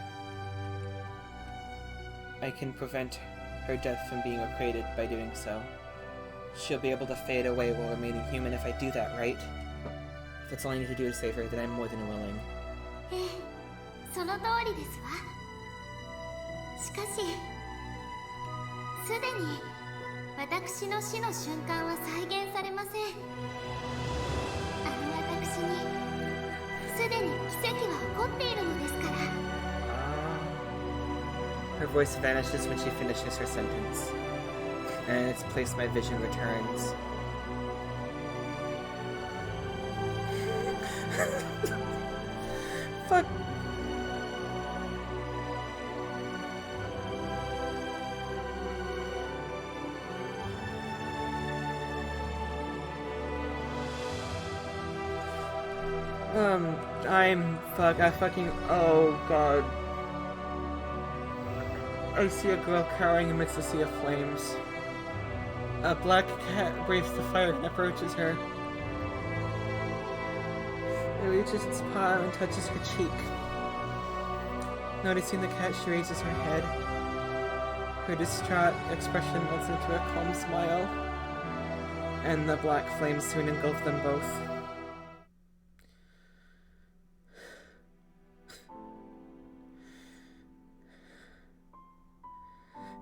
I can prevent her death from being created by doing so. She'll be able to fade away while remaining human if I do that, right? If that's all I need to do to save her, then I'm more than willing. ええ、その通りですわ。しかし、すでに私の死の瞬間は再現されません。あの私にすでに奇跡は起こっているのですから。Her voice vanishes when she finishes her sentence. And in its place my vision returns. Fuck. I fucking, oh god. I see a girl cowering amidst a sea of flames. A black cat braves the fire and approaches her. It reaches its paw and touches her cheek. Noticing the cat, she raises her head. Her distraught expression melts into a calm smile, and the black flames soon engulf them both.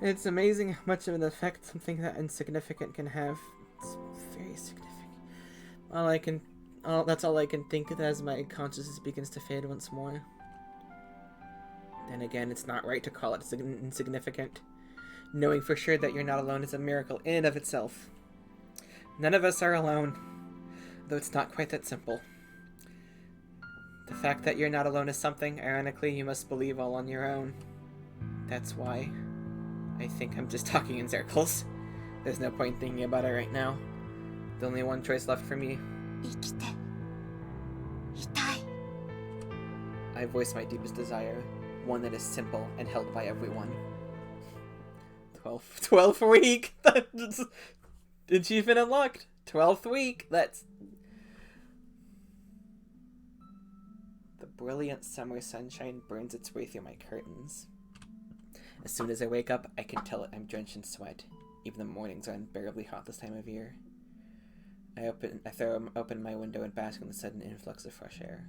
It's amazing how much of an effect something that insignificant can have. It's very significant. That's all I can think of as my consciousness begins to fade once more. Then again, it's not right to call it insignificant. Knowing for sure that you're not alone is a miracle in and of itself. None of us are alone, though it's not quite that simple. The fact that you're not alone is something, ironically, you must believe all on your own. That's why I think I'm just talking in circles. There's no point thinking about it right now. The only one choice left for me. I voice my deepest desire, one that is simple and held by everyone. 12th week! That's achievement unlocked! 12th week! That's... The brilliant summer sunshine burns its way through my curtains. As soon as I wake up, I can tell I'm drenched in sweat. Even the mornings are unbearably hot this time of year. I throw open my window and bask in the sudden influx of fresh air.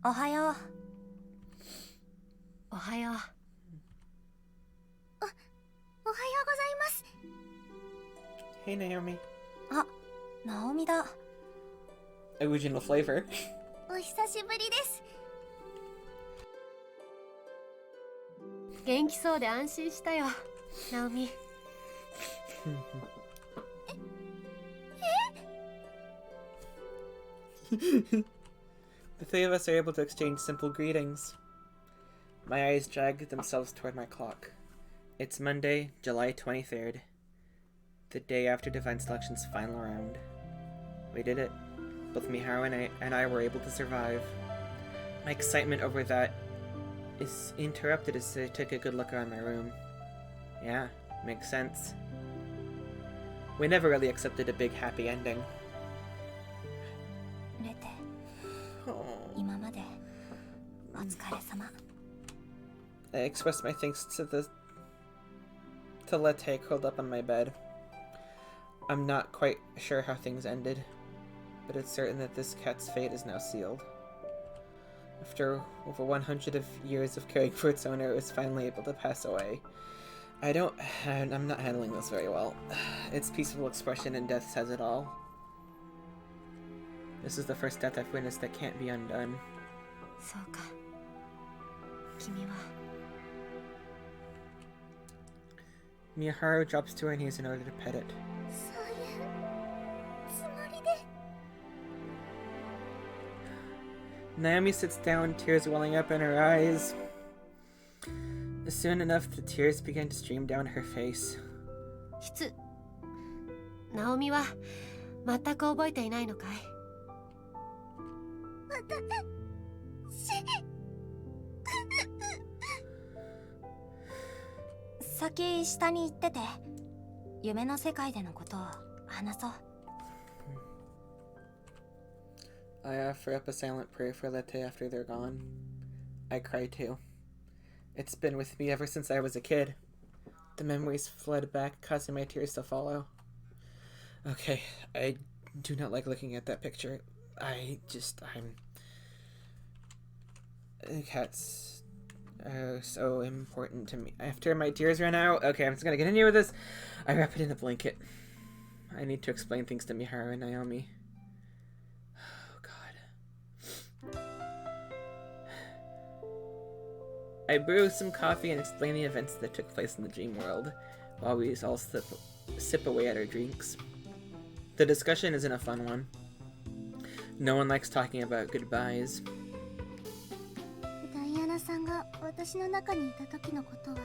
Ohayo. Ohayo. Hey, Naomi. Ah, Naomi da. Original flavor. お久しぶりです。元気そうで安心したよ、ナオミ。The three of us are able to exchange simple greetings. My eyes drag themselves toward my clock. It's Monday, July 23rd. The day after Divine Selection's final round. We did it. Both Miharu and I were able to survive. My excitement over that is interrupted as I took a good look around my room. Yeah, makes sense. We never really accepted a big happy ending. I expressed my thanks to Lete curled up on my bed. I'm not quite sure how things ended, but it's certain that this cat's fate is now sealed. After over 100 years of caring for its owner, it was finally able to pass away. I'm not handling this very well. Its peaceful expression in death says it all. This is the first death I've witnessed that can't be undone. Miharu drops to her knees in order to pet it. Naomi sits down, tears welling up in her eyes. Soon enough, the tears begin to stream down her face. ナオミは全く覚えていないのかい？先下に行ってて、夢の世界でのことを話そう。I offer up a silent prayer for Lete after they're gone. I cry too. It's been with me ever since I was a kid. The memories flood back, causing my tears to follow. Okay, I do not like looking at that picture. Cats are so important to me. After my tears run out, okay, I'm just gonna continue with this. I wrap it in a blanket. I need to explain things to Miharu and Naomi. I brew some coffee and explain the events that took place in the dream world, while we all sip away at our drinks. The discussion isn't a fun one. No one likes talking about goodbyes. ダイアナさんが私の中にいた時のことは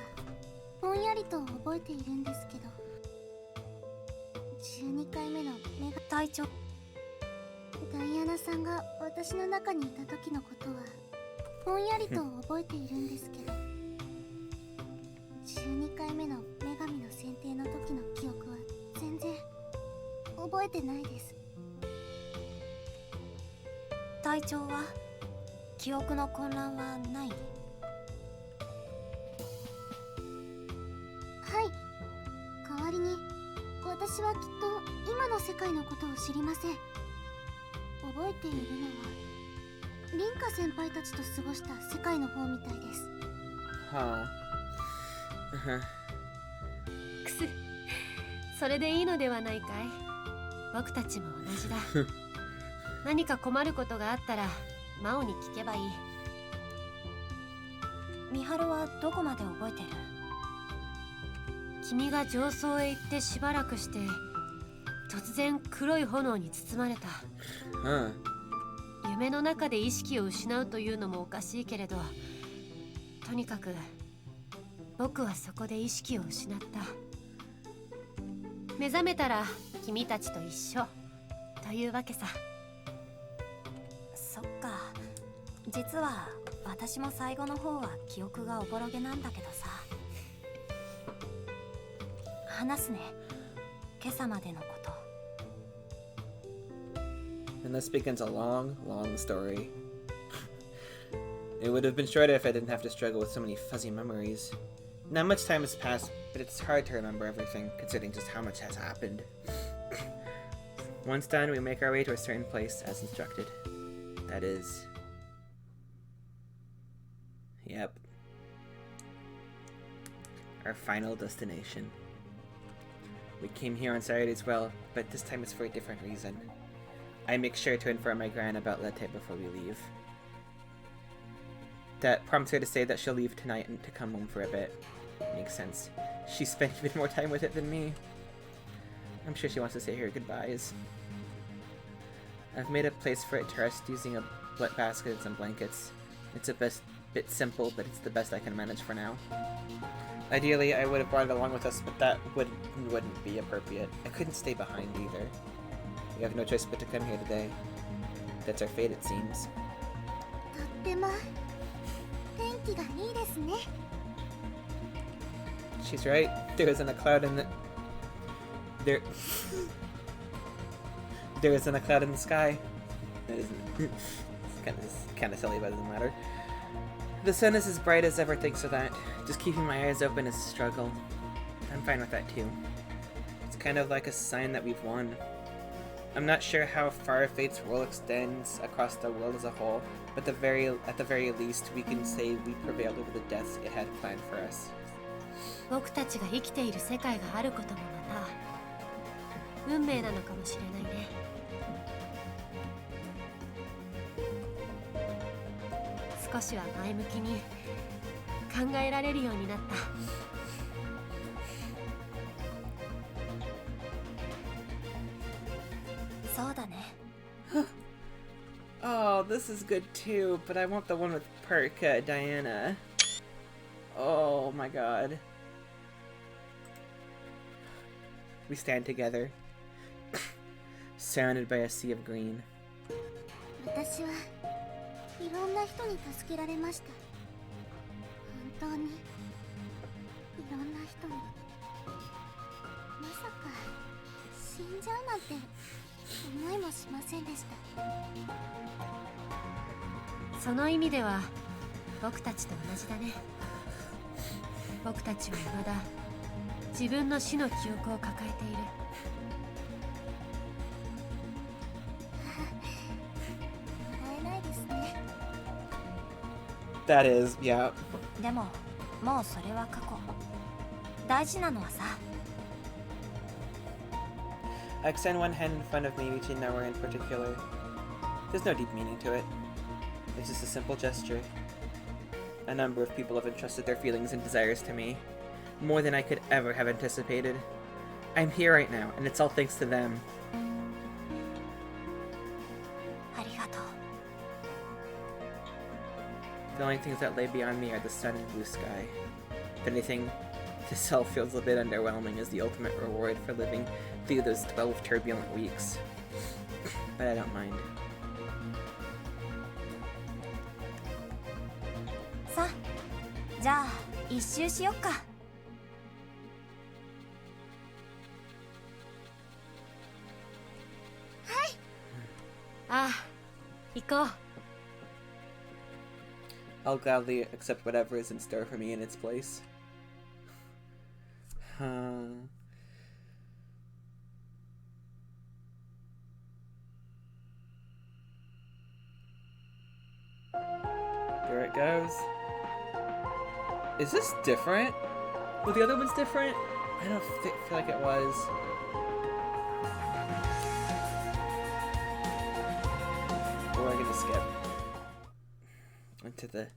ぼんやりと覚えているんですけど、12回目の目が隊長ダイアナさんが私の中にいた時のことはぼんやりと覚えているんですけど12回目の女神の選定の時の記憶は全然覚えてないです。体調は記憶の混乱はない？はい、代わりに私はきっと今の世界のことを知りません。覚えているのは凛花先輩たちと過ごした世界の方みたいです。はあ。くす、それでいいのではないかい。僕たちも同じだ。何か困ることがあったら真央に聞けばいい。美晴はどこまで覚えてる？君が上層へ行ってしばらくして突然黒い炎に包まれた。夢の中で意識を失うというのもおかしいけれど、とにかく僕はそこで意識を失った。目覚めたら君たちと一緒というわけさ。そっか。実は私も最後の方は記憶がおぼろげなんだけどさ。話すね、今朝までのこと。And this begins a long, long story. It would have been shorter if I didn't have to struggle with so many fuzzy memories. Not much time has passed, but it's hard to remember everything, considering just how much has happened. Once done, we make our way to a certain place as instructed. That is... Yep. Our final destination. We came here on Saturday as well, but this time it's for a different reason. I make sure to inform my gran about Lete before we leave. That prompts her to say that she'll leave tonight and to come home for a bit. Makes sense. She spent even more time with it than me. I'm sure she wants to say her goodbyes. I've made a place for it to rest using a wet basket and some blankets. It's a bit simple, but it's the best I can manage for now. Ideally, I would have brought it along with us, but that wouldn't be appropriate. I couldn't stay behind either. We have no choice but to come here today. That's our fate, it seems. とっても天気がいいですね。 She's right. There isn't a cloud in the... There isn't a cloud in the sky. It isn't. It's kind of silly, but it doesn't matter. The sun is as bright as ever thanks to that. Just keeping my eyes open is a struggle. I'm fine with that too. It's kind of like a sign that we've won. I'm not sure how far Fate's role extends across the world as a whole, but at the very least, we can say we prevailed over the deaths it had planned for us. 僕たちが生きている世界があることもまた運命なのかもしれないね。少しは前向きに考えられるようになった。そうだね。Oh, this is good too, but I want the one with Perk, Diana. Oh my god. We stand together, surrounded by a sea of green. 私はいろんな人に助けられました。本当にいろんな人に。まさか死んじゃうなんて思いもしませんでした。その意味では僕たちと同じだね。僕たちは未だ自分の死の記憶を抱えている。笑えないですね。That is, yeah. でももうそれは過去。大事なのはさ。I extend one hand in front of me, reaching nowhere in particular. There's no deep meaning to it. It's just a simple gesture. A number of people have entrusted their feelings and desires to me, more than I could ever have anticipated. I'm here right now, and it's all thanks to them. ありがとう。The only things that lay beyond me are the sun and blue sky. If anything, this all feels a bit underwhelming as the ultimate reward for living through those 12 turbulent weeks. But I don't mind. じゃあ一周しよっか。ああ、行こう。 I'll gladly accept whatever is in store for me in its place. There it goes. Is this different? Were the other ones different? I don't feel like it was. We're gonna skip into the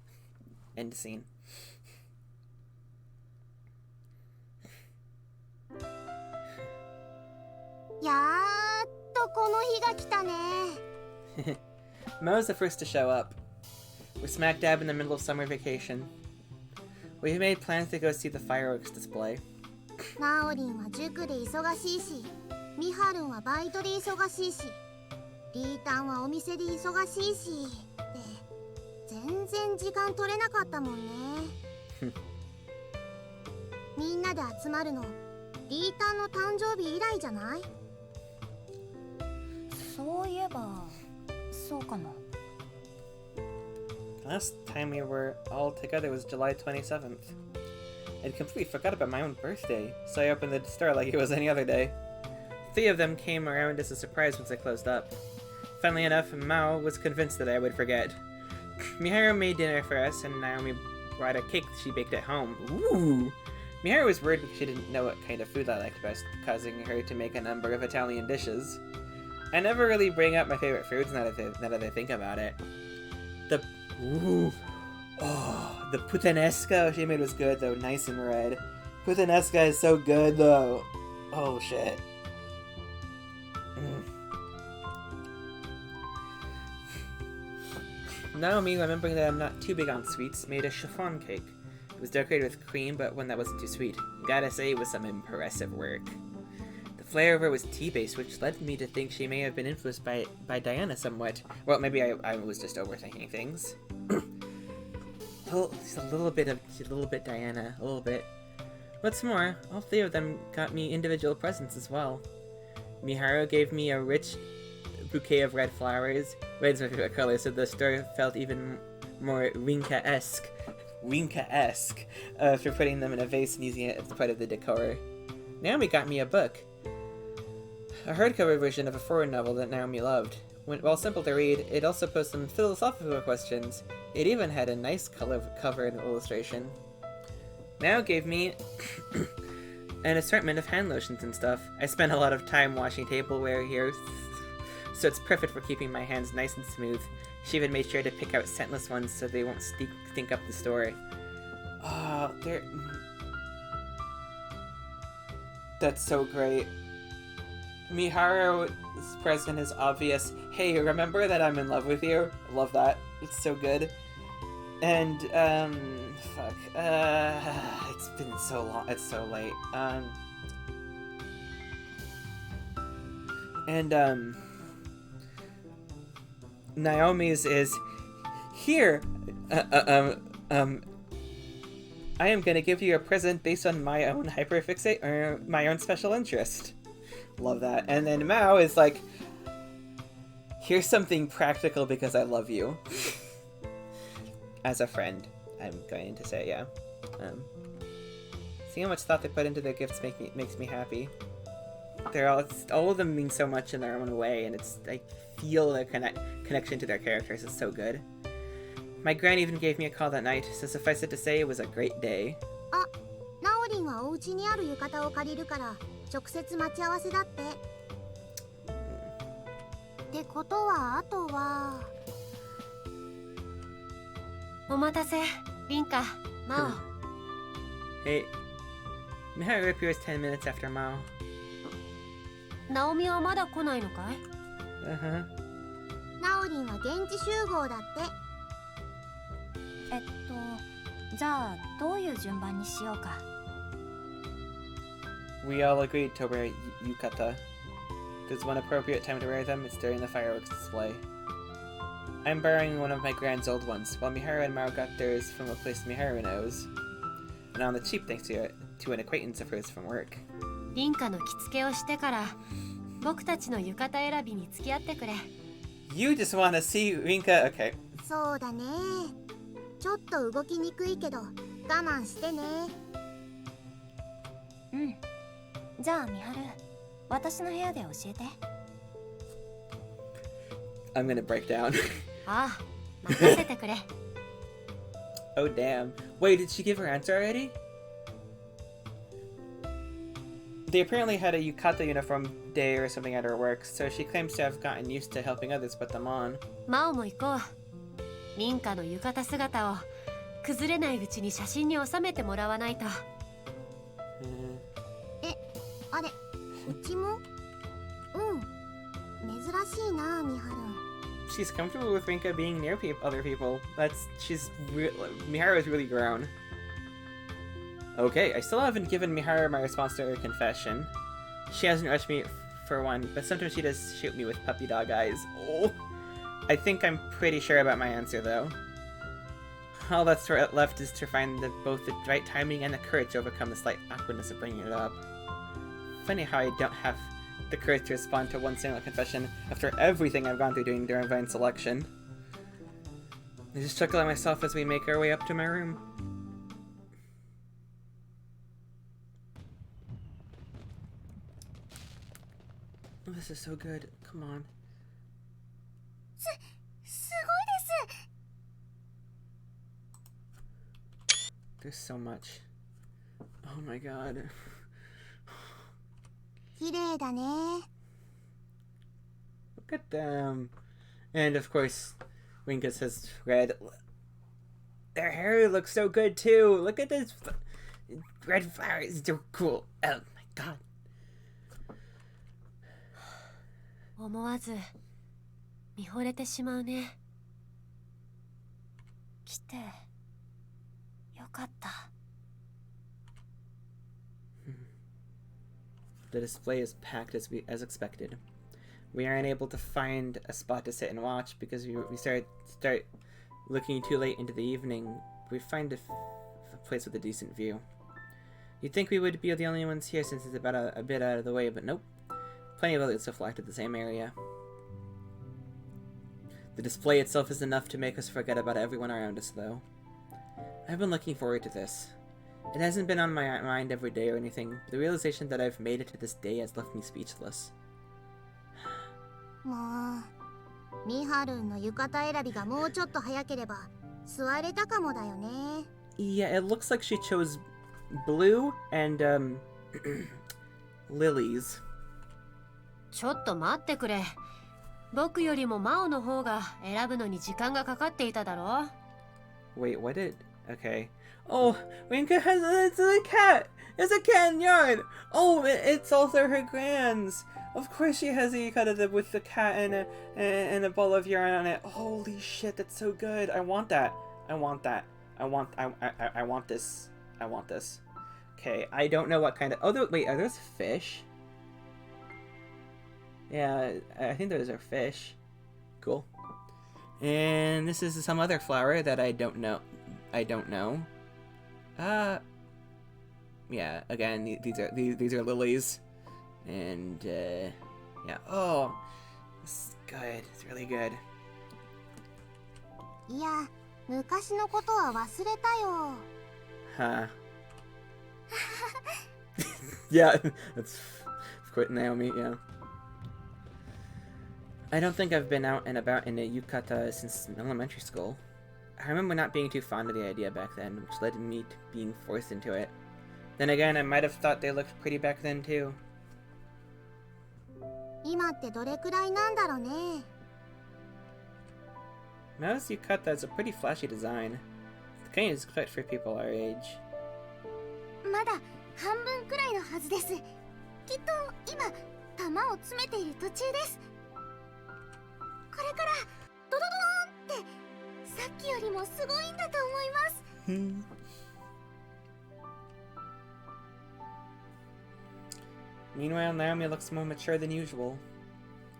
end scene. やーっとこの日が来たね。Mo's the first to show up. We're smack dab in the middle of summer vacation. We've made plans to go see the fireworks display. ナオリンは塾で忙しいし、ミハルンはバイトで忙しいし、リータンはお店で忙しいし、で全然時間取れなかったもんね。みんなで集まるの、リータンの誕生日以来じゃない？そういえばそうかも。 Last time we were all together was July 27th. I'd completely forgot about my own birthday, so I opened the store like it was any other day. 3 of them came around as a surprise once I closed up. Funnily enough, Mao was convinced that I would forget. Miharu made dinner for us, and Naomi brought a cake she baked at home. Ooh! Miharu was worried because she didn't know what kind of food I liked best, causing her to make a number of Italian dishes. I never really bring up my favorite foods now that I think about it. The puttanesca she made was good though, nice and red. Puttanesca is so good though. Oh shit. Naomi, remembering that I'm not too big on sweets, made a chiffon cake. It was decorated with cream, but one that wasn't too sweet. Gotta say, it was some impressive work. The flavor of it was tea-based, which led me to think she may have been influenced by Diana somewhat. Well, maybe I was just overthinking things. Just a little bit Diana, a little bit. What's more, all 3 of them got me individual presents as well. Miharu gave me a rich bouquet of red flowers. Red's my favorite color, so the store felt even more Rinka-esque. For putting them in a vase and using it as part of the decor. Naomi got me a book. A hardcover version of a foreign novel that Naomi loved. While simple to read, it also posed some philosophical questions. It even had a nice cover and illustration. Mao gave me an assortment of hand lotions and stuff. I spent a lot of time washing tableware here, so it's perfect for keeping my hands nice and smooth. She even made sure to pick out scentless ones so they won't stink up the store. That's so great. Miharu's present is obvious. Hey, remember that I'm in love with you? I love that. It's so good. And, it's been so long. It's so late. Naomi's is here. I am gonna give you a present based on my own hyperfixate or my own special interest. Love that. And then Mao is like, here's something practical because I love you. As a friend, I'm going to say, yeah. Seeing how much thought they put into their gifts makes me happy. They're all of them mean so much in their own way, and I feel the connection to their characters is so good. My gran even gave me a call that night, so suffice it to say, it was a great day. あ、ナオリンはお家にある浴衣を借りるから直接待ち合わせだって。ってことはあとは。お待たせ、リンカ、マオ。Hey, Miharu appears 10 minutes after Mao. ナオミはまだ来ないのかい？ナオリンは現地集合だって。じゃあどういう順番にしようか。We all agreed to wear yukata. There's one appropriate time to wear them. It's during the fireworks display. I'm borrowing one of my grand's old ones, while Miharu and Mao got theirs from a place Miharu knows. And on the cheap thanks to an acquaintance of hers from work. 凛花の着付けをしてから僕たちの浴衣選びに付き合ってくれ。 You just wanna see Rinka? Okay. そうだね。ちょっと動きにくいけど我慢してね。うん。じゃあ美晴、私の部屋で教えて。I'm gonna break down. ああ、任せてくれ。Oh damn. Wait, did she give her answer already? They apparently had a yukata uniform day or something at her work, so she claims to have gotten used to helping others put them on. マオも行こう。凛花の浴衣姿を崩れないうちに写真に収めてもらわないと。あれ、うちも？珍しいな、ミハル。She's comfortable with Rinka being near other people. Miharu is really grown. Okay, I still haven't given Miharu my response to her confession. She hasn't rushed me for one, but sometimes she does shoot me with puppy dog eyes. Oh. I think I'm pretty sure about my answer, though. All that's left is to find both the right timing and the courage to overcome the slight awkwardness of bringing it up. Funny how I don't have the courage to respond to one single confession after everything I've gone through during Divine Selection. I just chuckle at myself as we make our way up to my room. Oh, this is so good. Come on. すごいです。 There's so much. Oh my god. 綺麗だね。 Look at them. And of course, Rinka says red. Their hair looks so good too. Look at this red flowers. They're cool. Oh my god. 思わず見惚れてしまうね。来てよかった。 The display is packed as expected. We aren't able to find a spot to sit and watch because we start looking too late into the evening. We find a place with a decent view. You'd think we would be the only ones here since it's about a bit out of the way, but nope. Plenty of others still flocked to the same area. The display itself is enough to make us forget about everyone around us, though. I've been looking forward to this. It hasn't been on my mind every day or anything, but the realization that I've made it to this day has left me speechless. もう、ミハルの浴衣選びがもうちょっと早ければ座れたかもだよね。 Yeah, it looks like she chose blue and lilies. ちょっと待ってくれ。僕よりもマオの方が選ぶのに時間がかかっていただろ。 Wait, what did... Okay. Oh, Rinka it's a cat! It's a cat in yard! Oh, it's also her grand's! Of course she has a yukata with the cat and a ball of yarn on it. Holy shit, that's so good! I want that. I want that. I want this. I want this. Okay, I don't know what kind of... Oh, wait, are those fish? Yeah, I think those are fish. Cool. And this is some other flower that I don't know. Yeah, again, these are lilies. And, yeah. Oh, this is good. It's really good. いや、昔のことは忘れたよ。 Huh. Yeah, that's of course Naomi, yeah. I don't think I've been out and about in a yukata since elementary school. I remember not being too fond of the idea back then, which led to me to being forced into it. Then again, I might have thought they looked pretty back then too. 今ってどれくらいなんだろうね。 Mao's yukata is a pretty flashy design. The kind is perfect for people our age. まだ半分くらいのはずです。きっと今玉を詰めている途中です。これからドドドーンってさっきよりもすごいんだと思います。Meanwhile, Naomi looks more mature than usual.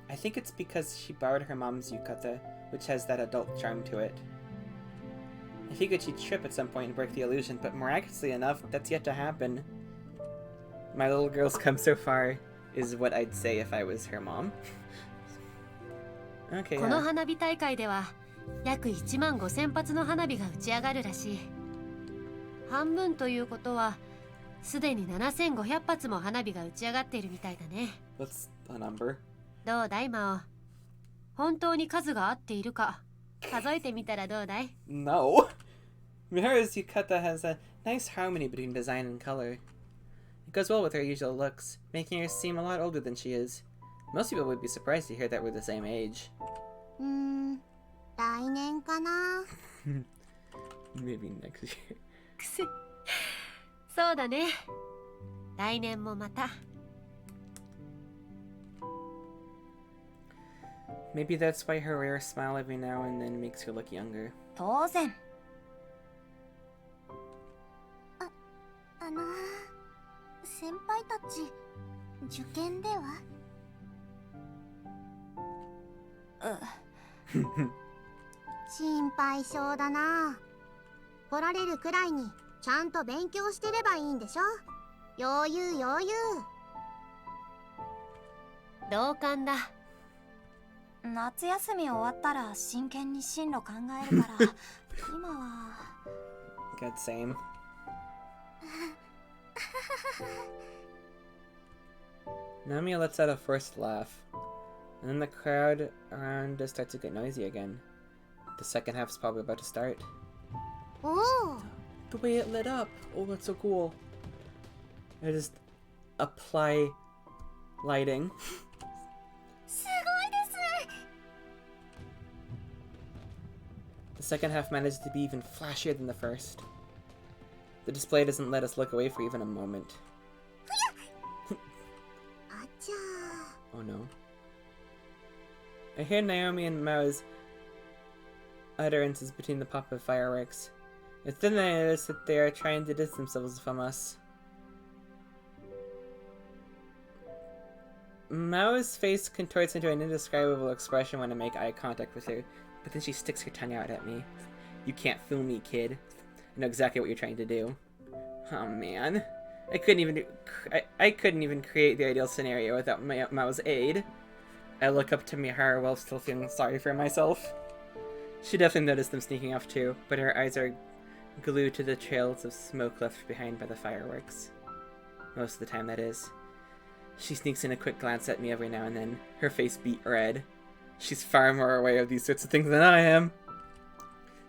I think it's because she borrowed her mom's yukata, which has that adult charm to it. I figured she'd trip at some point and break the illusion, but miraculously enough, that's yet to happen. My little girl's come so far is what I'd say if I was her mom. Okay, この花火大会では約1万5000発の花火が打ち上がるらしい。半分ということはすでに7500発も花火が打ち上がっているみたいだね。What's a number? どうだいマオ。本当に数が合っているか数えてみたらどうだい？ No! Miharu's yukata has a nice harmony between design and color. It goes well with her usual looks, making her seem a lot older than she is. Most people would be surprised to hear that we're the same age. 来年かな。Maybe next year. くせそうだね。来年もまた。Maybe that's why her rare smile every now and then makes her look younger. 当然。先輩たち受験では？心配性だな。来られるくらいにちゃんと勉強してればいいんでしょ。余裕余裕。同感だ。夏休み終わったら真剣に進路考えるから今は。God, same. Namiya lets out a forced laugh, and then the crowd around us starts to get noisy again. The second half's probably about to start. Oh! The way it lit up! Oh, that's so cool. I just apply lighting. すごいです。 The second half managed to be even flashier than the first. The display doesn't let us look away for even a moment. Oh no. I hear Naomi and Mao's utterances between the pop of fireworks. It's then I notice that they are trying to distance themselves from us. Mao's face contorts into an indescribable expression when I make eye contact with her, but then she sticks her tongue out at me. You can't fool me, kid. I know exactly what you're trying to do. Oh man. I couldn't even create the ideal scenario without Mao's aid. I look up to Miharu while still feeling sorry for myself. She definitely noticed them sneaking off too, but her eyes are glued to the trails of smoke left behind by the fireworks. Most of the time, that is. She sneaks in a quick glance at me every now and then, her face beet red. She's far more aware of these sorts of things than I am.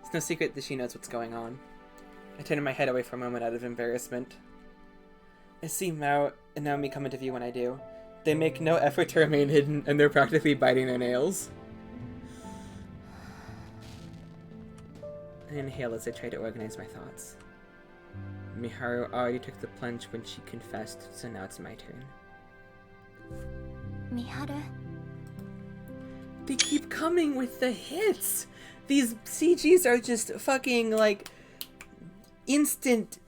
It's no secret that she knows what's going on. I turn my head away for a moment out of embarrassment. I see Mao and Naomi come into view when I do. They make no effort to remain hidden, and they're practically biting their nails. I inhale as I try to organize my thoughts. Miharu already took the plunge when she confessed, so now it's my turn. Miharu? They keep coming with the hits! These CGs are just fucking, like, instant,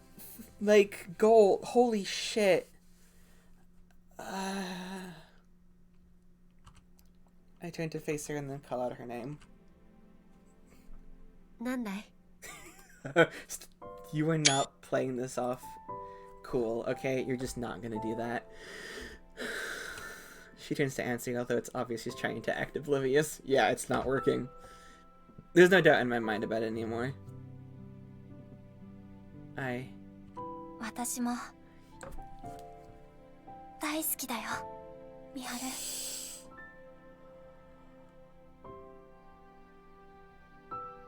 like, gold. Holy shit. I turn to face her and then call out her name. なんだい? You are not playing this off cool, okay? You're just not gonna do that. She turns to answer, although it's obvious she's trying to act oblivious. Yeah, it's not working. There's no doubt in my mind about it anymore. 私も大好きだよ、ミハル。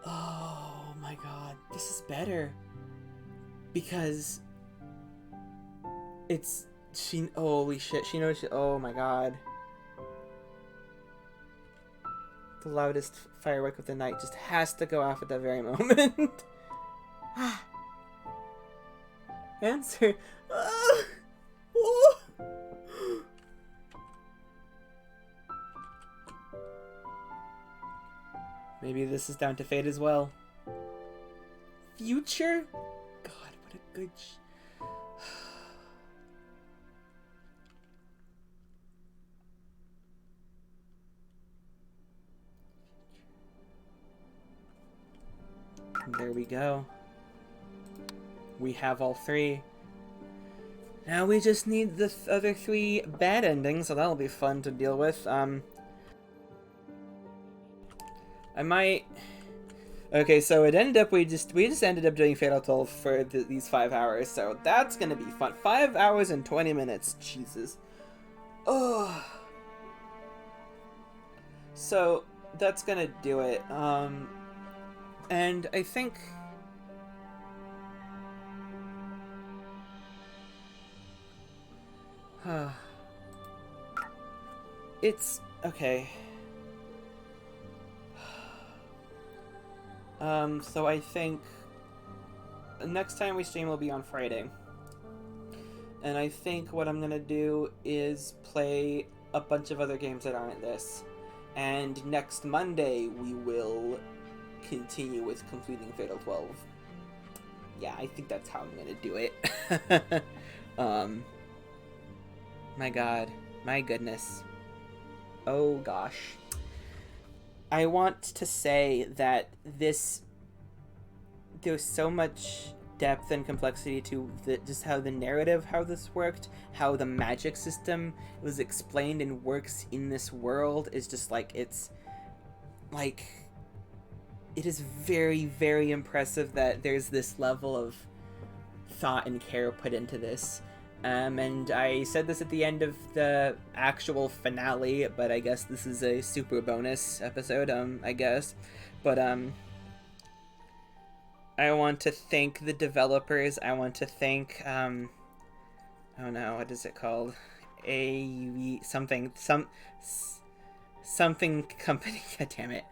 Oh my god, this is better. Because it's holy shit, she knows oh my god. The loudest firework of the night just has to go off at that very moment. Answer. Maybe this is down to fate as well. Future? God, what a good There we go. We have all 3. Now we just need the other 3 bad endings, so that'll be fun to deal with. I might... Okay, so it ended up, we just ended up doing Fatal 12 for these 5 hours, so that's gonna be fun. 5 hours and 20 minutes, Jesus. Oh. So, that's gonna do it. And I think... It's... okay. So I think the next time we stream will be on Friday. And I think what I'm gonna do is play a bunch of other games that aren't this. And next Monday we will continue with completing Fatal 12. Yeah, I think that's how I'm gonna do it. My god. My goodness. Oh gosh. I want to say that there's so much depth and complexity to just how the narrative, how this worked, how the magic system was explained and works in this world is just like, it's like, it is very, very impressive that there's this level of thought and care put into this. And I said this at the end of the actual finale, but I guess this is a super bonus episode, I guess. But, I want to thank the developers. I want to thank, oh no, what is it called? Something company, god damn it.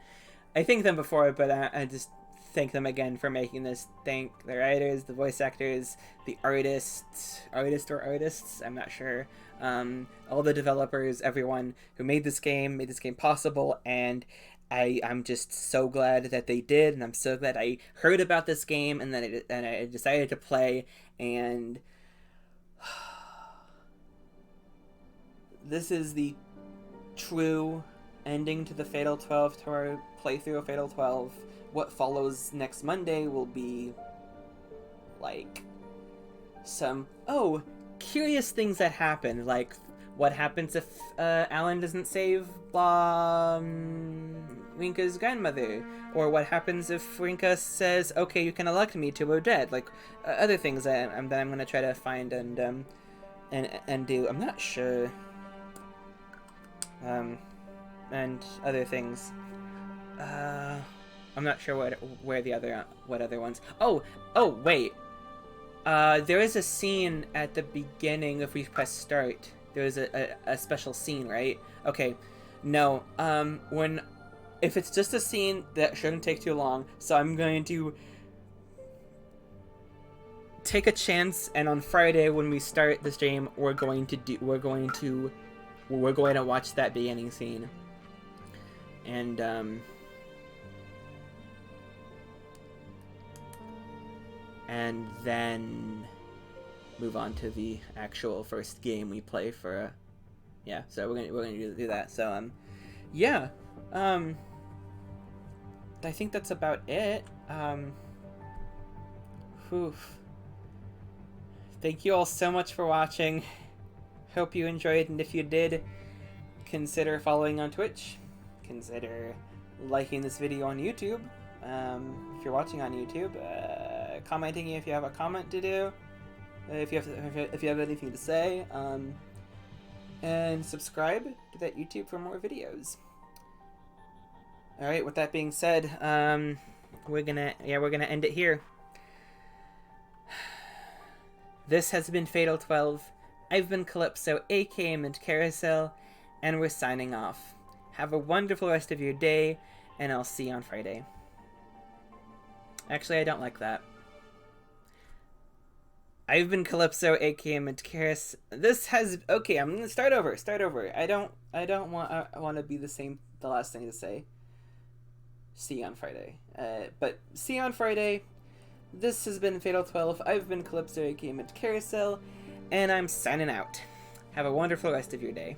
I thanked them before, but I just thank them again for making this. Thank the writers, the voice actors, the artists, I'm not sure. All the developers, everyone who made this game possible, and I'm just so glad that they did, and I'm so glad I heard about this game and then I decided to play, and this is the true ending to the Fatal 12, to our playthrough of Fatal 12. What follows next Monday will be, like, some, curious things that happen, like, what happens if Alan doesn't save Rinka's grandmother? Or what happens if Rinka says, okay, you can elect me to Odette? Like, other things that I'm going to try to find and do. I'm not sure. And other things. I'm not sure what other ones. Oh, wait. There is a scene at the beginning if we press start. There is a special scene, right? Okay. No. If it's just a scene, that shouldn't take too long. So I'm going to take a chance, and on Friday when we start the stream, we're going to watch that beginning scene. And then move on to the actual first game we play for. Yeah, so we're gonna do that. So yeah, I think that's about it. Thank you all so much for watching. Hope you enjoyed, and if you did, consider following on Twitch. Consider liking this video on YouTube. If you're watching on YouTube, commenting if you have a comment to do, if you have anything to say, and subscribe to that YouTube for more videos. All right. With that being said, we're gonna end it here. This has been Fatal 12. I've been Calypso, aka Mint Carousel, and we're signing off. Have a wonderful rest of your day, and I'll see you on Friday. Actually, I don't like that. I've been Calypso, aka Mint Carousel. Okay, I'm gonna start over. I don't want to be the last thing to say. See you on Friday. But see you on Friday. This has been Fatal 12. I've been Calypso, aka Mint Carousel, and I'm signing out. Have a wonderful rest of your day.